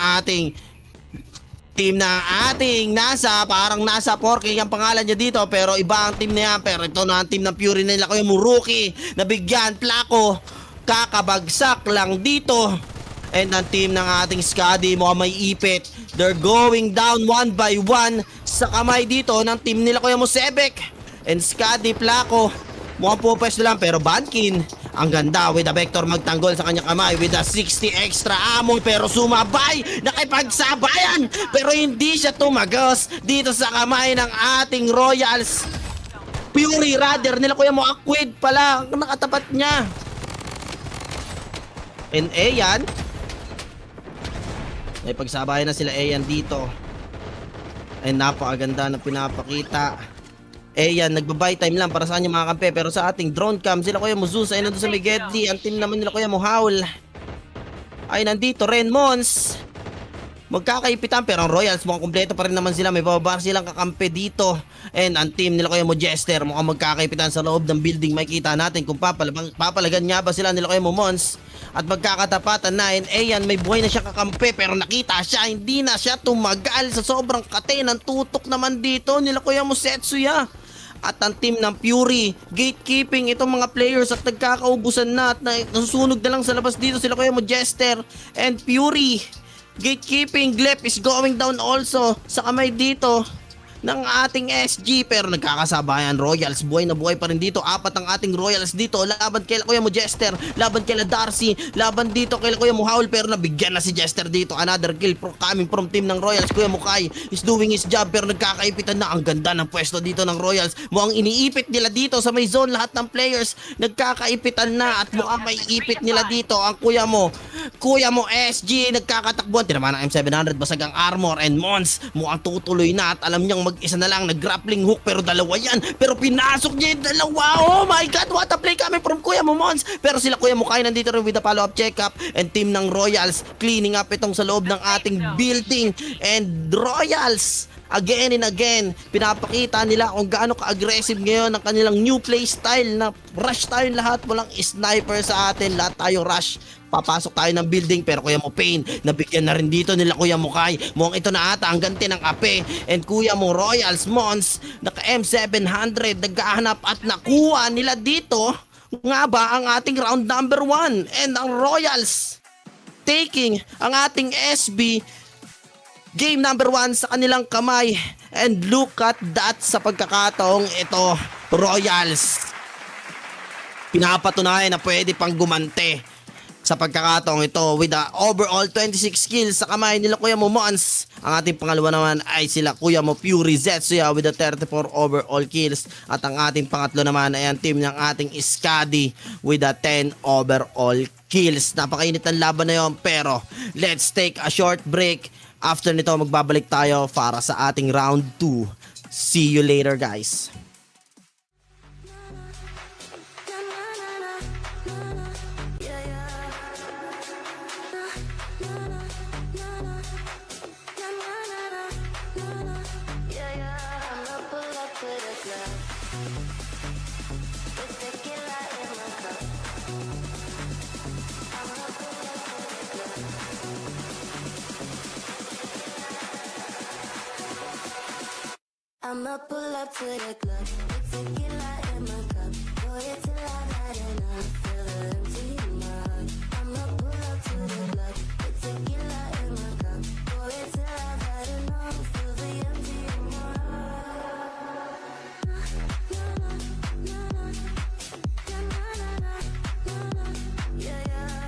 ating nasa, parang nasa 4K ang pangalan niya dito, pero iba ang team na yan. Pero ito na ang team ng Fury nila Kuya Muruki, nabigyan Plako, kakabagsak lang dito. And ang team ng ating Skadi, mukhang may ipit. They're going down one by one sa kamay dito ng team nila Kuya Musebek. And Skadi, Plako, mukhang pupwesto lang, pero Bankin, ang ganda with a vector magtanggol sa kanyang kamay with a 60 extra ammo, pero sumabay, nakipagsabayan, pero hindi siya tumagos dito sa kamay ng ating Royals. Fury rather nila Kuya Mo Akwid pala ang nakatapat niya. And Ayan, may pagsabayan na sila Ayan dito. Ay napakaganda na pinapakita. Ayan, nagba-buy time lang para sa kanya mga kampe, pero sa ating drone cam sila Kuya Mozus ay nandun sa Megedli. Ang team naman nila Kuya Mohaul ay nandito rin, Mons. Magkakaipitan, pero ang Royals mukhang kumpleto pa rin naman sila. May bababar silang kakampe dito. And ang team nila Kuya Mo Jester mukhang magkakaipitan sa loob ng building. Makikita natin kung papalagan nga ba sila nila Kuya Mo Mons. At magkakatapatan na. And ayan, may buhay na siya kakampe, pero nakita siya, hindi na siya tumagal sa sobrang kate ng tutok naman dito nila Kuya Mo Setsuya. At ang team ng Fury, gatekeeping itong mga players at nagkakaubusan na at nasusunog na lang sa labas dito sila Kuya Mo Jester and Fury. Gatekeeping, Glep is going down also sa kamay dito ng ating SG, pero nagkakasabayan Royals, buhay na buhay pa rin dito. Apat ang ating Royals dito, laban kay Kuya mo Jester, laban kay Darcy, laban dito kay Kuya mo Howl, pero nabigyan na si Jester dito. Another kill coming from team ng Royals. Kuya mo Kai is doing his job, pero nagkakaipitan na. Ang ganda ng pwesto dito ng Royals, mukhang iniipit nila dito sa may zone. Lahat ng players nagkakaipitan na, at mukhang may ipit nila dito ang Kuya mo SG. Nagkakatakbuhan, tinamaan ng M700, basag ang armor, and Mons mukhang tutuloy na, at alam niyang mag-isa na lang, nag-grappling hook, pero dalawa yan, pero pinasok niya yung dalawa. Oh my god, what a play coming from Kuya mo Mons. Pero sila Kuya mo Kai nandito rin with the follow-up check-up, and team ng Royals cleaning up itong sa loob ng ating building. And Royals again and again, pinapakita nila kung gaano ka-aggressive ngayon ang kanilang new play style, na rush tayo lahat, walang sniper sa atin, lahat tayo rush. Papasok tayo ng building, pero Kuya mo Pain, nabigyan na rin dito nila Kuya mo Kai. Mukhang ito na ata ang ganti ng ape. And Kuya mo Royals Mons, naka M700, naghahanap at nakuha nila dito nga ba ang ating round number 1. And ang Royals taking ang ating SB game number 1 sa kanilang kamay. And look at that, sa pagkakataong ito, Royals pinapatunayan na pwede pang gumante sa pagkakataong ito with the overall 26 kills sa kamay nila Kuya mo Mons. Ang ating pangalawa naman ay sila Kuya mo Fury Zetsuya with the 34 overall kills, at ang ating pangatlo naman ay ang team ng ating Iskadi with the 10 overall kills. Napakainit ng laban na yun, pero let's take a short break. After nito magbabalik tayo para sa ating round 2. See you later guys. I'ma pull up to the club with tequila in my cup. Boy, it's till I had enough. Feel the empty in my heart. I'ma pull up to the club with tequila in my cup. Boy, it's till I had enough. Feel the empty in my heart. Yeah, yeah.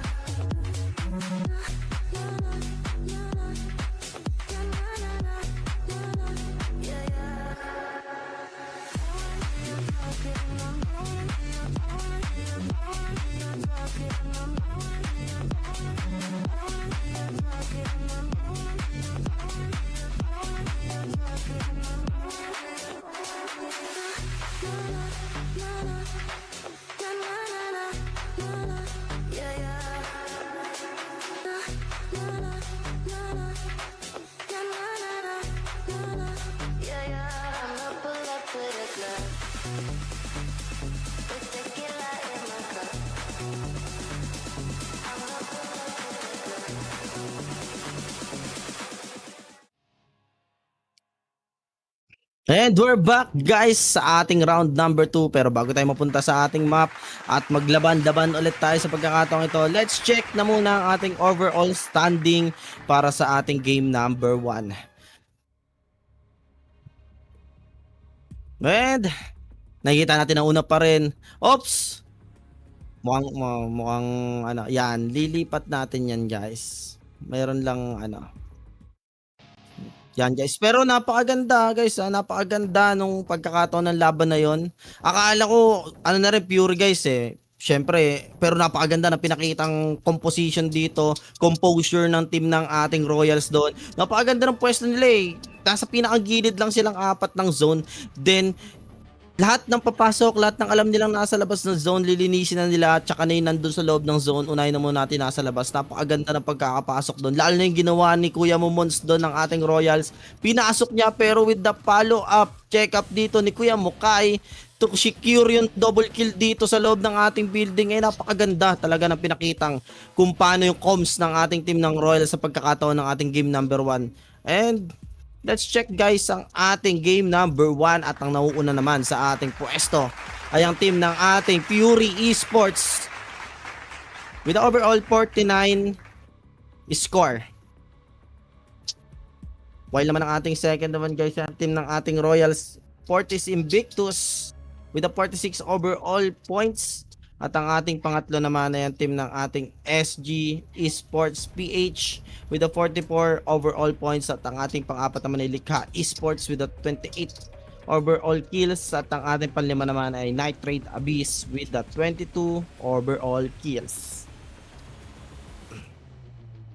And we're back guys sa ating round number 2. Pero bago tayo mapunta sa ating map at maglaban-laban ulit tayo sa pagkakataong ito, let's check na muna ang ating overall standing para sa ating game number 1. And nakikita natin na una pa rin. Oops! Mukhang ano, yan, lilipat natin yan guys. Mayroon lang ano. Yan guys, pero napakaganda guys, napakaganda nung pagkakataon ng laban na yon. Akala ko ano na rin pure guys eh. Syempre, pero napakaganda na pinakitang composition dito, composure ng team ng ating Royals doon. Napakaganda ng pwesto nila eh. Nasa pinakagilid lang silang apat ng zone. Then lahat ng papasok, lahat ng alam nilang nasa labas ng zone, lilinisin na nila, tsaka na yung nandun sa loob ng zone, unahin na muna natin nasa labas. Napakaganda ng pagkakapasok doon. Lalo na yung ginawa ni Kuya Momons doon ng ating Royals. Pinasok niya pero with the follow-up, check-up dito ni Kuya Mukai to secure yung double kill dito sa loob ng ating building. Ay napakaganda talaga ng pinakitang kung paano yung comms ng ating team ng Royals sa pagkakataon ng ating game number 1. And let's check guys ang ating game number 1 at ang nauuna naman sa ating pwesto ay ang team ng ating Fury Esports with the overall 49 score. While naman ang ating second naman guys, ang team ng ating Royals, Fortis Invictus with the 46 overall points. At ang ating pangatlo naman ay ang team ng ating SG Esports PH with the 44 overall points. At ang ating pang-apat naman ay Likha Esports with the 28 overall kills. At ang ating panlima naman ay Nitrate Abyss with the 22 overall kills.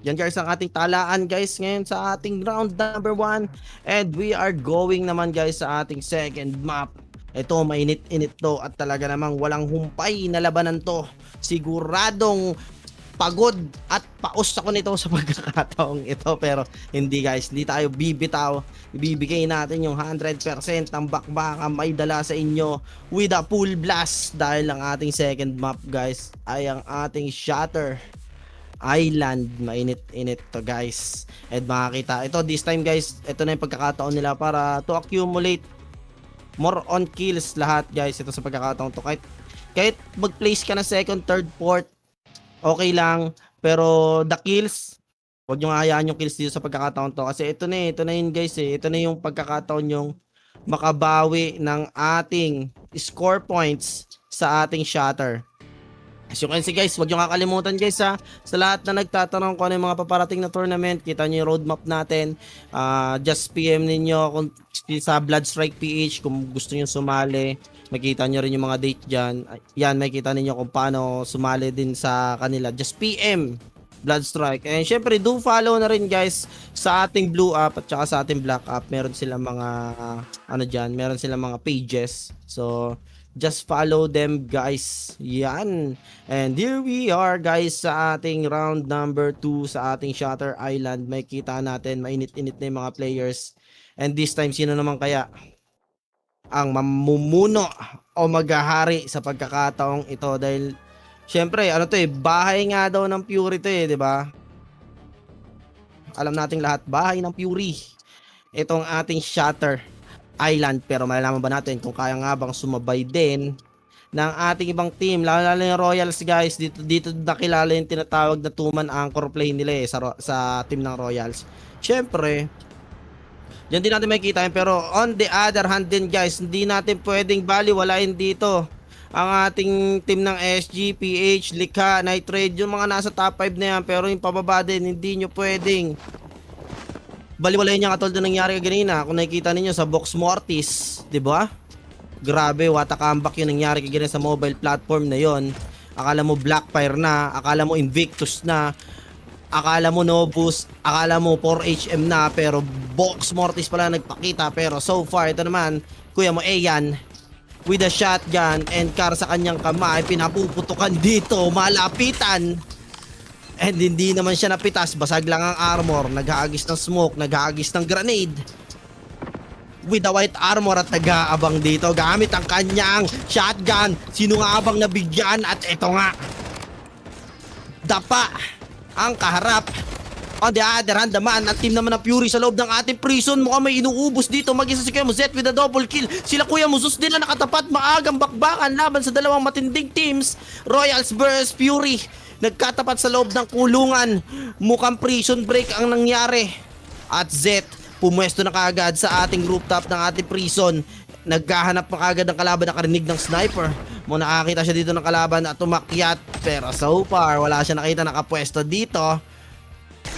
Yan guys ang ating talaan guys ngayon sa ating round number 1. And we are going naman guys sa ating second map. Ito mainit-init to at talaga namang walang humpay na labanan to. Siguradong pagod at paus ako nito sa pagkakataong ito, pero hindi guys, hindi tayo bibitaw. Ibibigay natin yung 100% ng bakbakan may dala sa inyo with a full blast, dahil ang ating second map guys ay ang ating Shatter Island. Mainit-init to guys. And makakita ito this time guys, ito na yung pagkakataon nila para to accumulate more on kills lahat guys. Ito sa pagkakataon to, kahit mag-place ka na second, third, fourth, okay lang, pero the kills, huwag nyo hayaan yung kills dito sa pagkakataon to, kasi ito na yun guys ito na yung pagkakataon yung makabawi ng ating score points sa ating Shatter. As you can see guys, huwag nyo kakalimutan guys sa lahat na nagtatanong kung ano yung mga paparating na tournament, kita nyo yung roadmap natin. Just PM ninyo kung sa Bloodstrike PH kung gusto nyo sumali. Makita nyo rin yung mga date dyan. Yan, makita ninyo kung paano sumali din sa kanila. Just PM Bloodstrike. And syempre, do follow na rin guys sa ating Blue App at saka sa ating Black App. Meron silang mga meron silang mga pages. So just follow them guys. Yan. And here we are guys sa ating round number 2 sa ating Shatter Island. May kita natin, mainit-init na yung mga players. And this time, sino naman kaya ang mamumuno o maghahari sa pagkakataong ito? Dahil syempre, bahay nga daw ng Fury to di ba? Alam nating lahat, bahay ng Fury itong ating Shatter Island. Pero malalaman ba natin kung kaya nga bang sumabay din ng ating ibang team, lalo yung Royals guys. Dito nakilala yung tinatawag na two-man anchor play nila sa team ng Royals. Syempre, diyan din natin makikita yun, pero on the other hand din guys, hindi natin pwedeng baliwalain dito ang ating team ng SG, PH, Likha, Nitrate, yung mga nasa top 5 na yan. Pero yung pababa din, hindi nyo pwedeng baliwalain niya katulad na nangyari kanina. Kung nakikita ninyo sa Vox Mortis, di ba? Grabe, what a comeback yung nangyari kanina sa mobile platform na yon. Akala mo Blackfire na, akala mo Invictus na, akala mo Novus, akala mo 4HM na, pero Vox Mortis pala nagpakita. Pero so far, ito naman, kuya mo Ayan with a shotgun and car sa kanyang kamay, pinapuputukan dito, malapitan. And hindi naman siya napitas, basag lang ang armor, naghahagis ng smoke, naghahagis ng grenade with the white armor at nag-aabang dito gamit ang kanyang shotgun. Sino nga abang nabigyan? At ito nga, dapa ang kaharap. On the other hand naman, ang team naman ng Fury sa loob ng ating prison, mukhang may inuubos dito. Mag-isa si Kuya Mo Zet with a double kill. Sila Kuya Mo Zeus din na nakatapat, maagang bakbakan laban sa dalawang matinding teams, Royals vs Fury. Nagkatapat sa loob ng kulungan, mukhang prison break ang nangyari. At Zet, pumwesto na kaagad sa ating rooftop ng ating prison. Naghahanap pa kaagad ng kalaban, nakarinig ng sniper. Muna nakakita siya dito ng kalaban at umakyat. Pero so far, wala siya nakita nakapwesto dito.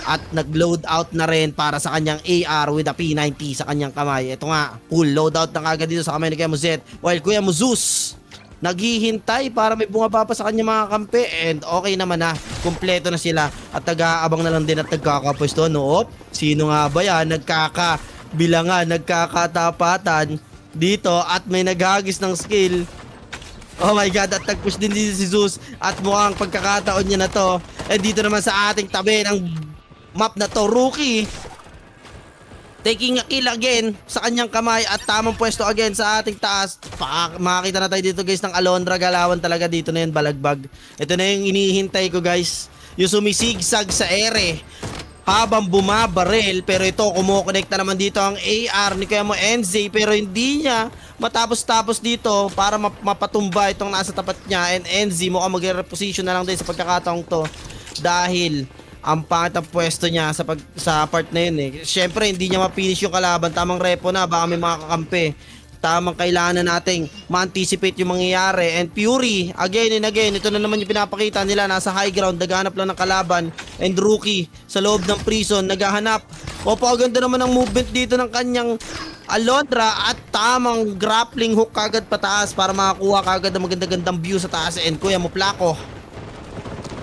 At nag-load out na rin para sa kanyang AR with a P90 sa kanyang kamay. Ito nga, full loadout na kaagad dito sa kamay ni Kuya Mo Zet. While Kuya Mo Zeus naghihintay para may bumaba pa sa kanyang mga kampe. And okay naman na, kumpleto na sila. At nag-aabang na lang din at nagkakapwesto. Noop, sino nga ba yan? Nagkakabilangan, nagkakatapatan dito at may naghagis ng skill. Oh my god, at nag-push din dito si Zeus. At mukhang pagkakataon niya na to. And dito naman sa ating tabi ng map na to, Rookie taking a kill again sa kanyang kamay at tamang pwesto again sa ating taas. Makakita na tayo dito guys ng Alondra. Galawan talaga dito na yun, balagbag. Ito na yung inihintay ko guys, yung sumisigsag sa ere habang bumabarel. Pero ito, kumukonekta naman dito ang AR ni Kuya Mo NZ, pero hindi niya matapos-tapos dito para mapatumba itong nasa tapat niya. And NZ mukhang mag-reposition na lang din sa pagkakataong to, dahil ang pangit ang pwesto niya sa part na yun eh. Siyempre, hindi niya ma-finish yung kalaban. Tamang repo na, baka may mga kakampi. Tamang kailangan na nating ma-anticipate yung mangyayari. And Fury, again and again, ito na naman yung pinapakita nila. Nasa high ground, naghahanap lang ng kalaban. And Rookie, sa loob ng prison, naghahanap. Opo, ganda naman ang movement dito ng kanyang Alondra at tamang grappling hook kagad pataas para makakuha kagad ng maganda-gandang view sa taas. And Kuya Muplako,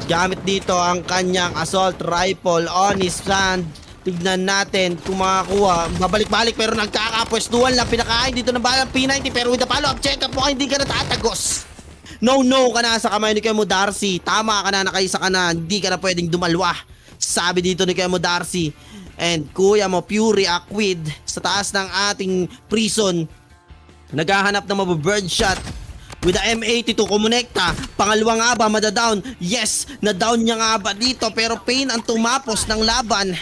gamit dito ang kanyang assault rifle on his stand. Tignan natin kung makakuha. Babalik-balik pero nagkakapwestuhan lang. Pinakain dito ng balang P90 pero with the follow-up check-up mo hindi ka natatagos. No ka na sa kamay ni Kemo Darcy. Tama ka na, nakaisa ka na. Hindi ka na pwedeng dumalwa. Sabi dito ni Kemo Darcy. And Kuya mo Fury Aquid sa taas ng ating prison. Naghahanap ng mababird shot. With the M82 kumonekta. Pangalawa nga ba madadown? Yes, na-down niya nga ba dito pero Pain ang tumapos ng laban.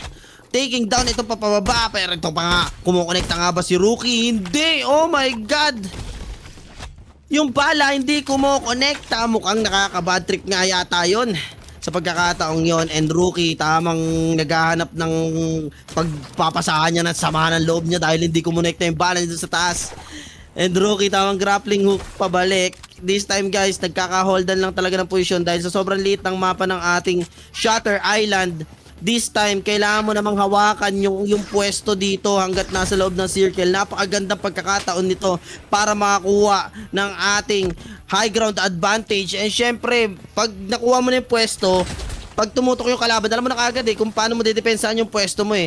Taking down ito papababa pero ito pa nga. Kumukonekta nga ba si Rookie? Hindi! Oh my God! Yung bala hindi kumukonekta. Mukhang nakaka-bad trip nga yata yun sa pagkakataong yon. And Rookie tamang naghahanap ng pagpapasahan niya ng sama ng loob niya dahil hindi kumonekta yung bala dito sa taas. And Rookie tamang grappling hook pabalik. This time guys, nagkaka-holdan lang talaga ng posisyon dahil sa sobrang liit ng mapa ng ating Shutter Island. This time, kailangan mo namang hawakan yung pwesto dito hanggat nasa loob ng circle. Napakagandang pagkakataon nito para makakuha ng ating high ground advantage. And syempre, pag nakuha mo na yung pwesto, pag tumutok yung kalaban, alam mo na kagad kung paano mo didepensahan yung pwesto mo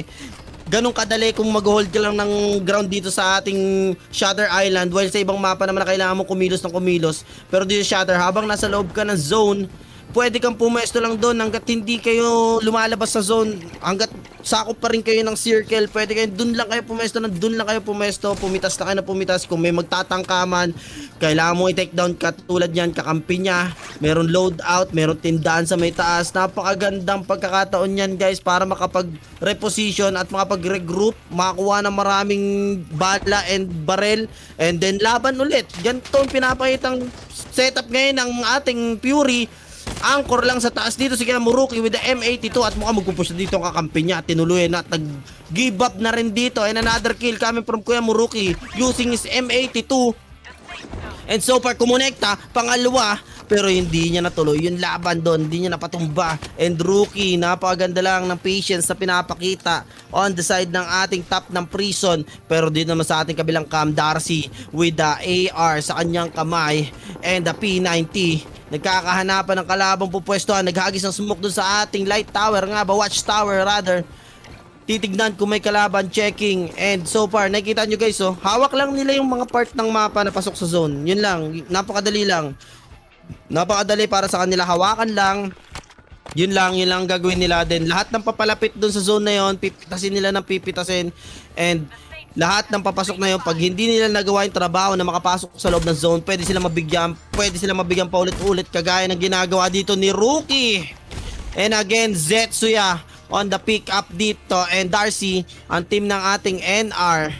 ganun kadali kung mag-hold ka lang ng ground dito sa ating Shutter Island, while sa ibang mapa naman na kailangan mo kumilos ng kumilos. Pero dito Shutter, habang nasa loob ka ng zone, pwede kang pumesto lang doon hanggat hindi kayo lumalabas sa zone, hanggat sakop pa rin kayo ng circle, pwede kayo doon lang kayo pumesto, pumitas na kayo na pumitas. Kung may magtatangkaman, kailangan mo i-take down katulad yan, kakampi niya, meron loadout, meron tindahan sa may taas. Napakagandang pagkakataon yan guys para makapag-reposition at makapag-regroup, makakuha ng maraming bala and barrel, and then laban ulit. Ganito ang pinapakitang setup ngayon ng ating Fury. Anchor lang sa taas dito si Kemo Rookie with the M82 at mukhang magpupush na dito ang kakampi niya. Tinuluyan na at nag-give up na rin dito. And another kill coming from Kemo Rookie using his M82. And so far kumonekta, pangalawa, pero hindi niya natuloy yung laban doon, hindi niya napatumba. And Rookie, napakaganda lang ng patience na pinapakita on the side ng ating top ng prison. Pero dito naman sa ating kabilang cam, Darcy with the AR sa kanyang kamay and the P90. Nagkakahanapan ng kalabang pupwestuhan. Naghagis ng smoke dun sa ating light tower nga ba, watch tower rather. Titignan kung may kalaban, checking. And so far, nakikita nyo guys hawak lang nila yung mga part ng mapa na pasok sa zone. Yun lang, napakadali lang. Napakadali para sa kanila, hawakan lang. Yun lang ang gagawin nila. Then lahat ng papalapit dun sa zone na yun, pipitasin nila ng pipitasin. And lahat ng papasok na yun, pag hindi nila nagawa yung trabaho na makapasok sa loob ng zone, pwede sila mabigyan paulit-ulit kagaya ng ginagawa dito ni Rookie. And again, Zetsuya on the pick up dito, and Darcy, ang team ng ating NR,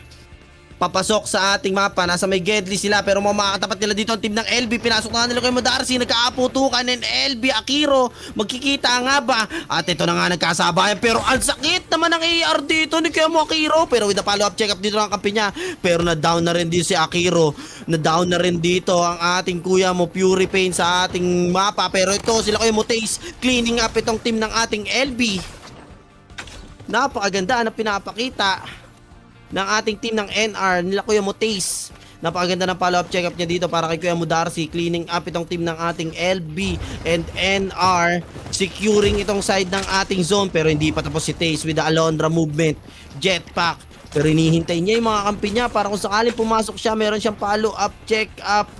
papasok sa ating mapa. Nasa may Gedli sila pero makakatapat nila dito ang team ng LB. Pinasok na nila kay Darcy, nagkaaputukan, and LB Akiro, magkikita nga ba? At ito na nga nagkasabayan pero ang sakit naman ng AR dito ni Kemo Akiro. Pero with the follow up check up dito ng kampi niya, pero na-down na rin dito si Akiro. Na-down na rin dito ang ating Kuya mo Fury Pain sa ating mapa. Pero ito sila Kuya mo Taze, cleaning up itong team ng ating LB. Napakaganda na pinapakita ng ating team ng NR nila Kuya mo Taze. Napakaganda ng follow-up check-up niya dito para kay Kuya mo Darcy. Cleaning up itong team ng ating LB and NR, securing itong side ng ating zone. Pero hindi pa tapos si Taze with the Alondra movement, jetpack. Pero hinihintay niya yung mga kampi niya para kung sakaling pumasok siya, meron siyang follow-up check-up.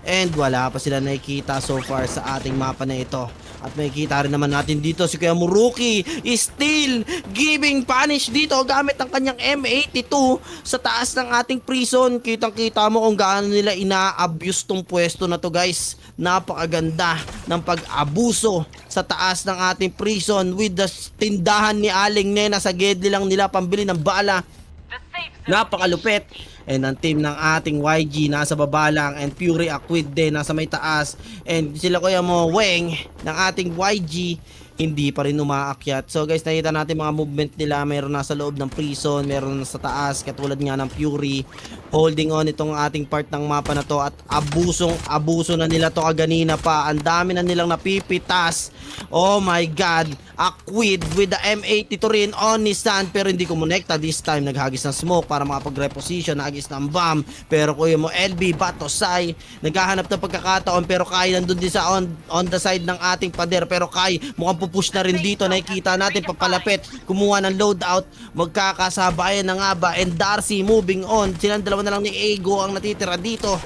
And wala pa sila nakikita so far sa ating mapa na ito. At makikita rin naman natin dito si Kemo Rookie is still giving punish dito gamit ang kanyang M82 sa taas ng ating prison. Kitang-kita mo kung gaano nila ina-abuse tong pwesto na to guys. Napakaganda ng pag-abuso sa taas ng ating prison with the tindahan ni Aling Nena sa Gedli lang nila pambili ng bala. The safe zone. Napakalupit. And ang team ng ating YG nasa baba lang, and Fury Aquid din nasa may taas. And sila Kuya mo Weng ng ating YG hindi pa rin umaakyat. So guys, nakita natin mga movement nila. Meron nasa loob ng prison, meron nasa taas, katulad nga ng Fury. Holding on itong ating part ng mapa na to, at abuso na nila to kaganina pa. Ang dami na nilang napipitas. Oh my god, Aquid with the M82 rin on Nissan, pero hindi kumonekta this time. Naghagis ng smoke para makapag-reposition, nagis ng bomb, pero kuya mo LB Batosay naghahanap ng pagkakataon, pero Kai nandun din sa on the side ng ating pader, pero Kai mukhang pupush na rin dito. Nakikita natin papalapit, kumuha ng loadout, magkakasabayan na nga ba, and Darcy moving on. Silang dalawa na lang ni Ego ang natitira dito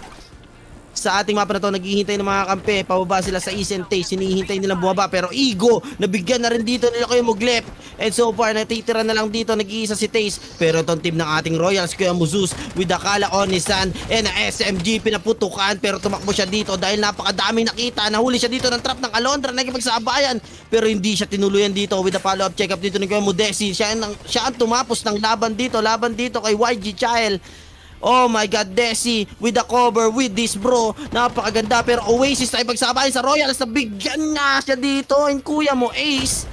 sa ating mapa na to. Naghihintay ng mga kampe, pababa sila sa East and Taste, hinihintay nilang bumaba, pero Ego nabigyan na rin dito nila Kuya Muglep, and so far natitira na lang dito, nag-iisa si Taste, pero itong team ng ating Royals, Kuya Muzus with the Kala Onisan and a SMG, pinaputukan, pero tumakbo siya dito dahil napakadaming nakita. Nahuli siya dito ng trap ng Alondra, nakipagsabayan, pero hindi siya tinuluyan dito with the follow-up check-up dito ni Kuya Mudesi. Siya ang tumapos ng laban dito kay YG Child. Oh my god, Desi with the cover with this bro. Napakaganda, pero Oasis ay pagsabayan sa Royals. Nabigyan nga siya dito, and kuya mo Ace,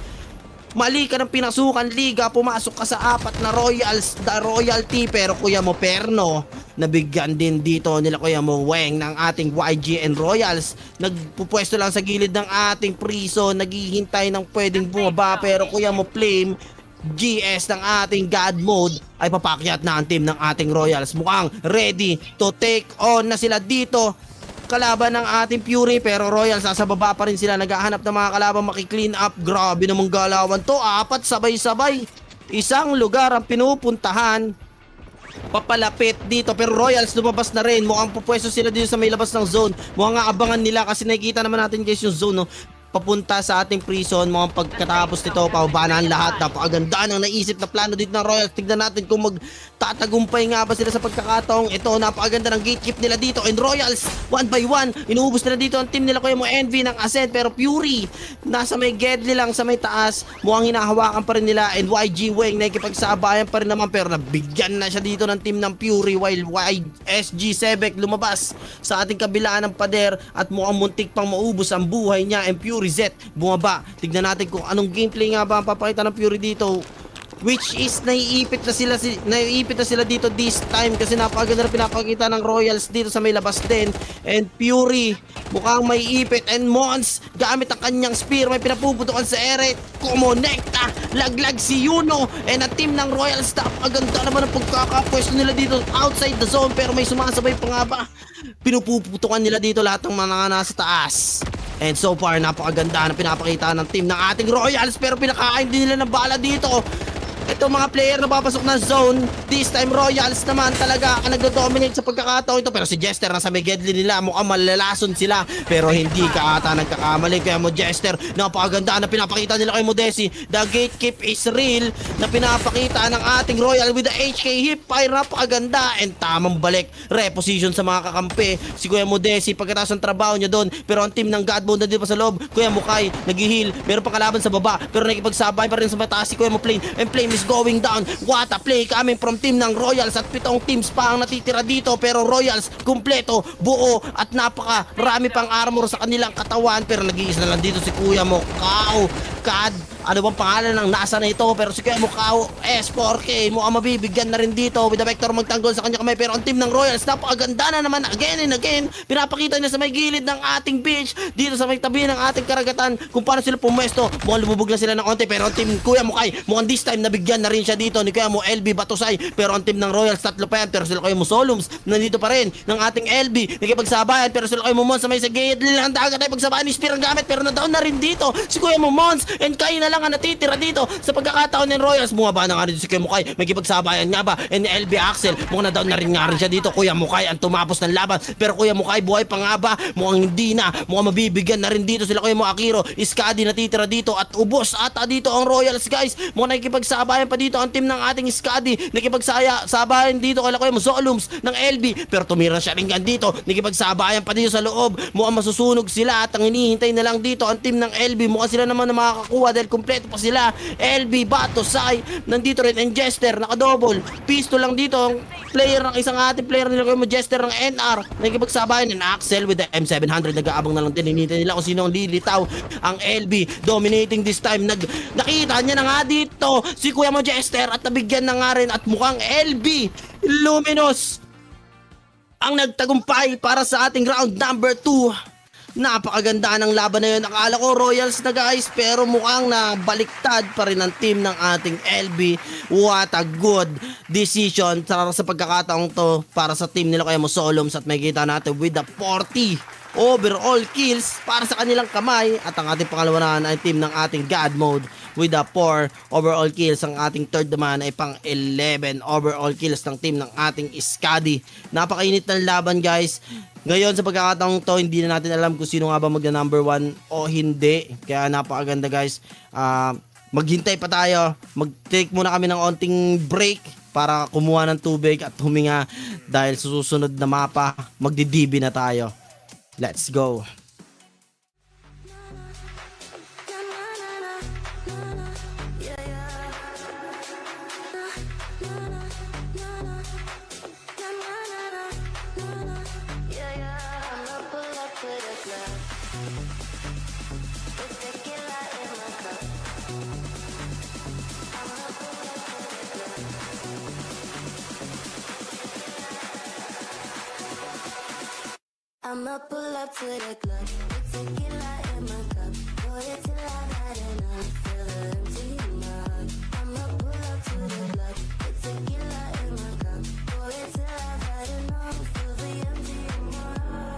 mali ka ng pinasukan liga, pumasok ka sa 4 na Royals, the royalty, pero kuya mo Perno nabigyan din dito nila kuya mo Weng ng ating YG and Royals. Nagpupwesto lang sa gilid ng ating prison, naghihintay ng pwedeng bumaba, pero kuya mo Flame GS ng ating God mode ay papakyat na ang team ng ating Royals. Mukhang ready to take on na sila dito kalaban ng ating Fury, pero Royals nasa baba pa rin sila, naghahanap ng mga kalaban maki-clean up. Grabe namang galawan to, 4 sabay-sabay, isang lugar ang pinupuntahan, papalapit dito, pero Royals lumabas na rin. Mukhang pupwesto sila dito sa may labas ng zone. Mukhang abangan nila kasi nakikita naman natin guys yung zone, no? Papunta sa ating prison. Mukhang pagkatapos nito, pababanan lahat. Napakaganda ng naisip na plano dito ng Royals. Tignan natin kung magtatagumpay nga ba sila sa pagkakataong ito. Napakaganda ng gatekeep nila dito, and Royals 1 by 1 inuubos nila dito ang team nila kuya mo Envy ng Ascent, pero Fury nasa may Gedli lang sa may taas. Mukhang hinahawakan pa rin nila, and YG Weng nakikipagsabayan pa rin naman, pero nabigyan na siya dito ng team ng Fury, while SG Sebek lumabas sa ating kabilaan ng pader, at mukhang muntik pang maubos ang buhay niya, and Fury Z bumaba. Tignan natin kung anong gameplay nga ba ang papakita ng Fury dito, which is naiipit na sila dito this time, kasi napakaganda na pinapakita ng Royals dito sa may labas din. And Fury mukhang may ipit, and Mons gamit ang kanyang spear, may pinapuputukan sa ere, kumonekta, laglag si Yuno, and ang team ng Royals napakaganda naman ang pagkakapwesto nila dito outside the zone, pero may sumasabay pa nga ba, pinupuputukan nila dito lahat ng mga nasa taas. And so far, napakaganda na pinapakita ng team ng ating Royals, pero pinakain din nila ng bala dito. Ito mga player na papasok na zone, this time Royals naman talaga ang nagdo-dominate sa pagkakataon ito, pero si Jester nasa may Gedli nila, mukhang malalason sila, pero hindi ka ata nagkakamali. Kaya mo Jester, napakaganda na pinapakita nila kay Modesi. The gatekeep is real na pinapakita ng ating Royal with the HK hip fire. Napakaganda, and tamang balik reposition sa mga kakampi si Kuya Modesi pagkatapos ng trabaho niya doon, pero ang team ng Godmode nandito pa sa loob. Kuya Mukay nag-heal, meron pang kalaban sa baba, pero nakipagsabay pa rin sa mataas si Kuya Mo Flame, and Flame is going down. What a play coming from team ng Royals, at 7 teams pa ang natitira dito, pero Royals kumpleto, buo, at napakarami pang armor sa kanilang katawan, pero nag-iisa na lang dito si Kuya Mo Kad, ano bang pangalan ng nasa na ito, pero si Kuya Mo S4K mukhang mabibigyan na rin dito with the Vector magtanggol sa kanya kamay, pero ang team ng Royals napakaganda na naman again and again. Pinapakita niya sa may gilid ng ating beach, dito sa may tabi ng ating karagatan, kung paano sila pumwesto. Mukhang lumubog na sila ng konti, pero ang team Kuya Mo mukhang this time nabigyan na rin siya dito ni Kuya Mo LB Batusay, pero ang team ng Royals 3 pa yan, pero sila Kuya Mo Solums nandito pa rin ng ating LB nakipagsabayan, pero sila Kuya Mo Mons sa may sagayad nilang dagat ay pagsabayan ni Spear ang gamit, pero na-down na rin dito si Kuya Mo Mons, and kayo na lang ang natitira dito sa pagkakataon ng Royals. Bumaba na nga rin si Kuya Mukay, may kipagsabayan nga ba, and LB Axel mukhang na-down na rin nga rin siya dito. Kuya Mukay ang tumapos ng laban, pero Kuya Mukay buhay pa nga ba, mukhang hindi na, mukhang mabibigyan na rin dito sila Kuya Mo Akiro. Iskadi natitira dito, at ubos ata dito ang Royals guys. Mukhang nakikipagsabayan pa dito ang team ng ating Iskadi, nakikipagsabayan dito kay Kuya Mo Solums ng LB, pero tumira siya rin gan dito, nakikipagsabayan pa dito sa loob. Mukhang masusunog sila, at ang hinihintay na lang dito ang team ng LB. Mukhang sila naman na makakakuha dahil kompleto pa sila. LB, Bato, Sai, nandito rin, and Jester, nakadouble. Pistol lang dito, ang player ng isang ating player nila mo, Jester ng NR. Nakikipagsabayan, and Axel with the M700, nag-aabang na lang din, hinihintay nila kung sino ang lilitaw. Ang LB, dominating this time, nakita niya na nga dito, si Kuya mo Jester, at nabigyan na nga rin, at mukhang LB, Luminous, ang nagtagumpay para sa ating round number 2. Napakaganda ng laban na yun. Akala ko Royals na guys, pero mukhang nabaliktad pa rin ang team ng ating LB. What a good decision sa pagkakataong to para sa team nila kaya mo Solums, at may kita natin with the 40 overall kills para sa kanilang kamay. At ang ating pangalawa naman ay team ng ating God Mode with the 4 overall kills. Ang ating third naman ay pang 11 overall kills ng team ng ating Iskadi. Napakainit ng laban guys. Ngayon sa pagkakataong to, hindi na natin alam kung sino nga ba magna number 1 o hindi. Kaya napakaganda guys. Maghintay pa tayo. Mag-take muna kami ng onting break para kumuha ng tubig at huminga, dahil sa susunod na mapa magdi-DB na tayo. Let's go. I'ma pull up to the club with tequila in my cup. Pour it till I've had enough. Feel the empty in my heart. I'ma pull up to the club with tequila in my cup. Pour it till I've had enough. Feel the empty in my heart.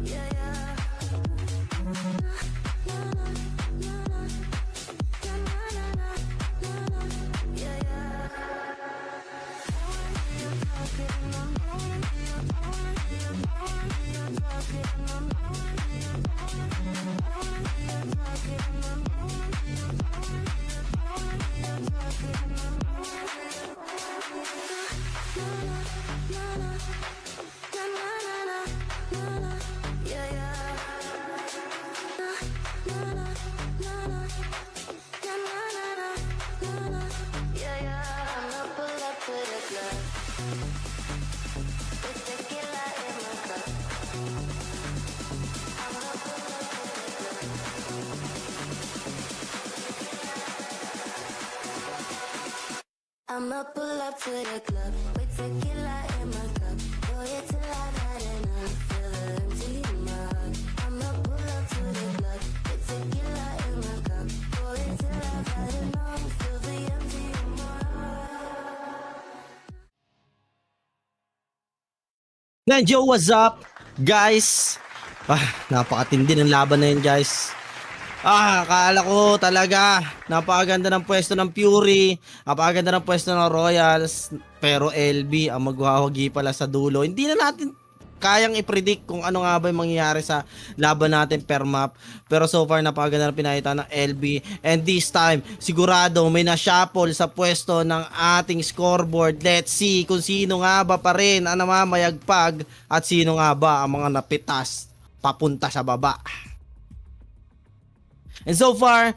Yeah, yeah. I'ma pull up to the club with tequila in my cup. Pour it till I've had enough. Feel the empty in my heart. I'ma pull up to the club with tequila in my cup. Pour it till I've had enough. Feel the empty in my heart. Yo, what's up guys? Napakatindi ng laban na yun guys. Akala ko talaga napakaganda ng pwesto ng Fury, napakaganda ng pwesto ng Royals, pero LB ang magwawagi pala sa dulo. Hindi na natin kayang i-predict kung ano nga ba yung mangyayari sa laban natin per map, pero so far napakaganda ng pinakita ng LB, and this time sigurado may na-shuffle sa pwesto ng ating scoreboard. Let's see kung sino nga ba pa rin ang namamayagpag at sino nga ba ang mga napitas papunta sa baba. And so far,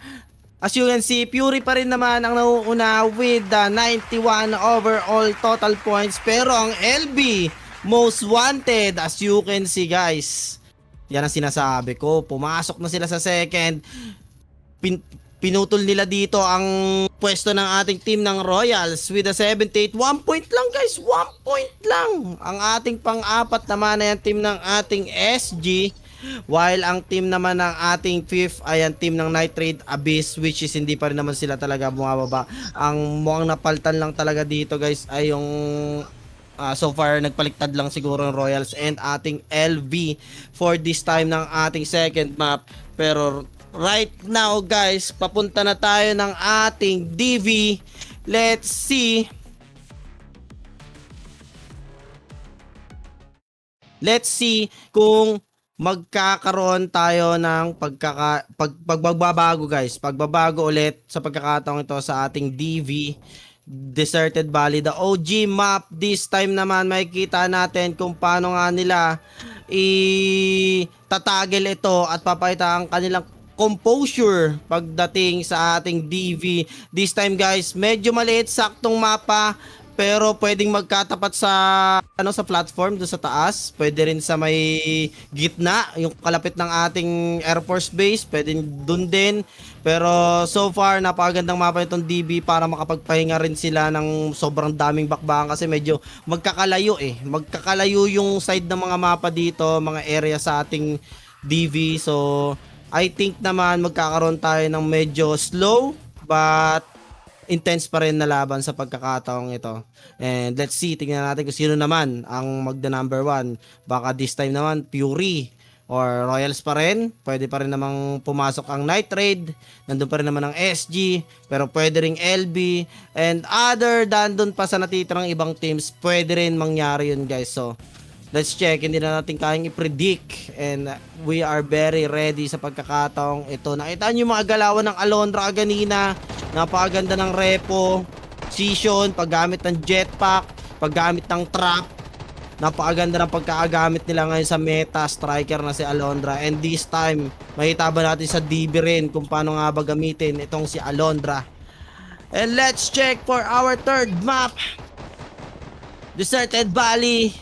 as you can see, Fury pa rin naman ang nauuna with the 91 overall total points. Pero ang LB, most wanted, as you can see guys. Yan ang sinasabi ko. Pumasok na sila sa second. Pinutol nila dito ang pwesto ng ating team ng Royals with the 78. 1 point lang guys, 1 point lang. Ang ating pang-apat naman ay ang team ng ating SG. While ang team naman ng ating fifth ay ang team ng Nitrate Abyss, which is hindi pa rin naman sila talaga bumababa. Ang mukhang napaltan lang talaga dito guys ay yung so far nagpaliktad lang siguro ng Royals and ating LV for this time ng ating second map. Pero right now guys, papunta na tayo ng ating DV. Let's see. Let's see kung magkakaroon tayo ng pagbabago guys. Pagbabago ulit sa pagkakataong ito sa ating DV. Deserted Valley, the OG map. This time naman makikita natin kung paano nga nila itatagel ito at papakita ang kanilang composure pagdating sa ating DV. This time guys, medyo maliit, saktong mapa, pero pwedeng magkatapat sa sa platform doon sa taas, pwede rin sa may gitna, yung kalapit ng ating Air Force Base, pwedeng doon din. Pero so far napakagandang mapa itong DB para makapagpahinga rin sila ng sobrang daming bakbakan kasi medyo magkakalayo magkakalayo yung side ng mga mapa dito, mga area sa ating DV. So I think naman magkakaroon tayo ng medyo slow but intense pa rin na laban sa pagkakataong ito. And let's see, tingnan natin kung sino naman ang magda number 1. Baka this time naman Fury or Royals pa rin. Pwede pa rin namang pumasok ang Night Raid. Nandun pa rin naman ang SG. Pero pwede ring LB. And other than dun pa sa natitirang ibang teams, pwede rin mangyari yun guys. So let's check, hindi na natin kayang i-predict and we are very ready sa pagkakataong ito. Nakita nyo yung mga galawan ng Alondra kanina, napakaganda ng repo, position, paggamit ng jetpack, paggamit ng trap, napakaganda ng pagkakagamit nila ngayon sa meta striker na si Alondra. And this time, makita ba natin sa DB rin kung paano nga ba gamitin itong si Alondra. And let's check for our third map, Deserted Valley.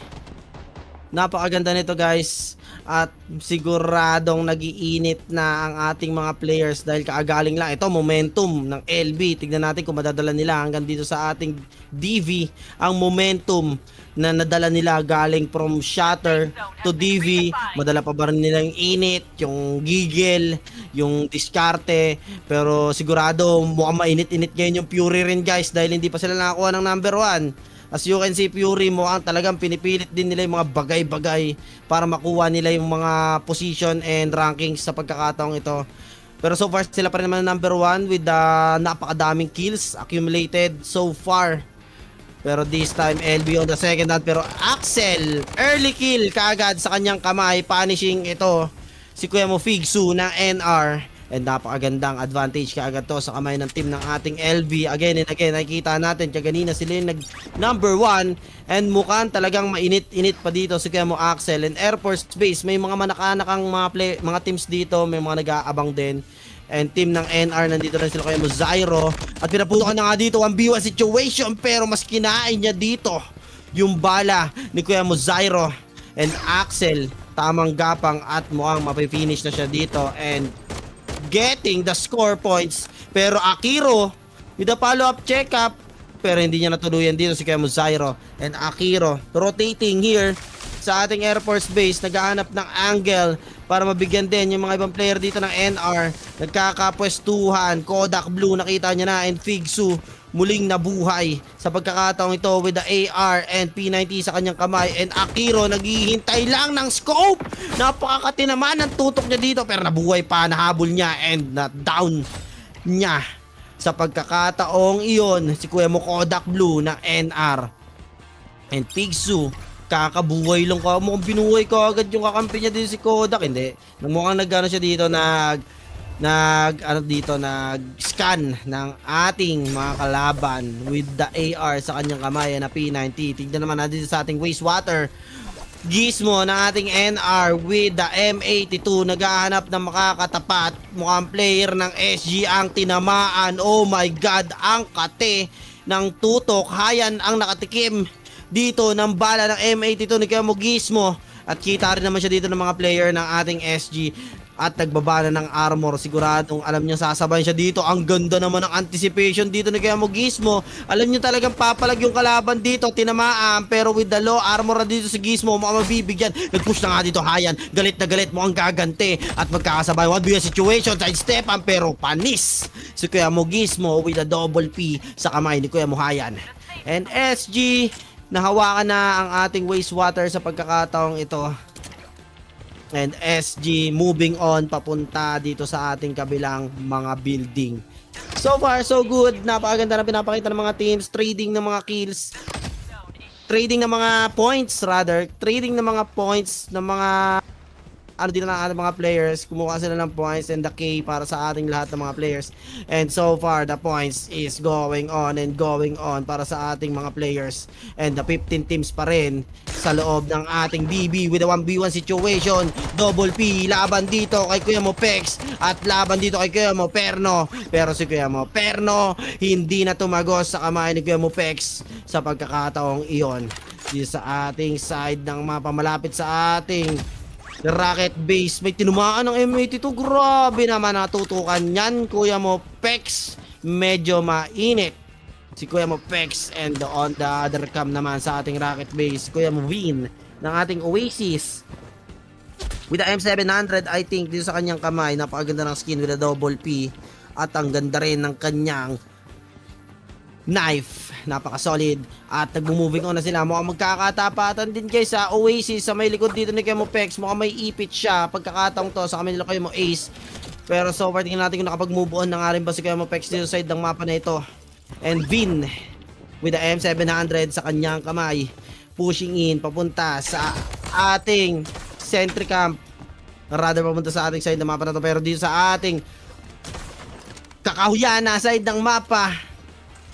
Napakaganda nito guys at siguradong nagiinit na ang ating mga players dahil kaagaling lang ito momentum ng LB. Tignan natin kung madadala nila hanggang dito sa ating DV ang momentum na nadala nila galing from Shatter to DV. Madala pa ba rin nila yung init, yung gigil, yung diskarte, pero sigurado mukhang mainit-init ngayon yung Fury rin guys dahil hindi pa sila nakakuha ng number 1. As you can see, Fury mukhang talagang pinipilit din nila yung mga bagay-bagay para makuha nila yung mga position and rankings sa pagkakataong ito. Pero so far sila pa rin naman number 1 with the napakadaming kills accumulated so far. Pero this time LB on the second hand, pero Axel early kill kaagad sa kanyang kamay, punishing ito si Kuya mo Figsu ng NR. And napakagandang advantage kaagad to sa kamay ng team ng ating LB. Again and again, nakikita natin kaganina sila yung number 1 and mukhang talagang mainit-init pa dito si Kuya mo Axel. And Air Force Base, may mga manakanakang mga teams dito, may mga nag-aabang din. And team ng NR, nandito rin sila Kuya mo Zyro. At pinaputokan na nga dito 1v1 situation, pero mas kinain niya dito yung bala ni Kuya mo Zyro. And Axel, tamang gapang at mukhang mapifinish na siya dito. And getting the score points, pero Akiro with a follow-up check-up, pero hindi niya natuluyan dito si Kemo Zyro. And Akiro rotating here sa ating Air Force Base, naghahanap ng angle para mabigyan din yung mga ibang player dito ng NR. Nagkakapwestuhan, Kodak Blue nakita niya na, and Figsu muling nabuhay sa pagkakataong ito with the AR and P90 sa kanyang kamay. And Akiro naghihintay lang ng scope. Napakakati naman ng tutok niya dito, pero nabuhay pa, nahabol niya and na-down niya sa pagkakataong iyon si Kuya mo Kodak Blue ng NR. And Figsu kakabuhay lang ko, mukhang binuhay ko agad yung kakampi niya dito si Kodak. Hindi, mukhang nagano siya dito, nag-scan ng ating mga kalaban with the AR sa kanyang kamay na P90. Tignan naman natin sa ating wastewater, Gizmo ng ating NR with the M82, naghahanap ng makakatapat. Mukhang player ng SG ang tinamaan. Oh my god, ang kate ng tutok. Hayan ang nakatikim dito ng bala ng M82 ni Kemo Gizmo. At kita rin naman siya dito ng mga player ng ating SG. At nagbaba na ng armor. Siguradong alam niya sasabayan siya dito. Ang ganda naman ng anticipation dito ni Kemo Gizmo. Alam niyo talagang papalag yung kalaban dito. Tinamaan, pero with the low armor na dito si Gizmo, mukhang mabibigyan. Nag-push na nga dito Hayan. Galit na galit, mukhang gaganti. At magkakasabay 1v1 situation, side stepan, pero panis si Kemo Gizmo with a double P sa kamay ni Kuya Hayan. And SG, nahawakan na ang ating wastewater sa pagkakataong ito. And SG moving on papunta dito sa ating kabilang mga building. So far so good, napakaganda na pinapakita ng mga teams, trading ng mga kills, trading ng mga points rather, trading ng mga points ng mga ano din ng ating mga players, kumuha sila ng points and the K para sa ating lahat ng mga players. And so far, the points is going on and going on para sa ating mga players. And the 15 teams pa rin sa loob ng ating BB with a 1v1 situation. Double P, laban dito kay Kuya Mo Pex at laban dito kay Kuya Mo Perno. Pero si Kuya Mo Perno, hindi na tumagos sa kamay ni Kuya Mo Pex sa pagkakataong iyon. Dito sa ating side ng mapa, malapit sa ating rocket base, may tinumaan ng M82. Grabe naman natutukan yan, Kuya Mo Pex. Medyo mainit si Kuya Mo Pex. And on the other cam naman sa ating rocket base, Kuya Mo Vin ng ating Oasis with the M700. I think dito sa kanyang kamay, napakaganda ng skin with a double P. At ang ganda rin ng kanyang knife, napaka-solid. At nag-moving on na sila. Mukhang magkakatapatan din guys sa Oasis sa may likod dito ni Kuya Mo Pex. Mukhang may ipit siya pagkakataong to sa kanila Kuya Mo Ace. Pero so far tingnan natin kung nakapag-move on na nga rin ba si Kuya Mo Pex dito sa side ng mapa na ito. And Vin with the M700 sa kanyang kamay, pushing in papunta sa ating sentry camp, rather papunta sa ating side ng mapa na to. Pero dito sa ating kakahuyan na side ng mapa,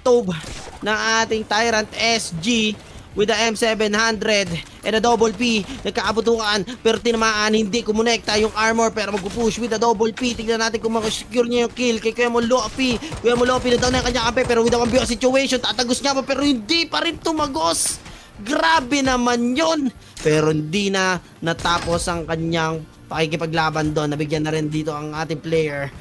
Tobe ng ating Tyrant SG with the M700 and a double P, nagkakabutukan pero tinamaan, hindi kumonekta yung armor pero mag-push with a double P. Tignan natin kung makasecure niya yung kill kay Kuya Mo Lopi. Kuya Mo Lopi na daw na yung kanyang kampe pero with a 1v1 situation, tatagos nga pa pero hindi pa rin tumagos. Grabe naman yon. Pero hindi na natapos ang kanyang pakikipaglaban doon. Nabigyan na rin dito ang ating player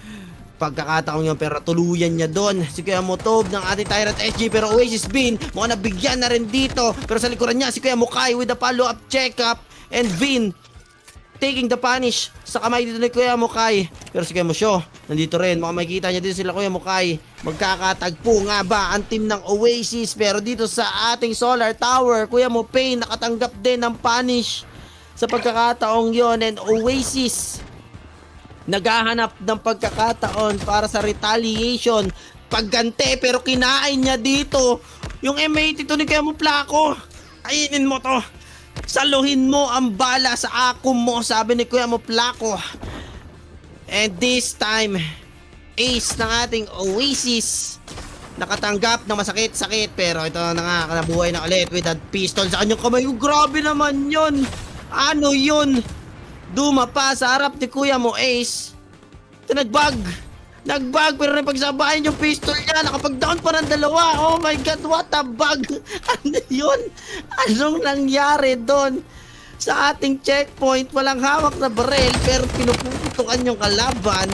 pagkakataong yun, pero tuluyan niya doon si Kuya Mo Tobe ng ating Tyrant SG. Pero Oasis Vin, mukhang nabigyan na rin dito, pero sa likuran niya si Kuya Mo Kai with the follow-up check-up. And Vin taking the punish sa kamay dito ni Kuya Mo Kai. Pero si Kuya Mo Sho nandito rin, mukhang makikita niya din sila Kuya Mo Kai. Magkakatagpo nga ba ang team ng Oasis? Pero dito sa ating Solar Tower, Kuya Mo Pain nakatanggap din ng punish sa pagkakataong yon. And Oasis naghahanap ng pagkakataon para sa retaliation, paggante, pero kinain niya dito yung M82 ni Kuya Mo Placo. Kainin mo to, saluhin mo ang bala sa akum mo, sabi ni Kuya Mo Placo. And this time, ace ng ating Oasis nakatanggap ng masakit-sakit, pero ito na nga, nabuhay na ulit with that pistol sa kanyang kamay. Grabe naman yon. Ano yun? Dumapa sa harap ni Kuya Mo Ace. Ito nagbag pero napagsabayan yung pistol niya. Nakapag-down pa ng dalawa. Oh my god, what a bug. Ano yun? Anong nangyari doon? Sa ating checkpoint, walang hawak na barrel pero pinuputukan yung kalaban.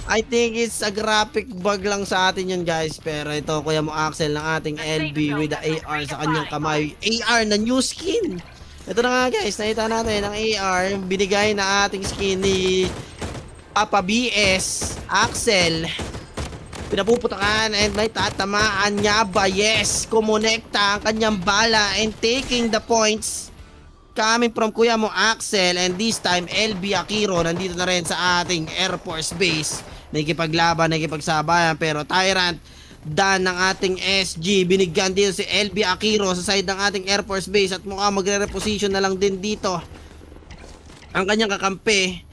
I think it's a graphic bug lang sa atin yun guys. Pero ito, Kuya Mo Axel ng ating LB with the AR sa kanyang kamay. AR na new skin. Ito na nga guys, nakita natin ang AR, binigay na ating skin ni Papa BS, Axel. Pinapuputakan and may tatamaan niya ba? Yes, kumonekta ang kanyang bala and taking the points coming from Kuya Mo Axel. And this time, LB Akiro nandito na rin sa ating Air Force Base. Nakikipaglaban, nakikipagsabayan, pero Tyrant Dan ng ating SG, binigyan din si LB Akiro sa side ng ating Air Force Base at mukhang magre-reposition na lang din dito ang kanyang kakampi.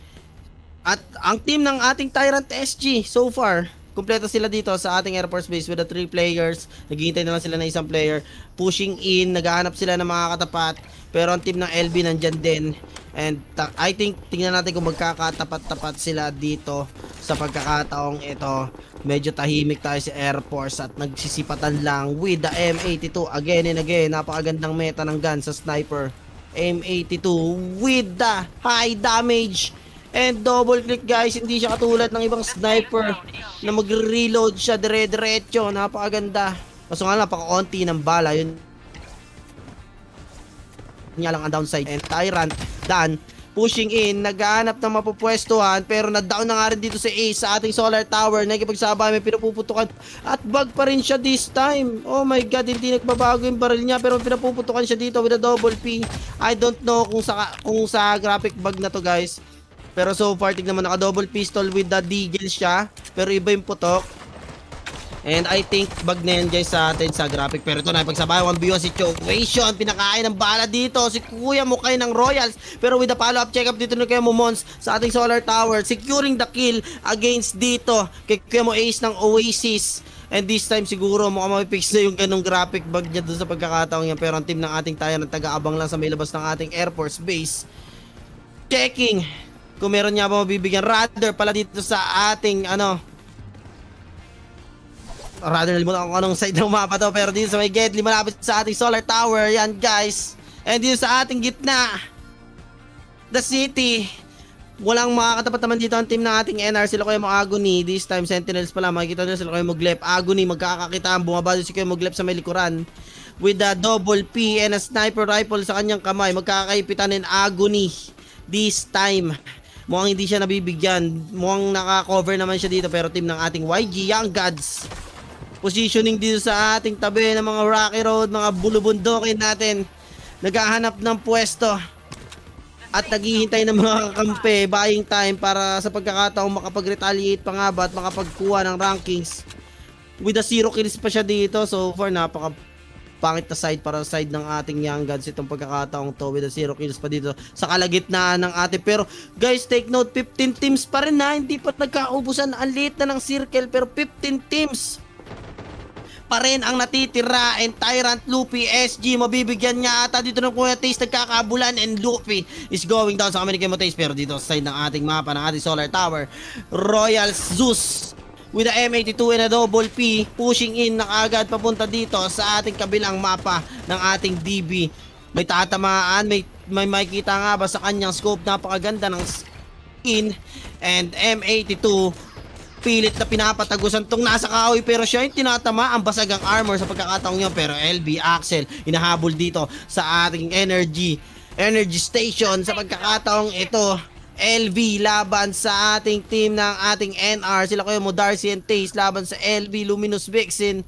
At ang team ng ating Tyrant SG so far, kumpleto sila dito sa ating Air Force Base with the 3 players. Naghihintay na lang sila ng isang player, pushing in, naghahanap sila ng mga katapat, pero ang team ng LB nandyan din. And I think tingnan natin kung magkakatapat-tapat sila dito sa pagkakataong ito. Medyo tahimik tayo sa Air Force at nagsisipatan lang with the M82 again and again. Napakagandang meta ng gun sa sniper. M82 with the high damage and double click guys. Hindi siya katulad ng ibang sniper na magre-reload siya dire-diretso. Napakaganda. Kaso nga lang, napakaunti ng bala. Yun nga lang ang downside. And Tyrant Dan pushing in, naghahanap ng mapupwestuhan, pero na-down na nga rin dito si Ace sa ating Solar Tower. Nakikipagsabay, may pinupuputukan at bug pa rin siya this time. Oh my god, hindi nagbabago yung baril niya pero pinapuputukan siya dito with a double P. I don't know kung sa graphic bug na to guys, pero so far tignan mo, naka double pistol with the deagle siya, pero iba yung putok. And I think bag na yan guys sa atin sa graphic. Pero ito na pagsabay 1v1 situation. Pinakain ng bala dito si Kuya mo kayo ng Royals. Pero with the follow-up check-up dito ni Kuya mo Mons sa ating solar tower. Securing the kill against dito kay Kuya mo Ace ng Oasis. And this time siguro mukhang mapipix na yung ganong graphic bag niya doon sa pagkakataong yan. Pero ang team ng ating tayo ng taga-abang lang sa may labas ng ating Air Force Base. Checking kung meron niya ba mabibigyan. Rather pala dito sa ating rather nalimutan kung anong side ng mapa to. Pero dito sa may Gedli malapit sa ating solar tower. Yan guys. And dito sa ating gitna the city. Walang makakatapat naman dito ang team ng ating NR. Sila kayo mo Agony. This time Sentinels pala. Makikita nyo sila kayo mo Glep. Agony magkakakitaan. Bumaba doon si kayo mo Glep sa may likuran. With a double P and a sniper rifle sa kanyang kamay. Magkakaipitan ng Agony. This time mukhang hindi siya nabibigyan. Mukhang naka-cover naman siya dito. Pero team ng ating YG Young Gods positioning dito sa ating tabi ng mga rocky road, mga bulubundokin natin. Naghahanap ng pwesto at naghihintay ng mga kakampi, buying time para sa pagkakataong makapag-retaliate pa nga ba at makapagkuha ng rankings. With a 0 kills pa siya dito. So far napaka pangit na side para sa side ng ating Young Gods itong pagkakataong to with a 0 kills pa dito sa kalagitnaan ng ating. Pero guys, take note, 15 teams pa rin na, hindi pa nagkaubusan. Ang liit na ng circle pero 15 teams pa rin ang natitira. And Tyrant, Luffy, SG mabibigyan niya ata dito ng Kuya Taste, nagkakabulan and Luffy is going down sa American Taste. Pero dito sa side ng ating mapa ng ating solar tower, Royal Zeus with a M82 and a double P pushing in na agad papunta dito sa ating kabilang mapa ng ating DB. May tatamaan, may makikita nga ba sa kanyang scope, napakaganda ng skin. And M82 pilit na pinapatagusan tong nasa kahoy pero siya yung tinatama ang basagang armor sa pagkakataong yun. Pero LB Axel inahabol dito sa ating energy station sa pagkakataong ito. LV laban sa ating team ng ating NR. Sila kayo mo Darcy and Taze laban sa LV Luminous Vixen.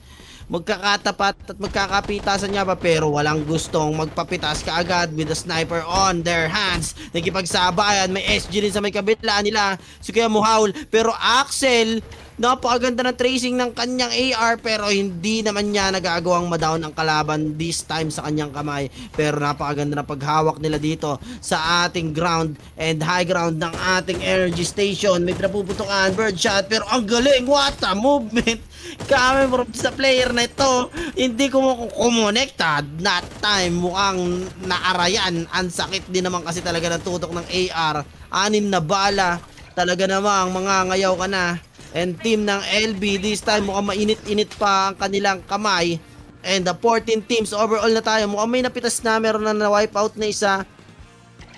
Magkakatapat at magkakapitasan niya ba pero walang gustong magpapitas kaagad with the sniper on their hands. Nakipagsabayan, may SG rin sa may kabila nila si Kuya Muhaul. Pero Axel, napakaganda ng tracing ng kanyang AR pero hindi naman niya nagagawang madown ang kalaban this time sa kanyang kamay. Pero napakaganda ng paghawak nila dito sa ating ground and high ground ng ating energy station. May pinapuputukan, birdshot pero ang galing, what a movement kami sa player na ito. Hindi ko kumonekta that time, mukhang naarayan. Ang sakit din naman kasi talaga ng tutok ng AR. 6 na bala, talaga namang mga ngayaw ka na. And team ng LB this time mukhang mainit-init pa ang kanilang kamay. And the 14 teams overall na tayo. Mukhang may napitas na, meron na na-wipe out na isa.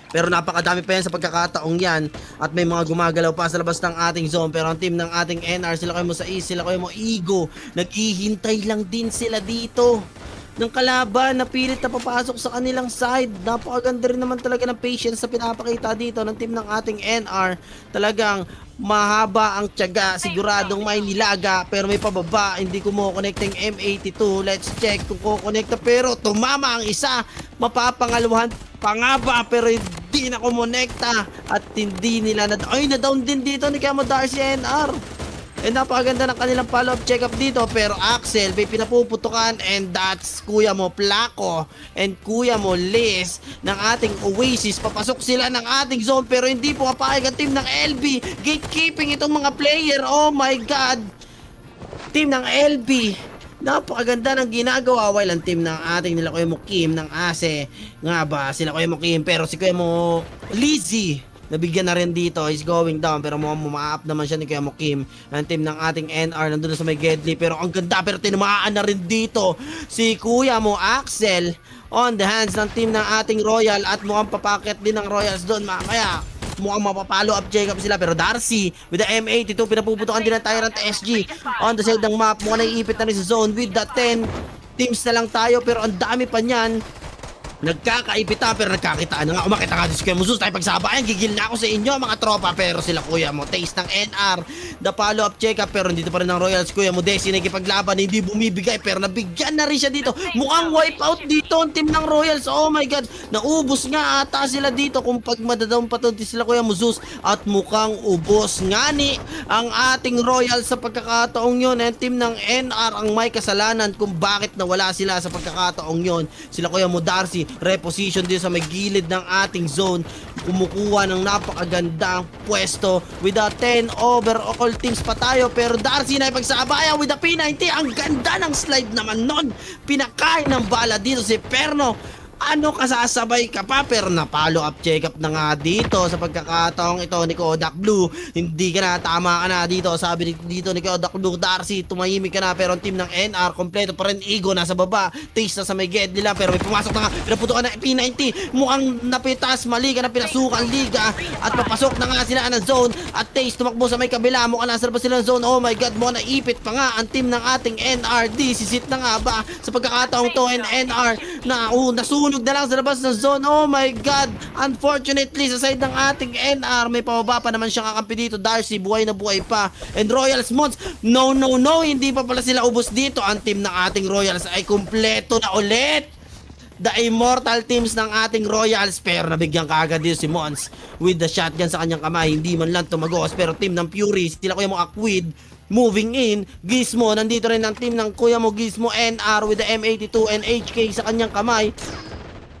Pero napakadami pa yan sa pagkakataong yan. At may mga gumagalaw pa sa labas ng ating zone. Pero ang team ng ating NR, sila kayo mo sa East, sila kayo mo Eagle. Naghihintay lang din sila dito ng kalaban na pilit na papasok sa kanilang side. Napakaganda rin naman talaga ng patience sa pinapakita dito ng team ng ating NR. Talagang mahaba ang tiyaga, siguradong may nilaga pero may pababa, hindi ko mo-connect yung M82. Let's check kung kukonekta pero tumama ang isa, mapapangalawahan pa nga ba pero hindi na kumonekta at hindi nila na-down din dito ni Kamo Darcy NR. And napakaganda ng kanilang follow-up check-up dito. Pero Axel may pinapuputukan and that's Kuya mo Placo and Kuya mo Liz ng ating Oasis. Papasok sila ng ating zone pero hindi po kapayag ang team ng LB. Gatekeeping itong mga player. Oh my God. Team ng LB, napakaganda ng ginagawa. While ang team ng ating nila Kuya mo Kim ng Ase nga ba sila Kuya mo Kim pero si Kuya mo Lizzie nabigyan na rin dito, is going down pero mukhang ma-up naman siya ni Kuya mo Kim. Ang team ng ating NR nandun na sa may Gedli pero ang ganda pero tinamaan na rin dito si Kuya mo Axel on the hands ng team ng ating Royal at mukhang papaket din ng Royals doon kaya mukhang mapapalo up check up sila. Pero Darcy with the M82 pinapuputukan din ng Tyrant SG on the side ng map. Mukhang naiipit na rin sa zone with the 10 teams na lang tayo pero ang dami pa niyan. Nagkakaipitan pero nagkakitaan na nga. Umakita nga din si Kuya mo Zeus tayo pagsabayan. Gigil na ako sa inyo mga tropa. Pero sila kuya mo, taste ng NR. The follow-up check-up pero dito pa rin ang Royals. Kuya mo Desi nagkipaglaban, hindi bumibigay pero nabigyan na rin siya dito. Mukhang wipeout dito ang team ng Royals. Oh my god, naubos nga ata sila dito kung pag madadawang patunti sila Kuya mo Zeus. At mukhang ubos nga ni ang ating Royals sa pagkakataong yun. And team ng NR ang may kasalanan kung bakit nawala sila sa pagkakataong yun. Sila Kuya mo Darcy, reposition din sa may gilid ng ating zone, kumukuha ng napakagandang pwesto with a 10 overall teams pa tayo. Pero Darcy na ipagsabayan with a P90. Ang ganda ng slide naman nun, pinakain ng bala dito si Perno. Ano kasasabay ka pa pero na follow up check up na nga dito sa pagkakataong ito ni Kodak Blue. Hindi ka na, tama ka na dito. Sabi dito ni Kodak Blue, Darcy tumahimik ka na pero ang team ng NR kompleto pa rin. Igo nasa baba, Taste na sa may ged nila pero may pumasok na nga, pinaputo ka na P90. Mukhang napitas, mali ka na pinasukan liga at papasok na nga sila ng zone at Taste tumakbo sa may kabila. Mukhang nasa labas sila ng zone. Oh my god, mukhang naipit pa nga ang team ng ating NRD. Sisit na nga ba sa pagkakataong to NR na nasunog na lang sa labas ng zone. Oh my god, unfortunately sa side ng ating NR may pababa pa naman siyang kakampi dito. Darcy buhay na buhay pa and Royals Mons, no, hindi pa pala sila ubos dito. Ang team ng ating Royals ay kumpleto na ulit. The immortal teams ng ating Royals pero nabigyan kaagad dito si Mons with the shotgun sa kanyang kamay. Hindi man lang tumagos pero team ng Fury, sila Kuya mo Aquid moving in. Gizmo, nandito rin ang team ng Kuya mo Gizmo NR with the M82 and HK sa kanyang kamay.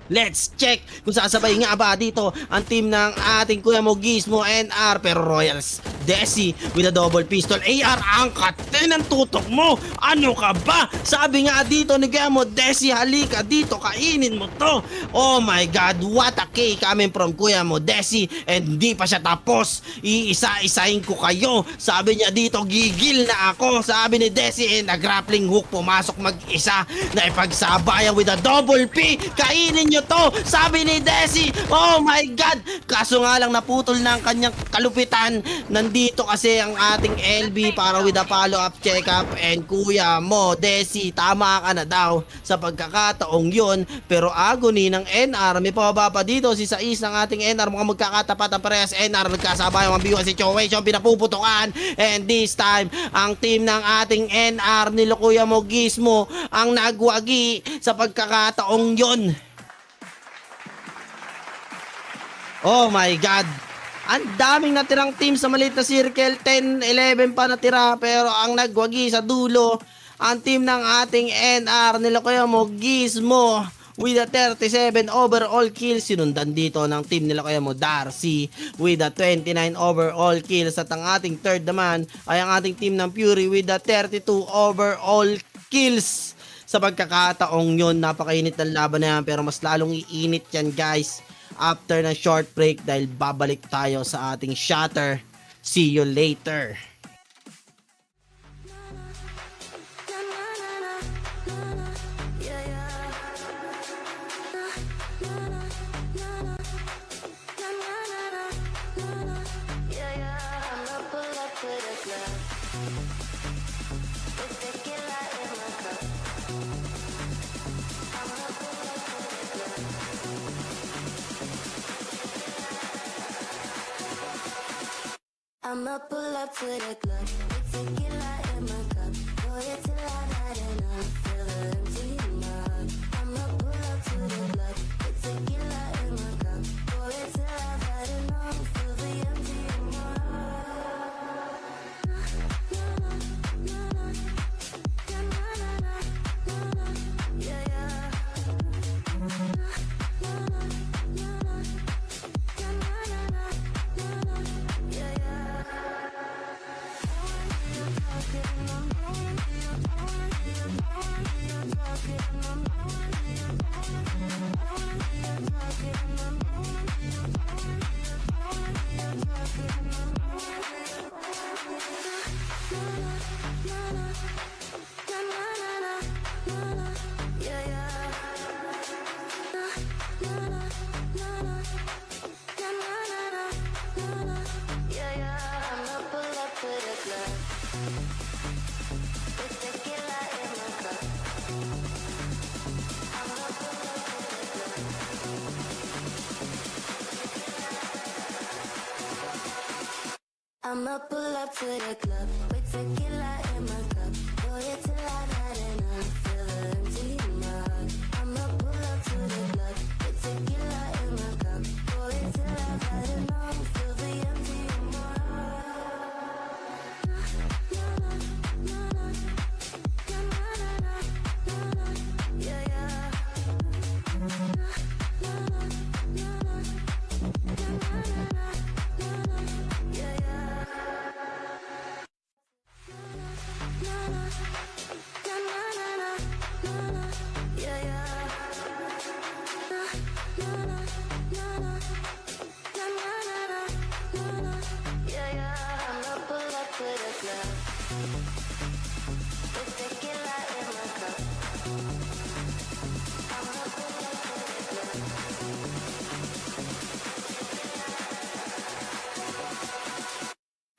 Let's check kung sasabay nga ba dito ang team ng ating Kuya mo Gizmo NR pero Royals Desi with a double pistol AR. Ang kate ng tutok mo, ano ka ba? Sabi nga dito ni Kuya mo Desi, halika dito, kainin mo to. Oh my god, what a K coming from Kuya mo Desi and hindi pa siya tapos. Iisa-isahin ko kayo. Sabi niya dito, gigil na ako. Sabi ni Desi and a grappling hook pumasok mag-isa na ipagsabayan with a double P. Kainin nyo to, sabi ni Desi. Oh my god, kaso nga lang naputol na ang kanyang kalupitan. Nandito kasi ang ating LB para with a follow-up check-up and Kuya mo Desi, tama ka na daw sa pagkakataong yun. Pero agony ng NR, may pababa pa dito si Sais ng ating NR. Mukhang magkakatapat ang parehas NR, nagkasabay ang biwa situation, pinapuputukan. And this time ang team ng ating NR nilo Kuya mo Gizmo ang nagwagi sa pagkakataong yun. Oh my god, ang daming natirang team sa maliit na circle. 10, 11 pa natira pero ang nagwagi sa dulo ang team ng ating NR nila Kuya mo Gizmo with a 37 overall kills. Sinundan dito ng team nila Kuya mo Darcy with a 29 overall kills. At ang ating third naman ay ang ating team ng Fury with a 32 overall kills. Sa pagkakataong yun, napakainit ng laban na yan pero mas lalong iinit yan guys after na short break dahil babalik tayo sa ating shatter. See you later. I'ma pull up to the club with tequila in my cup. Pour it till I've had enough. Feel the empty in my heart. I'ma pull up to the club with tequila in my cup. Pour it till I've had enough. Feel the empty in my heart. Yeah, yeah. I'ma pull up to the club with tequila in my cup. Boy, it till I've had enough. Feel the empty in my heart. I'ma pull up to the club with tequila in my cup. Boy, it till I've had enough. Feel the empty in my heart. Yeah, yeah. Yeah, yeah. Yeah, yeah. Yeah, yeah. I'ma pull up to the club with tequila in my cup. I'ma pull up to the club.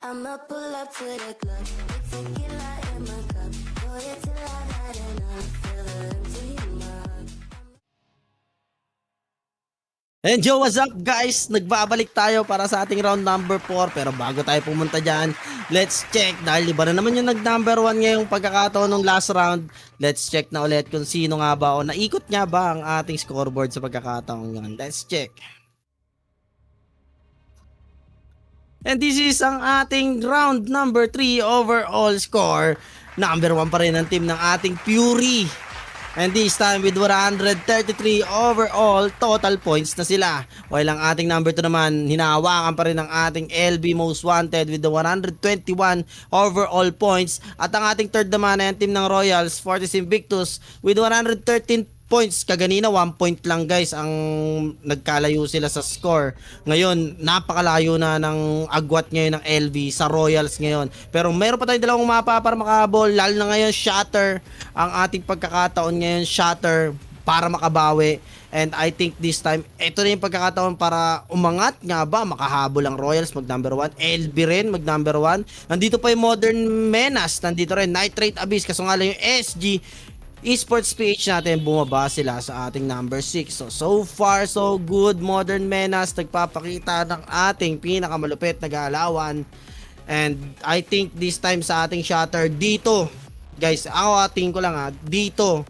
I'ma pull up to the club with tequila in my cup. Boy, it's till I've had enough. Feel the empty in my heart. And yo, what's up guys? Nagbabalik tayo para sa ating round number 4. Pero bago tayo pumunta dyan, let's check. Dahil iba na naman yung nag-number 1 ngayong pagkakataon ng last round. Let's check na ulit kung sino nga ba o naikot nga ba ang ating scoreboard sa pagkakataon yun. Let's check. And this is ang ating round number 3 overall score. Number 1 pa rin ang team ng ating Fury. And this time with 133 overall total points na sila. While ang ating number 2 naman, hinahawakan pa rin ng ating LB Most Wanted with the 121 overall points. At ang ating third naman ay ang team ng Royals, Fortis Invictus with 113 points. Kaganina 1 point lang guys ang nagkalayo sila sa score. Ngayon napakalayo na ng agwat ngayon ng LB sa Royals ngayon. Pero meron pa tayong dalawang mapa para makahabol. Lalo na ngayon Shatter ang ating pagkakataon ngayon, Shatter, para makabawi. And I think this time ito na yung pagkakataon para umangat nga ba, makahabol ang Royals mag number 1, LB rin mag number 1. Nandito pa yung Modern Menace, nandito rin Nitrate Abyss, kaso nga lang yung SG Esports PH natin, bumaba sila sa ating number 6. So far so good. Modern Menace nagpapakita ng ating pinakamalupit na galawan. And I think this time sa ating Shatter dito, guys, ako ating ko lang dito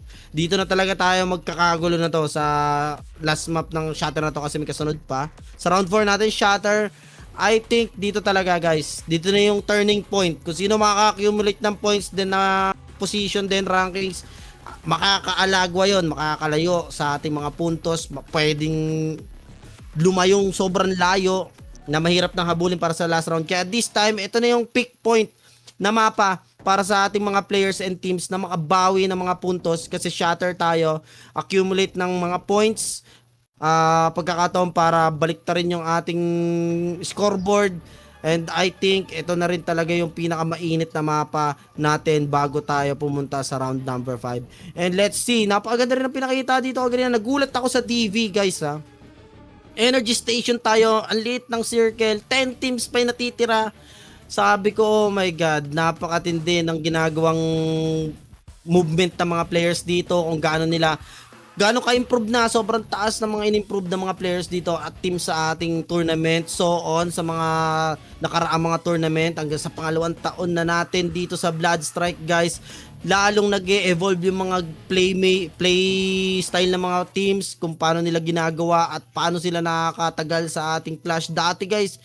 na talaga tayo magkakagulo na to sa last map ng Shatter na to kasi may kasunod pa. Sa round 4 natin Shatter, I think dito talaga guys, dito na yung turning point. Kung sino makaka-accumulate ng points din na position din rankings, makakaalagwa yon, makakalayo sa ating mga puntos, pwedeng lumayong sobrang layo na mahirap nang habulin para sa last round. Kaya this time, ito na yung peak point na mapa para sa ating mga players and teams na makabawi ng mga puntos kasi Shatter tayo, accumulate ng mga points, pagkakataon para baliktarin yung ating scoreboard. And I think ito na rin talaga yung pinakamainit na mapa natin bago tayo pumunta sa round number 5. And let's see, napakaganda rin ang pinakita dito. Ganyan, nagulat ako sa TV guys ha. Energy station tayo, ang liit ng circle, 10 teams pa yung natitira. Sabi ko, oh my god, napakatindi ng ginagawang movement ng mga players dito, kung gaano ka-improve na, sobrang taas ng mga in-improve ng mga players dito at team sa ating tournament. So on sa mga nakaraang mga tournament hanggang sa pangalawang taon na natin dito sa Blood Strike guys, lalong nag-e-evolve yung mga play style ng mga teams, kung paano nila ginagawa at paano sila nakakatagal sa ating Clash. Dati guys,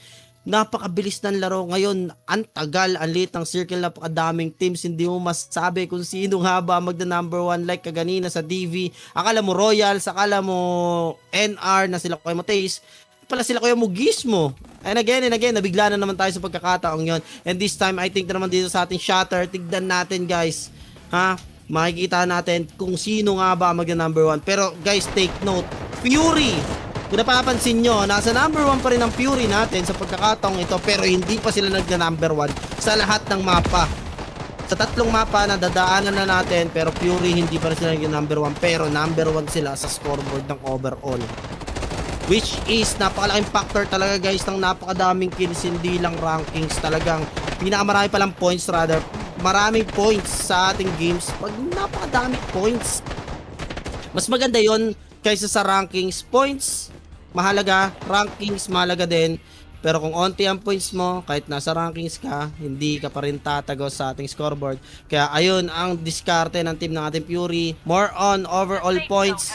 napakabilis ng laro. Ngayon, ang tagal, ang liit ng circle, napakadaming teams, hindi mo masasabi kung sino nga ba magda number 1 like kaganina sa DV. Akala mo Royals, akala mo NR na sila Kuya Motays, pala sila Kuya Mugismo. And again, nabigla na naman tayo sa pagkakataong yon. And this time, I think na naman dito sa ating Shatter, tignan natin guys, makikita natin kung sino nga ba magda number 1. Pero guys, take note, Fury, kung napapansin nyo, nasa number 1 pa rin ang Fury natin sa pagkakataong ito, pero hindi pa sila nagna-number 1 sa lahat ng mapa. Sa tatlong mapa na dadaanan na natin, pero Fury hindi pa rin sila nagna-number 1, pero number 1 sila sa scoreboard ng overall. Which is napakalaking factor talaga guys ng napakadaming kills, hindi lang rankings, talagang pinakamarami palang points, rather maraming points sa ating games pag napakadaming points. Mas maganda yon kaysa sa rankings. Points mahalaga, rankings mahalaga din, Pero kung onti ang points mo, kahit nasa rankings ka, hindi ka pa rin tatagos sa ating scoreboard. Kaya ayun ang diskarte ng team ng ating Fury. More on overall points,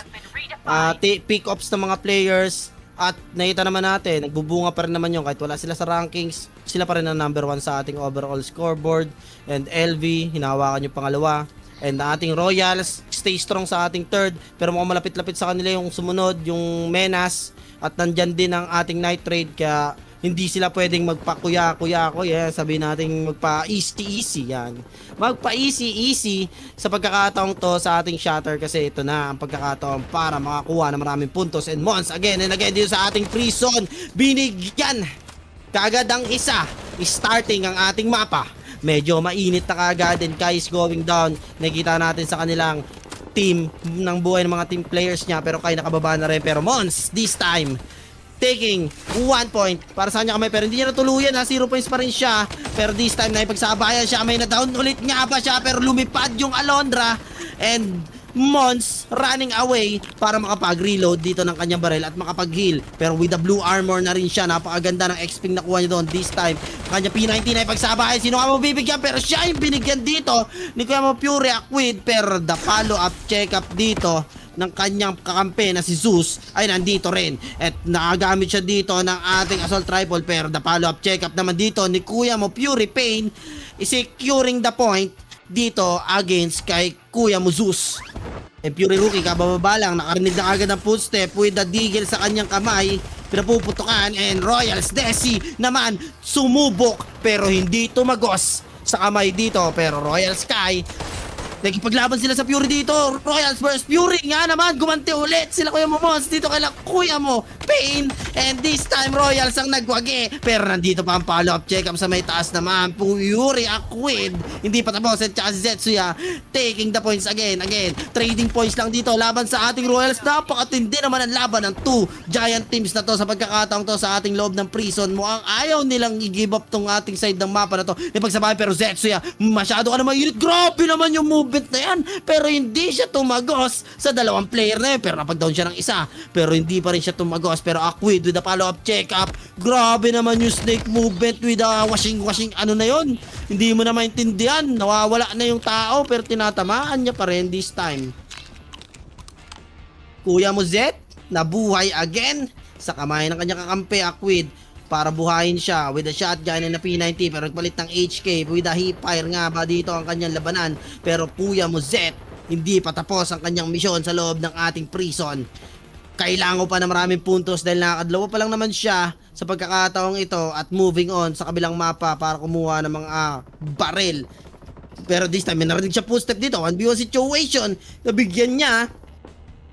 pick-ups ng mga players. At nakita naman natin, nagbubunga pa rin naman yun kahit wala sila sa rankings. Sila pa rin ang number 1 sa ating overall scoreboard. And LV, hinahawakan yung pangalawa. And ang ating Royals, stay strong sa ating third. Pero mukhang malapit-lapit sa kanila yung sumunod, yung Menas. At nandyan din ang ating Night Trade. Kaya hindi sila pwedeng magpa-kuya-kuya ko. Yeah, sabihin natin magpa-easy-easy yan. Magpa-easy-easy sa pagkakataong to sa ating shatter kasi ito na ang pagkakataon para makakuha ng maraming puntos. And once again and again dito sa ating prison, binigyan kaagad ang isa. Starting ang ating mapa. Medyo mainit na kaagad and Kai is going down. Nakikita natin sa kanilang team ng buhay ng mga team players niya pero Kai nakababa na rin. Pero Mons, this time taking 1 point para sa kanya kamay pero hindi niya natuluyan ha, 0 points pa rin siya pero this time na ipagsabayan siya, may na-down ulit nga ba siya pero lumipad yung Alondra and Mons running away para makapag-reload dito ng kanyang barrel at makapag-heal pero with the blue armor na rin siya, napakaganda ng XP na kuha niya doon this time, kanya P90 na ipagsabayan, sino ka mo bibigyan pero siya yung binigyan dito ni Kuya mo Fury Aquid pero the follow up check up dito ng kanyang kakampi na si Zeus ay nandito rin at nakagamit siya dito ng ating assault rifle pero the follow up check up naman dito ni Kuya mo Fury Pain is securing the point dito against kay Kuya mo Zeus. And Fury Rookie kabababa lang, nakarinig na agad ng footstep with the deagle sa kanyang kamay, pinapuputukan and Royals Desi naman sumubok pero hindi tumagos sa kamay dito pero Royal Sky nagipaglaban sila sa Fury dito. Royals vs Fury nga naman. Gumanti ulit sila Kuya mo Mons dito kay Kuya mo Pain. And this time Royals ang nagwagi. Pero nandito pa ang follow-up check-up sa may taas naman. Fury Aquid. Hindi pa tapos. At saka si Zetsuya taking the points again. Trading points lang dito laban sa ating Royals. Napakatindi naman ang laban ng 2 giant teams na to sa pagkakataong to sa ating loob ng prison. Mukhang ayaw nilang i-give up tong ating side ng mapa na to. Ipagsabayan pero Zetsuya masyado ka naman unit. Grabe naman yung move na yan pero hindi siya tumagos sa dalawang player na yun pero napag-down siya ng isa pero hindi pa rin siya tumagos pero Aquid with the follow-up check-up, grabe naman yung snake movement with the washing ano na yun, hindi mo na maintindihan, nawawala na yung tao pero tinatamaan niya pa rin this time. Kuya mo Zet nabuhay again sa kamay ng kanyang kakampi Aquid para buhayin siya with a shotgun and a P90 pero nagpalit ng HK with a hip fire nga ba dito ang kanyang labanan pero Kuya mo Zet hindi pa tapos ang kanyang misyon sa loob ng ating prison. Kailangan pa na maraming puntos dahil nakakadlawa pa lang naman siya sa pagkakataong ito at moving on sa kabilang mapa para kumuha ng mga barrel. Pero this time may narinig siya footstep dito, 1v1 situation, nabigyan niya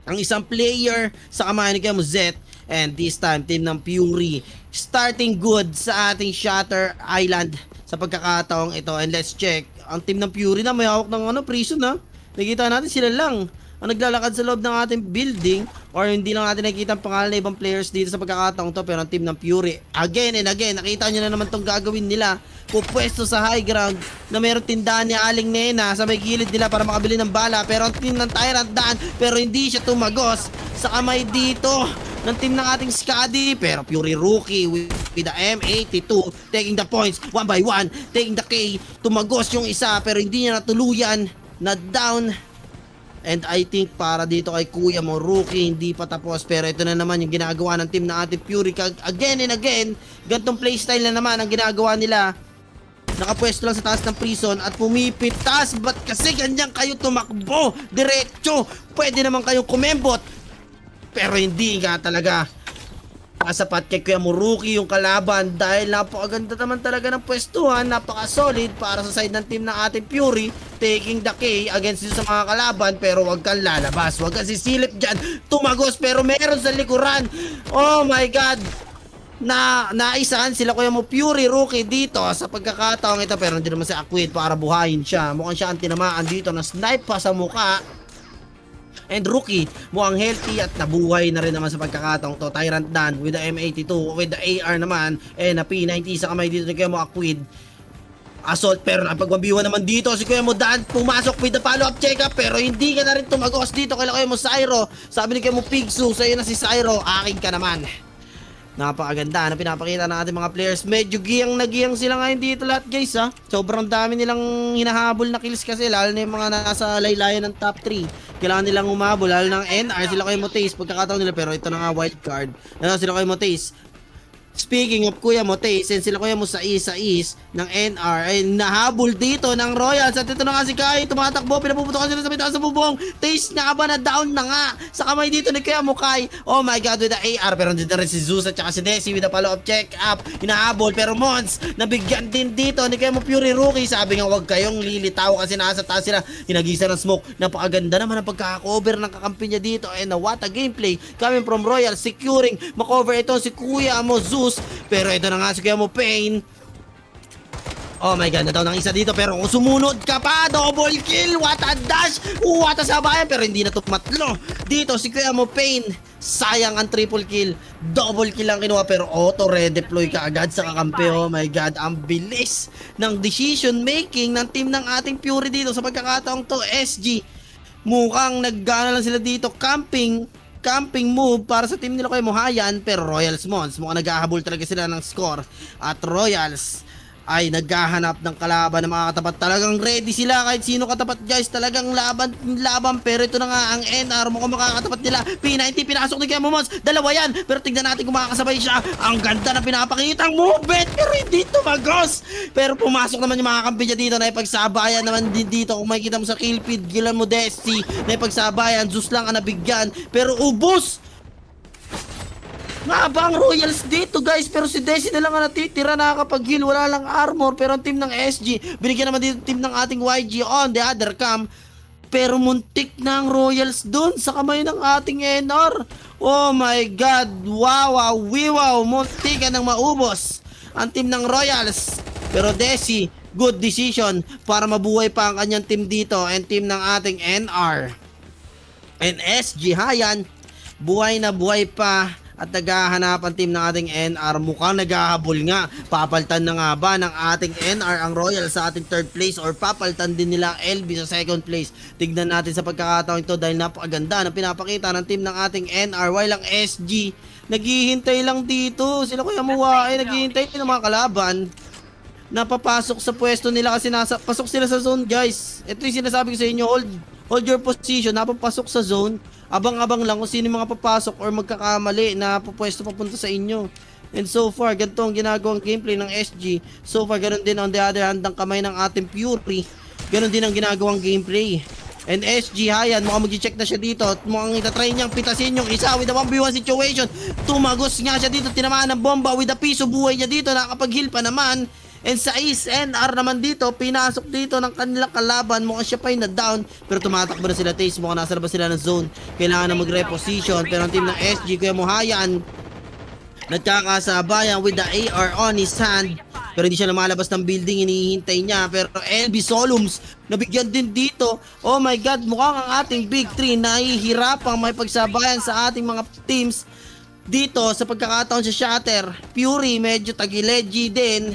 ang isang player sa kamay ni Kuya mo Zet. And this time, team ng Fury starting good sa ating Shatter Island sa pagkakataong ito. And let's check. Ang team ng Fury na may hawak ng prison na. Nakita natin sila lang ang naglalakad sa loob ng ating building or hindi lang natin nakikita ang pangalan ng ibang players dito sa pagkakataong to pero ang team ng Fury again and again nakita nyo na naman tong gagawin nila, pupwesto sa high ground na mayroong tindahan ni Aling Nena sa may gilid nila para makabili ng bala pero ang team ng Tyrant Dan pero hindi siya tumagos sa kamay dito ng team ng ating Skadi pero Fury Rookie with the M82 taking the points 1 by 1 taking the K, tumagos yung isa pero hindi niya natuluyan na down. And I think para dito kay Kuya mo Rookie hindi pa tapos pero ito na naman yung ginagawa ng team ng ating Fury again and again. Gantong playstyle na naman ang ginagawa nila, nakapwesto lang sa taas ng prison at pumipitas. Ba't kasi ganyan kayo tumakbo diretso? Pwede naman kayong kumembot pero hindi nga talaga kasapat kay Kuya mo Rookie yung kalaban dahil napakaganda naman talaga ng pwestuhan, napaka-solid para sa side ng team ng ating Fury taking the K against sa mga kalaban pero wag kang lalabas, wag kang sisilip dyan, tumagos pero meron sa likuran. Oh my god, naisahan sila Kuya mo Fury Rookie dito sa pagkakataong ito pero hindi naman si Aquid para buhayin siya. Mukhang siya ang tinamaan dito na snipe pa sa muka. And Rookie mukhang healthy at nabuhay na rin naman sa pagkakataong to. Tyrant Dan with the M82 with the AR naman and a P90 sa kamay dito ni Kuya mo Aquid. Assault pero napagwabiwan naman dito si Kuya mo Dan, pumasok with the follow up check up pero hindi ka na rin tumagos dito kay Kuya mo Cyro. Sabi ni Kuya mo Pigsu, sa'yo na si Cyro, akin ka naman. Napakaganda na pinapakita ng ating mga players. Medyo giyang na giyang sila ngayon dito lahat guys ha. Sobrang dami nilang hinahabol na kills kasi lalo na yung mga nasa laylayan ng top 3. Kailangan nilang umabol lalo ng NR sila kayo Motaze pagkakataon nila pero ito na nga wild card. Sila kayo Motaze. Speaking of Kuya Motaze, and sila Kuya mo sa is ng NR ay nahabol dito ng Royals at ito na nga si Kai tumatakbo, pinapuputokan sila sa bitaas sa bubong. Taze nga ba na down na nga sa kamay dito ni Kuya mo Kai. Oh my god with the AR pero nandito rin si Zeus at saka si Desi with the follow-up check up. Hinahabol pero Mons nabigyan din dito ni Kuya mo Fury Rookie. Sabi nga wag kayong lilitaw kasi nasa taas sila. Hinagisa ng smoke. Napakaganda naman ang pagkaka-cover ng kakampi niya dito and what a gameplay coming from Royals securing makover ito si Kuya mo Zeus. Pero ito na nga si Kuya mo Pain. Oh my god, nataw ng isa dito pero kung sumunod ka pa, double kill, what a dash, what a sabayan pero hindi na tumatlo. Dito si Kuya mo Pain, sayang ang triple kill, double kill lang kinuha pero auto redeploy ka agad sa kakampi. Oh my god, ang bilis ng decision making ng team ng ating Fury dito sa pagkakataong to. SG, mukhang naggana lang sila dito, camping move para sa team nila kay Mohayan pero Royals Mons mukhang naghahabol talaga sila ng score at Royals ay naghahanap ng kalaban na mga katapat. Talagang ready sila kahit sino katapat guys. Talagang laban pero ito na nga ang NR mukhang makakatapat nila. P90 pinasok ni Kuya Mons. Dalawa yan pero tignan natin kung makakasabay siya. Ang ganda na pinapakitang movement pero hindi tumagos. Pero pumasok naman yung mga kampi niya dito na ipagsabayan naman din dito. Kung makikita mo sa kill feed, Gilan mo Desi na ipagsabayan. Zeus lang ang nabigyan pero ubos. Nga ba ang Royals dito guys pero si Desi na lang ang natitira nakakapag-heal, wala lang armor pero ang team ng SG binigyan naman dito team ng ating YG on the other cam pero muntik na ang Royals dun sa kamay ng ating NR. Oh my god, wow muntik ka nang maubos ang team ng Royals pero Desi good decision para mabuhay pa ang kanyang team dito and team ng ating NR and SG Hayan buhay na buhay pa. At naghahanap ang team ng ating NR. Mukhang naghahabol nga. Papaltan na nga ba ng ating NR ang Royal sa ating third place or papaltan din nila ang LB sa second place? Tignan natin sa pagkakataon ito dahil napakaganda na pinapakita ng team ng ating NR while ang SG naghihintay lang dito. Sila Kuya Muwa ay naghihintay ng mga kalaban na papasok sa pwesto nila kasi pasok sila sa zone guys. Ito yung sinasabi ko sa inyo, hold your position, napapasok sa zone. Abang-abang lang kung sino mga papasok or magkakamali na pupwesto papunta sa inyo. And so far, ganito ang ginagawang gameplay ng SG. So far, ganun din on the other hand ang kamay ng ating Fury. Ganun din ang ginagawang gameplay. And SG Hayan, mukhang mag-check na siya dito. At mukhang itatry niyang pitasin yung isa with a 1v1 situation. Tumagos nga siya dito, tinamaan ng bomba with a piso. Buhay niya dito, nakakapag-heal pa naman. And sa Ace NR naman dito, pinasok dito ng kanilang kalaban. Mukhang siya pa yung na-down. Pero tumatakbo na sila Taze. Mukhang nasa labas sila ng zone. Kailangan na mag-reposition. Pero ang team ng SG, Kuya Mohayan, nagkakasabayan with the AR on his hand. Pero hindi siya lumalabas ng building, hinihintay niya. Pero LB Solums, nabigyan din dito. Oh my god, mukhang ang ating Big 3 nahihirapang may pagsabayan sa ating mga teams. Dito, sa pagkakataon sa Shatter, Fury, medyo tagilegi din.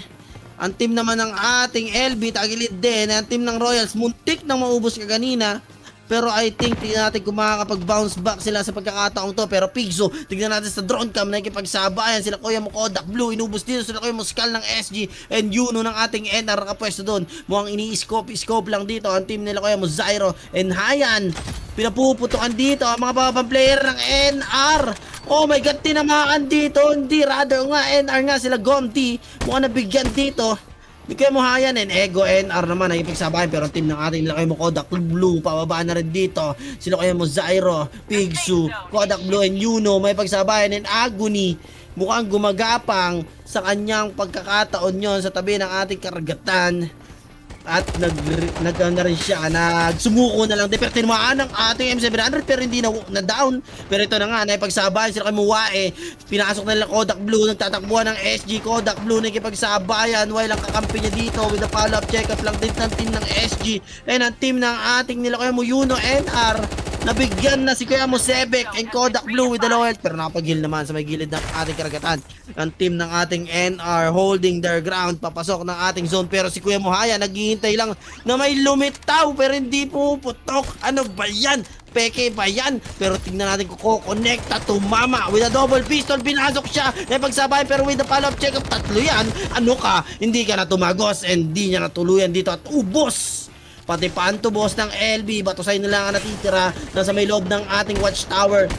Ang team naman ng ating LB, tagilid din. Ang team ng Royals, muntik nang maubos ka kanina. Pero I think tignan natin kung makakapag-bounce back sila sa pagkakataong to. Pero Pigzo, tignan natin sa drone cam na ikipagsabayan. Sila Kuya mo Kodak Blue, inubos dito. Sila Kuya mo Skull ng SG. And Yuno ng ating NR nakapwesto doon. Mukhang ini-scope lang dito ang team nila Kuya mo Zyro and Hayan. Pinapuputukan dito ang mga babang player ng NR. Oh my god, tinamaan dito. Hindi, rather nga, NR nga sila Gomti. Mukhang nabigyan dito. Hindi kayo Mohayan and Ego NR naman ay ipagsabayan pero team ng ating Lakay mo Kodak Blue pababa na rin dito. Sila kayo mo Zyro, Pigsu, Kodak Blue and Yuno may pagsabayan and Agony. Mukhang gumagapang sa kanyang pagkakataon yon sa tabi ng ating karagatan. At na rin siya, nagsumuko na lang din pero tinamaan ng ating M700 pero hindi na down. Pero ito na nga, naipagsabayan sila kay Muwae. Pinasok na lang Kodak Blue, nagtatakbuhan ng SG. Kodak Blue nakipagsabayan while ang kakampi niya dito with the follow-up check-up lang din ng team ng SG. And ang team ng ating nila Kuya mo Yuno NR, nabigyan na si Kuya mo Sebek and Kodak Blue with the low health pero nakapag-heal naman sa may gilid ng ating karagatan. Ang team ng ating NR holding their ground, papasok ng ating zone pero si Kuya Mohaya naghihintay lang na may lumitaw pero hindi puputok. Ano ba yan? peke ba yan? Pero tingnan natin kung kukonekta, tumama with a double pistol, pinasok siya, naipagsabayan pero with the follow-up check-up, tatlo yan. Ano ka? Hindi ka na tumagos and hindi niya natuluyan dito at ubos. Pati pantubos ng LB, Batusay na lang ang natitira nasa may loob ng ating watchtower.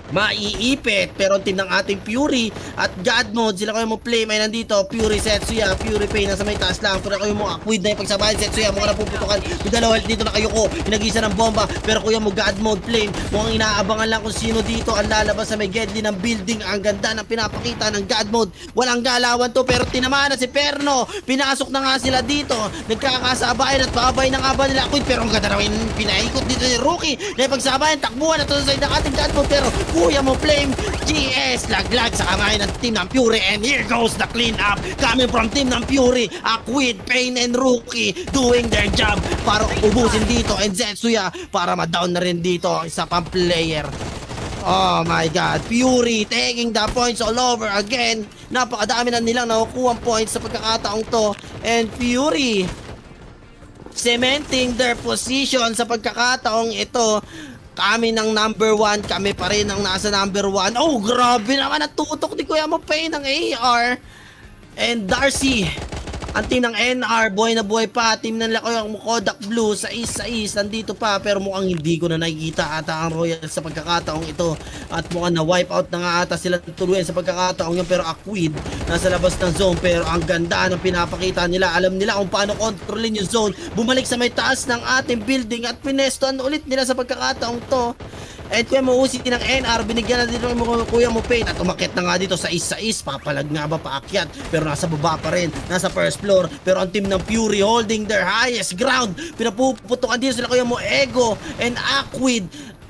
Maiipit pero ang team ng ating Fury at God Mode, sila kayo mo flame ay nandito. Fury, Setsuya, Fury Pain nasa may taas lang, pero kayo mo Aquid na ipagsabayan. Setsuya mukhang napuputukan with dalawa health dito na kayo ko, inagisa ng bomba pero kuya mo God Mode Flame mukhang inaabangan lang kung sino dito ang lalabas sa may gedli ng building. Ang ganda ng pinapakita ng God Mode, walang galawan to pero tinamaan na si Perno, pinasok na nga sila dito, nagkakasabayan at paabay ng aba nila Aquid pero ang ganda naman pinaikot dito ni Rookie na ipagsabayan, takbuhan na to sa side ng ating God Mode pero kuya mo Flame, GS, laglag sa kamay ng team ng Fury and here goes the clean up coming from team ng Fury. Aquid, Pain and Rookie doing their job para ubusin dito and Zetsuya para ma-down na rin dito ang isa pang player. Oh my God, Fury taking the points all over again. Napakadami na nilang nakukuha points sa pagkakataong to and Fury cementing their position sa pagkakataong ito. Kami ng number 1, kami pa rin ang nasa number 1. Oh, grabe naman, natutok ni Kuya mo Pain ng AR. And Darcy, ang team ng NR, buhay na buhay pa. Team ng Lakoyang Kodak Blue, sa is, nandito pa. Pero mukhang hindi ko na nakikita ata ang Royal sa pagkakataong ito. At mukhang na-wipe out na nga ata sila tuluyan sa pagkakataong yun. Pero Aquid, nasa labas ng zone. Pero ang ganda ng pinapakita nila. Alam nila kung paano kontrolin yung zone. Bumalik sa may taas ng ating building at pinestoan ulit nila sa pagkakataong to. And kuya mo usi ng NR, binigyan na dito mo kuya mo Pain at umakyat na nga dito sa is, papalag nga ba paakyat pero nasa baba pa rin, nasa first floor. Pero ang team ng Fury holding their highest ground, pinapuputukan dito sila kuya mo Ego and Aquid.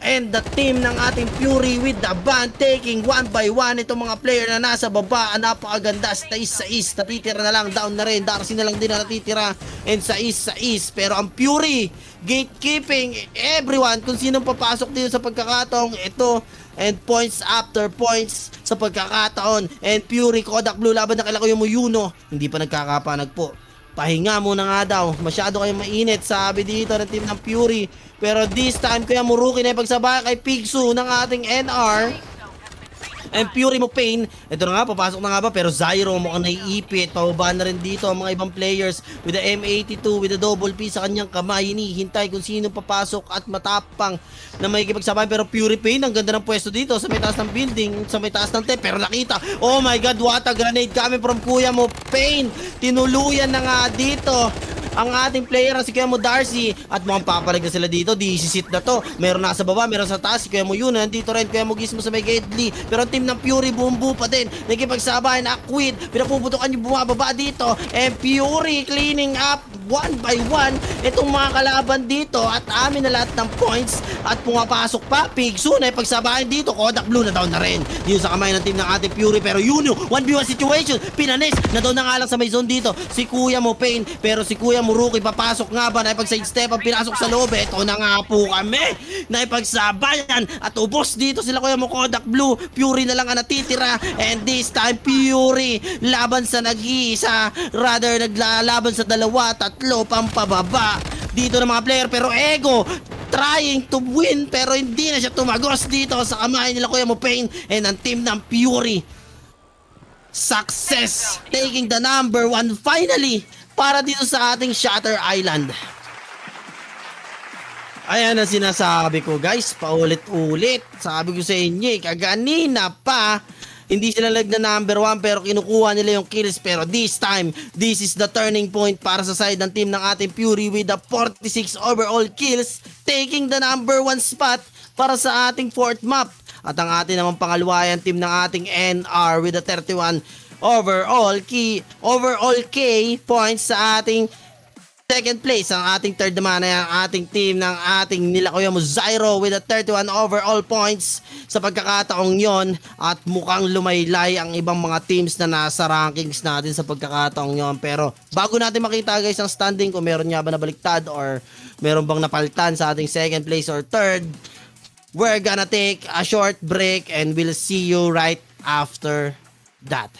And the team ng ating Fury with the band taking one by one itong mga player na nasa baba. Napakaganda, sa is, natitira na lang, down na rin, Darcy na lang din na natitira and sa is. Pero ang Fury gatekeeping everyone kung sinong papasok dito sa pagkakataong ito and points after points sa pagkakataon. And Fury, Kodak Blue laban na kila Kuya mo Yuno, hindi pa nagkakapanag po. Pahinga muna nga daw, masyado kayong mainit sabi dito ng team ng Fury. Pero this time Kuya mo Rookie na ipagsabay kay Pigsu ng ating NR and Fury mo Pain. Ito na nga, papasok na nga ba pero Zyro mukhang naiipit, pababa na rin dito ang mga ibang players with the M82 with the double P sa kanyang kamay. Hinihintay kung sino papasok at matapang na may kipagsabay. Pero Fury Pain, ang ganda ng pwesto dito sa may taas ng building, sa may taas ng tape, pero nakita, oh my God, what a grenade coming from Kuya mo Pain. Tinuluyan na nga dito ang ating player na si Kuya mo Darcy at mukhang papalag na sila dito. Disisit na to, meron nasa baba, meron sa taas si Kuya mo Yuno, nandito rin Kuya mo Gizmo sa may Gately. Pero ang team ng Fury bumbu pa din, nagkipagsabayan na Aquid, pinapuputukan yung bumababa dito and Fury cleaning up one by one itong mga kalaban dito at amin na lahat ng points at pumapasok pa Pigsu na ipagsabayan dito. Kodak Blue na down na rin dito sa kamay ng team ng ating Fury pero Yuno 1v1 situation, pinanis na down na nga lang sa may zone dito si Kuya mo Pain. Pero si Kuya mo Rookie papasok nga ba na ipag-side step ang pinasok sa loob. Ito na nga po kami na ipagsabayan at ubos dito sila Kuya mo Kodak Blue. Fury na lang ang natitira and this time Fury laban sa nag-iisa, rather naglalaban sa dalawa, tatlo pampababa dito ng mga player. Pero Ego trying to win pero hindi na siya tumagos dito sa kamay nila Kuya mo Pain and ang team ng Fury success taking the number 1 finally para dito sa ating Shutter Island. Ayan ang sinasabi ko guys, paulit-ulit. Sabi ko sa inyo, kaganina pa, hindi sila lag na number 1 pero kinukuha nila yung kills. Pero this time, this is the turning point para sa side ng team ng ating Fury with the 46 overall kills, taking the number 1 spot para sa ating 4th map. At ang ating naman pangalawayan team ng ating NR with the 31 overall K points sa ating second place. Ang ating third naman ay ang ating team ng ating Nilakoya mo Zyro with a 31 overall points sa pagkakataong yon. At mukhang lumaylay ang ibang mga teams na nasa rankings natin sa pagkakataong yon. Pero bago natin makita guys ang standing, kung meron nga ba nabaliktad or meron bang napalitan sa ating second place or third, we're gonna take a short break and we'll see you right after that.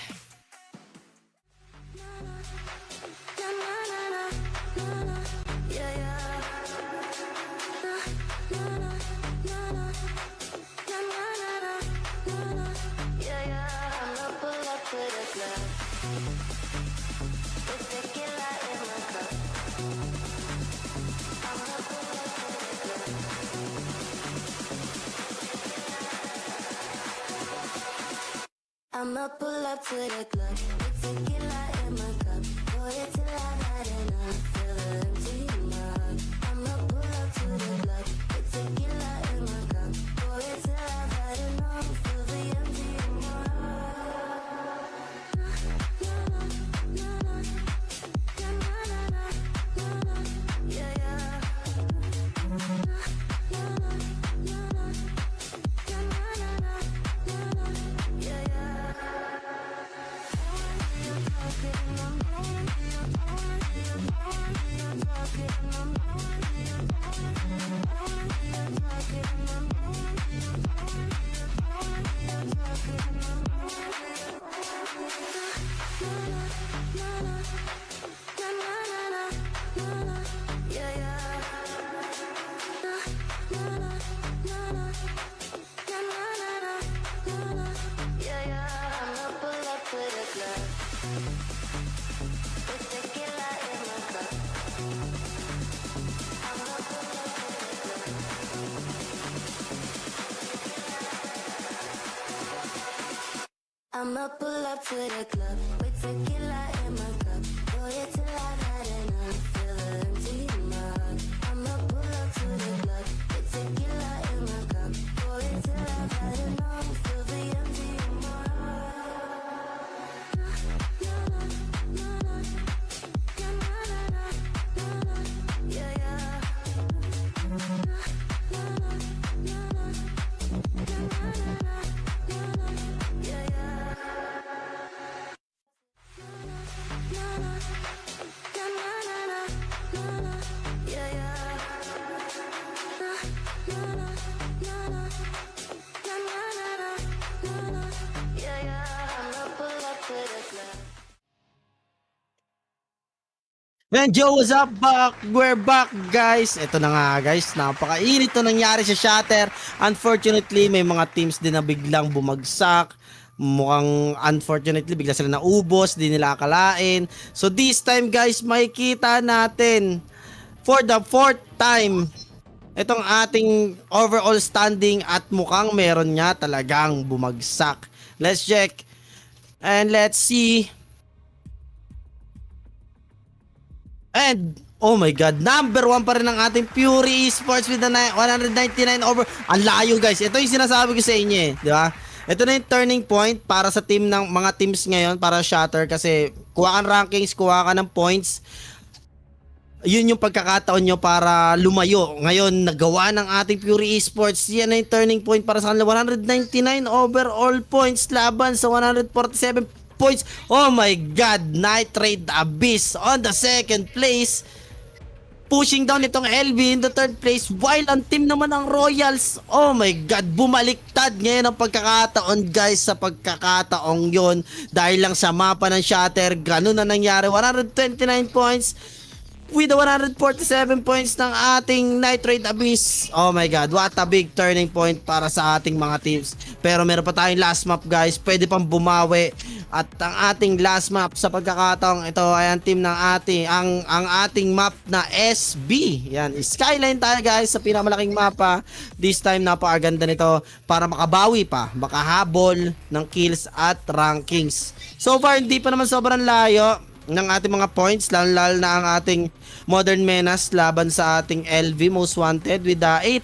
I'ma pull up to the club with tequila in my cup. Pour it till I've had enough. Feel the empty in my heart. I'ma pull up to the club with tequila in my cup. Pour it till I've had enough. Feel the empty in my heart. Na na na na na na na na na na yeah yeah. Na na na na na na na na na yeah yeah. I'ma pull up to the club with tequila in my cup. Pour it till I've had enough. Feel the empty in my heart. I'ma pull up to the club with tequila in my cup. Pour it till I've had enough. Feel the empty in my heart. Na na na na na na na na na yeah yeah. Na na na na na na na yeah yeah. And yo, what's up? We're back, guys. Ito na nga, guys. Napakainit to nangyari sa Shatter. Unfortunately, may mga teams din na biglang bumagsak. Mukhang unfortunately, bigla sila naubos. Di nila akalain. So this time, guys, makikita natin for the 4th time itong ating overall standing at mukhang meron nga talagang bumagsak. Let's check. And let's see. And, oh my God, number 1 pa rin ang ating Fury Esports with the 199 over. Ang layo, guys. Ito yung sinasabi ko sa inyo eh. Di ba? Ito na yung turning point para sa team ng mga teams ngayon, para Shatter. Kasi kuha ka ng rankings, kuha ka ng points. Yun yung pagkakataon nyo para lumayo. Ngayon, nagawa ng ating Fury Esports. Yan na yung turning point para sa kanila. 199 overall points laban sa 147 points. Oh my God, Nitrate Abyss on the 2nd place, pushing down itong LV in the 3rd place, while ang team naman ng Royals, oh my God, bumaliktad ngayon ang pagkakataon, guys. Sa pagkakataong yon, dahil lang sa mapa ng Shatter, ganun na nangyari. 129 points with the 147 points ng ating Nitrate Abyss. Oh my God, what a big turning point para sa ating mga teams. Pero meron pa tayong last map, guys. Pwede pang bumawi. At ang ating last map sa pagkakataong ito ay ang team ng ating ang ating map na SB. Yan, Skyline tayo, guys, sa pinakamalaking mapa. This time napakaganda nito para makabawi pa, makahabol ng kills at rankings. So far hindi pa naman sobrang layo ng ating mga points, lalo na ang ating Modern Menace laban sa ating LV Most Wanted with 8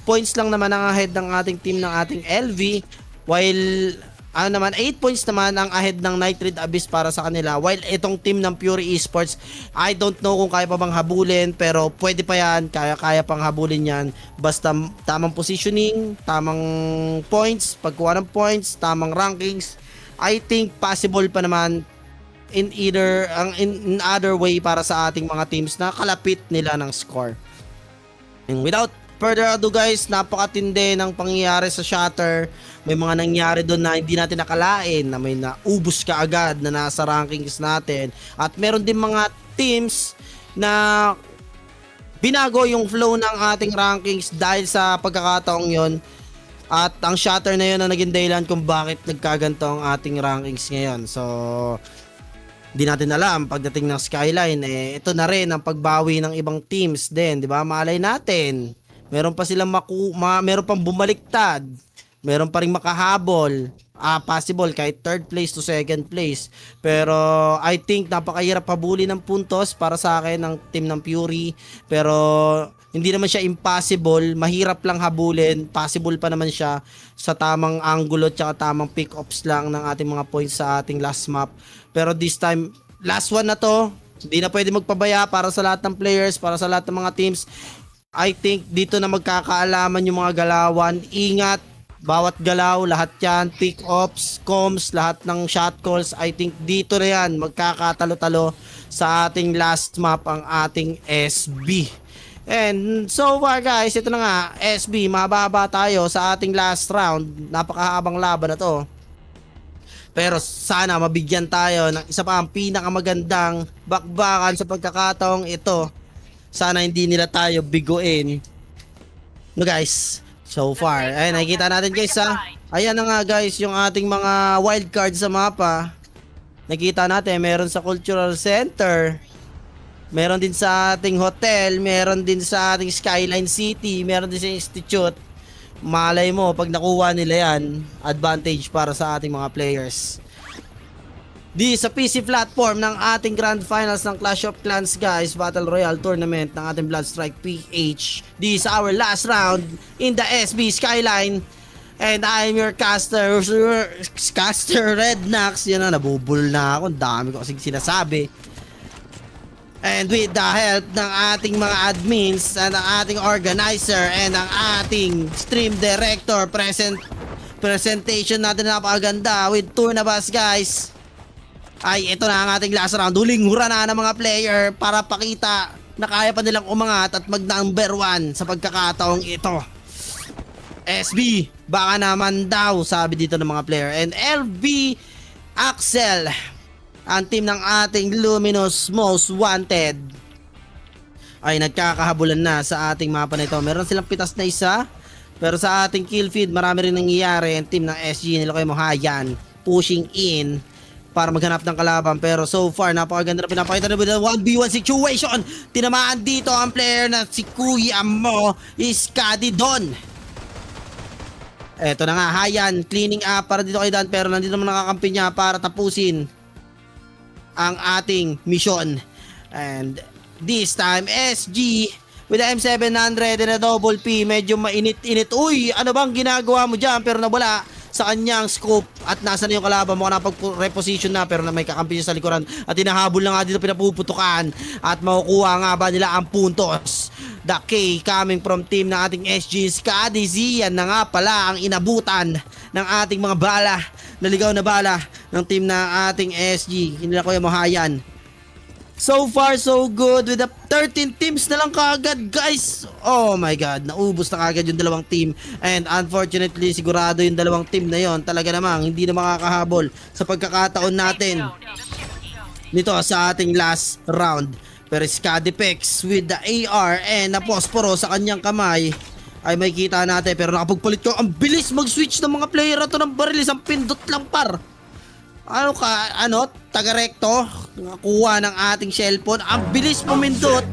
points lang naman ang ahead ng ating team ng ating LV, while 8 points naman ang ahead ng Nitrate Abyss para sa kanila, while itong team ng Fury Esports, I don't know kung kaya pa bang habulin, pero pwede pa yan, kaya pang habulin yan, basta tamang positioning, tamang points, pagkuha ng points, tamang rankings. I think possible pa naman in other way para sa ating mga teams na kalapit nila ng score. And without further ado, guys, napakatindi ng pangyayari sa Shatter. May mga nangyari doon na hindi natin nakalain, na may naubos ka agad na nasa rankings natin. At meron din mga teams na binago yung flow ng ating rankings dahil sa pagkakataong yon. At ang Shatter na yun ang naging dahilan kung bakit nagkaganto ang ating rankings ngayon. So di natin alam pagdating ng Skyline, ito na rin ang pagbawi ng ibang teams din, di ba? Malay natin, meron pa silang meron pang bumaliktad, meron pa ring makahabol, possible kahit third place to second place. Pero I think napakahirap habulin ng puntos para sa akin ng team ng Fury. Pero hindi naman siya impossible, mahirap lang habulin, possible pa naman siya sa tamang angulo at tamang pick-ups lang ng ating mga points sa ating last map. Pero this time, last one na to, hindi na pwede magpabaya para sa lahat ng players, para sa lahat ng mga teams. I think dito na magkakaalaman yung mga galawan. Ingat, bawat galaw, lahat yan, pick-ups, comms, lahat ng shot calls. I think dito na yan, magkakatalo-talo sa ating last map ang ating SB. And so far guys, ito na nga, SB, mababa tayo sa ating last round. Napakahabang laban na to. Pero sana mabigyan tayo ng isa pa ang pinakamagandang bakbakan sa pagkakataong ito. Sana hindi nila tayo biguin. No guys, so far, ay nakikita natin guys ha. Ayan na nga guys yung ating mga wildcard sa mapa. Nakita natin, meron sa Cultural Center, meron din sa ating hotel, meron din sa ating Skyline City, meron din sa Institute. Malay mo, pag nakuha nila yan, advantage para sa ating mga players. Di sa PC platform ng ating Grand Finals ng Clash of Clans guys, Battle Royale Tournament ng ating Bloodstrike PH. Di sa our last round in the SB Skyline. And I'm your caster Rednax. Yan na, nabubul na ako. Ang dami ko kasing sinasabi. And with the help ng ating mga admins and ang ating organizer and ang ating stream director, presentation natin na napakaganda with Tournabas guys. Ay ito na ang ating last round. Huling hura na ng mga player para pakita na kaya pa nilang umangat at mag number 1 sa pagkakataong ito. SB, baka naman daw, sabi dito ng mga player. And LB Axel, ang team ng ating Luminous Most Wanted, ay nagkakahabulan na sa ating mapa na ito. Meron silang pitas na isa, pero sa ating kill feed marami rin nangyayari. Ang team ng SG nila kayo Mohayan pushing in para maghanap ng kalaban. Pero so far napakaganda na pinapakita na with the 1v1 situation. Tinamaan dito ang player na si Kuya Mo Iskadi Don. Eto na nga, Hayan cleaning up para dito kay Dan, pero nandito naman nakakampi niya para tapusin ang ating mission. And this time SG with the M700 and a double P, medyo mainit-init. Uy, ano bang ginagawa mo dyan? Pero nawala sa kanyang scope at nasa na yung kalaban mo, napag-reposition na pero na may kakampi siya sa likuran at hinahabol na nga dito, pinapuputukan at makukuha nga ba nila ang puntos. The K coming from team ng ating SG Skadi Z, yan na nga pala ang inabutan ng ating mga bala, naligaw na bala ng team ng ating SG. Hindi na ko yung Mohayan. So far so good with the 13 teams na lang kaagad guys. Oh my god, naubos na kaagad yung dalawang team. And unfortunately sigurado yung dalawang team na yon talaga namang hindi na makakahabol sa pagkakataon natin nito sa ating last round. Pero Skadipex with the AR and na posporo sa kanyang kamay ay may kita natin, pero nakapagpalit ko. Ang bilis mag-switch ng mga player ato ng baril, isang pindot lang par. Ano ka, taga-recto, nakuha ng ating cellphone. Ang bilis pumindot.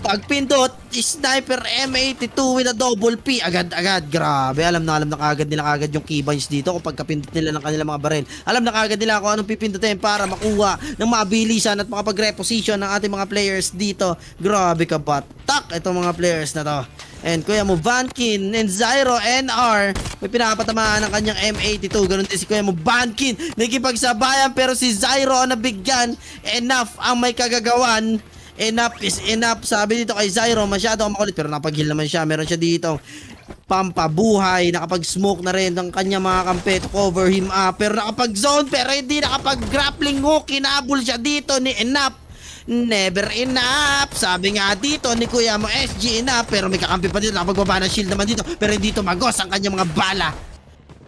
Pagpindot, sniper M82 with a double P. Agad-agad, grabe. Alam na kagad nila kagad yung keybinds dito kung pagkapindot nila ng kanilang mga baril. Alam na kagad nila kung anong pipindutin para makuha ng mabilisan at makapag-reposition ng ating mga players dito. Grabe ka batak itong mga players na to. And Kuya Mo Vankin and Zyro NR, may pinapatamaan ng kanyang M82. Ganun din si Kuya Mo Vankin, nakikipagsabayan, pero si Zyro ang nabigyan. Enough ang may kagagawan. Enough is enough, sabi dito kay Zyro. Masyado ang makulit, pero napag-heal naman siya. Meron siya dito pampabuhay, nakapag-smoke na rin ng kanyang mga kampi to cover him up. Pero nakapag-zone, pero hindi nakapag-grappling hook. Kinabul siya dito ni Enough. Never enough, sabi nga dito ni Kuya Mo SG enough, pero may kakampi pa dito, nakapagbaba ng shield naman dito, pero hindi tumagos ang kanyang mga bala.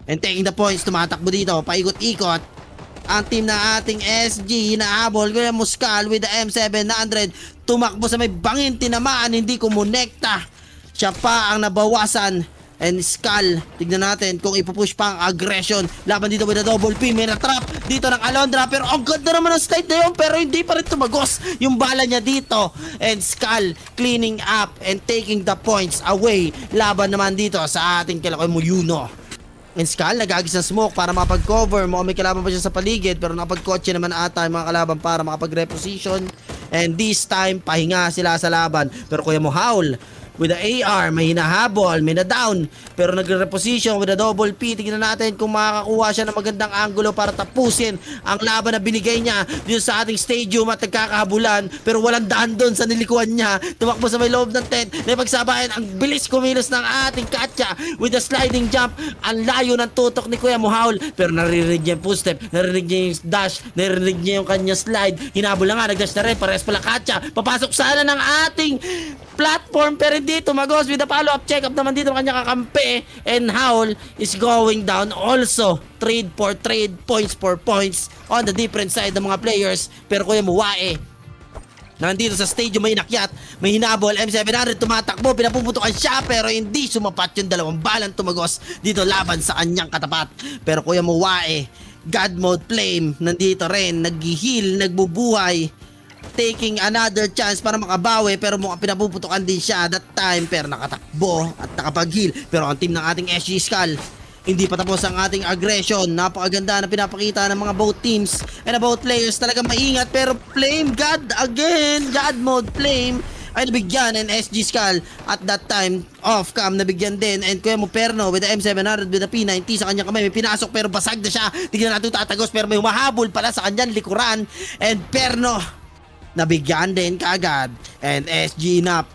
And taking the points, tumatakbo dito, paikot-ikot ang team na ating SG. Hinahabol Kuya Mo Skull with the M700, tumakbo sa may bangin, tinamaan, hindi kumonekta. Siya pa ang nabawasan. And Skull, tignan natin kung ipupush pa ang aggression laban dito with a double P. May na-trap dito ng Alondra, pero ang ganda naman ang slide na yun, pero hindi pa rin tumagos yung bala niya dito. And Skull cleaning up and taking the points away laban naman dito sa ating Kilakoy Muyuno. And Skull, nagagis ng smoke para makapag-cover. Mukhang may kalaban pa siya sa paligid, pero nakapag-kotse naman ata yung mga kalaban para makapag-reposition. And this time, pahinga sila sa laban. Pero Kuya Mo Howl, with the AR, may hinahabol, may na-down. Pero nagre-reposition with a double P. Tingnan natin kung makakakuha siya ng magandang angulo para tapusin ang laban na binigay niya dito sa ating stadium at nagkakahabulan. Pero walang daan doon sa nilikuan niya. Tumakbo sa may loob ng tent. Naipagsabayan, ang bilis kumilos ng ating Katya with a sliding jump. Ang layo ng tutok ni Kuya Muhaul. Pero naririnig niya yung footstep, naririnig niya yung dash, naririnig niya yung kanyang slide. Hinabol na nga, nagdash na rin. Pares pala Katya. Papasok sana ng ating platform, pero hindi tumagos with the follow-up check-up naman dito ng kanya kakampi. And Howl is going down also. Trade for trade, points for points on the different side ng mga players. Pero Kuya Muwae, nandito sa stadium, may inakyat, may hinabol, M700 tumatakbo, pinapuputukan siya, pero hindi sumapat yung dalawang balang tumagos dito laban sa kanyang katapat. Pero Kuya Muwae, God Mode Flame, nandito rin, nag-heal, nagbubuhay, taking another chance para makabawi, pero mukhang pinapuputukan din siya that time, pero nakatakbo at nakapag-heal. Pero ang team ng ating SG Skull, hindi pa tapos ang ating aggression. Napakaganda na pinapakita ng mga both teams and both players, talaga maingat. Pero Flame God again, God Mode Flame ay nabigyan, and SG Skull at that time off cam nabigyan din. And Kuya Mo Perno with the M700 with the P90 sa kanyang kamay, may pinasok pero basag na siya. Tignan natin tatagos, pero may humahabol pala sa kanyang likuran, and Perno nabigyan din kaagad. And SG Nap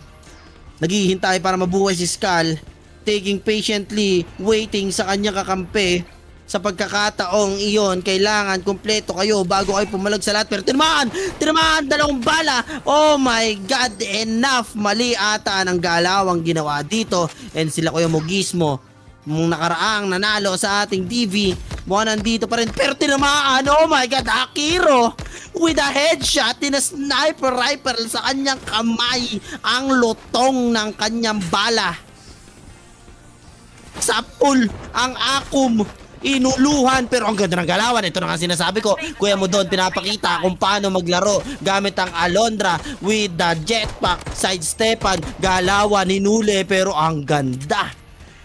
naghihintay para mabuhay si Skull, taking patiently, waiting sa kanyang kakampi. Sa pagkakataong iyon, kailangan kumpleto kayo bago kayo pumalag sa lahat. Pero tinamaan, dalawang bala. Oh my God, enough. Mali ata ng galawang ginawa dito. And sila Kuya Mogismo, mong nakaraang nanalo sa ating TV, mukhang nandito pa rin. Pero tinamaan, oh my God, Akiro with a headshot in a sniper rifle sa kanyang kamay. Ang lutong ng kanyang bala. Sapul ang akum, inuluhan, pero ang ganda ng galawan. Ito na nga sinasabi ko, Kuya Mo doon pinapakita kung paano maglaro gamit ang Alondra with the jetpack, sidestepan, galawan, hinuli, pero ang ganda.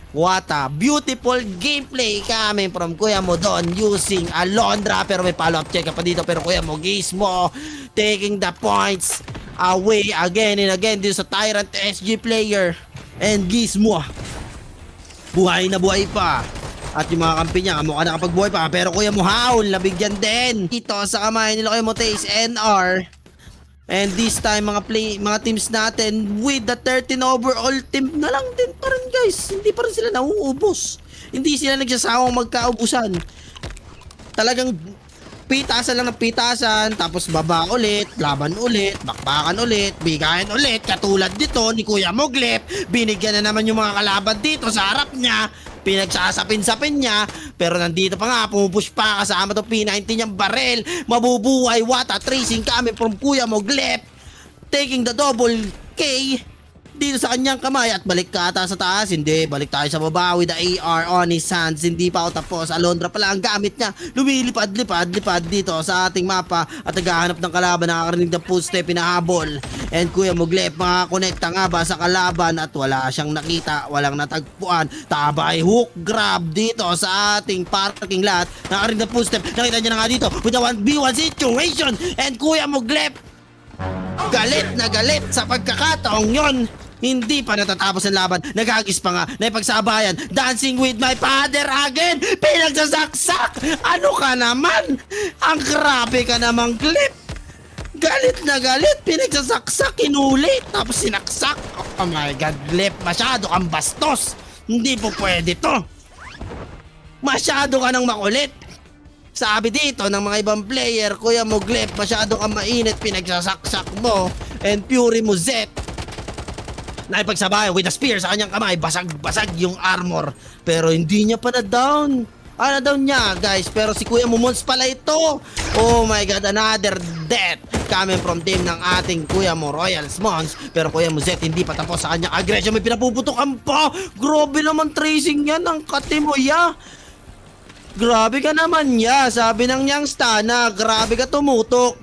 What a beautiful gameplay coming from Kuya Mo doon using Alondra, pero may follow-up check pa dito. Pero Kuya Mo Gizmo taking the points away again and again dito sa Tyrant SG player. And Gizmo buhay na buhay pa. At yung mga kampi niya, mukha nakapagbuhay pa. Pero Kuya Mo Howl, nabigyan din dito sa kamay nila Kuya Mo Taze NR. And this time, mga teams natin with the 13 overall team na lang din pa rin, guys. Hindi pa rin sila nauubos. Hindi sila nagsasawang magkaubusan. Talagang pitasan lang ng pitasan, tapos baba ulit, laban ulit, bakbakan ulit, bigayan ulit. Katulad dito ni Kuya Moglep, binigyan na naman yung mga kalaban dito sa harap niya, pinagsasapin-sapin niya, pero nandito pa nga, pumupush pa kasama to P90 niyang barel, mabubuhay. What a tracing coming from Kuya Moglep, taking the double K dito sa kanyang kamay. At balik ka ata sa taas, hindi, balik tayo sa baba with the AR on his hands. Hindi pa ako tapos, Alondra pala ang gamit niya, lumilipad-lipad dito sa ating mapa at naghahanap ng kalaban. Nakakarinig ng footstep, pinahabol, and Kuya Moglep makakonekta nga ba sa kalaban at wala siyang nakita, walang natagpuan. Tabay hook grab dito sa ating parking lot. Nakakarinig ng footstep, nakita niya na nga dito with a 1v1 situation, and Kuya Moglep galit na galit sa pagkakataong yon. Hindi pa natatapos ang laban, nagagis pa nga, naipagsabayan, dancing with my father again, pinagsasaksak. Ano ka naman? Ang grabe ka namang clip. Galit na galit, pinagsasaksak, inulit, tapos sinaksak. Oh my God, Glep, masyado kang bastos. Hindi po pwede to. Masyado ka nang makulit. Sabi dito ng mga ibang player, Kuya Moglep, masyado kang mainit, pinagsasaksak mo. And Fury mo Z, naipagsabayan with a spear sa kanyang kamay, basag-basag yung armor, pero hindi niya pa na-down. Na-down niya, guys, pero si Kuya Mumons pala ito. Oh my God, another death coming from team ng ating Kuya Mo Royals Mons. Pero Kuya Mo Z hindi pa tapos sa kanyang aggression, may pinapuputokan pa. Grabe naman tracing yan ang katimoya. Grabe ka naman ya, sabi ng Yangstana, grabe ka tumutok.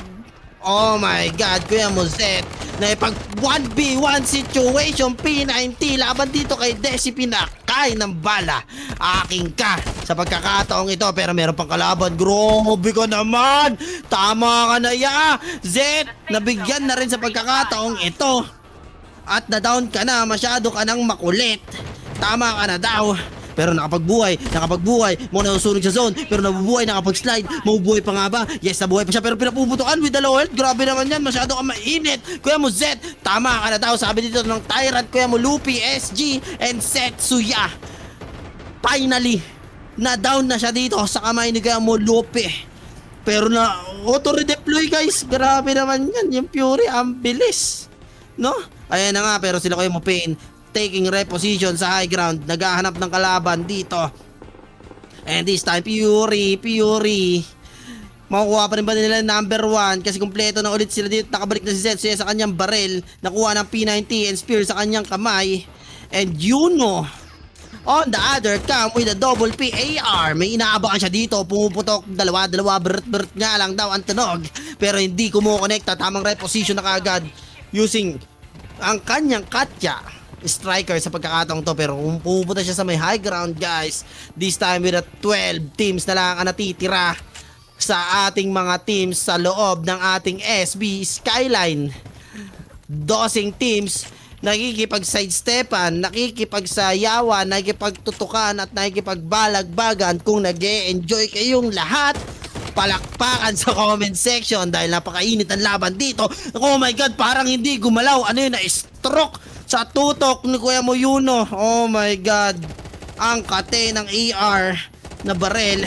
Oh my God, Kuya Mo Z, na ipag 1v1 situation, P90 laban dito kay Desi, pinakay ng bala. Aking ka. sa pagkakataong ito. Pero meron pang kalaban. Grabe ka naman! Tama ka na, ya! Zed, nabigyan na rin sa pagkakataong ito. At na-down ka na, masyado ka nang makulit. Tama ka na daw. Pero nakapagbuhay, muna nasusunog sa zone, pero nabubuhay, nakapag-slide, mabubuhay pa nga ba? Yes, nabuhay pa siya, pero pinapuputukan with the low health. Grabe naman yan, masyado ka mainit. Kuya mo, Zed, tama ka na daw. Sabi dito ng Tyrant, kuya mo, Luffy, SG, and Setsuya. Finally, na-down na siya dito sa kamay ni kuya mo, Luffy. Pero na auto-redeploy, guys. Grabe naman yan, yung Fury, ang bilis. No? Ayan na nga, pero sila kuya mo, Pain, taking reposition sa high ground, naghahanap ng kalaban dito. And this time, Fury. Makukuha pa rin ba nila number 1? Kasi kumpleto na ulit sila dito. Nakabalik na si Zetsuya sa kanyang barrel. Nakuha ng P90 and spear sa kanyang kamay. And Yuno, on the other cam with a double PAR. May inaabangan siya dito. Pumuputok. Dalawa. Bert nga lang daw ang tunog. Pero hindi kumukonekta. Tamang reposition na kagad. Using ang kanyang Katya striker sa pagkakataong to, pero kung pupunta siya sa may high ground, guys, this time with a 12 teams na lang ang natitira sa ating mga teams sa loob ng ating SB Skyline. 12 teams nakikipag-sidestepan, nakikipagsayawan, nakikipagtutukan at nakikipagbalagbagan. Kung nag-e-enjoy kayong lahat, palakpakan sa comment section dahil napakainit ang laban dito. Oh my god, parang hindi gumalaw. Ano yun, na-stroke sa tutok ni Kuya mo Yuno. Oh my god, ang kate ng AR na barel.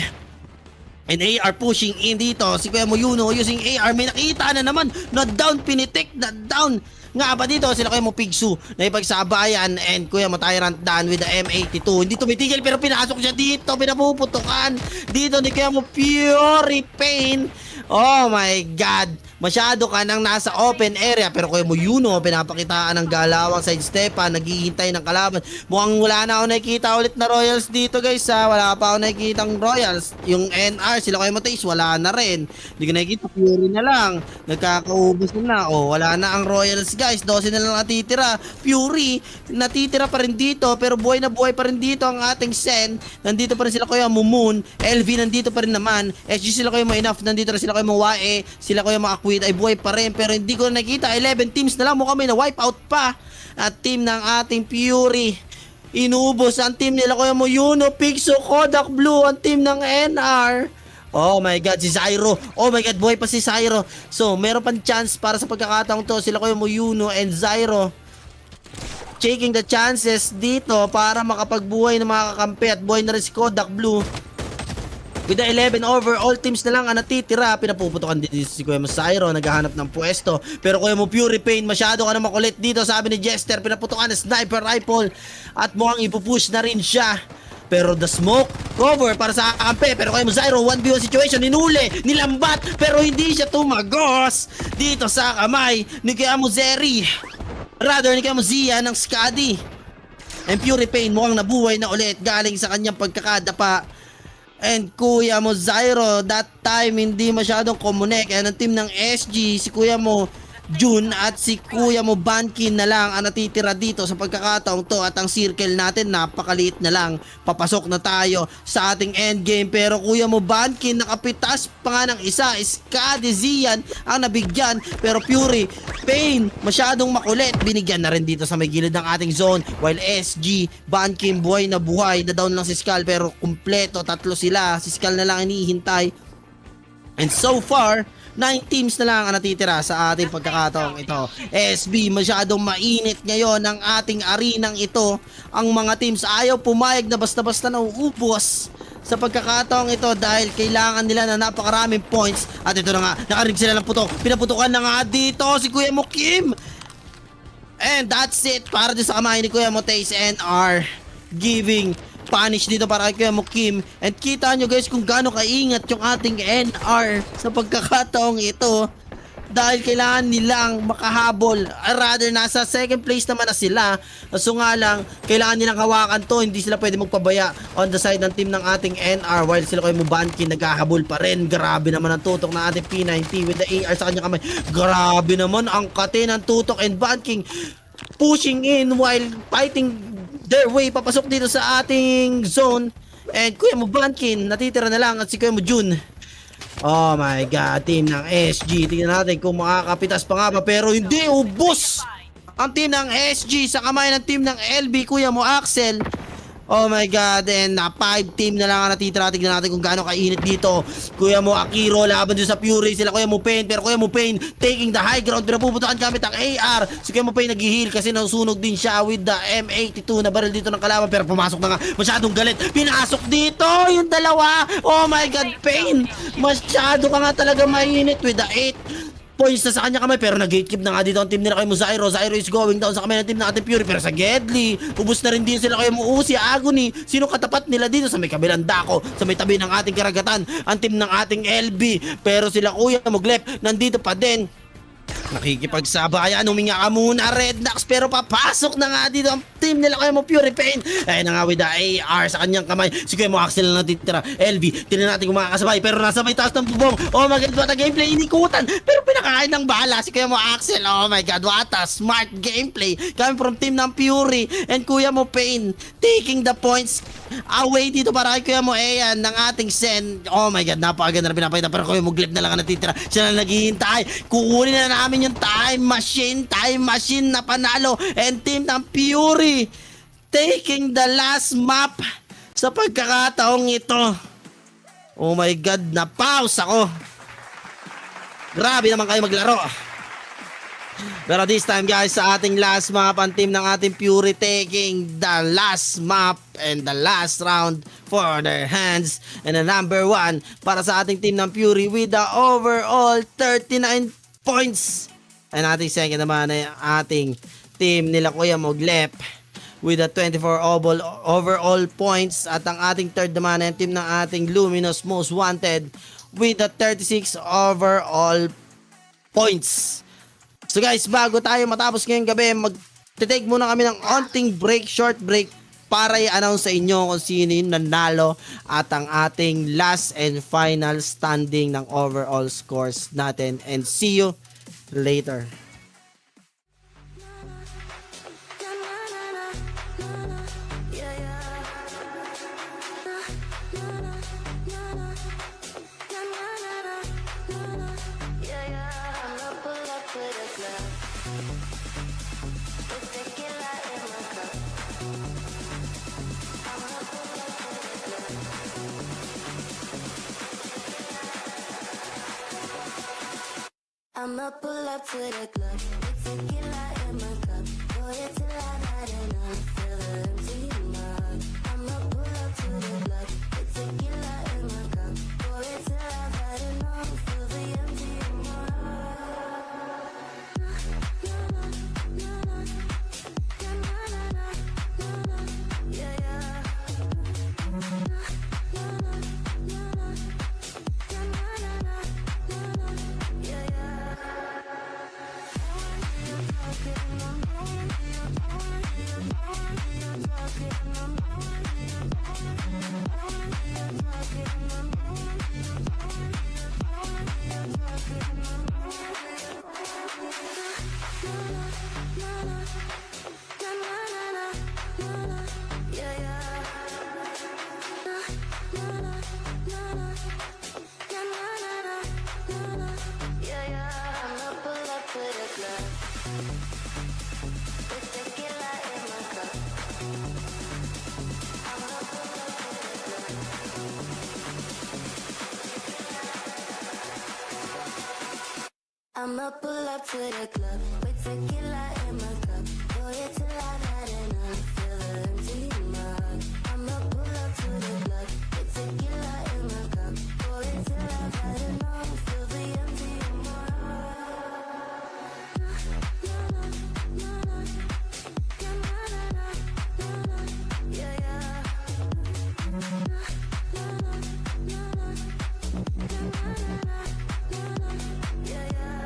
And AR pushing in dito. Si Kuya mo Yuno using AR. May nakita na naman na down, pinitik na down. Nga ba dito sila Kuya mo Pigsu na ipagsabayan and Kuya mo Tyrant done with the M82. Hindi tumitigil pero pinasok siya dito. Pinapuputukan dito ni Kuya mo Fury Pain. Oh my god, masyado ka nang nasa open area. Pero Kuya mo Yuno, pinapakitaan ng galawang sidestepan, naghihintay ng kalaban. Mukhang wala na ako nakikita ulit na Royals dito, guys, ha. Wala pa ako nakikitang Royals. Yung NR, sila Kuya mo Taze, wala na rin. Hindi ko nakikita, Fury na lang. Nagkakaubos na. Oh, wala na ang Royals, guys. 12 na lang natitira. Fury, natitira pa rin dito, pero buhay na buhay pa rin dito ang ating Sen. Nandito pa rin sila Kuya mo Moon. LV nandito pa rin naman. SG sila Kuya mo Enough. Nandito rin sila Kuya mo Wae. Sila Kuya mo Aquid ay buhay pa rin, pero hindi ko na nakita. 11 teams na lang mo kami na wipe out pa. At team ng ating Fury, inubos ang team nila Kuya mo Yuno, Pixo, Kodak Blue, ang team ng NR. Oh my god, si Zyro. Oh my god, buhay pa si Zyro. So, meron pang chance para sa pagkakataong to. Sila Kuya mo Yuno and Zyro taking the chances dito para makapagbuhay ng mga kakampi. At buhay na rin si Kodak Blue. With the 11 overall teams na lang ang natitira, pinapuputokan dito si Kuya mo Zyro, naghahanap ng pwesto. Pero Kuya mo Fury Pain, masyado ka na makulit dito, sabi ni Jester. Pinaputokan ng sniper rifle at mukhang ipupush na rin siya. Pero the smoke cover para sa kakampi. Pero Kuya mo Zyro, 1v1 situation, ninuli, nilambat, pero hindi siya tumagos dito sa kamay ni Kuya mo Zeri. Rather ni Kuya mo Zia ng Skadi. And Fury Pain mukhang nabuhay na ulit galing sa kanyang pagkakadapa. And Kuya mo Zyro, that time hindi masyadong kumunek. And ang team ng SG, si Kuya mo Jun at si Kuya mo Bankin na lang ang natitira dito sa pagkakataong to. At ang circle natin napakaliit na lang. Papasok na tayo sa ating endgame. Pero Kuya mo Bankin, nakapitas pa nga ng isa. Skadi Zian ang nabigyan. Pero Fury Pain, masyadong makulit. Binigyan na rin dito sa may gilid ng ating zone. While SG, Bankin buhay na buhay. Na down lang si Skull pero kumpleto. Tatlo sila. Si Skull na lang hinihintay. And so far, 9 teams na lang ang natitira sa ating pagkakataong ito. SB, masyadong mainit ngayon ang ating arenang ito. Ang mga teams ayaw pumayag na basta-basta nauubos sa pagkakataong ito dahil kailangan nila na napakaraming points. At ito na nga, nakarinig sila ng putok. Pinaputukan na nga dito si Kuya mo Kim. And that's it para din sa kamay ni Kuya mo Taze NR, giving punish dito para kay Kuya mo Kim. And kita nyo guys kung gaano kaingat yung ating NR sa pagkakataong ito dahil kailangan nilang makahabol. Rather, nasa second place naman na sila. So nga lang, kailangan nilang hawakan to. Hindi sila pwede magpabaya on the side ng team ng ating NR while sila Kuya mo Bankin naghahabol pa rin. Grabe naman ang tutok ng ating P90 with the AR sa kanyang kamay. Grabe naman ang kate ng tutok and Banking pushing in while fighting their way papasok dito sa ating zone. And Kuya mo Bankin, natitira na lang at si Kuya mo Jun. Oh my God, team ng SG. Tingnan natin kung makakapitas pa nga ba. Pero hindi, ubos! Ang team ng SG sa kamay ng team ng LB, Kuya mo Axel. Oh my God, and 5 team na lang ang natitira. Tignan natin kung gaano kainit dito. Kuya mo Akiro, laban dun sa Fury. Sila Kuya mo Pain, pero Kuya mo Pain taking the high ground. Pinapuputukan gamit ang AR. Si Kuya mo Pain nag-heal kasi nasunog din siya with the M82 na barrel dito ng kalaban. Pero pumasok na nga, masyadong galit. Pinasok dito yung dalawa. Oh my God, Pain. Masyado ka nga talaga mainit with the 8 points na sa kanya kamay, pero nag-gatekeep na nga dito ang team nila kay Mozairo. Zairo is going down sa kamay ng team ng ating Fury, pero sa Gedli, ubus na rin din sila kay Muusi, Agony. Sino katapat nila dito sa may kabilang dako, sa may tabi ng ating karagatan, ang team ng ating LB, pero sila Kuya Muglep, nandito pa din. Nakikipagsabayan, huminga ka muna Rednax, pero papasok na nga dito ang team nila Kuya mo Fury Pain. Ayun na nga with the AR sa kanyang kamay. Si Kuya mo Axel na natitira. LB, tinan natin kung makakasabay, pero nasa may taas ng bubong. Oh my God, what a gameplay, inikutan, pero pinakain ng bala si Kuya mo Axel. Oh my God, what a smart gameplay coming from team ng Fury and Kuya mo Pain taking the points away dito para kay Kuya mo Ayan ng ating Sen. Oh my God, napakaganda na pinapakita, pero Kuya mo Glip na lang ang natitira. Siya na naghihintay. Kukunin na namin yung time machine na panalo, and team ng Fury taking the last map sa pagkakataong ito. Oh my God, na-pause ako. Grabe naman kayo maglaro. Pero this time guys, sa ating last map, ang team ng ating Fury taking the last map and the last round for their hands. And the number 1 para sa ating team ng Fury with the overall 39 points. And ating second naman ay ating team nila Kuya Muglep with the 24 overall points. At ang ating third naman ay team ng ating Luminous Most Wanted with the 36 overall points. So guys, bago tayo matapos ngayong gabi, mag-take muna kami ng onting break, short break, para i-announce sa inyo kung sino yung nanalo at ang ating last and final standing ng overall scores natin. And see you later. I'ma pull up to the club with tequila in my cup. Boy, till I've had enough. Feel the empty in my heart. I'ma pull up to the club with tequila in my cup. Boy, till I've had enough. Feel the empty in my heart. Yeah, yeah. I'ma pull up to the club with tequila in my cup. Boy, till I've had enough. Feel the empty in my heart. I'ma pull up to the club with tequila in my cup. Boy, till I've had enough. Feel the empty in my heart. Yeah, yeah. Yeah, yeah.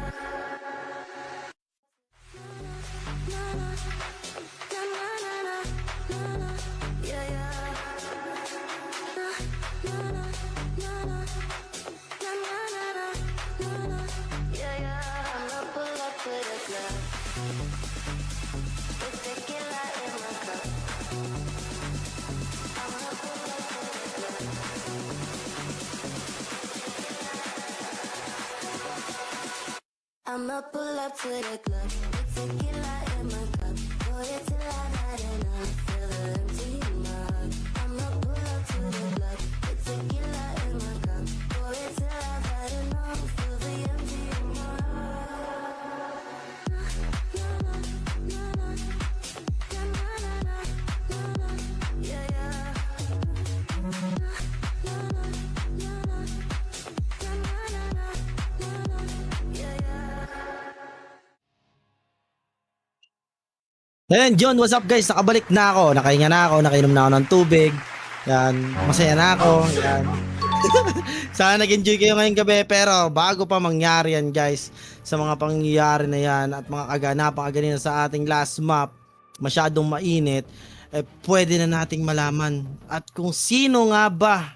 I'ma pull up to the club with tequila in my cup. Boy, till I've had enough. Feel the empty in my heart. I'ma pull up to the club with tequila in my cup. Boy, till I've had enough. Feel the empty in my heart. Na na na na na na na na na na. Yeah yeah. Na na na na na na na na na na. Yeah yeah. Ayan, John, what's up guys? Nakabalik na ako. Nakahinga na ako, nakainom na ako ng tubig. Yan, masaya na ako. Yan. Sana nag-enjoy kayo ngayong gabi. Pero bago pa mangyari yan guys, sa mga pangyayari na yan at mga kaganapang kaganina sa ating last map, masyadong mainit, pwede na nating malaman at kung sino nga ba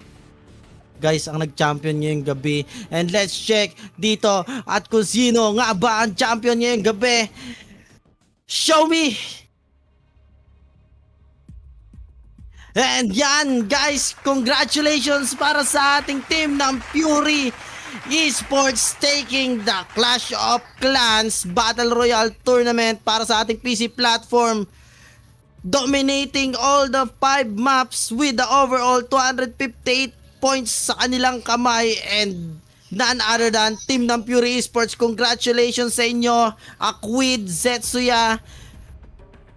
guys ang nag-champion ngayong gabi. And let's check dito at kung sino nga ba ang champion ngayong gabi. Show me! And yan guys, congratulations para sa ating team ng Fury Esports taking the Clash of Clans Battle Royale Tournament para sa ating PC platform, dominating all the 5 maps with the overall 258 points sa kanilang kamay, and none other than team ng Fury Esports. Congratulations sa inyo, Akwid, Zetsuya,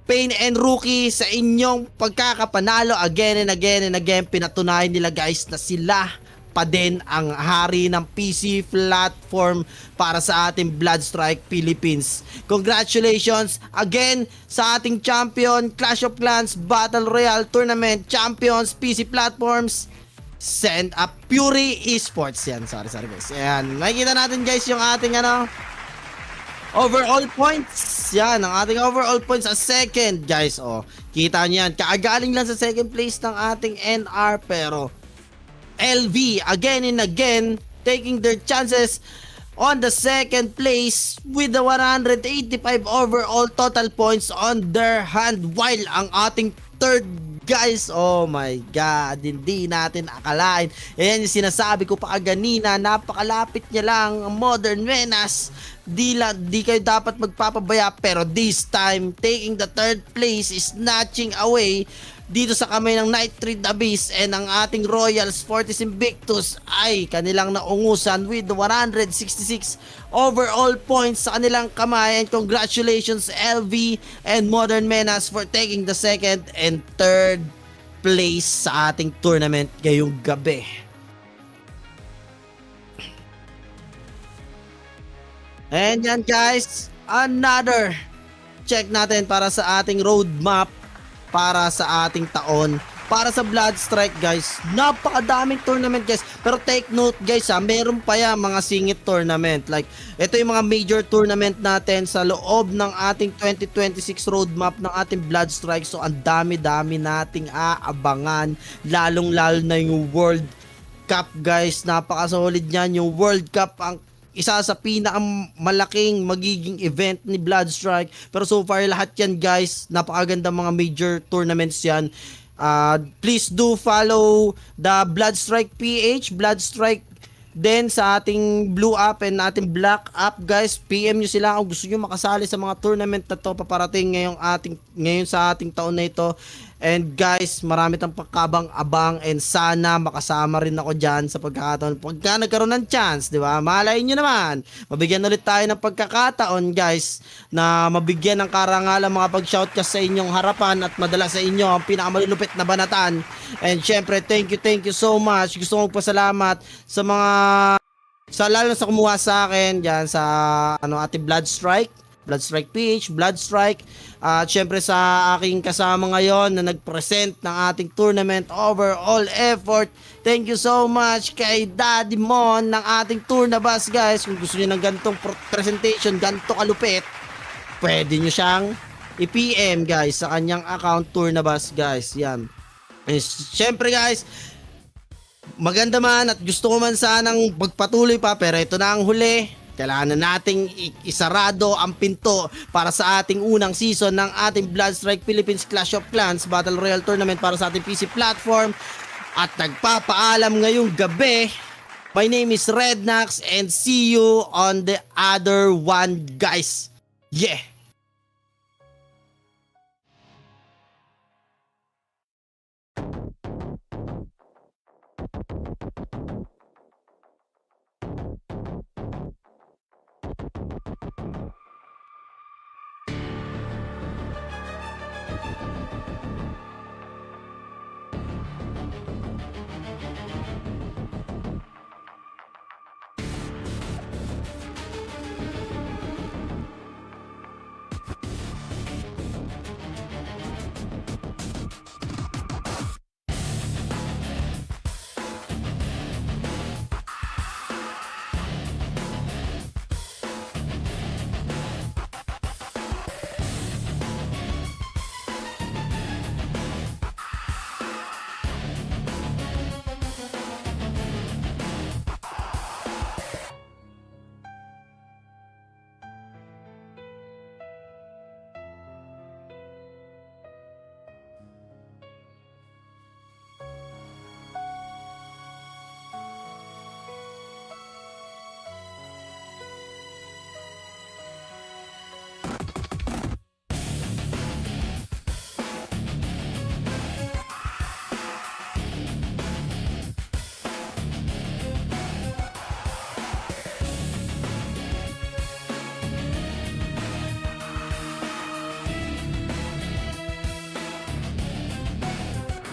Pain and Rookie, sa inyong pagkakapanalo again and again and again. Pinatunayan nila guys na sila pa din ang hari ng PC platform para sa ating Bloodstrike Philippines. Congratulations again sa ating champion, Clash of Clans Battle Royale Tournament Champions PC platforms, send up Fury Esports. Yan, sorry guys. Ayan, makikita natin guys yung ating overall points. Yan, ang ating overall points sa second guys. Oh, kita niyo yan, kaagaling lang sa second place ng ating NR, pero LV again and again taking their chances on the second place with the 185 overall total points on their hand, while ang ating third guys, oh my god, hindi natin akalain. Ayan yung sinasabi ko pa kanina, napakalapit niya lang ang Modern Menace. Di kayo dapat magpapabaya, pero this time taking the third place is snatching away dito sa kamay ng Nitrate Abyss, and ang ating Royals Fortis Invictus ay kanilang naungusan with 166 overall points sa kanilang kamay. And congratulations LV and Modern Menace for taking the second and third place sa ating tournament ngayong gabi. And yan guys, another check natin para sa ating roadmap para sa ating taon, para sa Bloodstrike guys. Napakadaming tournament guys, pero take note guys meron pa yan mga singit tournament. Like ito yung mga major tournament natin sa loob ng ating 2026 roadmap ng ating Bloodstrike. So ang dami-dami nating aabangan, lalong-lalo na yung World Cup guys. Napaka-solid niyan. Yung World Cup ang isa sa pinakamalaking magiging event ni Bloodstrike. Pero so far lahat yan guys, napakaganda mga major tournaments yan. Please do follow the Bloodstrike PH, Bloodstrike din sa ating blue app and ating black app guys. PM nyo sila kung gusto nyo makasali sa mga tournament na to paparating ngayon sa ating taon na ito. And guys, marami tayong pagkabang-abang, and sana makasama rin ako dyan sa pagkakataon pagka nagkaroon ng chance, di ba? Malayin nyo naman, mabigyan ulit tayo ng pagkakataon guys na mabigyan ng karangalan mga pag-shoutcast sa inyong harapan at madala sa inyo ang pinakamalulupit na banatan. And syempre, thank you so much. Gusto kong pasalamat sa mga lalo sa kumuha sa akin dyan sa ating Bloodstrike PH, Bloodstrike, at syempre sa aking kasama ngayon na nag-present ng ating tournament overall effort. Thank you so much kay Daddy Mon ng ating Tournabas guys. Kung gusto niyo ng gantong presentation, ganto kalupit, pwede niyo siyang i-PM guys sa kanyang account Tournabas guys. Yan. And syempre guys, maganda man at gusto ko man sanang magpatuloy pa, pero ito na ang huli. Kailangan na nating isarado ang pinto para sa ating unang season ng ating Bloodstrike Philippines Clash of Clans Battle Royale Tournament para sa ating PC platform. At nagpapaalam ngayong gabi My name is Rednax and see you on the other one, guys. Yeah.